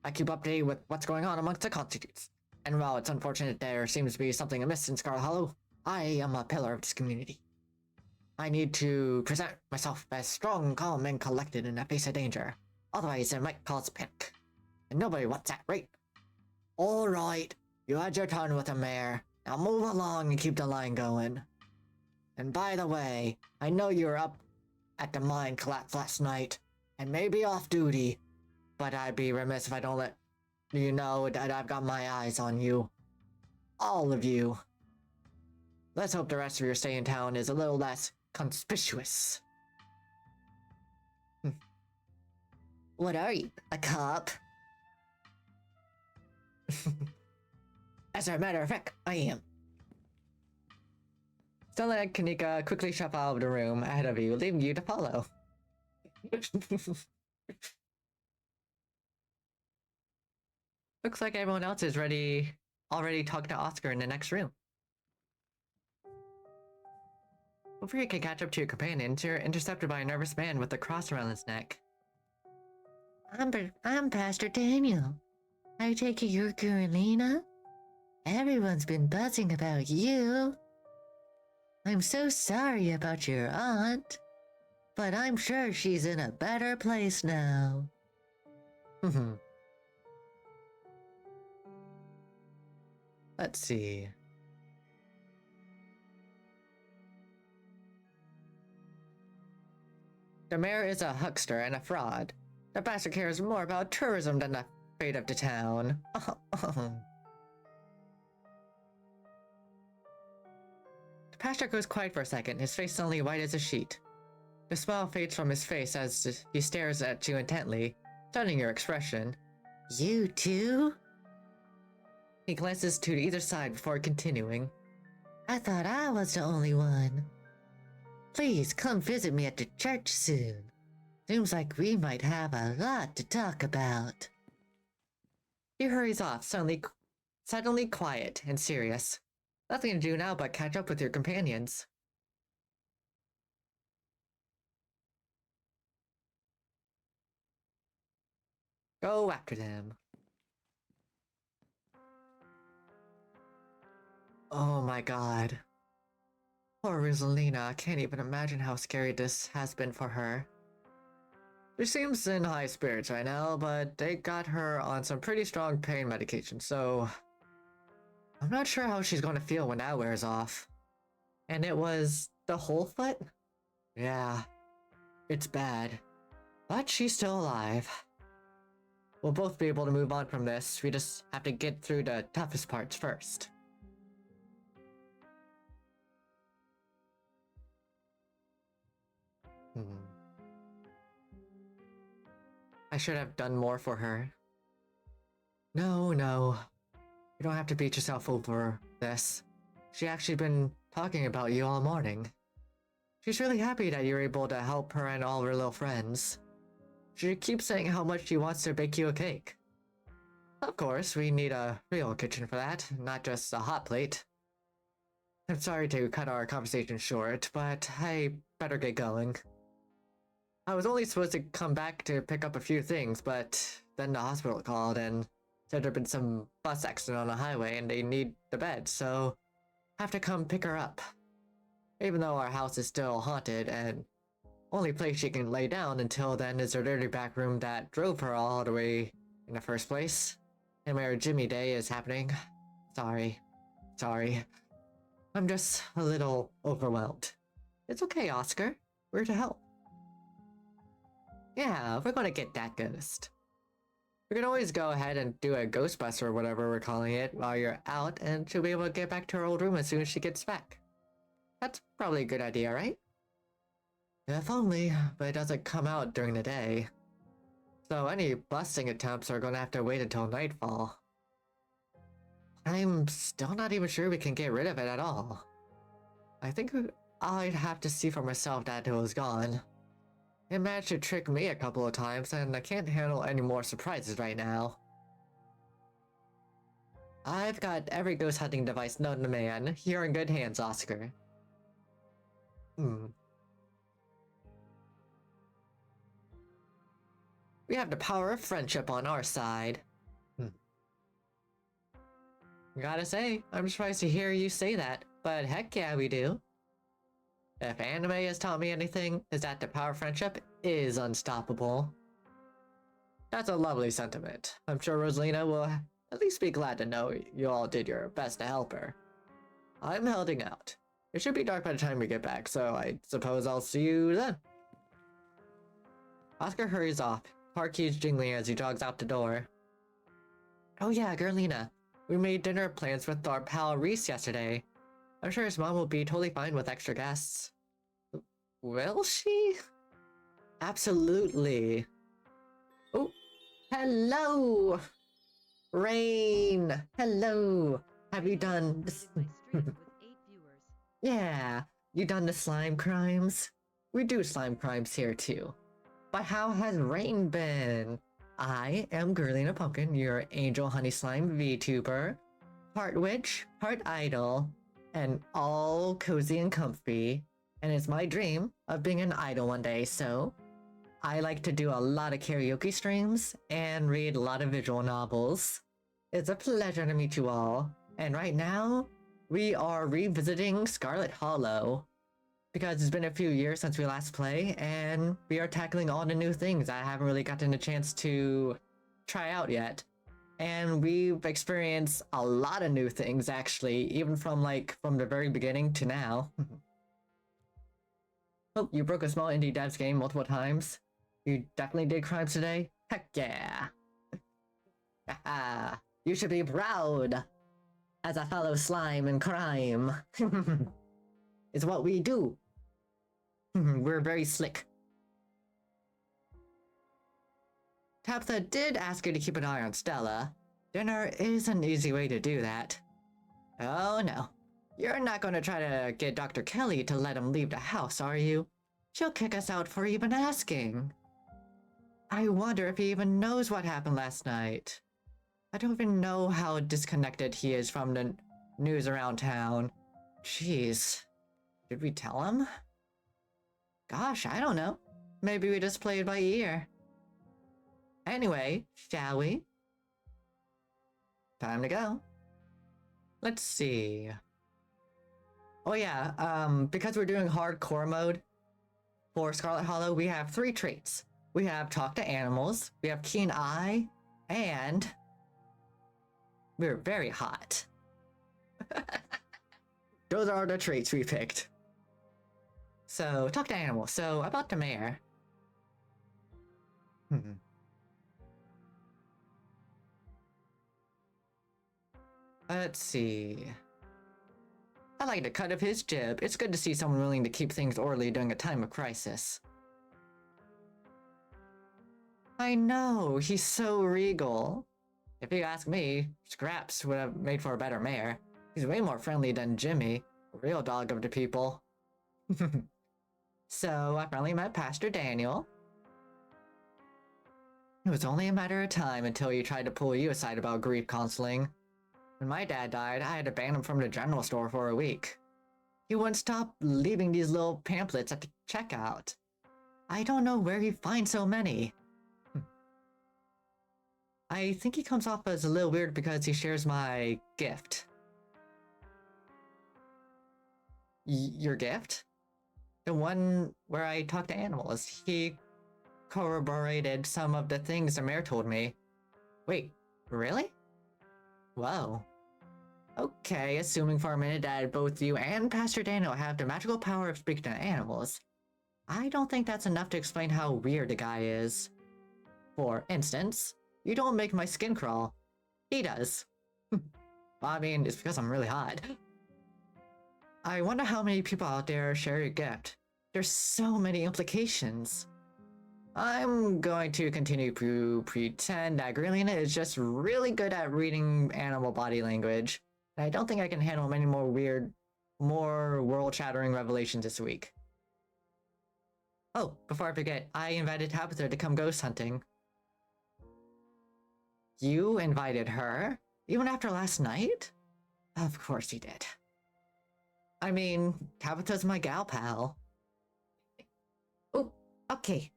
I keep updated with what's going on amongst the constitutes. And while it's unfortunate there seems to be something amiss in Scarlet Hollow, I am a pillar of this community. I need to present myself as strong, calm, and collected in the face of danger. Otherwise, it might cause panic. And nobody wants that, right? Alright, you had your turn with the mayor. Now move along and keep the line going. And by the way, I know you were up at the mine collapse last night, and maybe off duty, but I'd be remiss if I don't let you know that I've got my eyes on you. All of you. Let's hope the rest of your stay in town is a little less conspicuous. What are you, a cop? As a matter of fact, I am. Stella and Kanika quickly shuffle out of the room ahead of you, leaving you to follow. Looks like everyone else is already talking to Oscar in the next room. Before you can catch up to your companions, you're intercepted by a nervous man with a cross around his neck. I'm Pastor Daniel. I take it you're Carolina? Everyone's been buzzing about you. I'm so sorry about your aunt, but I'm sure she's in a better place now. Let's see. The mayor is a huckster and a fraud. The bastard cares more about tourism than the fate of the town. The pastor goes quiet for a second, his face suddenly white as a sheet. The smile fades from his face as he stares at you intently, studying your expression. You too? He glances to either side before continuing. I thought I was the only one. Please come visit me at the church soon. Seems like we might have a lot to talk about. He hurries off, suddenly quiet and serious. Nothing to do now but catch up with your companions. Go after them. Oh my god. Poor Rosalina, I can't even imagine how scary this has been for her. She seems in high spirits right now, but they got her on some pretty strong pain medication, so I'm not sure how she's going to feel when that wears off. And it was the whole foot? Yeah, it's bad. But she's still alive. We'll both be able to move on from this, we just have to get through the toughest parts first. I should have done more for her. No, you don't have to beat yourself over this. She actually been talking about you all morning. She's really happy that you're able to help her and all her little friends. She keeps saying how much she wants to bake you a cake. Of course, we need a real kitchen for that, not just a hot plate. I'm sorry to cut our conversation short, but I better get going. I was only supposed to come back to pick up a few things, but then the hospital called and said there'd been some bus accident on the highway and they need the bed, so I have to come pick her up. Even though our house is still haunted and only place she can lay down until then is her dirty back room that drove her all the way in the first place, and where Jimmy Day is happening. Sorry. Sorry. I'm just a little overwhelmed. It's okay, Oscar. We're to help. Yeah, we're gonna get that ghost. We can always go ahead and do a Ghostbuster or whatever we're calling it while you're out, and she'll be able to get back to her old room as soon as she gets back. That's probably a good idea, right? If only, but it doesn't come out during the day. So any busting attempts are gonna have to wait until nightfall. I'm still not even sure we can get rid of it at all. I think I'd have to see for myself that it was gone. It managed to trick me a couple of times, and I can't handle any more surprises right now. I've got every ghost hunting device known to man. You're in good hands, Oscar. We have the power of friendship on our side. Gotta say, I'm surprised to hear you say that, but heck yeah, we do. If anime has taught me anything, is that the power of friendship is unstoppable. That's a lovely sentiment. I'm sure Rosalina will at least be glad to know you all did your best to help her. I'm holding out. It should be dark by the time we get back, so I suppose I'll see you then. Oscar hurries off, car keys jingling as he jogs out the door. Oh yeah, Gerlina. We made dinner plans with our pal Reese yesterday. I'm sure his mom will be totally fine with extra guests. Will she? Absolutely. Oh, hello! Rain! Hello! Have you done this? Yeah, you done the slime crimes? We do slime crimes here too. But how has Rain been? I am Gerlina Pumpkin, your angel honey slime VTuber. Part witch, part idol, and all cozy and comfy. And it's my dream of being an idol one day, so I like to do a lot of karaoke streams and read a lot of visual novels. It's a pleasure to meet you all. And right now, we are revisiting Scarlet Hollow. Because it's been a few years since we last played, and we are tackling all the new things I haven't really gotten a chance to try out yet. And we've experienced a lot of new things, actually, even from the very beginning to now. Oh, you broke a small indie dev's game multiple times. You definitely did crimes today? Heck yeah! Haha, you should be proud! As a fellow slime in crime. It's what we do. We're very slick. Tabitha did ask you to keep an eye on Stella. Dinner is an easy way to do that. Oh no. You're not gonna try to get Dr. Kelly to let him leave the house, are you? She'll kick us out for even asking. I wonder if he even knows what happened last night. I don't even know how disconnected he is from the news around town. Jeez. Did we tell him? Gosh, I don't know. Maybe we just played by ear. Anyway, shall we? Time to go. Let's see. Oh yeah, because we're doing hardcore mode for Scarlet Hollow, we have 3 traits. We have Talk to Animals, we have Keen Eye, and we're very hot. Those are the traits we picked. So, Talk to Animals. So, about the mayor. Let's see. I like the cut of his jib. It's good to see someone willing to keep things orderly during a time of crisis. I know, he's so regal. If you ask me, Scraps would have made for a better mayor. He's way more friendly than Jimmy, real dog of the people. So, I finally met Pastor Daniel. It was only a matter of time until he tried to pull you aside about grief counseling. When my dad died, I had to ban him from the general store for a week. He wouldn't stop leaving these little pamphlets at the checkout. I don't know where he finds so many. I think he comes off as a little weird because he shares my gift. Your gift? The one where I talk to animals. He corroborated some of the things the mayor told me. Wait, really? Whoa. Okay, assuming for a minute that both you and Pastor Daniel have the magical power of speaking to animals, I don't think that's enough to explain how weird the guy is. For instance, you don't make my skin crawl. He does. I mean, it's because I'm really hot. I wonder how many people out there share your gift. There's so many implications. I'm going to continue to pretend that Grilina is just really good at reading animal body language. I don't think I can handle many more world-shattering revelations this week. Oh, before I forget, I invited Tabitha to come ghost hunting. You invited her? Even after last night? Of course you did. I mean, Tabitha's my gal pal. Oh, okay.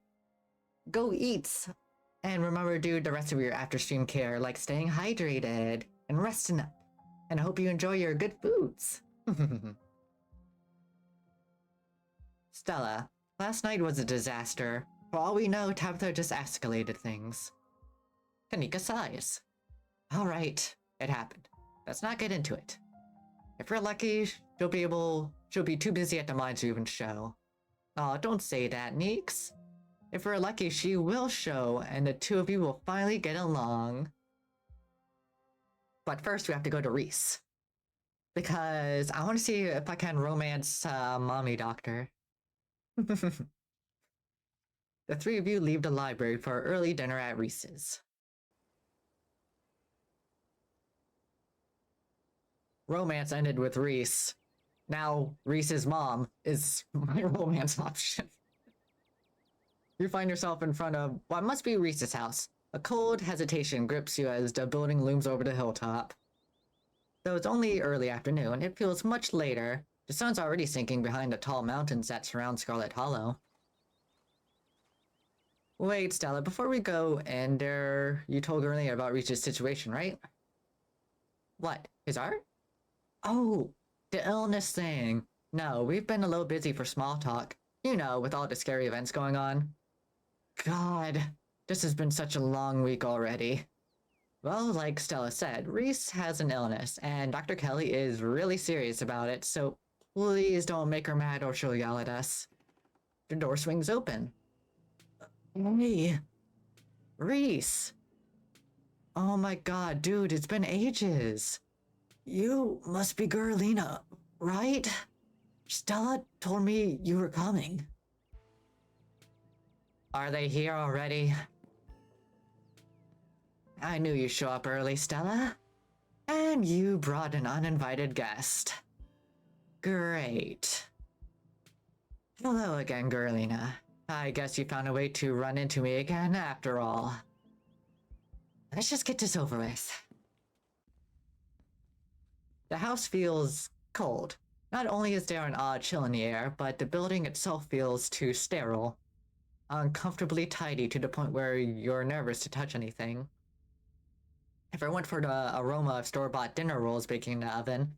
Go eat. And remember to do the rest of your after-stream care, like staying hydrated and resting up. And I hope you enjoy your good foods. Stella, last night was a disaster. For all we know, Tabitha just escalated things. Kanika sighs. Alright, it happened. Let's not get into it. If we're lucky, she'll be too busy at the mine to even show. Aw, don't say that, Neeks. If we're lucky, she will show, and the two of you will finally get along. But first, we have to go to Reese. Because I want to see if I can romance Mommy Doctor. The three of you leave the library for early dinner at Reese's. Romance ended with Reese. Now, Reese's mom is my romance option. You find yourself in front of what must be Reese's house. A cold hesitation grips you as the building looms over the hilltop. Though it's only early afternoon, it feels much later. The sun's already sinking behind the tall mountains that surround Scarlet Hollow. Wait, Stella, before we go in there, you told earlier about Reese's situation, right? What? His art? Oh, the illness thing. No, we've been a little busy for small talk. You know, with all the scary events going on. God, this has been such a long week already. Well, like Stella said, Reese has an illness, and Dr. Kelly is really serious about it, so please don't make her mad or she'll yell at us. The door swings open. Hey, Reese. Oh my god, dude, it's been ages. You must be Gurlina, right? Stella told me you were coming. Are they here already? I knew you'd show up early, Stella. And you brought an uninvited guest. Great. Hello again, Gurlina. I guess you found a way to run into me again after all. Let's just get this over with. The house feels cold. Not only is there an odd chill in the air, but the building itself feels too sterile. Uncomfortably tidy to the point where you're nervous to touch anything. If it weren't for the aroma of store-bought dinner rolls baking in the oven,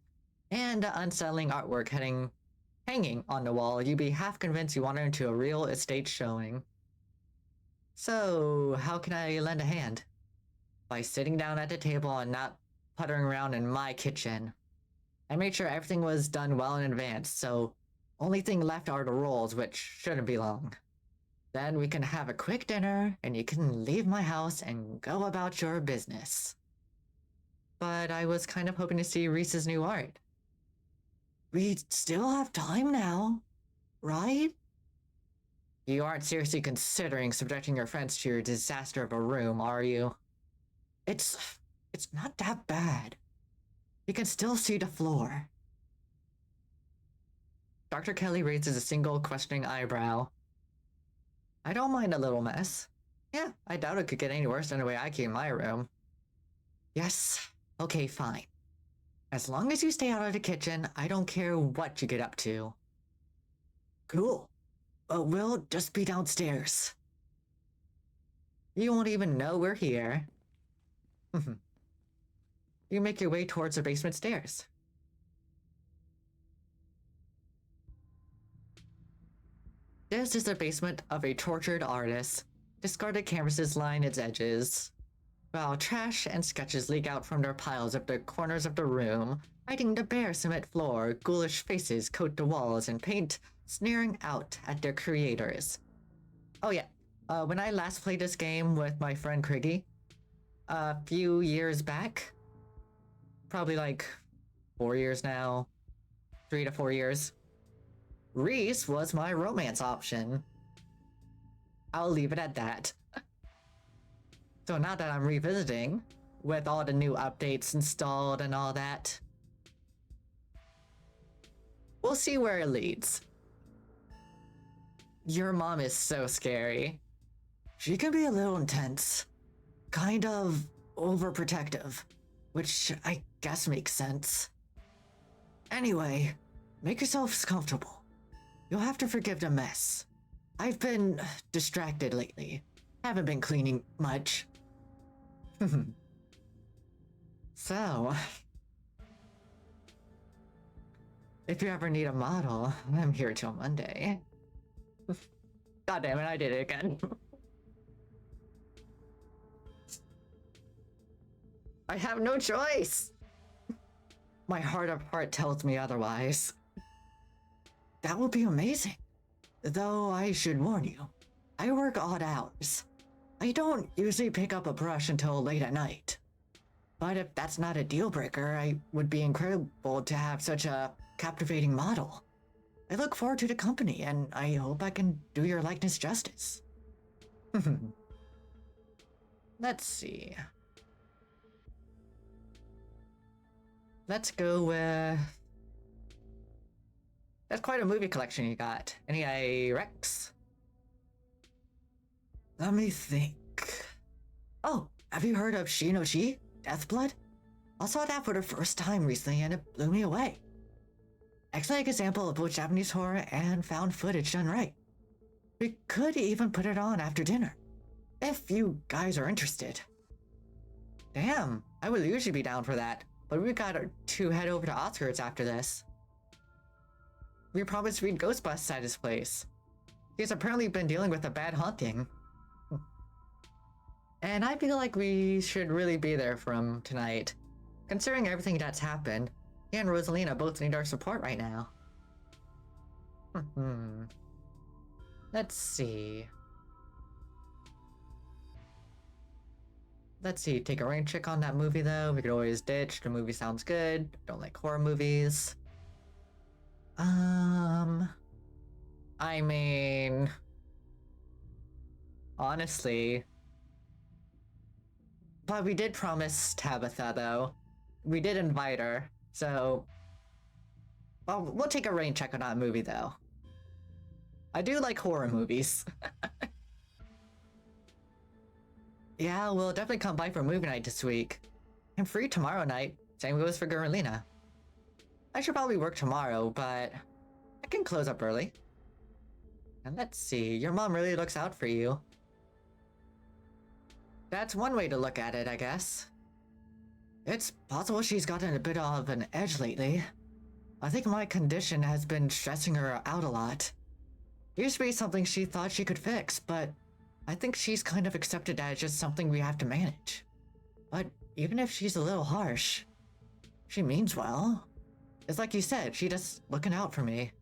and the unsettling artwork hanging on the wall, you'd be half convinced you wandered into a real estate showing. So, how can I lend a hand? By sitting down at the table and not puttering around in my kitchen. I made sure everything was done well in advance, so only thing left are the rolls, which shouldn't be long. Then we can have a quick dinner, and you can leave my house and go about your business. But I was kind of hoping to see Reese's new art. We still have time now, right? You aren't seriously considering subjecting your friends to your disaster of a room, are you? It's not that bad. You can still see the floor. Dr. Kelly raises a single questioning eyebrow. I don't mind a little mess. Yeah, I doubt it could get any worse than the way I keep my room. Yes, okay, fine. As long as you stay out of the kitchen, I don't care what you get up to. Cool. But we'll just be downstairs. You won't even know we're here. You make your way towards the basement stairs. This is the basement of a tortured artist. Discarded canvases line its edges. while trash and sketches leak out from their piles of the corners of the room, hiding the bare cement floor, ghoulish faces coat the walls and paint, sneering out at their creators. Oh yeah, when I last played this game with my friend Kriggy, a few years back, probably like 4 years now, 3 to 4 years, Reese was my romance option. I'll leave it at that. So now that I'm revisiting, with all the new updates installed and all that, we'll see where it leads. Your mom is so scary. She can be a little intense. Kind of overprotective, which I guess makes sense. Anyway, make yourselves comfortable. You'll have to forgive the mess. I've been distracted lately. Haven't been cleaning much. So, if you ever need a model, I'm here till Monday. God damn it, I did it again. I have no choice. My heart of heart tells me otherwise. That will be amazing. Though I should warn you, I work odd hours. I don't usually pick up a brush until late at night. But if that's not a deal breaker, I would be incredible to have such a captivating model. I look forward to the company, and I hope I can do your likeness justice. Let's see. Let's go with... That's quite a movie collection you got. Any Rex? Let me think. Oh, have you heard of Shi no Chi? Deathblood? I saw that for the first time recently and it blew me away. Excellent example of both Japanese horror and found footage done right. We could even put it on after dinner, if you guys are interested. Damn, I would usually be down for that, but we got to head over to Oscars after this. We promised to read Ghostbusters at his place. He's apparently been dealing with a bad haunting. And I feel like we should really be there for him tonight. Considering everything that's happened, he and Rosalina both need our support right now. Let's see. Take a rain check on that movie though. We could always ditch. The movie sounds good. Don't like horror movies. I mean... honestly... But we did promise Tabitha, though. We did invite her, so... Well, we'll take a rain check on that movie, though. I do like horror movies. Yeah, we'll definitely come by for movie night this week. I'm free tomorrow night. Same goes for Garlina. I should probably work tomorrow, but I can close up early. And let's see, your mom really looks out for you. That's one way to look at it, I guess. It's possible she's gotten a bit of an edge lately. I think my condition has been stressing her out a lot. It used to be something she thought she could fix, but I think she's kind of accepted that it's just something we have to manage. But even if she's a little harsh, she means well. It's like you said, she's just looking out for me.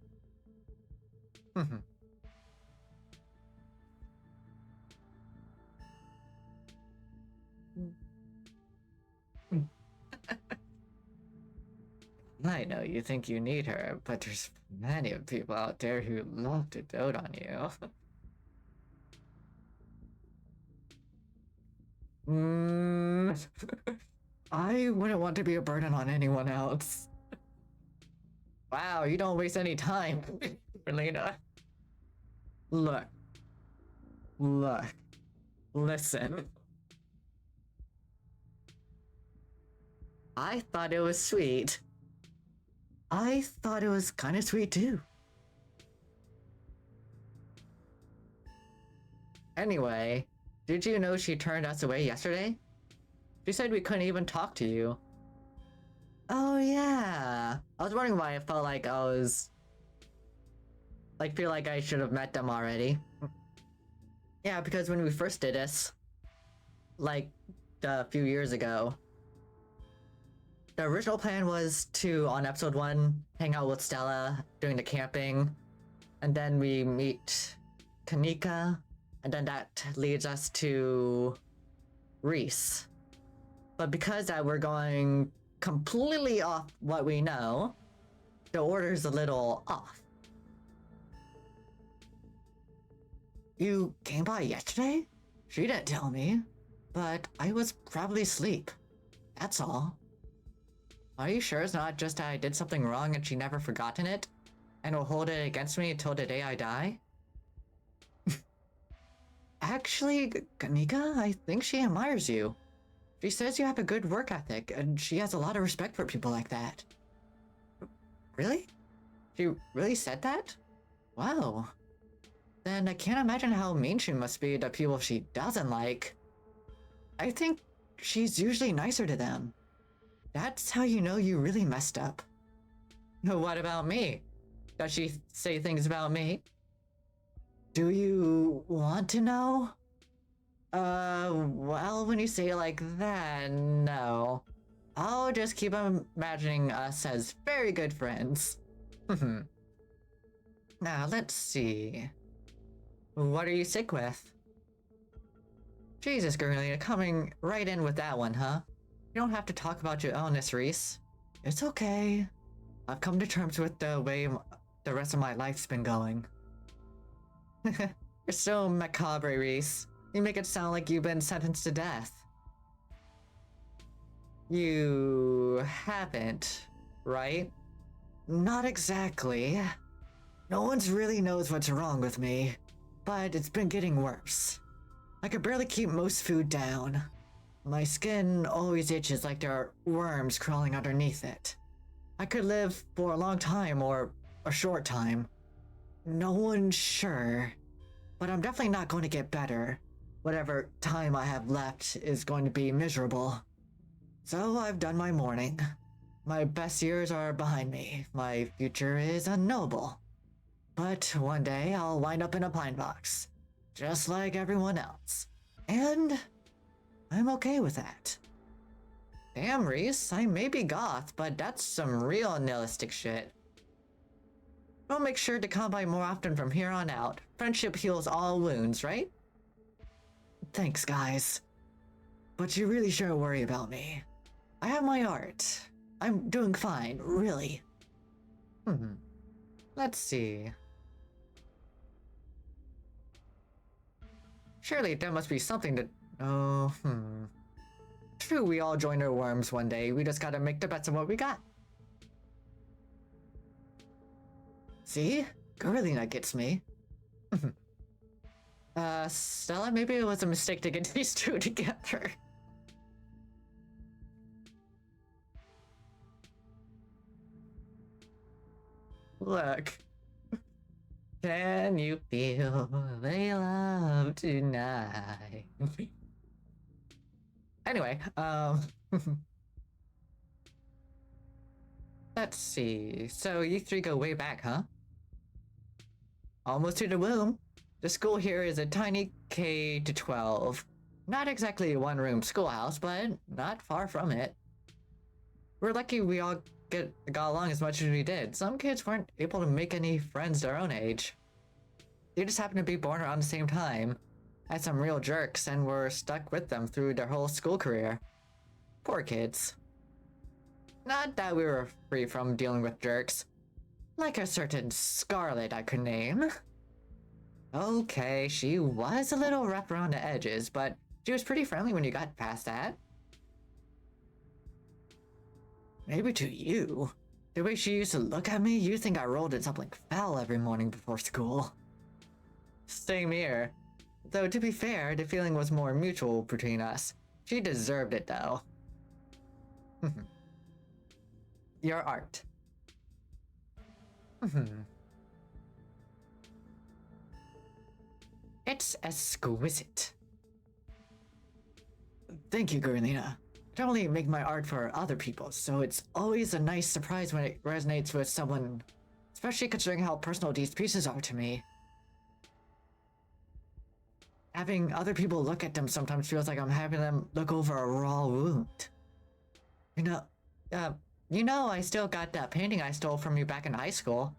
I know you think you need her, but there's plenty of people out there who love to dote on you. I wouldn't want to be a burden on anyone else. Wow, you don't waste any time, Relena. Look. Listen. I thought it was sweet. I thought it was kind of sweet too. Anyway, did you know she turned us away yesterday? She said we couldn't even talk to you. Oh yeah. I was wondering why I felt like I was... feel like I should have met them already. Yeah, because when we first did this, a few years ago. The original plan was to, on episode 1, hang out with Stella during the camping, and then we meet Kanika, and then that leads us to Reese. But because that we're going completely off what we know, the order's a little off. You came by yesterday? She didn't tell me, but I was probably asleep. That's all. Are you sure it's not just that I did something wrong and she never forgotten it? And will hold it against me until the day I die? Actually, Kanika, I think she admires you. She says you have a good work ethic, and she has a lot of respect for people like that. Really? She really said that? Wow. Then I can't imagine how mean she must be to people she doesn't like. I think she's usually nicer to them. That's how you know you really messed up. What about me? Does she say things about me? Do you want to know? Well, when you say it like that, no. I'll just keep imagining us as very good friends. Now, let's see. What are you sick with? Jesus, Gurlina, coming right in with that one, huh? You don't have to talk about your illness, Reese. It's okay. I've come to terms with the way the rest of my life's been going. You're so macabre, Reese. You make it sound like you've been sentenced to death. You haven't, right? Not exactly. No one's really knows what's wrong with me, but it's been getting worse. I could barely keep most food down. My skin always itches like there are worms crawling underneath it. I could live for a long time or a short time. No one's sure, but I'm definitely not going to get better. Whatever time I have left is going to be miserable. So I've done my mourning. My best years are behind me. My future is unknowable. But one day I'll wind up in a pine box, just like everyone else. And I'm okay with that. Damn, Reese, I may be goth, but that's some real nihilistic shit. We'll make sure to come by more often from here on out. Friendship heals all wounds, right? Thanks, guys. But you really shouldn't worry about me. I have my art. I'm doing fine, really. Let's see. Surely there must be something to... True, we all joined our worms one day. We just gotta make the best of what we got. See? Gurlina gets me. Stella, maybe it was a mistake to get these two together. Look. Can you feel the love tonight? Anyway, let's see. So you three go way back, huh? Almost to the womb. The school here is a tiny K-12. Not exactly a one-room schoolhouse, but not far from it. We're lucky we all got along as much as we did. Some kids weren't able to make any friends their own age. They just happened to be born around the same time, had some real jerks, and were stuck with them through their whole school career. Poor kids. Not that we were free from dealing with jerks. Like a certain Scarlet I could name. Okay, she was a little rough around the edges, but she was pretty friendly when you got past that. Maybe to you. The way she used to look at me, you'd think I rolled in something foul every morning before school. Same here. Though to be fair, the feeling was more mutual between us. She deserved it though. Your art. It's exquisite. Thank you, Gurlina. I don't only make my art for other people, so it's always a nice surprise when it resonates with someone, especially considering how personal these pieces are to me. Having other people look at them sometimes feels like I'm having them look over a raw wound. You know, uh, I still got that painting I stole from you back in high school.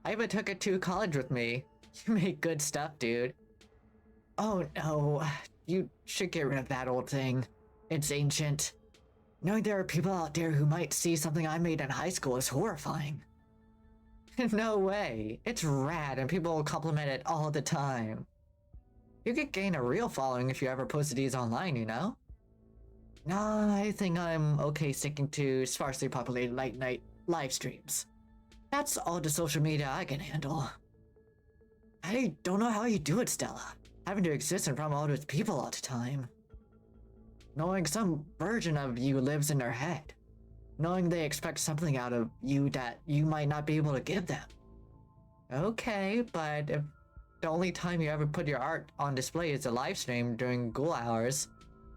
I even took it to college with me. You make good stuff, dude. Oh no, you should get rid of that old thing. It's ancient. Knowing there are people out there who might see something I made in high school is horrifying. No way. It's rad and people will compliment it all the time. You could gain a real following if you ever posted these online, you know? Nah, I think I'm okay sticking to sparsely populated late night live streams. That's all the social media I can handle. I don't know how you do it, Stella. Having to exist in front of all those people all the time. Knowing some version of you lives in their head. Knowing they expect something out of you that you might not be able to give them. Okay, but if the only time you ever put your art on display is a live stream during school hours,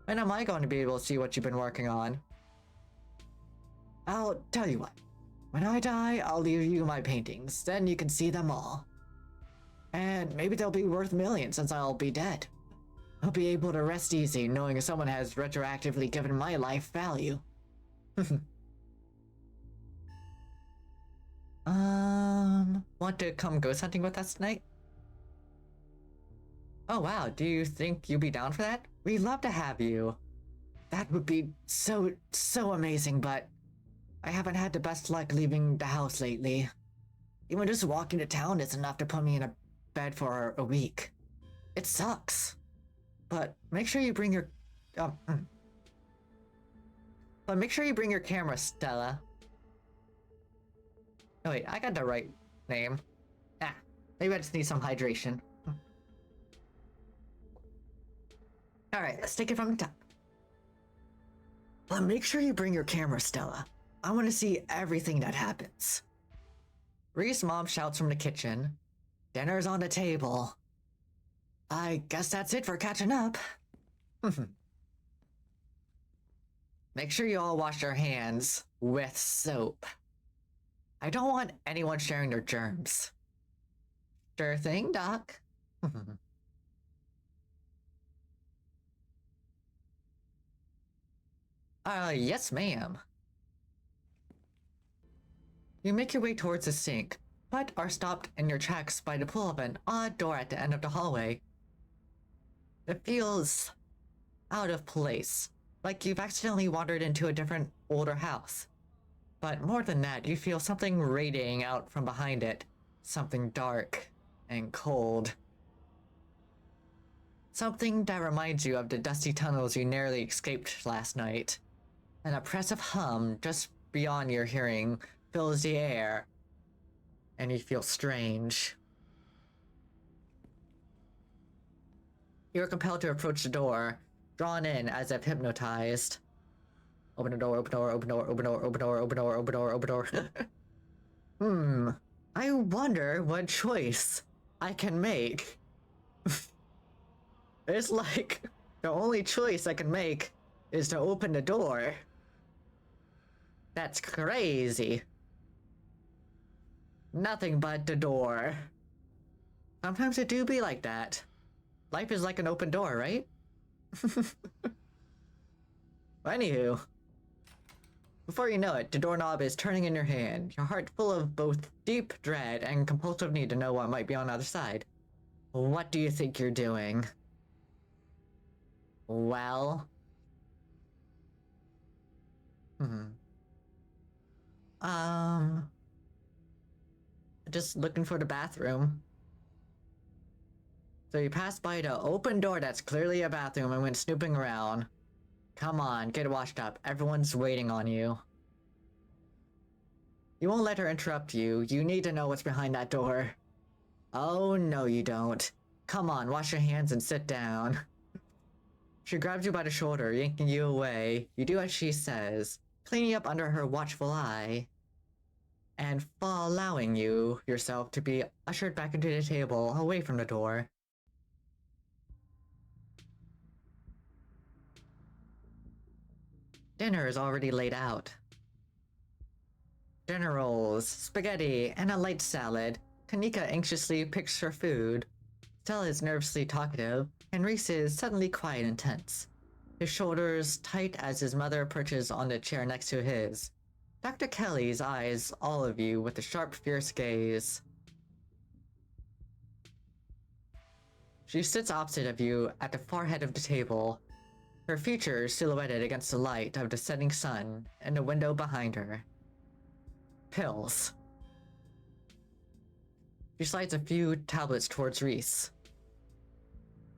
when am I going to be able to see what you've been working on? I'll tell you what. When I die, I'll leave you my paintings, then you can see them all. And maybe they'll be worth millions since I'll be dead. I'll be able to rest easy knowing someone has retroactively given my life value. Want to come ghost hunting with us tonight? Oh wow, do you think you'd be down for that? We'd love to have you. That would be so amazing, but I haven't had the best luck leaving the house lately. Even just walking to town is enough to put me in a bed for a week. It sucks. But make sure you bring your... But make sure you bring your camera, Stella. Oh wait, I got the right name. Ah, maybe I just need some hydration. Alright, let's take it from the top. But make sure you bring your camera, Stella. I want to see everything that happens. Reese's mom shouts from the kitchen. Dinner's on the table. I guess that's it for catching up. Make sure you all wash your hands with soap. I don't want anyone sharing their germs. Sure thing, Doc. Yes, ma'am. You make your way towards the sink, but are stopped in your tracks by the pull of an odd door at the end of the hallway. It feels out of place, like you've accidentally wandered into a different, older house. But more than that, you feel something radiating out from behind it. Something dark and cold. Something that reminds you of the dusty tunnels you narrowly escaped last night. An oppressive hum just beyond your hearing fills the air, and you feel strange. You are compelled to approach the door, drawn in as if hypnotized. Open the door, open door, open door, open door, open door, open door, open door, open door. I wonder what choice I can make. It's like the only choice I can make is to open the door. That's crazy. Nothing but the door. Sometimes it do be like that. Life is like an open door, right? Anywho, before you know it, the doorknob is turning in your hand, your heart full of both deep dread and compulsive need to know what might be on the other side. What do you think you're doing? Well... Just looking for the bathroom. So you passed by the open door that's clearly a bathroom and went snooping around. Come on, get washed up. Everyone's waiting on you. You won't let her interrupt you. You need to know what's behind that door. Oh, no you don't. Come on, wash your hands and sit down. She grabs you by the shoulder, yanking you away. You do as she says, cleaning up under her watchful eye, and allowing yourself to be ushered back into the table, away from the door. Dinner is already laid out. Dinner rolls, spaghetti, and a light salad. Kanika anxiously picks her food. Stella is nervously talkative, and Reese is suddenly quiet and tense, his shoulders tight as his mother perches on the chair next to his. Dr. Kelly's eyes all of you with a sharp, fierce gaze. She sits opposite of you at the far head of the table, her features silhouetted against the light of the setting sun in the window behind her. Pills. She slides a few tablets towards Reese.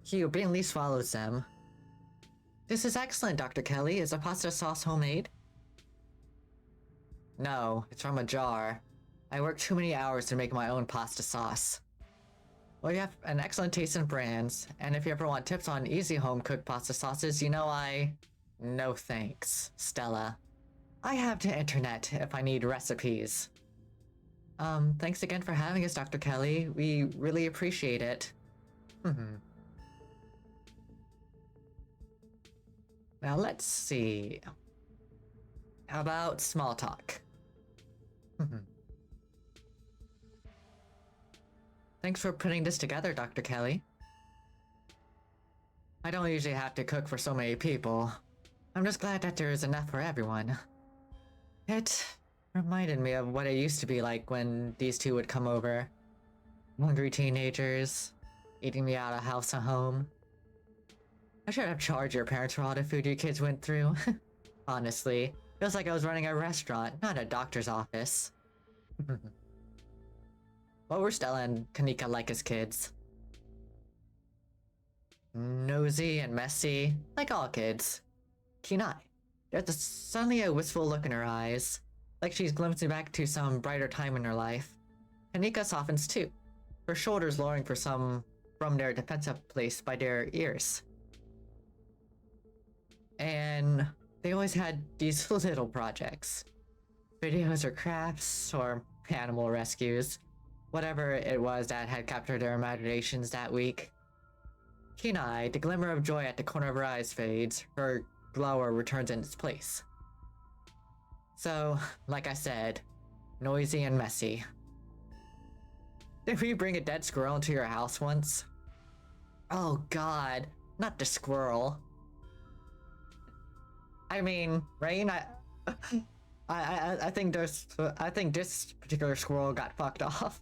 He obediently swallows them. This is excellent, Dr. Kelly. Is the pasta sauce homemade? No, it's from a jar. I work too many hours to make my own pasta sauce. Well, you have an excellent taste in brands, and if you ever want tips on easy home-cooked pasta sauces, you know No thanks, Stella. I have the internet if I need recipes. Thanks again for having us, Dr. Kelly. We really appreciate it. Now let's see. How about small talk? Thanks for putting this together, Dr. Kelly. I don't usually have to cook for so many people. I'm just glad that there's enough for everyone. It reminded me of what it used to be like when these two would come over. Hungry teenagers, eating me out of house and home. I should have charged your parents for all the food you kids went through. Honestly, feels like I was running a restaurant, not a doctor's office. What were Stella and Kanika like as kids? Nosy and messy, like all kids. Kenai, there's suddenly a wistful look in her eyes, like she's glimpsing back to some brighter time in her life. Kanika softens too, her shoulders lowering from their defensive place by their ears. And they always had these little projects. Videos or crafts or animal rescues. Whatever it was that had captured their imaginations that week. Kenai, the glimmer of joy at the corner of her eyes fades, her glower returns in its place. So, like I said, noisy and messy. Did we bring a dead squirrel into your house once? Oh god, not the squirrel. I mean, Rain, I think this particular squirrel got fucked off.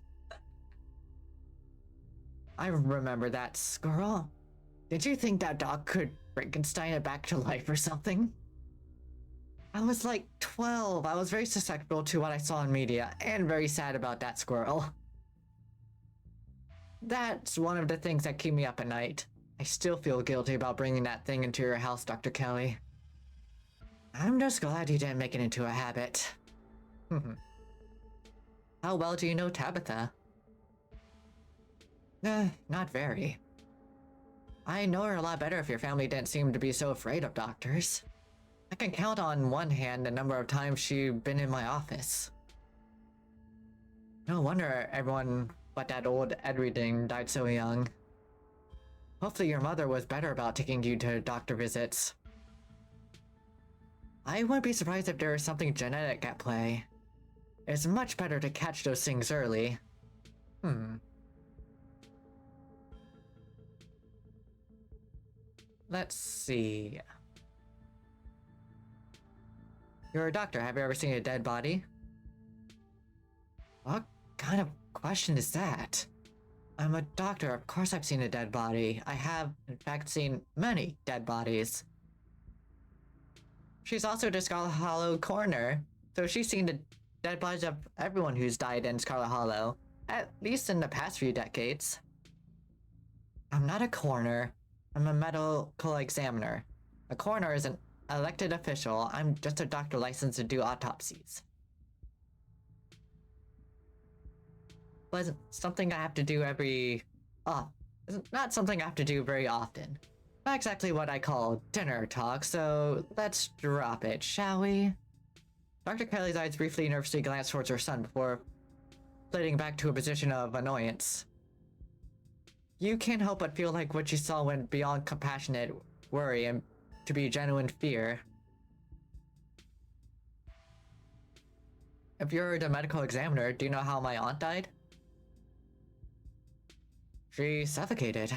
I remember that squirrel. Did you think that dog could Frankenstein it back to life or something? I was like 12. I was very susceptible to what I saw in media, and very sad about that squirrel. That's one of the things that keep me up at night. I still feel guilty about bringing that thing into your house, Dr. Kelly. I'm just glad you didn't make it into a habit. How well do you know Tabitha? Not very. I know her a lot better if your family didn't seem to be so afraid of doctors. I can count on one hand the number of times she's been in my office. No wonder everyone but that old Edreding died so young. Hopefully your mother was better about taking you to doctor visits. I wouldn't be surprised if there was something genetic at play. It's much better to catch those things early. Let's see. You're a doctor. Have you ever seen a dead body? What kind of question is that? I'm a doctor. Of course I've seen a dead body. I have, in fact, seen many dead bodies. She's also the Scarlet Hollow coroner, so she's seen the dead bodies of everyone who's died in Scarlet Hollow, at least in the past few decades. I'm not a coroner. I'm a medical examiner. A coroner is an elected official. I'm just a doctor licensed to do autopsies. But it's something I have to do not something I have to do very often. Not exactly what I call dinner talk, so let's drop it, shall we? Dr. Kelly's eyes briefly nervously glance towards her son before flitting back to a position of annoyance. You can't help but feel like what you saw went beyond compassionate worry and to be genuine fear. If you're the medical examiner, do you know how my aunt died? She suffocated.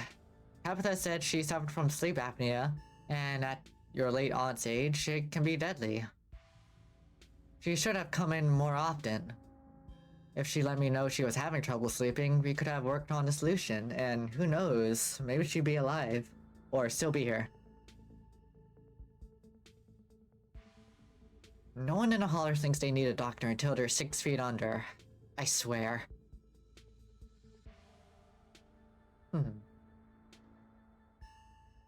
Tabitha said she suffered from sleep apnea, and at your late aunt's age, it can be deadly. She should have come in more often. If she let me know she was having trouble sleeping, we could have worked on a solution, and who knows, maybe she'd be alive. Or still be here. No one in a holler thinks they need a doctor until they're 6 feet under. I swear.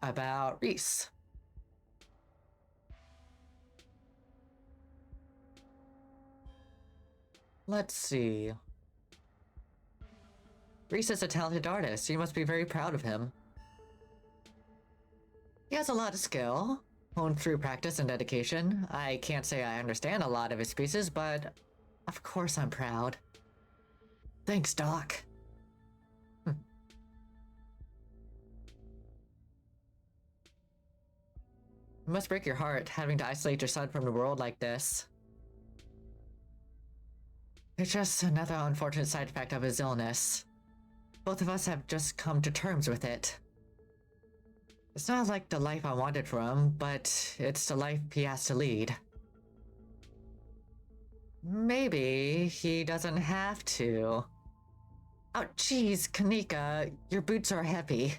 About Reese. Let's see. Reese is a talented artist. You must be very proud of him. He has a lot of skill, honed through practice and dedication. I can't say I understand a lot of his pieces, but of course I'm proud. Thanks, Doc. It must break your heart having to isolate your son from the world like this. It's just another unfortunate side effect of his illness. Both of us have just come to terms with it. It's not like the life I wanted for him, but it's the life he has to lead. Maybe he doesn't have to. Oh, jeez, Kanika, your boots are heavy.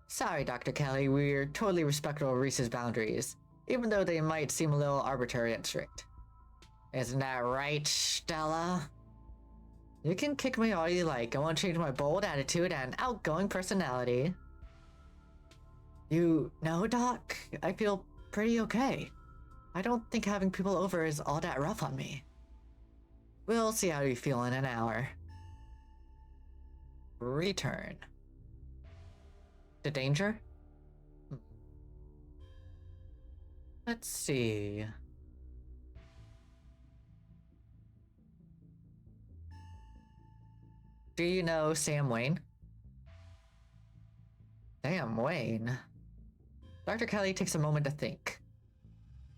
Sorry, Dr. Kelly, we're totally respectful of Reese's boundaries, even though they might seem a little arbitrary and strict. Isn't that right, Stella? You can kick me all you like. I won't change my bold attitude and outgoing personality. You know, Doc, I feel pretty okay. I don't think having people over is all that rough on me. We'll see how you feel in an hour. Return. The danger? Let's see. Do you know Sam Wayne? Sam Wayne? Dr. Kelly takes a moment to think.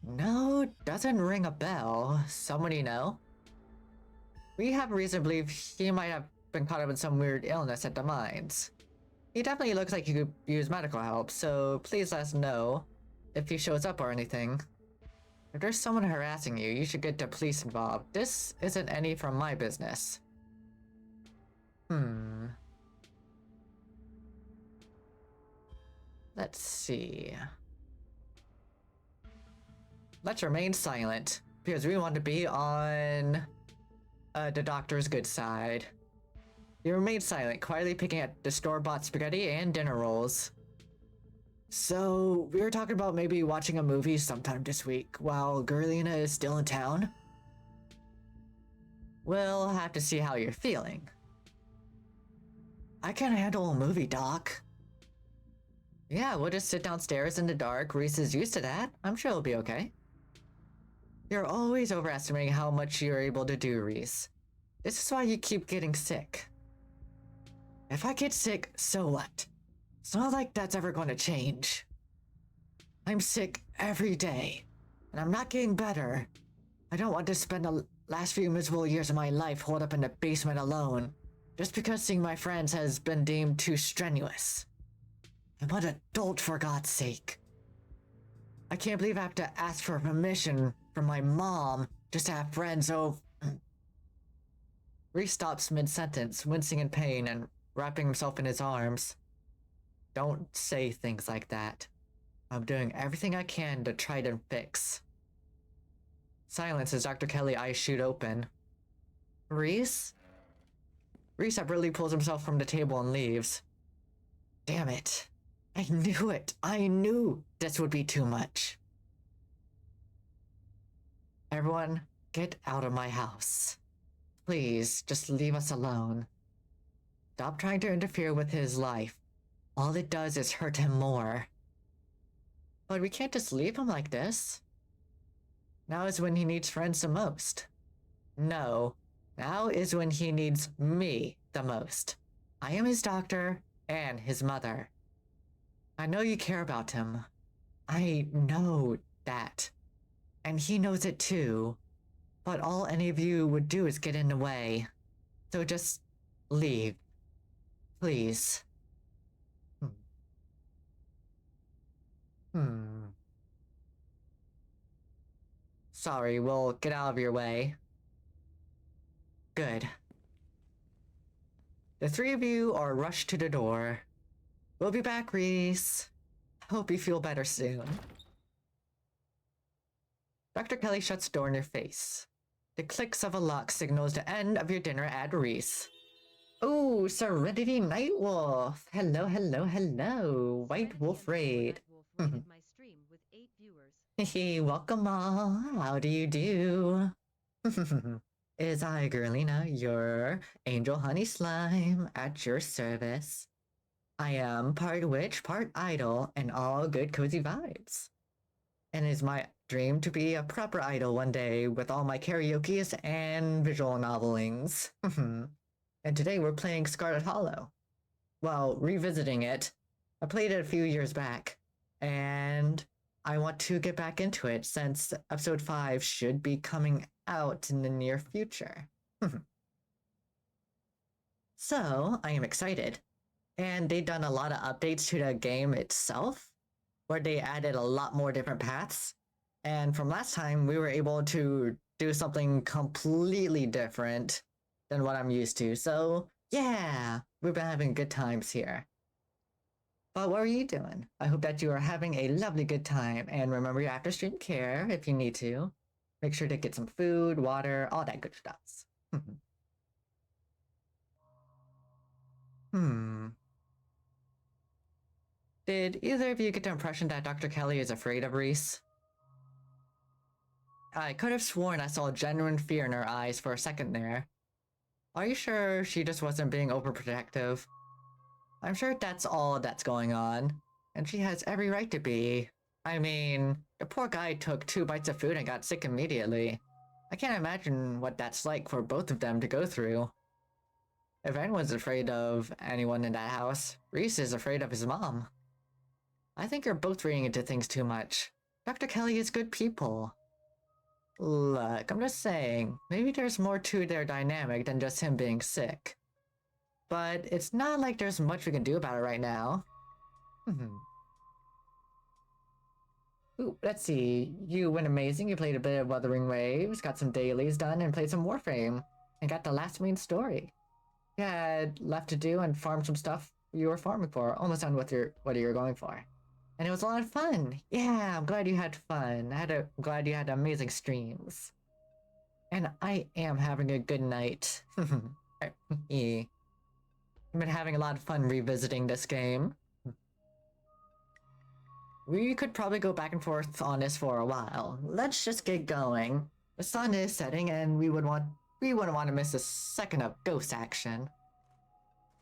No, doesn't ring a bell. Someone you know? We have reason to believe he might have been caught up in some weird illness at the mines. He definitely looks like he could use medical help, so please let us know if he shows up or anything. If there's someone harassing you, you should get the police involved. This isn't any from my business. Let's see. Let's remain silent, because we want to be on the doctor's good side. You remain silent, quietly picking at the store-bought spaghetti and dinner rolls. So, we were talking about maybe watching a movie sometime this week, while Gerlina is still in town? We'll have to see how you're feeling. I can't handle a movie, Doc. Yeah, we'll just sit downstairs in the dark. Reese is used to that. I'm sure it'll be okay. You're always overestimating how much you're able to do, Reese. This is why you keep getting sick. If I get sick, so what? It's not like that's ever going to change. I'm sick every day, and I'm not getting better. I don't want to spend the last few miserable years of my life holed up in the basement alone, just because seeing my friends has been deemed too strenuous. I'm an adult, for God's sake. I can't believe I have to ask for permission from my mom just to have friends over. Reese stops mid-sentence, wincing in pain and wrapping himself in his arms. Don't say things like that. I'm doing everything I can to try to fix. Silence as Dr. Kelly's eyes shoot open. Reese? Reese abruptly pulls himself from the table and leaves. Damn it. I knew it. I knew this would be too much. Everyone, get out of my house. Please, just leave us alone. Stop trying to interfere with his life. All it does is hurt him more. But we can't just leave him like this. Now is when he needs friends the most. No, now is when he needs me the most. I am his doctor and his mother. I know you care about him. I know that. And he knows it too. But all any of you would do is get in the way. So just leave. Please. Hmm. Hmm. Sorry, we'll get out of your way. Good. The three of you are rushed to the door. We'll be back, Reese. Hope you feel better soon. Dr. Kelly shuts the door in your face. The clicks of a lock signals the end of your dinner at Reese. Oh, Serenity Nightwolf! Hello, hello, hello! White Wolf Raid. My stream with 8 viewers. Hey, welcome all. How do you do? Is I, Girlina, your angel honey slime at your service. I am part witch, part idol, and all good cozy vibes. And it is my dream to be a proper idol one day with all my karaoke's and visual novelings. And today we're playing Scarlet Hollow. Well, revisiting it. I played it a few years back, and I want to get back into it since episode 5 should be coming out in the near future. So, I am excited. And they've done a lot of updates to the game itself, where they added a lot more different paths. And from last time, we were able to do something completely different than what I'm used to. So, yeah, we've been having good times here. But what are you doing? I hope that you are having a lovely good time, and remember your after stream care if you need to. Make sure to get some food, water, all that good stuff. Did either of you get the impression that Dr. Kelly is afraid of Reese? I could have sworn I saw genuine fear in her eyes for a second there. Are you sure she just wasn't being overprotective? I'm sure that's all that's going on, and she has every right to be. I mean, the poor guy took 2 bites of food and got sick immediately. I can't imagine what that's like for both of them to go through. If anyone's afraid of anyone in that house, Reese is afraid of his mom. I think you're both reading into things too much. Dr. Kelly is good people. Look, I'm just saying, maybe there's more to their dynamic than just him being sick. But it's not like there's much we can do about it right now. Ooh, let's see. You went amazing. You played a bit of Wuthering Waves, got some dailies done, and played some Warframe. And got the last main story. You had left to do and farm some stuff you were farming for. Almost done with what you were going for. And it was a lot of fun. Yeah, I'm glad you had fun. I'm glad you had amazing streams. And I am having a good night. Yeah. I've been having a lot of fun revisiting this game. We could probably go back and forth on this for a while. Let's just get going. The sun is setting and we wouldn't want to miss a second of ghost action.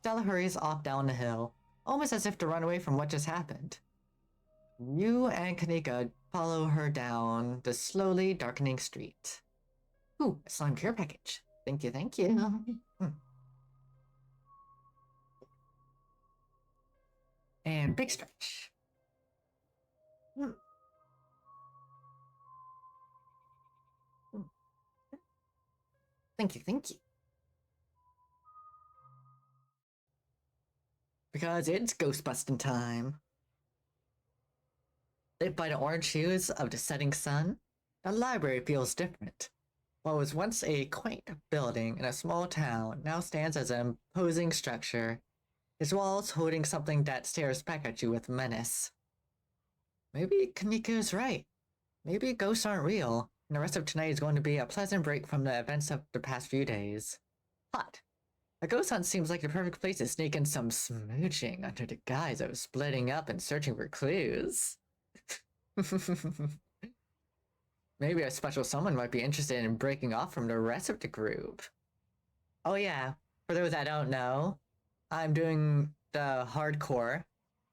Stella hurries off down the hill, almost as if to run away from what just happened. You and Kanika follow her down the slowly darkening street. Ooh, a slime care package. Thank you, thank you. And big stretch. Thank you, thank you. Because it's ghost busting time. Lit by the orange hues of the setting sun, the library feels different. What was once a quaint building in a small town now stands as an imposing structure, its walls holding something that stares back at you with menace. Maybe Kaniko's right. Maybe ghosts aren't real, and the rest of tonight is going to be a pleasant break from the events of the past few days. Hot. A ghost hunt seems like the perfect place to sneak in some smooching under the guise of splitting up and searching for clues. Maybe a special someone might be interested in breaking off from the rest of the group. Oh yeah, for those that don't know, I'm doing the hardcore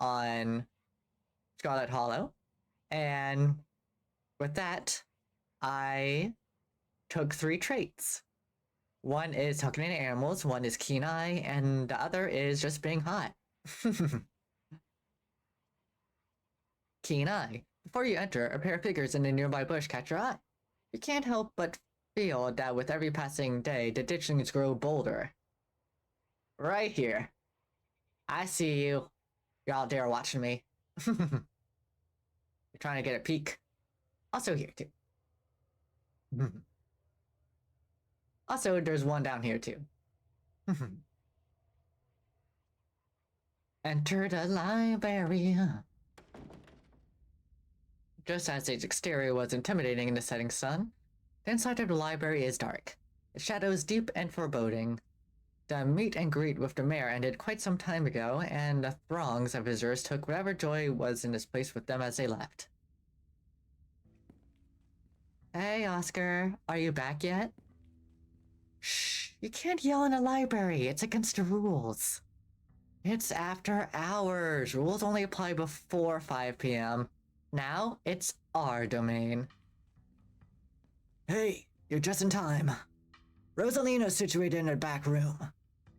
on Scarlet Hollow, and with that, I took 3 traits. One is talking to animals, one is keen eye, and the other is just being hot. Keen eye. Before you enter, a pair of figures in a nearby bush catch your eye. You can't help but feel that with every passing day, the ditchings grow bolder. Right here. I see you. You're out there watching me. You're trying to get a peek. Also here, too. Also, there's one down here, too. Enter the library. Just as its exterior was intimidating in the setting sun, the inside of the library is dark. The shadows deep and foreboding. The meet and greet with the mayor ended quite some time ago, and the throngs of visitors took whatever joy was in this place with them as they left. Hey, Oscar, are you back yet? Shh, you can't yell in a library. It's against the rules. It's after hours. Rules only apply before 5 p.m. Now, it's our domain. Hey, you're just in time. Rosalina's situated in a back room.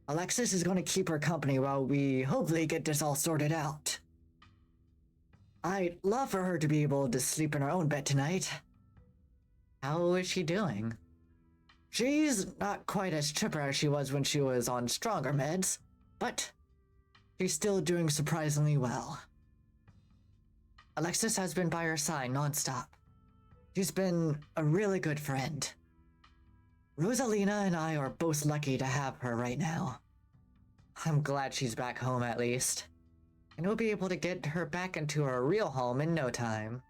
Alexis is going to keep her company while we hopefully get this all sorted out. I'd love for her to be able to sleep in her own bed tonight. How is she doing? She's not quite as chipper as she was when she was on stronger meds, but she's still doing surprisingly well. Alexis has been by her side nonstop. She's been a really good friend. Rosalina and I are both lucky to have her right now. I'm glad she's back home at least. And we'll be able to get her back into her real home in no time.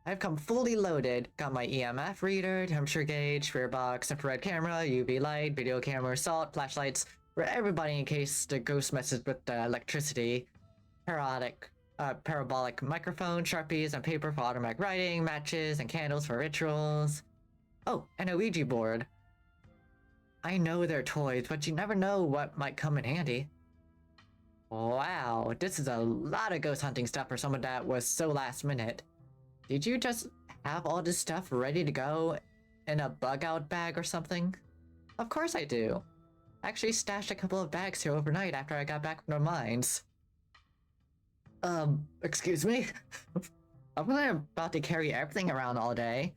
I've come fully loaded, got my EMF reader, temperature gauge, spirit box, infrared camera, UV light, video camera, salt, flashlights, for everybody in case the ghost messes with the electricity, parabolic microphone, sharpies, and paper for automatic writing, matches, and candles for rituals. Oh, and a Ouija board. I know they're toys, but you never know what might come in handy. Wow, this is a lot of ghost hunting stuff for someone that was so last minute. Did you just have all this stuff ready to go in a bug-out bag or something? Of course I do. I actually stashed a couple of bags here overnight after I got back from the mines. Excuse me? I'm about to carry everything around all day.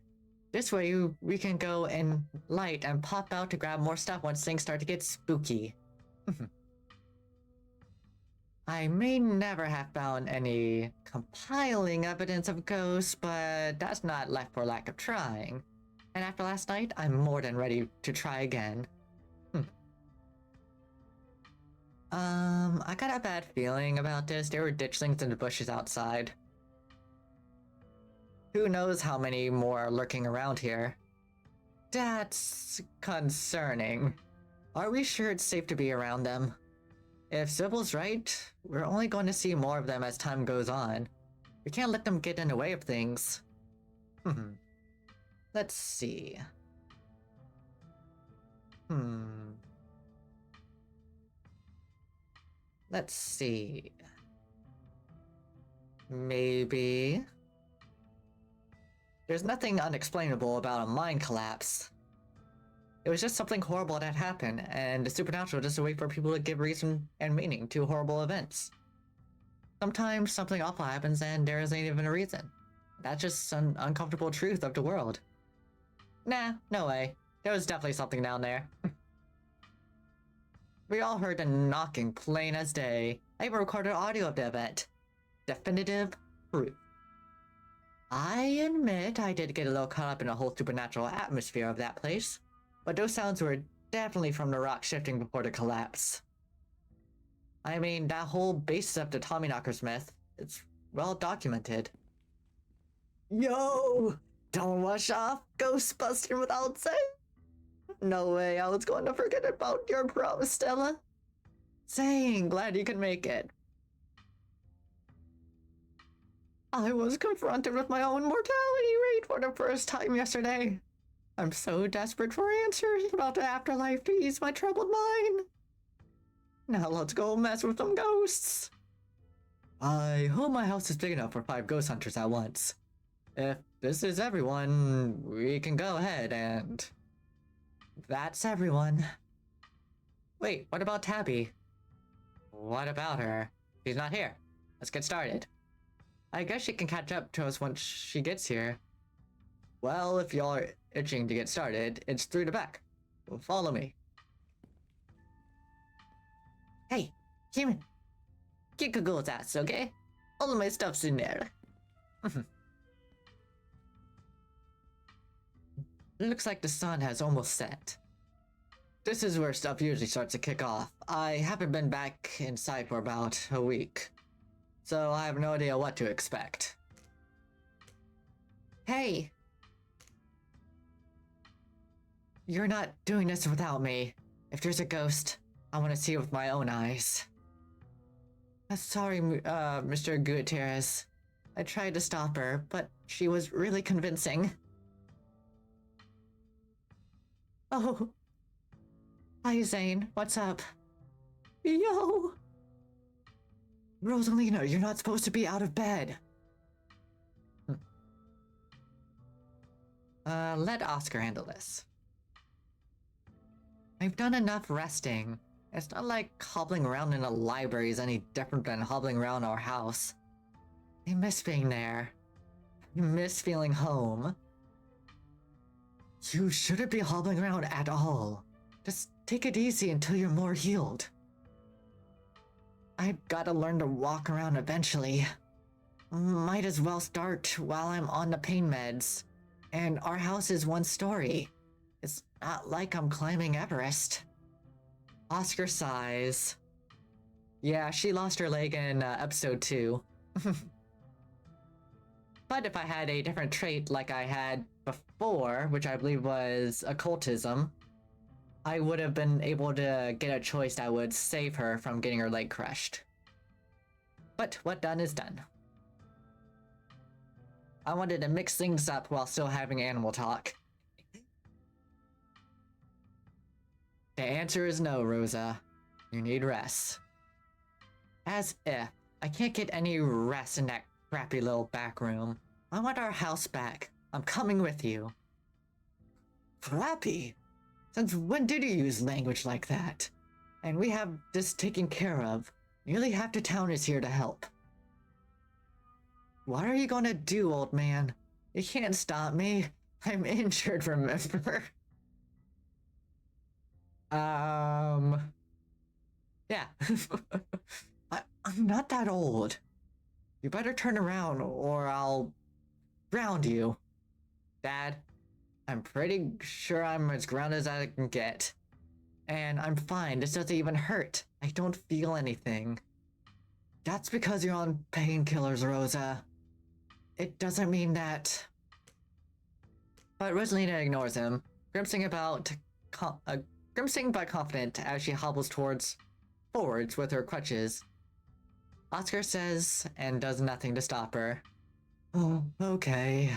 This way we can go in light and pop out to grab more stuff once things start to get spooky. I may never have found any compiling evidence of ghosts, but that's not left for lack of trying. And after last night, I'm more than ready to try again. I got a bad feeling about this. There were ditchlings in the bushes outside. Who knows how many more are lurking around here? That's concerning. Are we sure it's safe to be around them? If Sybil's right, we're only going to see more of them as time goes on. We can't let them get in the way of things. Let's see. Let's see. Maybe. There's nothing unexplainable about a mine collapse. It was just something horrible that happened, and the supernatural just a way for people to give reason and meaning to horrible events. Sometimes something awful happens and there isn't even a reason. That's just an uncomfortable truth of the world. Nah, no way. There was definitely something down there. We all heard the knocking plain as day. I even recorded audio of the event. Definitive proof. I admit I did get a little caught up in the whole supernatural atmosphere of that place, but those sounds were definitely from the rock shifting before the collapse. I mean, that whole basis of the Tommyknockers myth, it's well documented. Yo! Don't rush off, Ghostbusting without saying. No way, I was going to forget about your promise, Stella. Saying, glad you could make it. I was confronted with my own mortality rate for the first time yesterday. I'm so desperate for answers about the afterlife to ease my troubled mind. Now let's go mess with some ghosts. I hope my house is big enough for 5 ghost hunters at once. If this is everyone, we can go ahead and... That's everyone. Wait, what about Tabby? What about her? She's not here. Let's get started. I guess she can catch up to us once she gets here. Well, if y'all are itching to get started, it's through the back. Follow me. Hey, Human. Get Google's ass, okay? All of my stuff's in there. Looks like the sun has almost set. This is where stuff usually starts to kick off. I haven't been back inside for about a week, so I have no idea what to expect. Hey! You're not doing this without me. If there's a ghost, I want to see it with my own eyes. Sorry, Mr. Gutierrez. I tried to stop her, but she was really convincing. Oh. Hi, Zane. What's up? Yo! Rosalina, you're not supposed to be out of bed. Let Oscar handle this. I've done enough resting. It's not like hobbling around in a library is any different than hobbling around our house. I miss being there. I miss feeling home. You shouldn't be hobbling around at all. Just take it easy until you're more healed. I've gotta learn to walk around eventually. Might as well start while I'm on the pain meds. And our house is one story. It's not like I'm climbing Everest. Oscar sighs. Yeah, she lost her leg in episode 2. But if I had a different trait like I had before, which I believe was occultism, I would have been able to get a choice that would save her from getting her leg crushed. But what done is done. I wanted to mix things up while still having animal talk. The answer is no, Rosa. You need rest. As if. I can't get any rest in that crappy little back room. I want our house back. I'm coming with you. Crappy? Since when did you use language like that? And we have this taken care of. Nearly half the town is here to help. What are you gonna do, old man? You can't stop me. I'm injured, remember? Yeah. I'm not that old. You better turn around or I'll ground you. Dad, I'm pretty sure I'm as grounded as I can get. And I'm fine, this doesn't even hurt. I don't feel anything. That's because you're on painkillers, Rosa. It doesn't mean that... But Rosalina ignores him, grimacing but confident as she hobbles forwards with her crutches. Oscar says and does nothing to stop her. Oh, okay.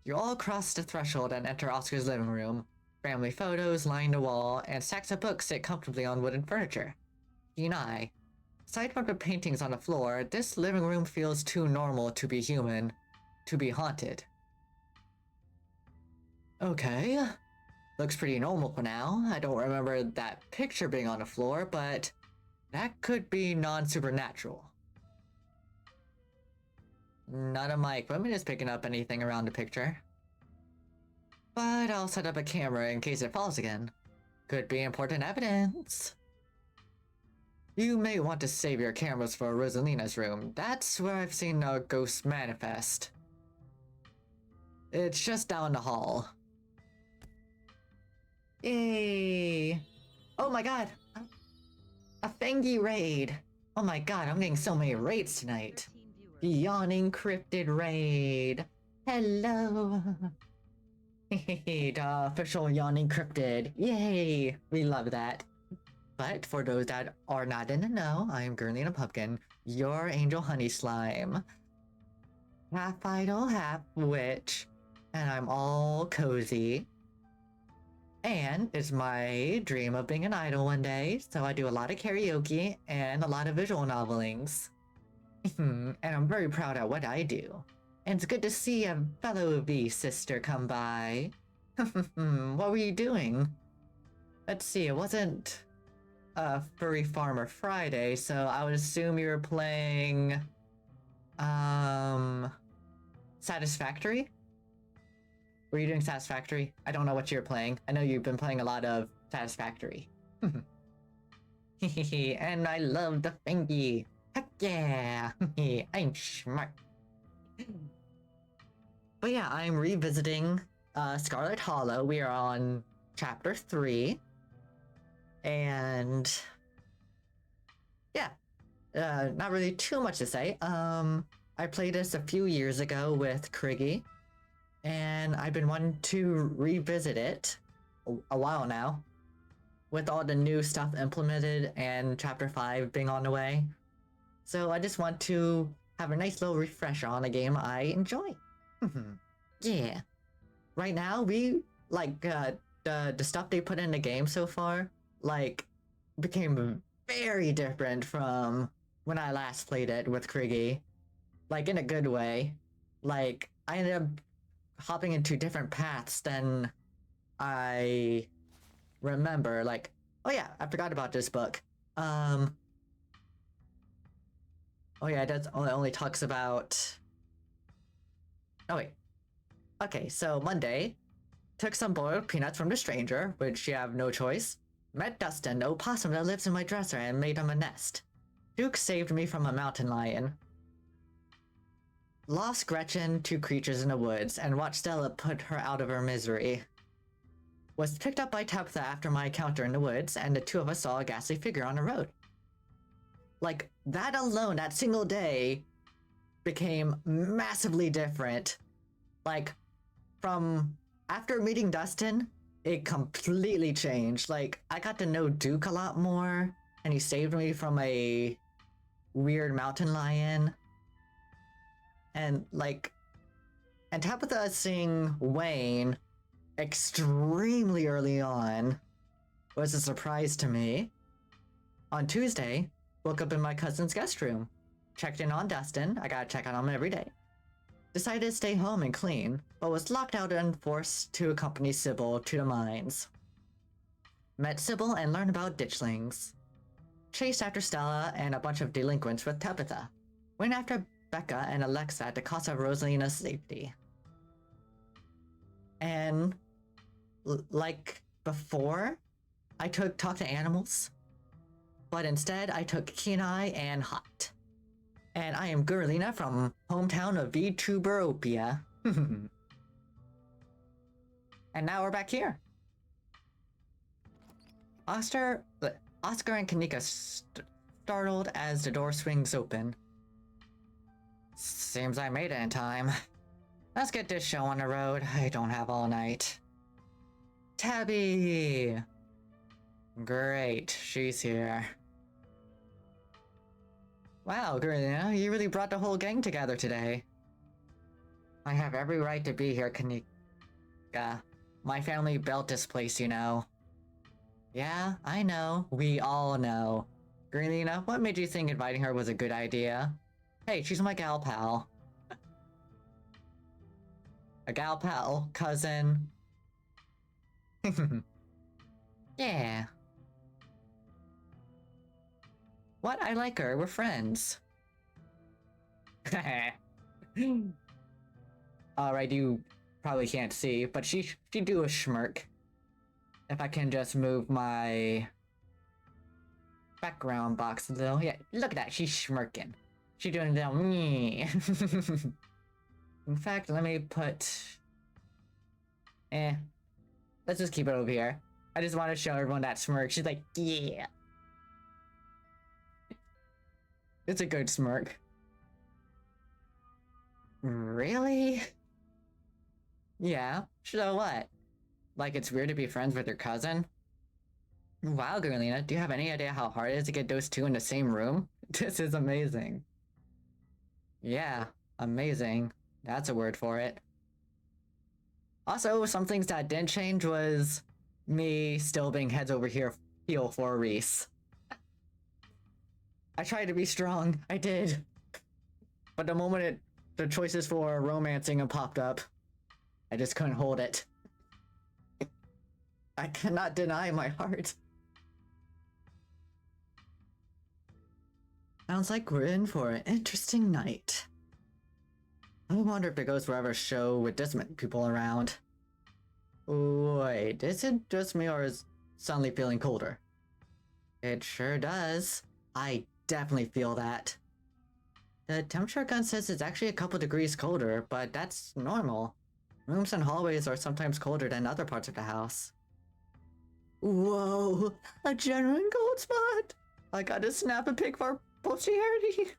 You all cross the threshold and enter Oscar's living room. Family photos line the wall, and stacks of books sit comfortably on wooden furniture. Keen eye. Aside from the paintings on the floor, this living room feels too normal to be human, to be haunted. Okay. Looks pretty normal for now. I don't remember that picture being on the floor, but that could be non-supernatural. None of my equipment is picking up anything around the picture. But I'll set up a camera in case it falls again. Could be important evidence. You may want to save your cameras for Rosalina's room. That's where I've seen a ghost manifest. It's just down the hall. Yay! Oh my god! A Fengi raid! Oh my god, I'm getting so many raids tonight. 13 viewers. Yawning Cryptid raid. Hello. The official Yawning Cryptid. Yay! We love that. But for those that are not in the know, I am Gurlina Pumpkin, your angel honey slime. Half idol, half witch, and I'm all cozy. And it's my dream of being an idol one day, so I do a lot of karaoke and a lot of visual novelings. And I'm very proud of what I do. And it's good to see a fellow V sister come by. What were you doing? Let's see, it wasn't Furry Farmer Friday, so I would assume you were playing Satisfactory? Were you doing Satisfactory? I don't know what you're playing. I know you've been playing a lot of Satisfactory. And I love the thingy. Heck yeah! I'm smart. But yeah, I'm revisiting Scarlet Hollow. We are on chapter 3. And yeah, not really too much to say. I played this a few years ago with Kriggy, and I've been wanting to revisit it a while now, with all the new stuff implemented and chapter 5 being on the way. So I just want to have a nice little refresher on a game I enjoy. Yeah. Right now, we, like, the stuff they put in the game so far, like, became very different from when I last played it with Kriggy. Like, in a good way. Like, I ended up hopping into different paths than I remember. Like, oh yeah, I forgot about this book. Oh yeah, it only talks about... Oh wait. Okay, so Monday, took some boiled peanuts from the stranger, which you have no choice. Met Dustin, the opossum that lives in my dresser, and made him a nest. Duke saved me from a mountain lion. Lost Gretchen, 2 creatures in the woods, and watched Stella put her out of her misery. Was picked up by Tabitha after my encounter in the woods, and the 2 of us saw a ghastly figure on the road. Like, that alone, that single day, became massively different. Like, from after meeting Dustin, it completely changed. Like, I got to know Duke a lot more, and he saved me from a weird mountain lion. And, like, and Tabitha seeing Wayne extremely early on was a surprise to me. On Tuesday, woke up in my cousin's guest room. Checked in on Dustin, I gotta check on him every day. Decided to stay home and clean, but was locked out and forced to accompany Sybil to the mines. Met Sybil and learned about ditchlings. Chased after Stella and a bunch of delinquents with Tabitha. Went after Becca and Alexa at the cost of Rosalina's safety. And, like before, I took Talk to Animals, but instead I took Kenai and Hot. And I am Gurlina from hometown of VTuberopia. And now we're back here. Oscar and Kanika startled as the door swings open. Seems I made it in time. Let's get this show on the road. I don't have all night. Tabby! Great, she's here. Wow, Gurlina, you really brought the whole gang together today. I have every right to be here, Kanika. My family built this place, you know. Yeah, I know. We all know. Gurlina, what made you think inviting her was a good idea? Hey, she's my gal pal. A gal pal, cousin. Yeah. What? I like her. We're friends. Alright, you probably can't see, but she do a smirk. If I can just move my background box a little. Yeah, look at that. She's smirking. She's doing the me. In fact, let me put... Let's just keep it over here. I just want to show everyone that smirk. She's like, yeah. It's a good smirk. Really? Yeah, so what? Like it's weird to be friends with your cousin? Wow, Gurlina, do you have any idea how hard it is to get those 2 in the same room? This is amazing. Yeah, amazing. That's a word for it. Also, some things that didn't change was me still being heads over here heel for Reese. I tried to be strong, I did. But the moment the choices for romancing have popped up, I just couldn't hold it. I cannot deny my heart. Sounds like we're in for an interesting night. I wonder if it goes forever show with this many people around. Wait, is it just me or is suddenly feeling colder? It sure does. I definitely feel that. The temperature gun says it's actually a couple degrees colder, but that's normal. Rooms and hallways are sometimes colder than other parts of the house. Whoa, a genuine gold spot! I gotta snap a pic for posterity!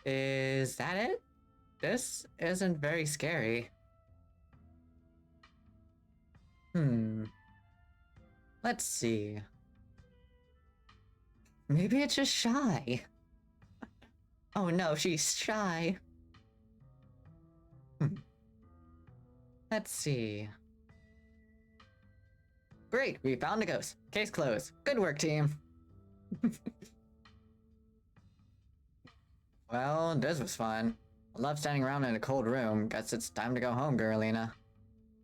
Is that it? This isn't very scary. Let's see. Maybe it's just shy. Oh no, she's shy. Let's see. Great, we found a ghost. Case closed. Good work, team. Well, this was fun. I love standing around in a cold room. Guess it's time to go home, Girlina.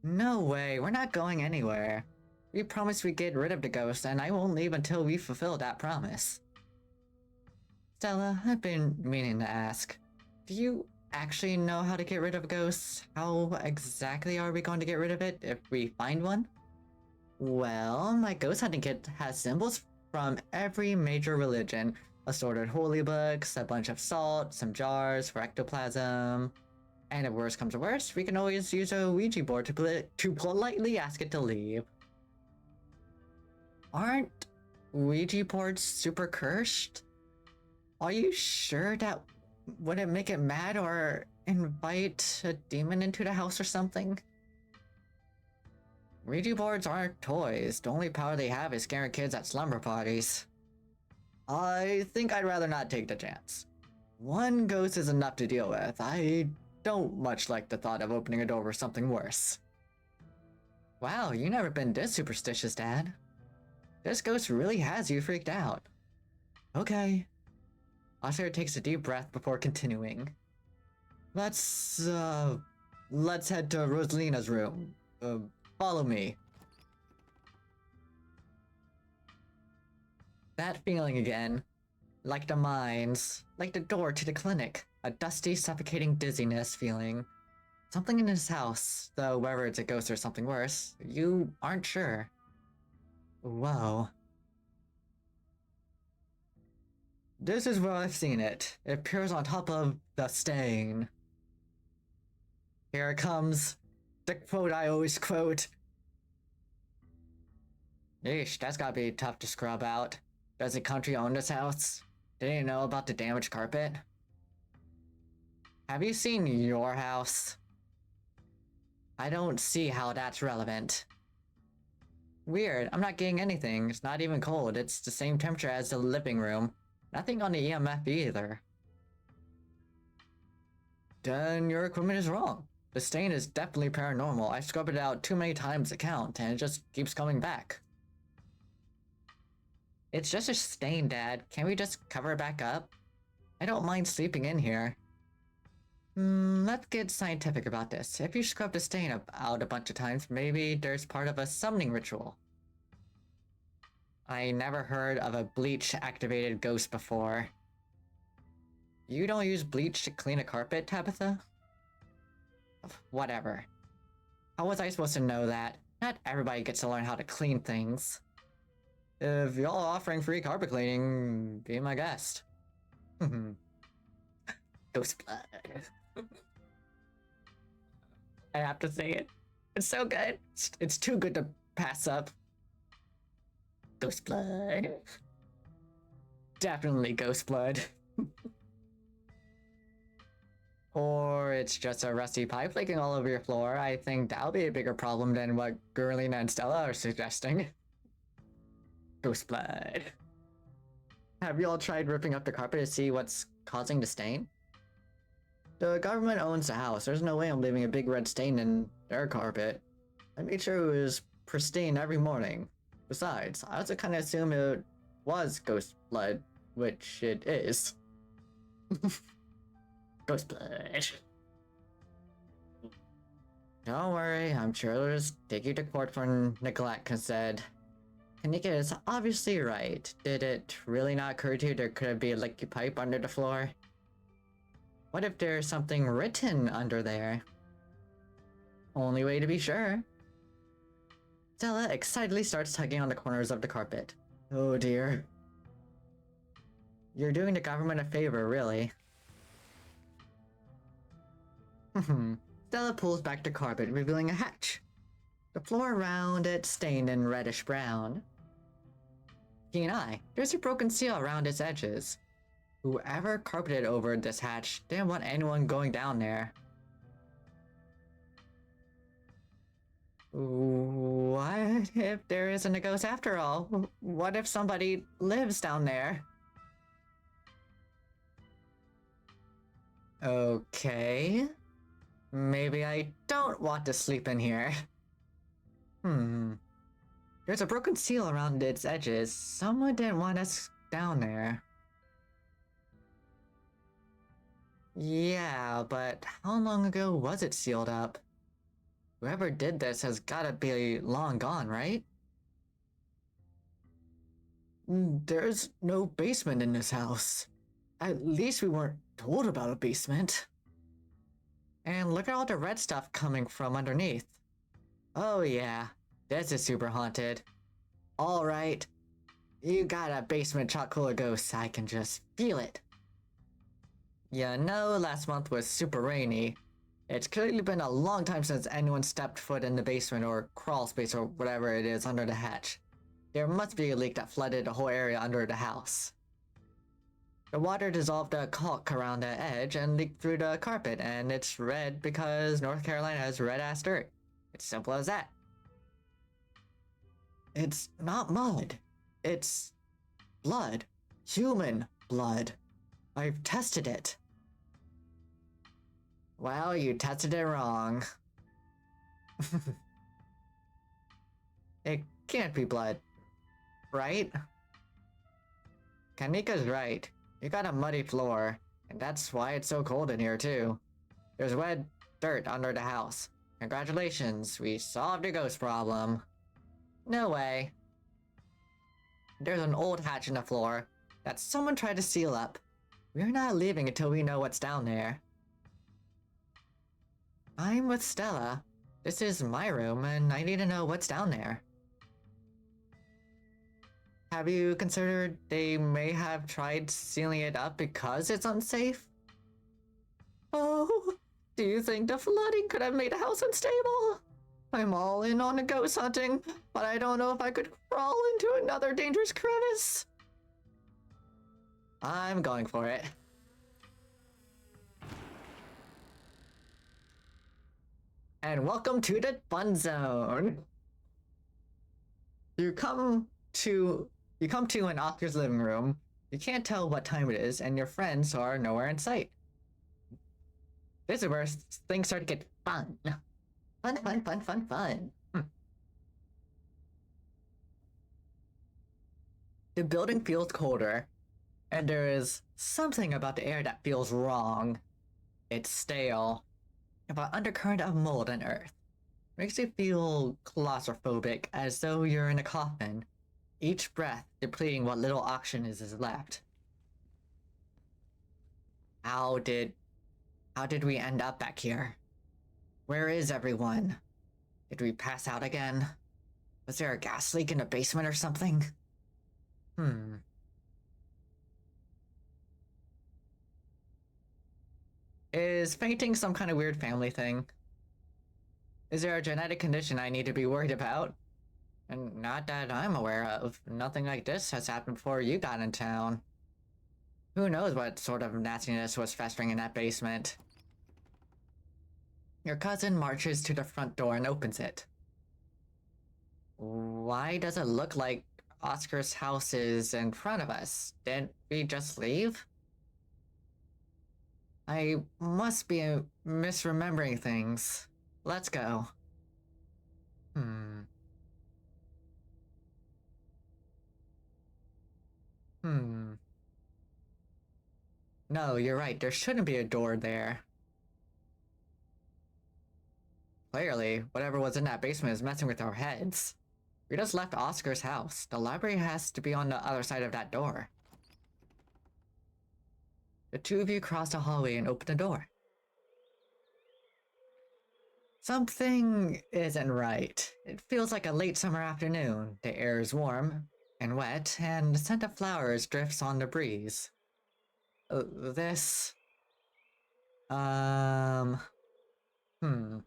No way, we're not going anywhere. We promised we'd get rid of the ghost, and I won't leave until we fulfill that promise. Stella, I've been meaning to ask. Do you actually know how to get rid of ghosts? How exactly are we going to get rid of it if we find one? Well, my ghost hunting kit has symbols from every major religion. Assorted holy books, a bunch of salt, some jars for ectoplasm. And if worse comes to worse, we can always use a Ouija board to politely ask it to leave. Aren't Ouija boards super cursed? Are you sure that wouldn't make it mad or invite a demon into the house or something? Ouija boards aren't toys. The only power they have is scaring kids at slumber parties. I think I'd rather not take the chance. One ghost is enough to deal with. I don't much like the thought of opening a door for something worse. Wow, you never been this superstitious, Dad. This ghost really has you freaked out. Okay. Oscar takes a deep breath before continuing. Let's head to Rosalina's room. Follow me. That feeling again. Like the mines. Like the door to the clinic. A dusty, suffocating dizziness feeling. Something in this house, though whether it's a ghost or something worse, you aren't sure. Whoa. This is where I've seen it. It appears on top of the stain. Here it comes. The quote I always quote. Yeesh, that's gotta be tough to scrub out. Does the country own this house? Didn't you know about the damaged carpet? Have you seen your house? I don't see how that's relevant. Weird, I'm not getting anything. It's not even cold. It's the same temperature as the living room. Nothing on the EMF either. Then your equipment is wrong. The stain is definitely paranormal. I scrubbed it out too many times to count, and it just keeps coming back. It's just a stain, Dad. Can't we just cover it back up? I don't mind sleeping in here. Let's get scientific about this. If you scrub the stain out a bunch of times, maybe there's part of a summoning ritual. I never heard of a bleach-activated ghost before. You don't use bleach to clean a carpet, Tabitha? Whatever. How was I supposed to know that? Not everybody gets to learn how to clean things. If y'all are offering free carpet cleaning, be my guest. Ghost blood. I have to say it. It's so good. It's too good to pass up. Ghost blood. Definitely ghost blood. Or it's just a rusty pipe leaking all over your floor. I think that'll be a bigger problem than what Girlina and Stella are suggesting. Ghost blood. Have you all tried ripping up the carpet to see what's causing the stain? The government owns the house. There's no way I'm leaving a big red stain in their carpet. I made sure it was pristine every morning. Besides, I also kind of assume it was ghost blood, which it is. Ghost blood. Don't worry, I'm sure they'll just take you to court for neglect instead. Kanika is obviously right. Did it really not occur to you there could be a leaky pipe under the floor? What if there's something written under there? Only way to be sure. Stella excitedly starts tugging on the corners of the carpet. Oh dear. You're doing the government a favor, really. Stella pulls back the carpet, revealing a hatch. The floor around it stained in reddish brown. Keen eye, there's a broken seal around its edges. Whoever carpeted over this hatch didn't want anyone going down there. What if there isn't a ghost after all? What if somebody lives down there? Okay. Maybe I don't want to sleep in here. There's a broken seal around its edges. Someone didn't want us down there. Yeah, but how long ago was it sealed up? Whoever did this has gotta be long gone, right? There's no basement in this house. At least we weren't told about a basement. And look at all the red stuff coming from underneath. Oh yeah, this is super haunted. Alright, you got a basement chock full of ghosts, I can just feel it. You know, last month was super rainy. It's clearly been a long time since anyone stepped foot in the basement or crawl space or whatever it is under the hatch. There must be a leak that flooded the whole area under the house. The water dissolved the caulk around the edge and leaked through the carpet, and it's red because North Carolina has red-ass dirt. It's simple as that. It's not mud. It's blood. Human blood. I've tested it. Well, you tested it wrong. It can't be blood, right? Kanika's right. You got a muddy floor, and that's why it's so cold in here too. There's wet dirt under the house. Congratulations, we solved your ghost problem. No way. There's an old hatch in the floor that someone tried to seal up. We're not leaving until we know what's down there. I'm with Stella. This is my room, and I need to know what's down there. Have you considered they may have tried sealing it up because it's unsafe? Oh, do you think the flooding could have made the house unstable? I'm all in on the ghost hunting, but I don't know if I could crawl into another dangerous crevice. I'm going for it. And welcome to the fun zone. You come to an Oscar's living room. You can't tell what time it is, and your friends are nowhere in sight. This is where things start to get fun. Fun. The building feels colder, and there is something about the air that feels wrong. It's stale. An undercurrent of mold and earth. Makes you feel claustrophobic, as though you're in a coffin. Each breath depleting what little oxygen is left. How did we end up back here? Where is everyone? Did we pass out again? Was there a gas leak in the basement or something? Is fainting some kind of weird family thing? Is there a genetic condition I need to be worried about? And not that I'm aware of. Nothing like this has happened before you got in town. Who knows what sort of nastiness was festering in that basement? Your cousin marches to the front door and opens it. Why does it look like Oscar's house is in front of us? Didn't we just leave? I must be misremembering things. Let's go. No, you're right. There shouldn't be a door there. Clearly, whatever was in that basement is messing with our heads. We just left Oscar's house. The library has to be on the other side of that door. The two of you cross the hallway and open the door. Something isn't right. It feels like a late summer afternoon. The air is warm and wet, and the scent of flowers drifts on the breeze. This... Um... Hmm.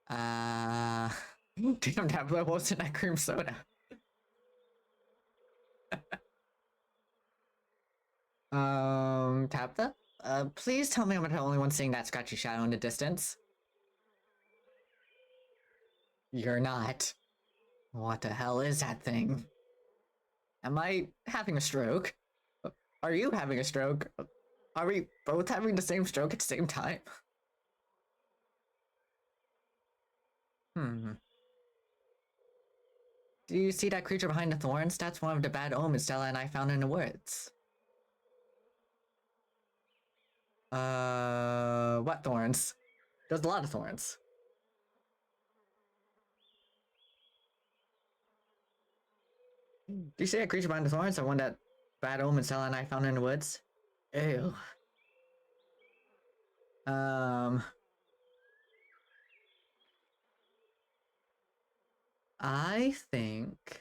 Uh... Damn, that was in that cream soda. Tabitha? Please tell me I'm not the only one seeing that scratchy shadow in the distance. You're not. What the hell is that thing? Am I having a stroke? Are you having a stroke? Are we both having the same stroke at the same time? Hmm. Do you see that creature behind the thorns? That's one of the bad omens Stella and I found in the woods. What thorns? There's a lot of thorns. Do you see that creature behind the thorns? The one that bad omen Stella and I found in the woods? Ew. I think...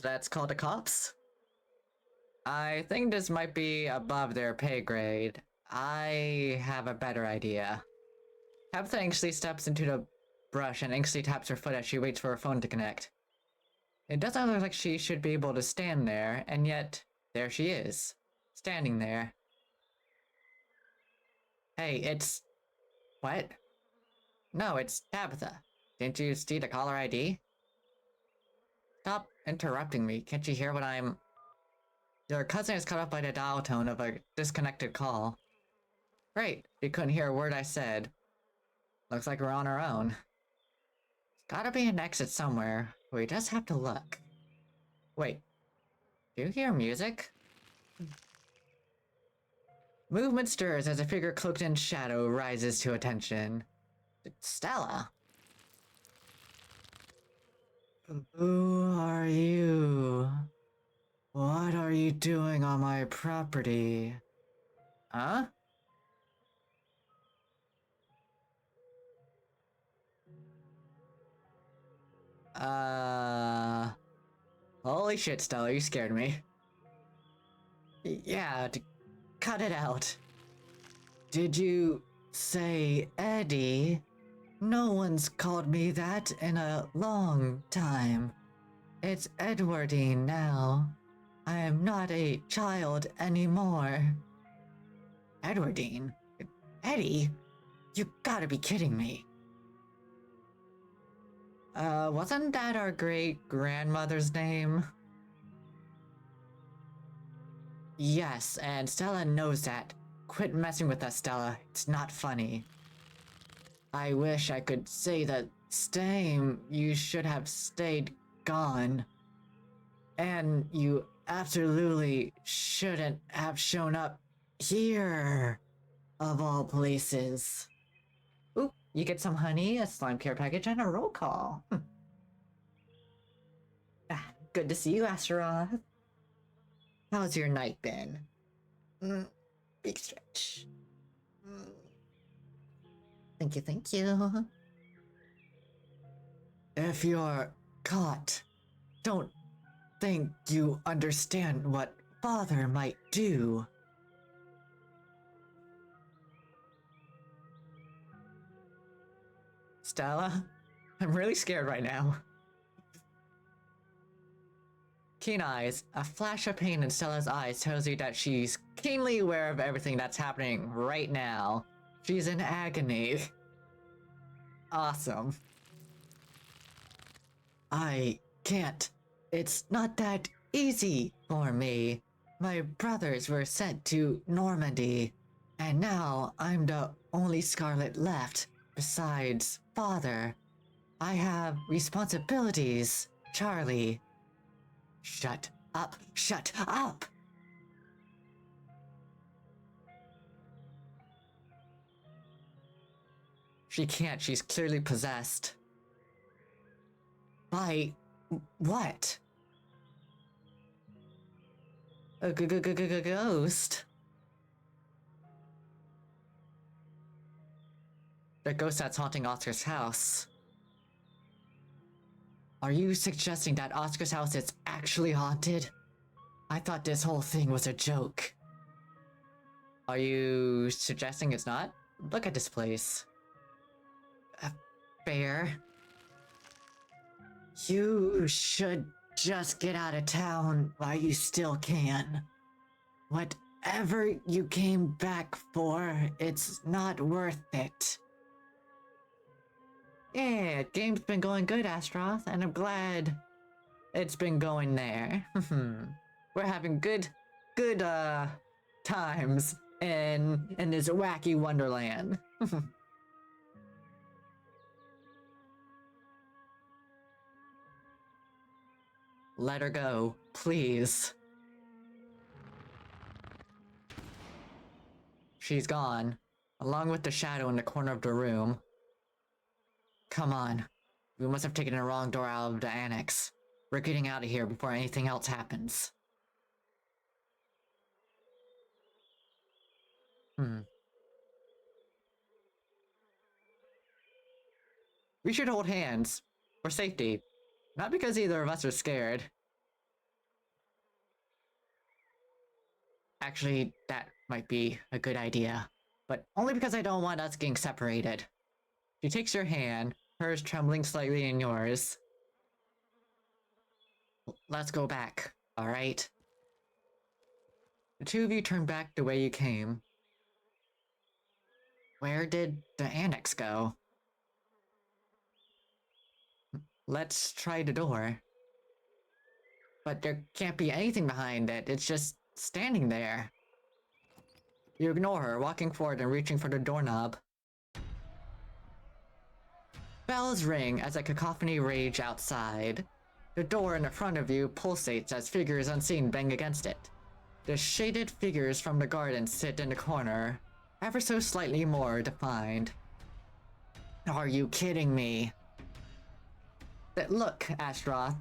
That's called the cops? I think this might be above their pay grade. I have a better idea. Tabitha anxiously steps into the brush and anxiously taps her foot as she waits for her phone to connect. It doesn't look like she should be able to stand there, and yet, there she is. Standing there. Hey, it's... What? No, it's Tabitha. Didn't you see the caller ID? Stop interrupting me. Can't you hear what I'm... Your cousin is cut off by the dial tone of a disconnected call. Great, you couldn't hear a word I said. Looks like we're on our own. Gotta be an exit somewhere. We just have to look. Wait. Do you hear music? Movement stirs as a figure cloaked in shadow rises to attention. It's Stella. Who are you? What are you doing on my property? Huh? Holy shit, Stella, you scared me. Yeah, cut it out. Did you say Eddie? No one's called me that in a long time. It's Edwardine now. I am not a child anymore. Edwardine? Eddie? You gotta be kidding me. Wasn't that our great-grandmother's name? Yes, and Stella knows that. Quit messing with us, Stella. It's not funny. I wish I could say the same. You should have stayed gone. And you absolutely shouldn't have shown up here, of all places. Oop, you get some honey, a slime care package, and a roll call. Good to see you, Astaroth. How's your night been? Big stretch. Thank you, thank you. If you're caught, don't think you understand what Father might do. Stella, I'm really scared right now. Keen eyes, a flash of pain in Stella's eyes tells you that she's keenly aware of everything that's happening right now. She's in agony. Awesome. I can't. It's not that easy for me. My brothers were sent to Normandy, and now I'm the only Scarlet left, besides Father. I have responsibilities, Charlie. Shut up, shut up! She can't, she's clearly possessed. By what? A ghost? The ghost that's haunting Oscar's house. Are you suggesting that Oscar's house is actually haunted? I thought this whole thing was a joke. Are you suggesting it's not? Look at this place. Fair. You should just get out of town while you still can. Whatever you came back for, it's not worth it. Yeah, game's been going good, Astaroth, and I'm glad it's been going there. We're having good times in this wacky wonderland. Let her go, please. She's gone, along with the shadow in the corner of the room. Come on. We must have taken the wrong door out of the annex. We're getting out of here before anything else happens. We should hold hands. For safety. Not because either of us are scared. Actually, that might be a good idea. But only because I don't want us getting separated. She takes your hand, hers trembling slightly in yours. Let's go back, alright? The two of you turn back the way you came. Where did the annex go? Let's try the door. But there can't be anything behind it, it's just standing there. You ignore her, walking forward and reaching for the doorknob. Bells ring as a cacophony rage outside. The door in front of you pulsates as figures unseen bang against it. The shaded figures from the garden sit in the corner, ever so slightly more defined. Are you kidding me? Look, Astaroth,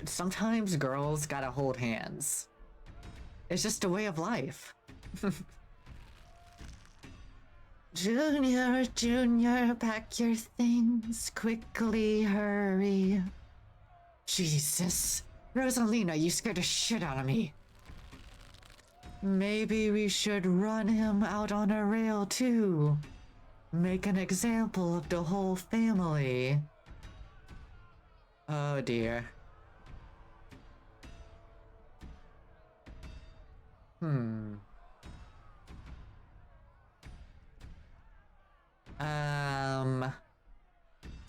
sometimes girls gotta hold hands. It's just a way of life. Junior, pack your things, quickly hurry. Jesus, Rosalina, you scared the shit out of me. Maybe we should run him out on a rail too. Make an example of the whole family. Oh dear.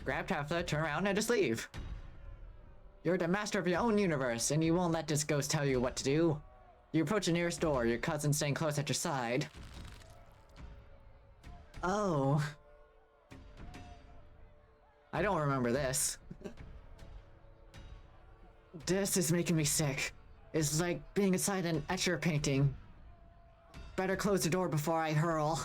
Grab Tabitha, turn around, and just leave. You're the master of your own universe, and you won't let this ghost tell you what to do. You approach the nearest door, your cousin staying close at your side. Oh. I don't remember this. This is making me sick. It's like being inside an Escher painting. Better close the door before I hurl.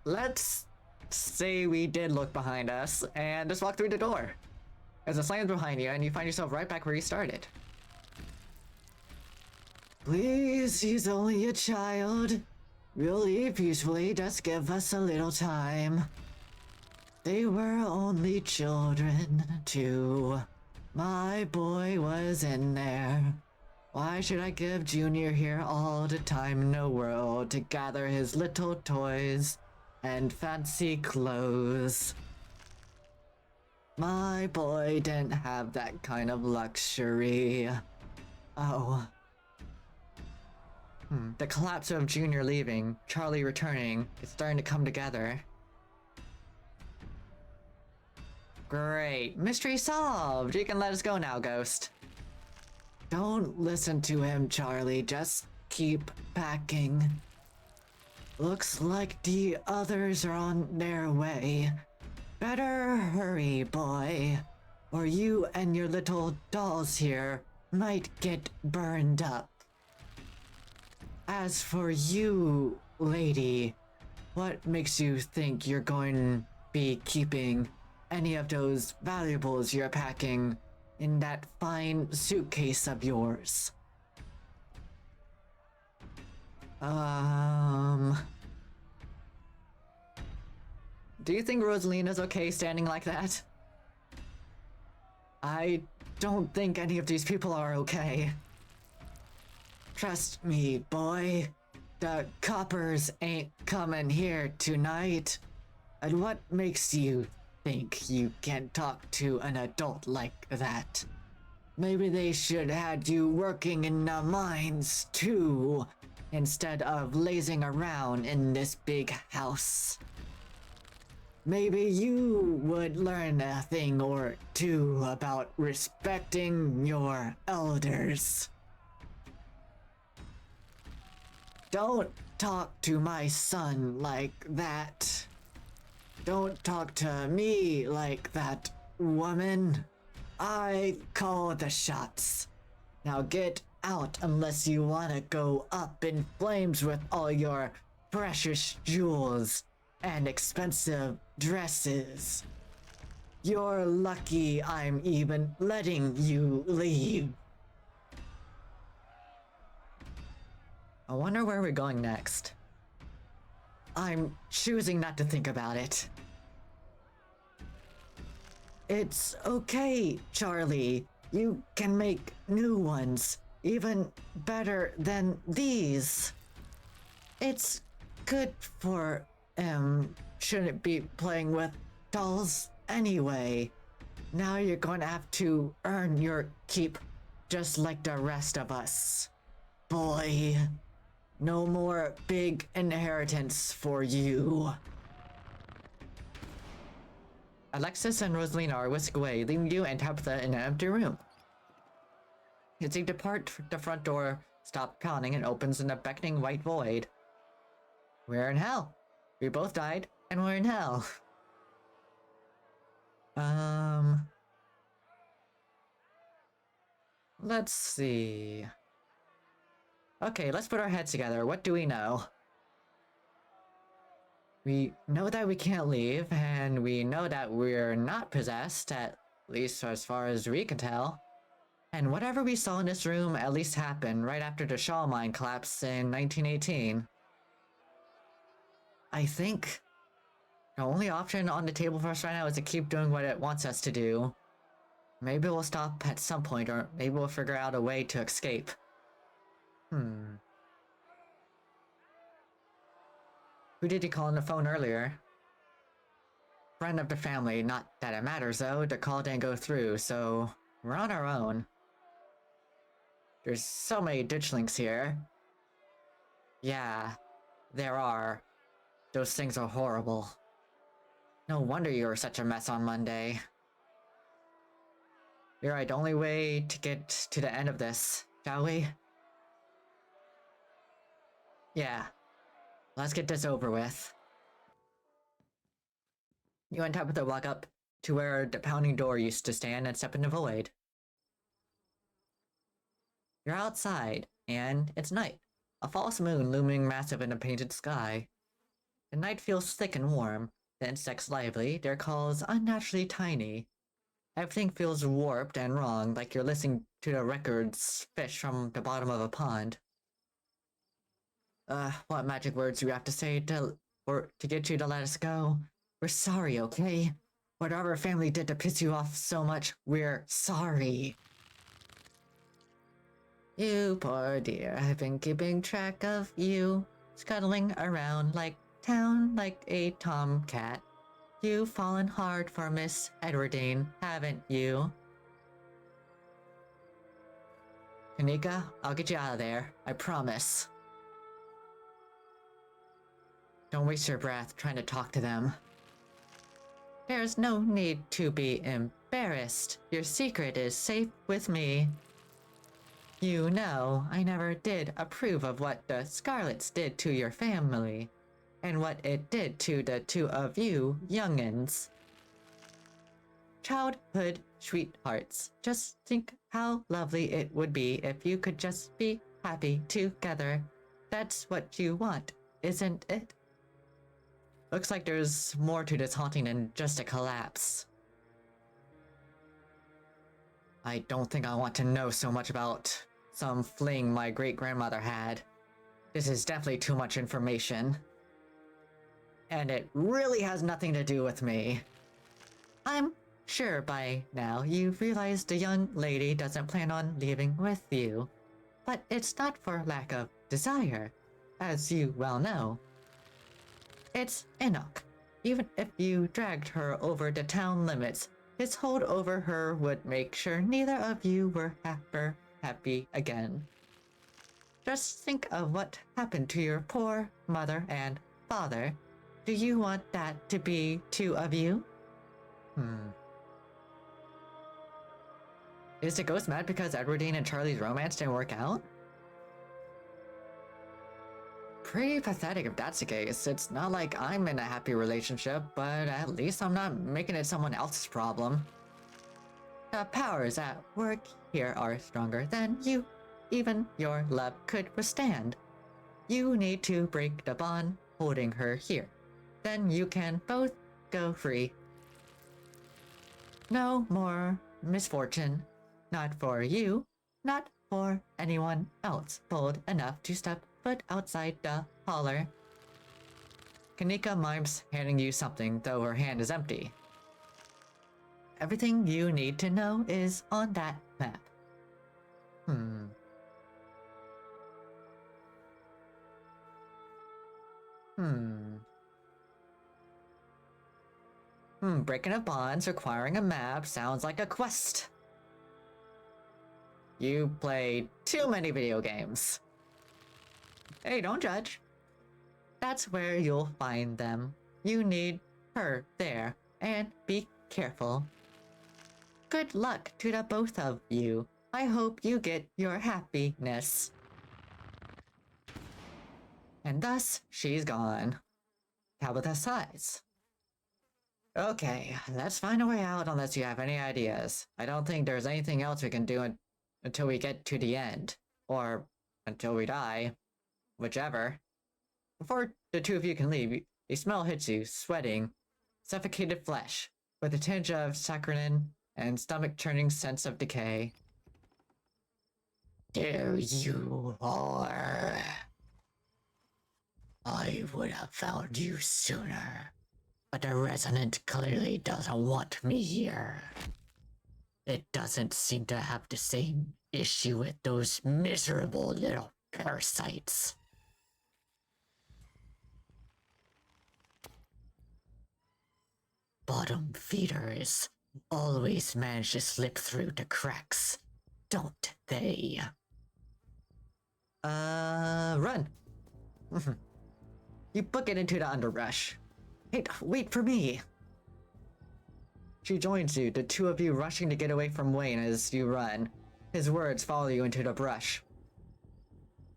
Let's say we did look behind us and just walk through the door. As it slams behind you and you find yourself right back where you started. Please, he's only a child. We'll leave peacefully, just give us a little time. They were only children, too. My boy was in there. Why should I give Junior here all the time in the world to gather his little toys and fancy clothes? My boy didn't have that kind of luxury. Oh. The collapse of Junior leaving, Charlie returning, is starting to come together. Great. Mystery solved! You can let us go now, Ghost. Don't listen to him, Charlie. Just keep packing. Looks like the others are on their way. better hurry, boy, or you and your little dolls here might get burned up. As for you, lady, what makes you think you're going to be keeping any of those valuables you're packing in that fine suitcase of yours? Do you think Rosalina's okay standing like that? I don't think any of these people are okay. Trust me, boy. The coppers ain't coming here tonight. And what makes you think you can talk to an adult like that? Maybe they should had you working in the mines too, instead of lazing around in this big house. Maybe you would learn a thing or two about respecting your elders. Don't talk to my son like that. Don't talk to me like that, woman. I call the shots. Now get out unless you want to go up in flames with all your precious jewels and expensive dresses. You're lucky I'm even letting you leave. I wonder where we're going next. I'm choosing not to think about it. It's okay, Charlie. You can make new ones, even better than these. It's good for shouldn't be playing with dolls anyway. Now you're going to have to earn your keep just like the rest of us. Boy, no more big inheritance for you. Alexis and Rosalina are whisked away, leaving you and Tabitha in an empty room. As you depart, the front door stops pounding and opens in a beckoning white void. We're in hell. We both died, and we're in hell. Let's see. Okay, let's put our heads together. What do we know? We know that we can't leave, and we know that we're not possessed, at least as far as we can tell. And whatever we saw in this room at least happened right after the Shaw mine collapse in 1918. I think the only option on the table for us right now is to keep doing what it wants us to do. Maybe we'll stop at some point, or maybe we'll figure out a way to escape. Who did he call on the phone earlier? Friend of the family, not that it matters though, the call didn't go through, so we're on our own. There's so many ditchlings here. Yeah, there are. Those things are horrible. No wonder you were such a mess on Monday. You're right, the only way to get to the end of this, shall we? Yeah. Let's get this over with. You and Tabitha walk up to where the pounding door used to stand and step in the void. You're outside, and it's night. A false moon looming massive in a painted sky. The night feels thick and warm, the insects lively, their calls unnaturally tiny. Everything feels warped and wrong, like you're listening to the records fish from the bottom of a pond. What magic words do we have to say to get you to let us go? We're sorry, okay? Whatever our family did to piss you off so much, we're sorry. You poor dear, I've been keeping track of you, scuttling around like town like a tomcat. You've fallen hard for Miss Edwardine, haven't you? Kanika, I'll get you out of there, I promise. Don't waste your breath trying to talk to them. There's no need to be embarrassed. Your secret is safe with me. You know, I never did approve of what the Scarlets did to your family, and what it did to the two of you young'uns. childhood sweethearts. Just think how lovely it would be if you could just be happy together. That's what you want, isn't it? Looks like there's more to this haunting than just a collapse. I don't think I want to know so much about some fling my great-grandmother had. This is definitely too much information. And it really has nothing to do with me. I'm sure by now you've realized the young lady doesn't plan on leaving with you. But it's not for lack of desire, as you well know. It's Enoch. Even if you dragged her over the town limits, his hold over her would make sure neither of you were happy again. Just think of what happened to your poor mother and father. Do you want that to be two of you? Is the ghost mad because Edwardine and Charlie's romance didn't work out? Pretty pathetic if that's the case. It's not like I'm in a happy relationship, but at least I'm not making it someone else's problem. The powers at work here are stronger than you, even your love could withstand. You need to break the bond holding her here. Then you can both go free. No more misfortune. Not for you, not for anyone else bold enough to step foot outside the holler. Kanika mimes handing you something, though her hand is empty. Everything you need to know is on that map. Breaking of bonds requiring a map sounds like a quest. You play too many video games. Hey, don't judge. That's where you'll find them. You need her there, and be careful. Good luck to the both of you. I hope you get your happiness. And thus, she's gone. Tabitha sighs. Okay, let's find a way out unless you have any ideas. I don't think there's anything else we can do until we get to the end. Or until we die. Whichever. Before the two of you can leave, a smell hits you, sweating, suffocated flesh, with a tinge of saccharine and stomach-churning sense of decay. There you are. I would have found you sooner, but the Resonant clearly doesn't want me here. It doesn't seem to have the same issue with those miserable little parasites. Bottom feeders always manage to slip through the cracks, don't they? Run! You book it into the underbrush. Hey, wait for me! She joins you, the two of you rushing to get away from Wayne as you run. His words follow you into the brush.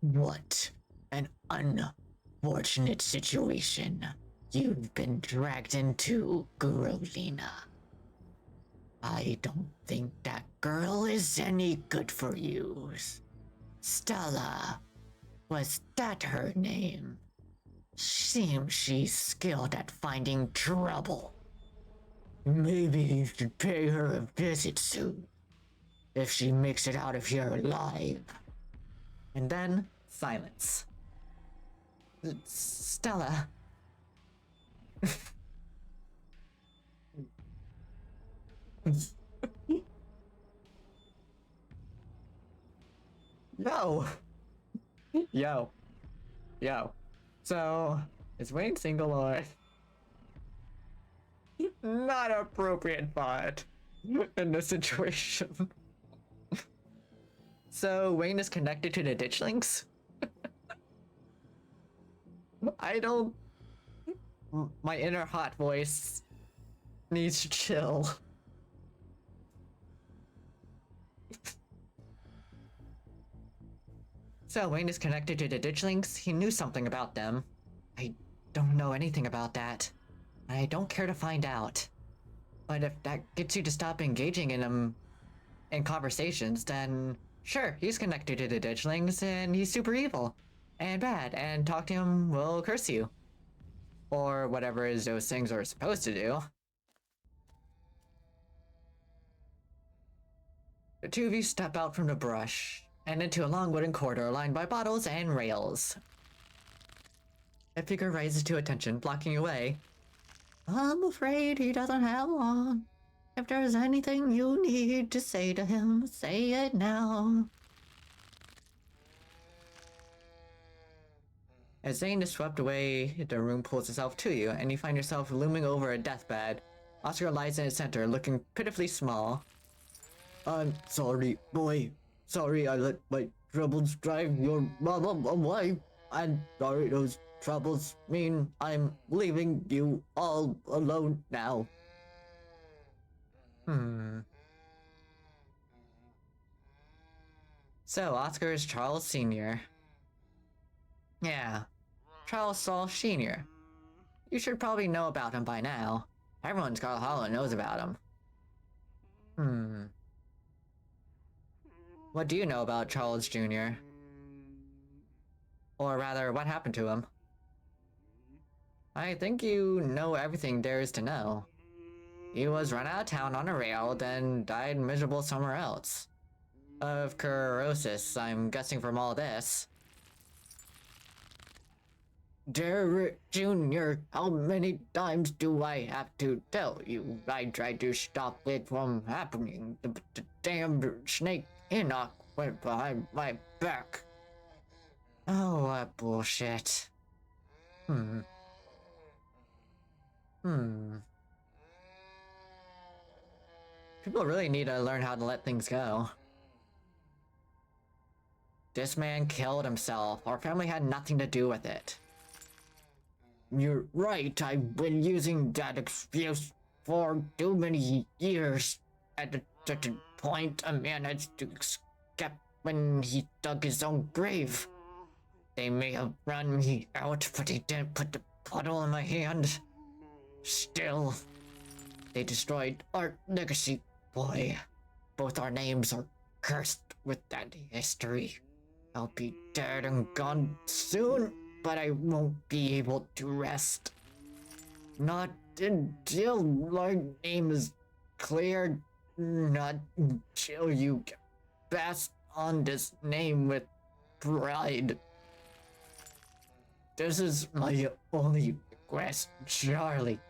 What an unfortunate situation you've been dragged into, Gurolina. I don't think that girl is any good for you. Stella, was that her name? Seems she's skilled at finding trouble. Maybe you should pay her a visit soon, if she makes it out of here alive. And then, silence. Stella. Yo. So, is Wayne single or not appropriate bot in this situation? So, Wayne is connected to the ditchlings? I don't... My inner hot voice needs to chill. So, Wayne is connected to the ditchlings? He knew something about them. I don't know anything about that. I don't care to find out. But if that gets you to stop engaging in in conversations, then sure, he's connected to the Ditchlings and he's super evil and bad, and talk to him will curse you. Or whatever is those things are supposed to do. The two of you step out from the brush and into a long wooden corridor lined by bottles and rails. A figure rises to attention, blocking your way. I'm afraid he doesn't have long. If there's anything you need to say to him, say it now. As Zane is swept away, the room pulls itself to you, and you find yourself looming over a deathbed. Oscar lies in its center, looking pitifully small. I'm sorry, boy. Sorry I let my troubles drive your mama away. I'm sorry those troubles mean I'm leaving you all alone now. So, Oscar is Charles Sr. Yeah, Charles Saul Sr. You should probably know about him by now. Everyone in Scarlet Hollow knows about him. What do you know about Charles Jr.? Or rather, what happened to him? I think you know everything there is to know. He was run out of town on a rail, then died miserable somewhere else. Of cirrhosis, I'm guessing from all this. Derek Jr., how many times do I have to tell you? I tried to stop it from happening. The damned snake Enoch went behind my back. Oh, what bullshit. People really need to learn how to let things go. This man killed himself. Our family had nothing to do with it. You're right, I've been using that excuse for too many years. At a certain point, a man has to escape when he dug his own grave. They may have run me out, but they didn't put the puddle in my hand. Still, they destroyed our legacy, boy. Both our names are cursed with that history. I'll be dead and gone soon, but I won't be able to rest. Not until my name is cleared. Not until you pass on this name with pride. This is my only request, Charlie.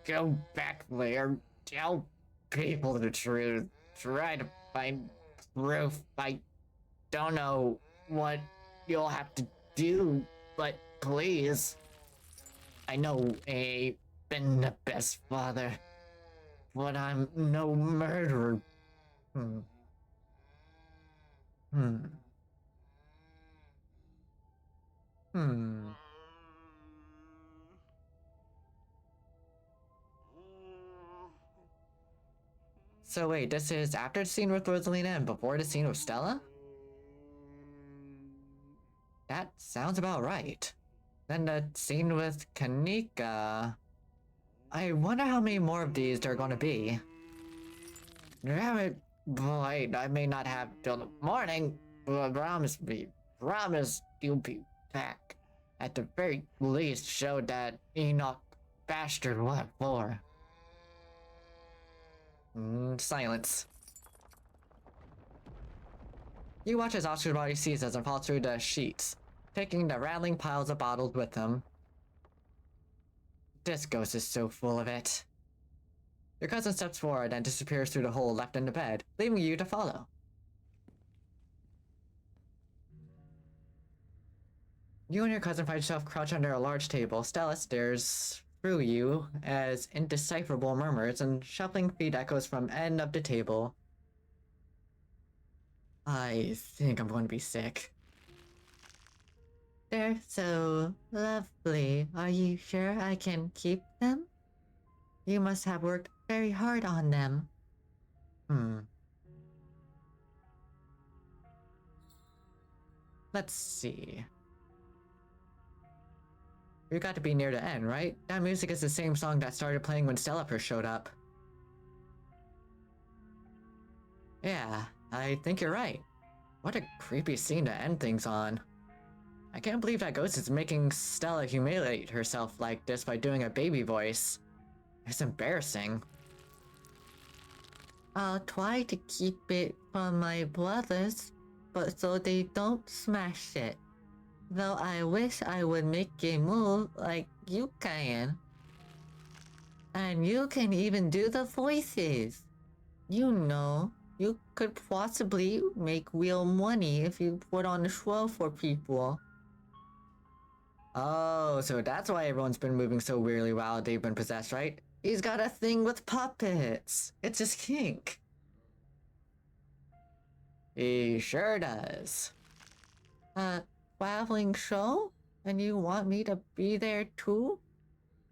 Go back there, tell people the truth, try to find proof. I don't know what you'll have to do, but please. I know I ain't been the best father, but I'm no murderer. So wait, this is after the scene with Rosalina and before the scene with Stella? That sounds about right. Then the scene with Kanika... I wonder how many more of these there are gonna be. Damn it, boy, I may not have till the morning, but promise you'll be back. At the very least, show that Enoch bastard what for. Silence. You watch as Oscar's body seizes and falls through the sheets, taking the rattling piles of bottles with him. This ghost is so full of it. Your cousin steps forward and disappears through the hole left in the bed, leaving you to follow. You and your cousin find yourself crouched under a large table. Stella stares through you as indecipherable murmurs and shuffling feet echoes from end of the table. I think I'm going to be sick. They're so lovely. Are you sure I can keep them? You must have worked very hard on them. Let's see. We got to be near the end, right? That music is the same song that started playing when Stella first showed up. Yeah, I think you're right. What a creepy scene to end things on. I can't believe that ghost is making Stella humiliate herself like this by doing a baby voice. It's embarrassing. I'll try to keep it from my brothers, but so they don't smash it. Though I wish I would make a move like you can. And you can even do the voices. You know, you could possibly make real money if you put on a show for people. Oh, so that's why everyone's been moving so weirdly while they've been possessed, right? He's got a thing with puppets. It's his kink. He sure does. Traveling show? And you want me to be there too?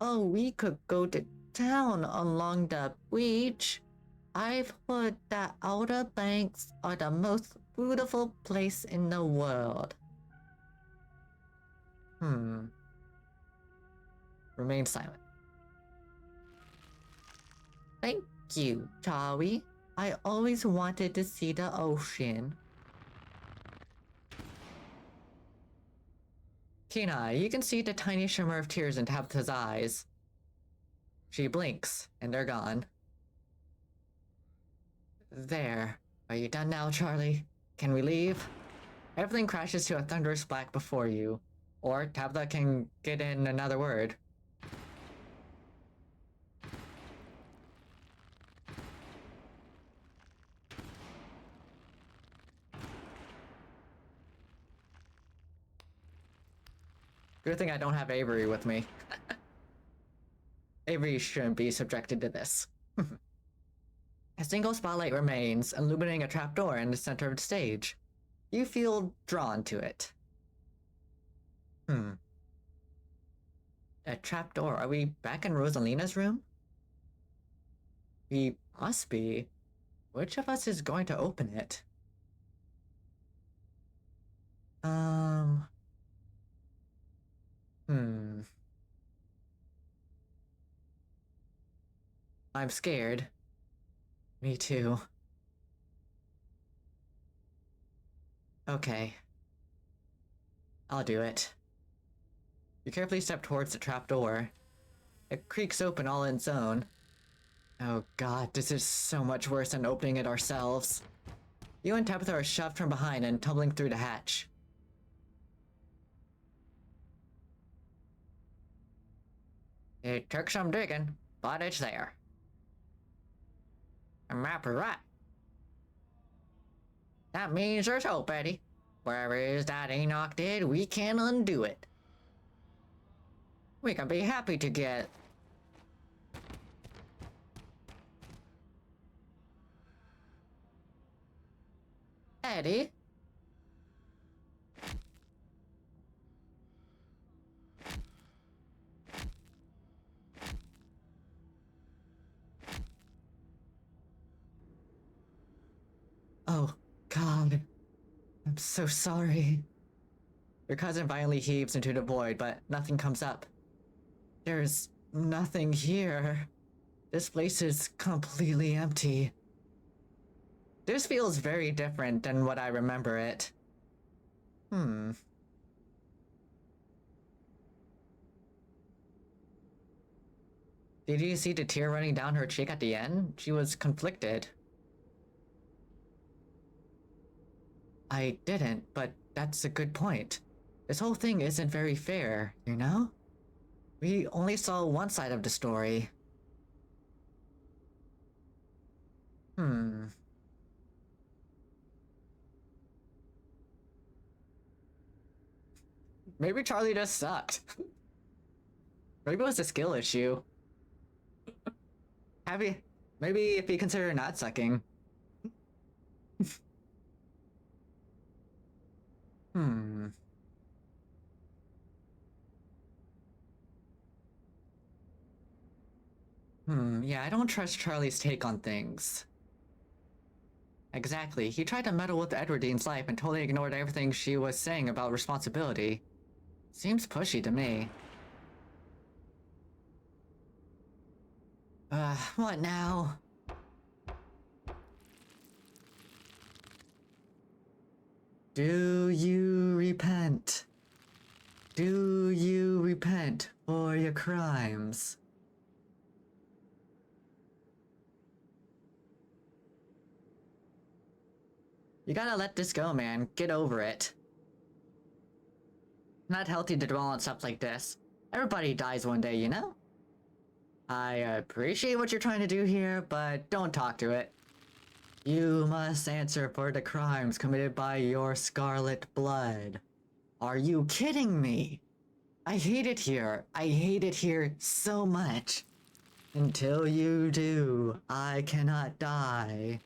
Oh, we could go to town along the beach. I've heard that Outer Banks are the most beautiful place in the world. Remain silent. Thank you, Charlie. I always wanted to see the ocean. Tina, you can see the tiny shimmer of tears in Tabitha's eyes. She blinks, and they're gone. There. Are you done now, Charlie? Can we leave? Everything crashes to a thunderous black before you. Or Tabitha can get in another word. Good thing I don't have Avery with me. Avery shouldn't be subjected to this. A single spotlight remains, illuminating a trapdoor in the center of the stage. You feel drawn to it. A trapdoor. Are we back in Rosalina's room? We must be. Which of us is going to open it? I'm scared. Me too. Okay. I'll do it. You carefully step towards the trapdoor. It creaks open all on its own. Oh god, this is so much worse than opening it ourselves. You and Tabitha are shoved from behind and tumbling through the hatch. It took some digging, but it's there. A map is right. That means there's hope, Eddie. Wherever it is that Enoch did, we can undo it. We can be happy to get... Eddie? Oh, God. I'm so sorry. Your cousin violently heaves into the void, but nothing comes up. There's nothing here. This place is completely empty. This feels very different than what I remember it. Did you see the tear running down her cheek at the end? She was conflicted. I didn't, but that's a good point. This whole thing isn't very fair, you know? We only saw one side of the story. Maybe Charlie just sucked. Maybe it was a skill issue. Maybe if you consider not sucking. Yeah, I don't trust Charlie's take on things. Exactly. He tried to meddle with Edwardine's life and totally ignored everything she was saying about responsibility. Seems pushy to me. What now? Do you repent? Do you repent for your crimes? You gotta let this go, man. Get over it. Not healthy to dwell on stuff like this. Everybody dies one day, you know? I appreciate what you're trying to do here, but don't talk to it. You must answer for the crimes committed by your scarlet blood. Are you kidding me? I hate it here. I hate it here so much. Until you do, I cannot die.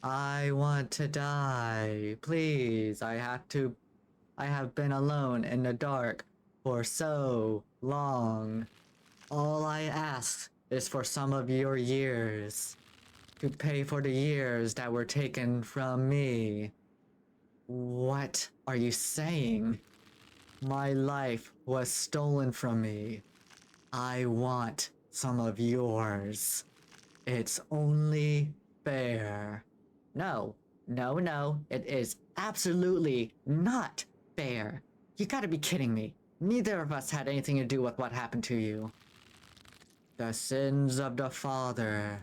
I want to die. Please, I have been alone in the dark for so long. All I ask is for some of your years. To pay for the years that were taken from me. What are you saying? My life was stolen from me. I want some of yours. It's only fair. No, it is absolutely not fair. You gotta be kidding me. Neither of us had anything to do with what happened to you. The sins of the father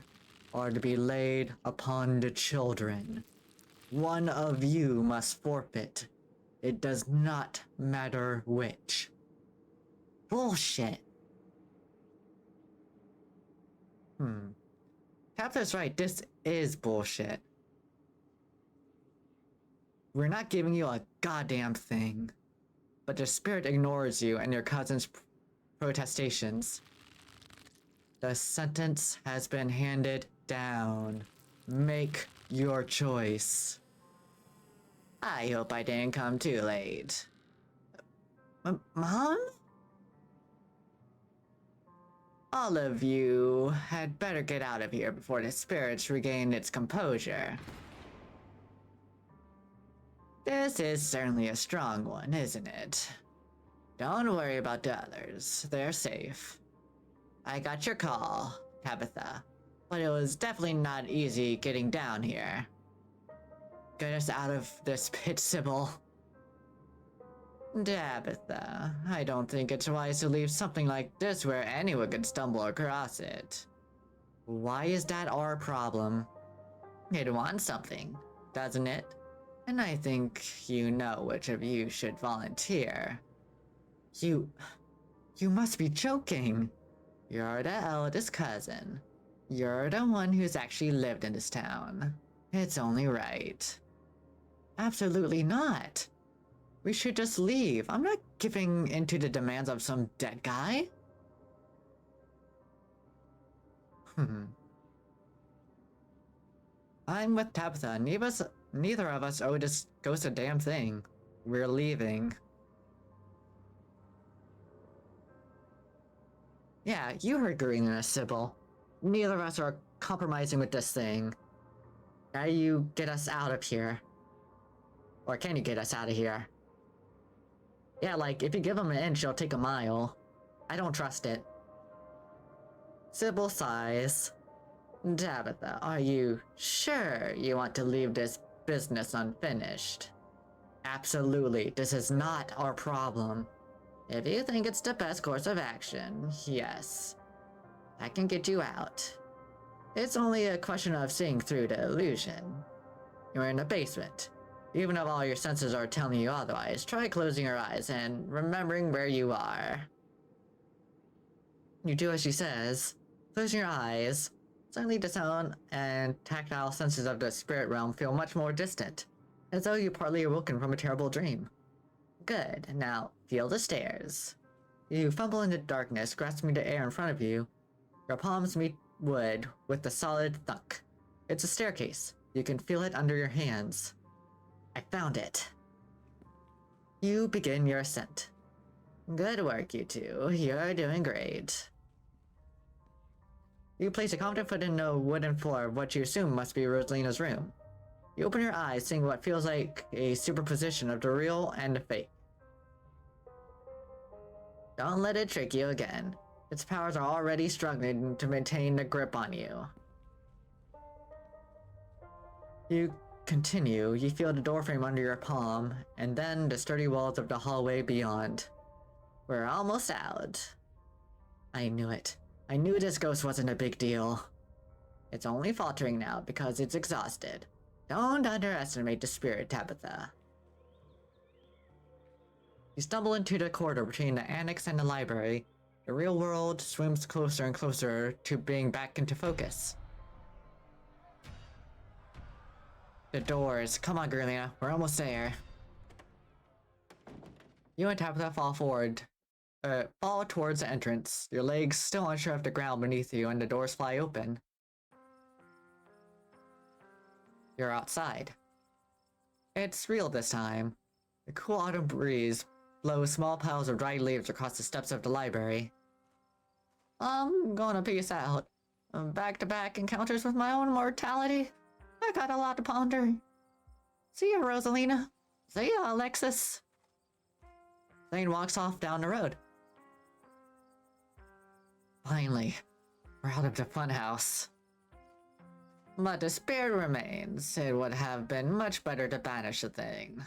are to be laid upon the children. One of you must forfeit. It does not matter which. Bullshit. Tabitha's right, this is bullshit. We're not giving you a goddamn thing. But the spirit ignores you and your cousin's protestations. The sentence has been handed down. Make your choice. I hope I didn't come too late. Mom? All of you had better get out of here before the spirits regain its composure. This is certainly a strong one, isn't it? Don't worry about the others. They're safe. I got your call, Tabitha, but it was definitely not easy getting down here. Get us out of this pit, Sybil. Tabitha, I don't think it's wise to leave something like this where anyone could stumble across it. Why is that our problem? It wants something, doesn't it? And I think you know which of you should volunteer. You must be joking. You're the eldest cousin. You're the one who's actually lived in this town. It's only right. Absolutely not. We should just leave. I'm not giving into the demands of some dead guy. I'm with Tabitha. Neither of us owe this ghost a damn thing. We're leaving. Yeah, you heard Garena, Sybil. Neither of us are compromising with this thing. Now you get us out of here. Or can you get us out of here? Yeah, like, if you give them an inch, it'll take a mile. I don't trust it. Sybil sighs. Tabitha, are you sure you want to leave this business unfinished? Absolutely, this is not our problem. If you think it's the best course of action, yes. I can get you out. It's only a question of seeing through the illusion. You're in the basement. Even if all your senses are telling you otherwise, try closing your eyes and remembering where you are. You do as she says. Closing your eyes. Suddenly the sound and tactile senses of the spirit realm feel much more distant, as though you partly awoken from a terrible dream. Good, now feel the stairs. You fumble in the darkness, grasping the air in front of you. Your palms meet wood with a solid thunk. It's a staircase. You can feel it under your hands. I found it. You begin your ascent. Good work, you two. You're doing great. You place a confident foot in the wooden floor of what you assume must be Rosalina's room. You open your eyes, seeing what feels like a superposition of the real and the fake. Don't let it trick you again. Its powers are already struggling to maintain a grip on you. You continue, you feel the doorframe under your palm, and then the sturdy walls of the hallway beyond. We're almost out. I knew it. I knew this ghost wasn't a big deal. It's only faltering now because it's exhausted. Don't underestimate the spirit, Tabitha. You stumble into the corridor between the annex and the library. The real world swims closer and closer to being back into focus. The doors. Come on, Gurlina. We're almost there. You and Tabitha fall forward. Fall towards the entrance. Your legs still unsure of the ground beneath you, and the doors fly open. You're outside. It's real this time. The cool autumn breeze blows small piles of dried leaves across the steps of the library. I'm gonna peace out. Back-to-back encounters with my own mortality. I got a lot to ponder. See ya, Rosalina. See ya, Alexis. Zane walks off down the road. Finally, we're out of the funhouse. But the spirit remains. It would have been much better to banish the thing.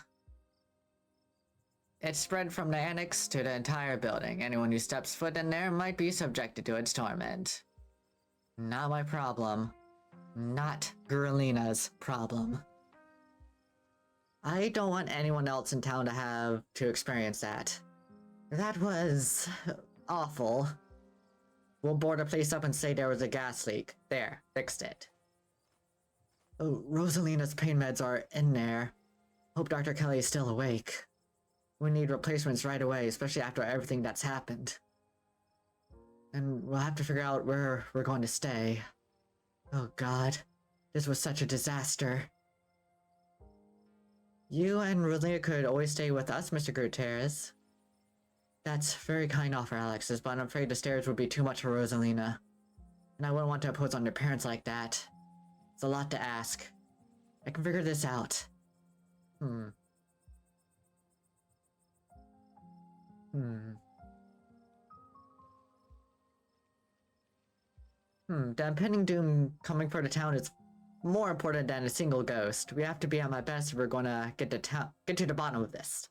It spread from the annex to the entire building. Anyone who steps foot in there might be subjected to its torment. Not my problem. Not Gurlina's problem. I don't want anyone else in town to have to experience that. That was awful. We'll board the place up and say there was a gas leak. There, fixed it. Oh, Rosalina's pain meds are in there. Hope Dr. Kelly is still awake. We need replacements right away, especially after everything that's happened. And we'll have to figure out where we're going to stay. Oh god, this was such a disaster. You and Rosalina could always stay with us, Mr. Gutierrez. That's very kind offer, Alexis, but I'm afraid the stairs would be too much for Rosalina. And I wouldn't want to impose on your parents like that. It's a lot to ask. I can figure this out. The impending doom coming for the town is more important than a single ghost. We have to be at my best if we're gonna get to the bottom of this.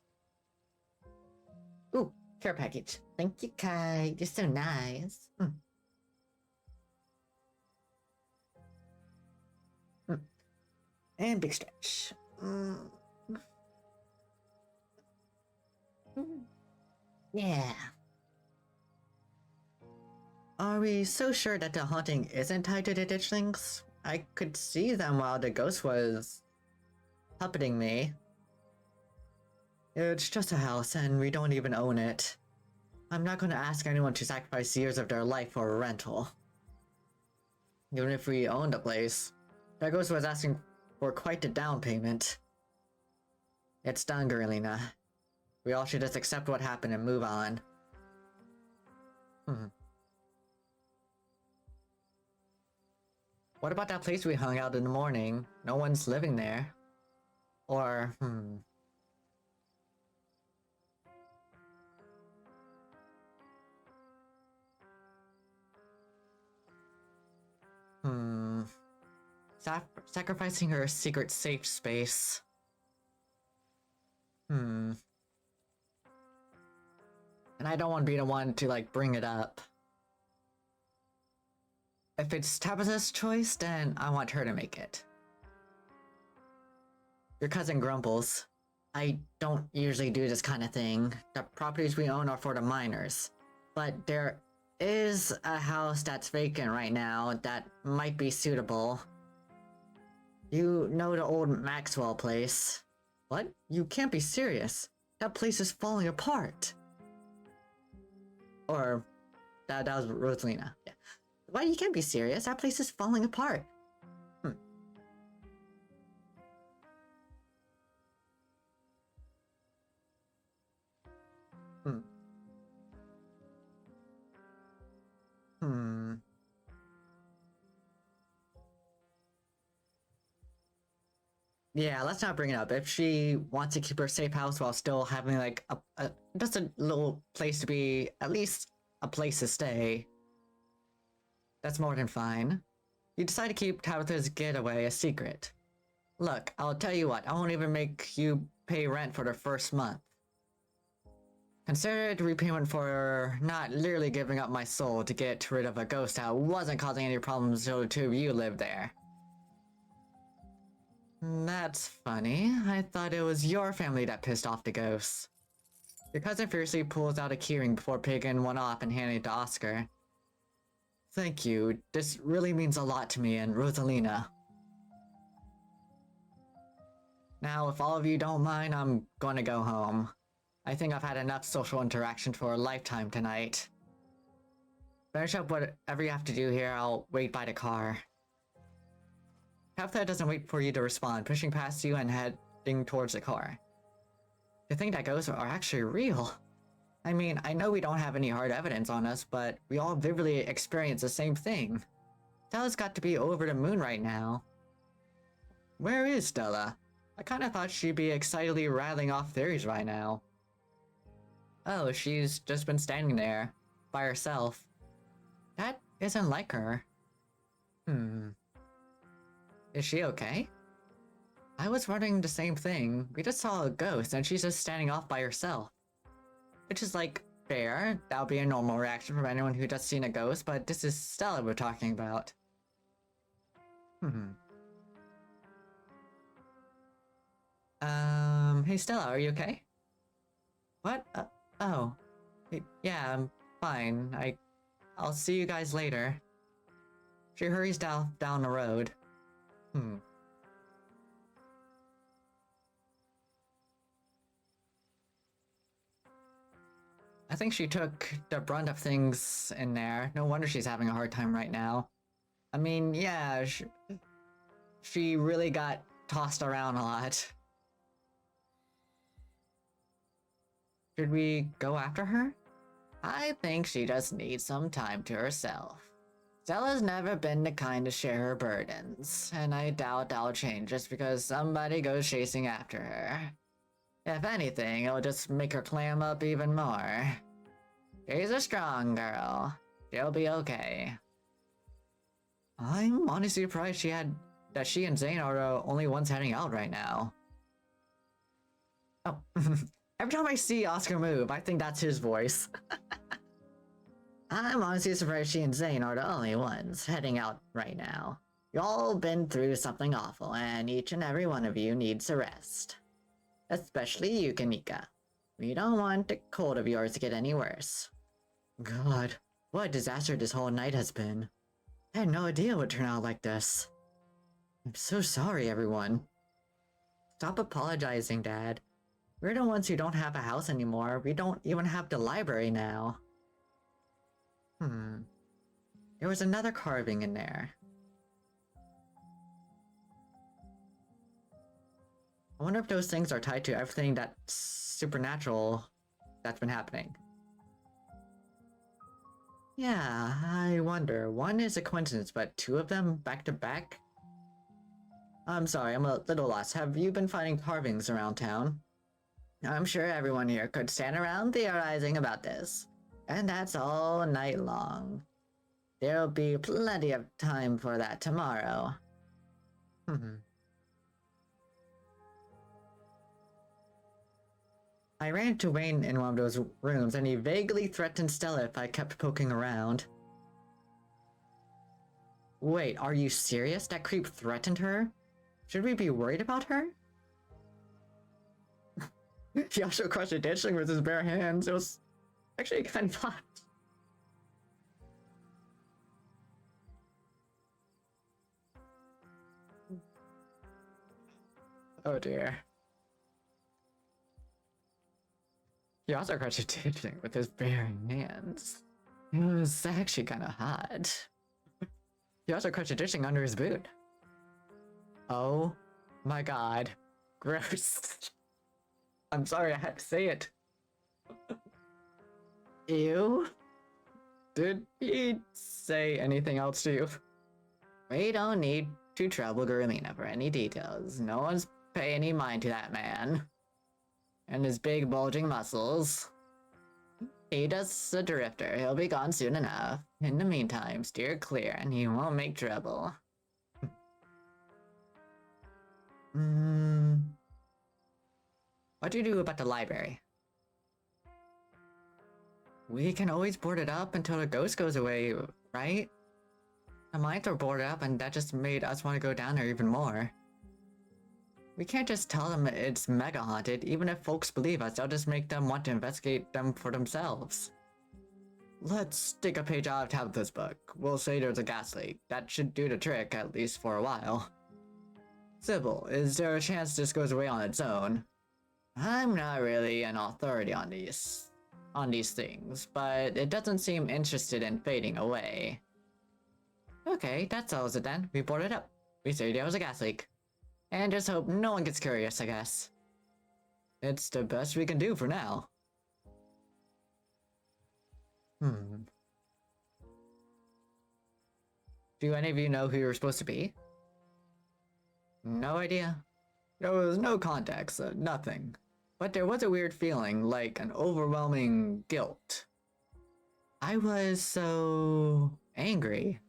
Ooh, care package. Thank you, Kai. You're so nice. And big stretch. Yeah. Are we so sure that the haunting isn't tied to the ditchlings? I could see them while the ghost was puppeting me. It's just a house and we don't even own it. I'm not going to ask anyone to sacrifice years of their life for a rental. Even if we owned a place, that ghost was asking for quite a down payment. It's done, Gurlina. We all should just accept what happened and move on. What about that place we hung out in the morning? No one's living there. Or, Sacrificing her secret safe space. And I don't want to be the one to, like, bring it up. If it's Tabitha's choice, then I want her to make it. Your cousin grumbles. I don't usually do this kind of thing. The properties we own are for the miners. But there is a house that's vacant right now that might be suitable. You know the old Maxwell place. What? You can't be serious. That place is falling apart. Or, that was Rosalina. Yeah. Why, you can't be serious. That place is falling apart. Yeah, let's not bring it up. If she wants to keep her safe house while still having, like, just a little place to be, at least a place to stay, that's more than fine. You decide to keep Tabitha's getaway a secret. Look, I'll tell you what, I won't even make you pay rent for the first month. Consider it repayment for not literally giving up my soul to get rid of a ghost that wasn't causing any problems until the two of you lived there. That's funny. I thought it was your family that pissed off the ghosts. Your cousin fiercely pulls out a keyring before picking one off and handing it to Oscar. Thank you. This really means a lot to me and Rosalina. Now, if all of you don't mind, I'm going to go home. I think I've had enough social interaction for a lifetime tonight. Finish up whatever you have to do here, I'll wait by the car. Kefta doesn't wait for you to respond, pushing past you and heading towards the car. To think that ghosts are actually real. I mean, I know we don't have any hard evidence on us, but we all vividly experience the same thing. Stella's got to be over the moon right now. Where is Stella? I kinda thought she'd be excitedly rattling off theories right now. Oh, she's just been standing there, by herself. That isn't like her. Is she okay? I was wondering the same thing. We just saw a ghost and she's just standing off by herself. Which is like, fair. That would be a normal reaction from anyone who just seen a ghost, but this is Stella we're talking about. Hey Stella, are you okay? What? Oh. Yeah, I'm fine. I'll see you guys later. She hurries down the road. I think she took the brunt of things in there. No wonder she's having a hard time right now. I mean, yeah, she really got tossed around a lot. Should we go after her? I think she just needs some time to herself. Stella's never been the kind to share her burdens, and I doubt that'll change just because somebody goes chasing after her. If anything, it'll just make her clam up even more. She's a strong girl. She'll be okay. I'm honestly surprised that she and Zane are the only ones heading out right now. Oh, every time I see Oscar move, I think that's his voice. I'm honestly surprised she and Zane are the only ones heading out right now. You all been through something awful, and each and every one of you needs a rest. Especially you, Kanika. We don't want the cold of yours to get any worse. God, what a disaster this whole night has been. I had no idea it would turn out like this. I'm so sorry, everyone. Stop apologizing, Dad. We're the ones who don't have a house anymore. We don't even have the library now. There was another carving in there. I wonder if those things are tied to everything that's supernatural that's been happening. Yeah, I wonder. One is a coincidence, but two of them back to back? I'm sorry, I'm a little lost. Have you been finding carvings around town? I'm sure everyone here could stand around theorizing about this. And that's all night long. There'll be plenty of time for that tomorrow. I ran into Wayne in one of those rooms, and he vaguely threatened Stella if I kept poking around. Wait, are you serious? That creep threatened her? Should we be worried about her? He also crushed a ditchling with his bare hands. It was actually kind of hot. Oh dear. He also crushed a ditchling with his bare hands. It was actually kind of hot. He also crushed a ditchling under his boot. Oh my god. Gross. I'm sorry I had to say it. Ew. Did he say anything else to you? We don't need to trouble Gurlina for any details. No one's paying any mind to that man. And his big bulging muscles. He just a drifter. He'll be gone soon enough. In the meantime, steer clear and he won't make trouble. Hmm. What do you do about the library? We can always board it up until the ghost goes away, right? The mines are boarded up and that just made us want to go down there even more. We can't just tell them it's mega haunted. Even if folks believe us, they'll just make them want to investigate them for themselves. Let's take a page out of Tabitha's book. We'll say there's a gas leak. That should do the trick, at least for a while. Sybil, is there a chance this goes away on its own? I'm not really an authority on these things, but it doesn't seem interested in fading away. Okay, that settles it then. We board it up. We say there was a gas leak. And just hope no one gets curious, I guess. It's the best we can do for now. Do any of you know who you're supposed to be? No idea. There was no context, nothing. But there was a weird feeling, like an overwhelming guilt. I was so angry.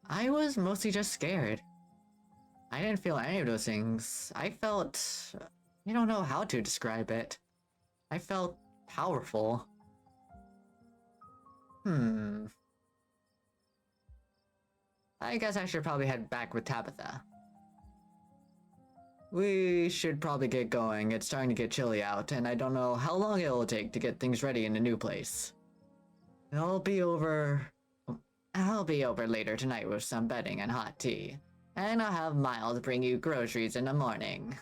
I was mostly just scared. I didn't feel any of those things. I felt... I don't know how to describe it. I felt powerful. I guess I should probably head back with Tabitha. We should probably get going. It's starting to get chilly out, and I don't know how long it'll take to get things ready in the new place. I'll be over later tonight with some bedding and hot tea. And I'll have Miles bring you groceries in the morning.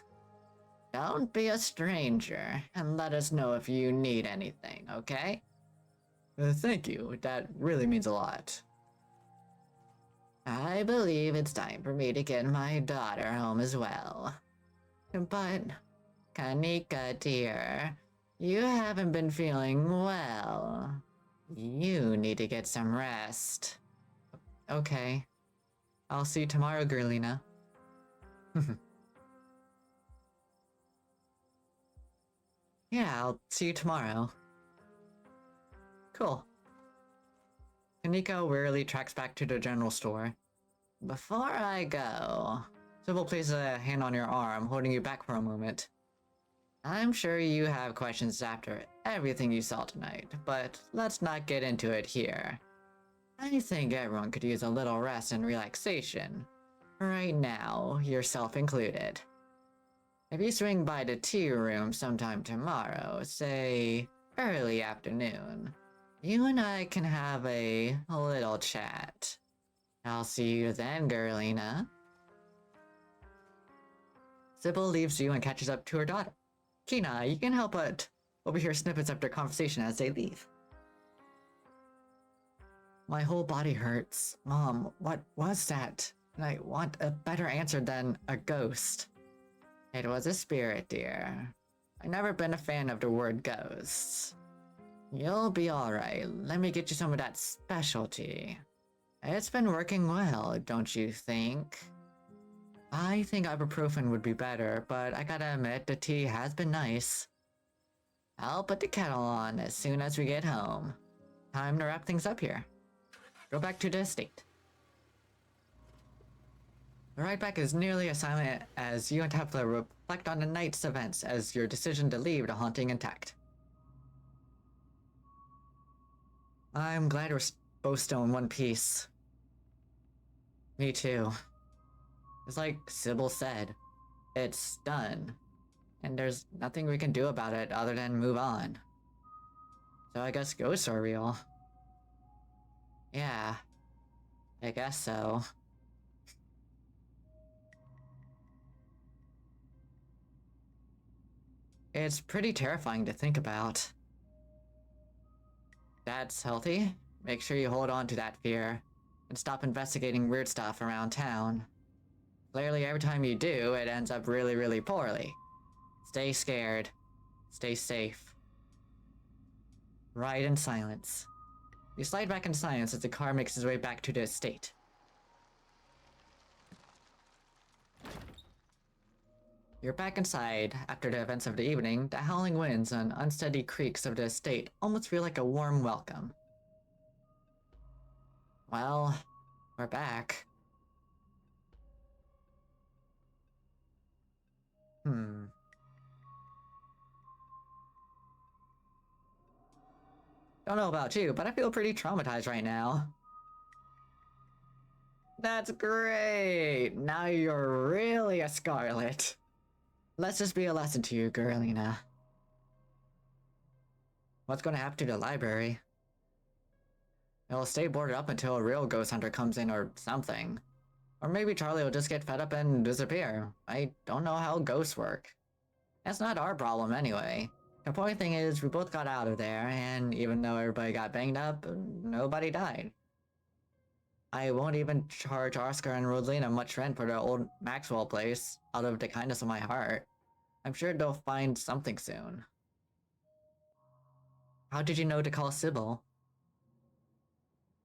Don't be a stranger, and let us know if you need anything, okay? Thank you. That really means a lot. I believe it's time for me to get my daughter home as well. But, Kanika dear, you haven't been feeling well. You need to get some rest. Okay. I'll see you tomorrow, Girlina. Yeah, I'll see you tomorrow. Cool. Kanika wearily tracks back to the general store. Before I go... Sybil places a hand on your arm, holding you back for a moment. I'm sure you have questions after everything you saw tonight, but let's not get into it here. I think everyone could use a little rest and relaxation. Right now, yourself included. If you swing by the tea room sometime tomorrow, say early afternoon, you and I can have a little chat. I'll see you then, Girlina. Sybil leaves you and catches up to her daughter. Kina, you can help but overhear snippets of their conversation as they leave. My whole body hurts. Mom, what was that? And I want a better answer than a ghost. It was a spirit, dear. I've never been a fan of the word ghosts. You'll be alright. Let me get you some of that specialty. It's been working well, don't you think? I think ibuprofen would be better, but I gotta admit the tea has been nice. I'll put the kettle on as soon as we get home. Time to wrap things up here. Go back to the estate. The ride back is nearly as silent as you and Tabitha reflect on the night's events as your decision to leave the haunting intact. I'm glad we're both still in one piece. Me too. It's like Sybil said, it's done, and there's nothing we can do about it other than move on. So I guess ghosts are real. Yeah, I guess so. It's pretty terrifying to think about. That's healthy. Make sure you hold on to that fear, and stop investigating weird stuff around town. Clearly, every time you do, it ends up really, really poorly. Stay scared. Stay safe. Ride in silence. You slide back in silence as the car makes its way back to the estate. You're back inside. After the events of the evening, the howling winds and unsteady creaks of the estate almost feel like a warm welcome. Well, we're back. Hmm. Don't know about you, but I feel pretty traumatized right now. That's great! Now you're really a Scarlet. Let's just be a lesson to you, Girlina. What's gonna happen to the library? It'll stay boarded up until a real ghost hunter comes in or something. Or maybe Charlie will just get fed up and disappear. I don't know how ghosts work. That's not our problem anyway. The important thing is we both got out of there, and even though everybody got banged up, nobody died. I won't even charge Oscar and Rosalina much rent for the old Maxwell place, out of the kindness of my heart. I'm sure they'll find something soon. How did you know to call Sybil?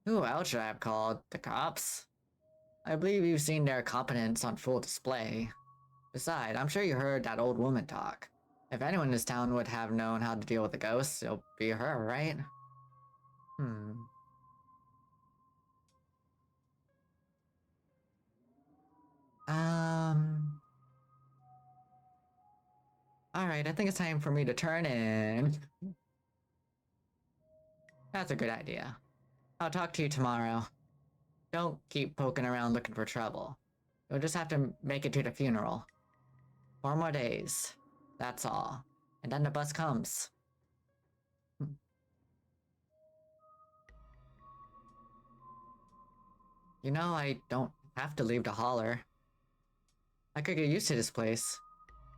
Who else should I have called? The cops? I believe you've seen their competence on full display. Besides, I'm sure you heard that old woman talk. If anyone in this town would have known how to deal with the ghosts, it'll be her, right? Alright, I think it's time for me to turn in. That's a good idea. I'll talk to you tomorrow. Don't keep poking around looking for trouble. You'll just have to make it to the funeral. 4 more days. That's all. And then the bus comes. You know, I don't have to leave the holler. I could get used to this place.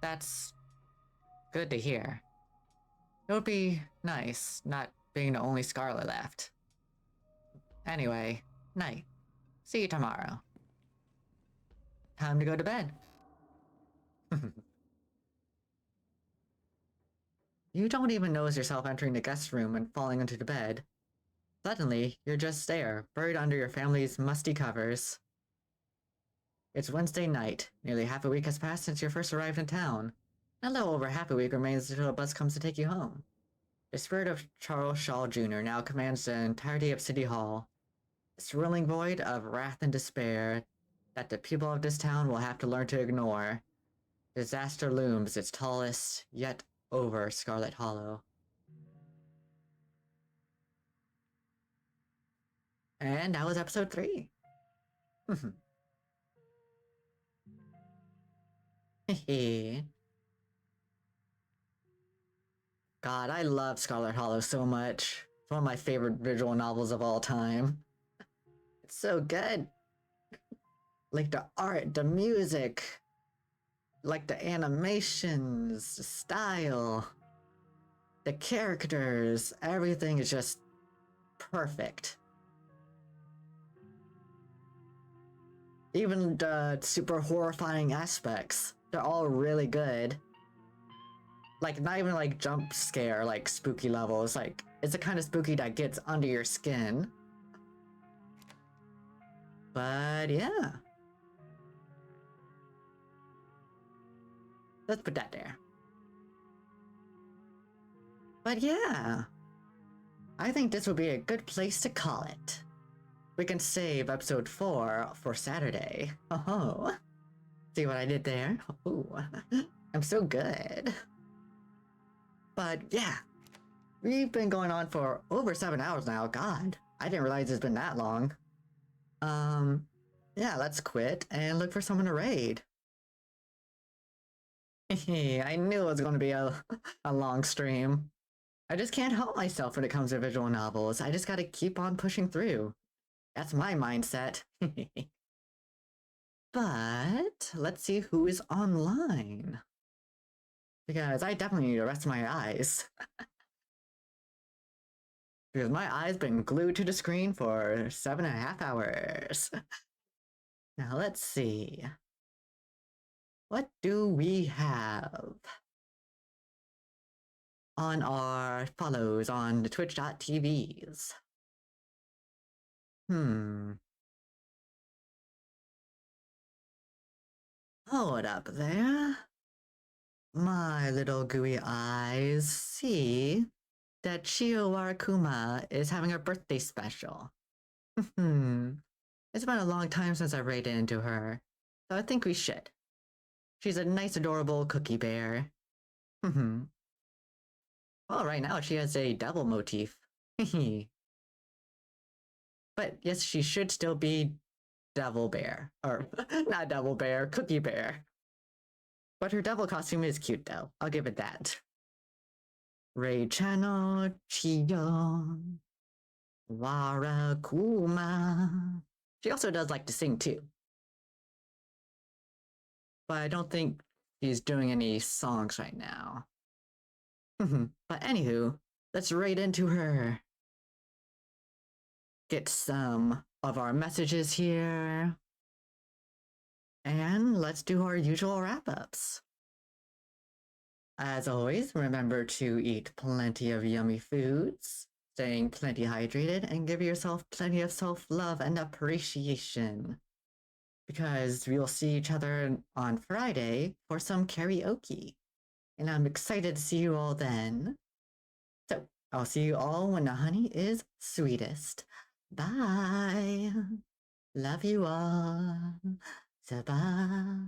That's good to hear. It would be nice, not being the only Scarlet left. Anyway, night. See you tomorrow. Time to go to bed. You don't even notice yourself entering the guest room and falling into the bed. Suddenly, you're just there, buried under your family's musty covers. It's Wednesday night. Nearly half a week has passed since you first arrived in town. A little over half a week remains until a bus comes to take you home. The spirit of Charles Shaw Jr. now commands the entirety of City Hall. A swirling void of wrath and despair that the people of this town will have to learn to ignore. Disaster looms its tallest, yet over Scarlet Hollow. And that was episode 3. God, I love Scarlet Hollow so much. It's one of my favorite visual novels of all time. It's so good. Like the art, the music, like the animations, the style, the characters, everything is just perfect. Even the super horrifying aspects, they're all really good. Like, not even like jump scare, like spooky levels, like, it's the kind of spooky that gets under your skin. But yeah. Let's put that there. But yeah. I think this would be a good place to call it. We can save episode 4 for Saturday. Oh. See what I did there? Oh. I'm so good. But yeah. We've been going on for over 7 hours now. God. I didn't realize it's been that long. Yeah, let's quit and look for someone to raid. I knew it was going to be a long stream. I just can't help myself when it comes to visual novels. I just gotta keep on pushing through. That's my mindset. But let's see who is online. Because I definitely need to rest my eyes. Because my eyes been glued to the screen for 7.5 hours. Now let's see. What do we have on our follows on the twitch.tvs? Hold up there. My little gooey eyes see that Chiyo Warakuma is having a birthday special. It's been a long time since I raided into her, so I think we should. She's a nice, adorable cookie bear. Well, right now she has a devil motif. But yes, she should still be Devil Bear. Or, not Devil Bear, Cookie Bear. But her devil costume is cute though, I'll give it that. Ray Channel, Chiyo, Warakuma. She also does like to sing too. But I don't think she's doing any songs right now. But anywho, let's right into her. Get some of our messages here. And let's do our usual wrap-ups. As always, remember to eat plenty of yummy foods, staying plenty hydrated, and give yourself plenty of self-love and appreciation. Because we'll see each other on Friday for some karaoke. And I'm excited to see you all then. So, I'll see you all when the honey is sweetest. Bye. Love you all. Bye.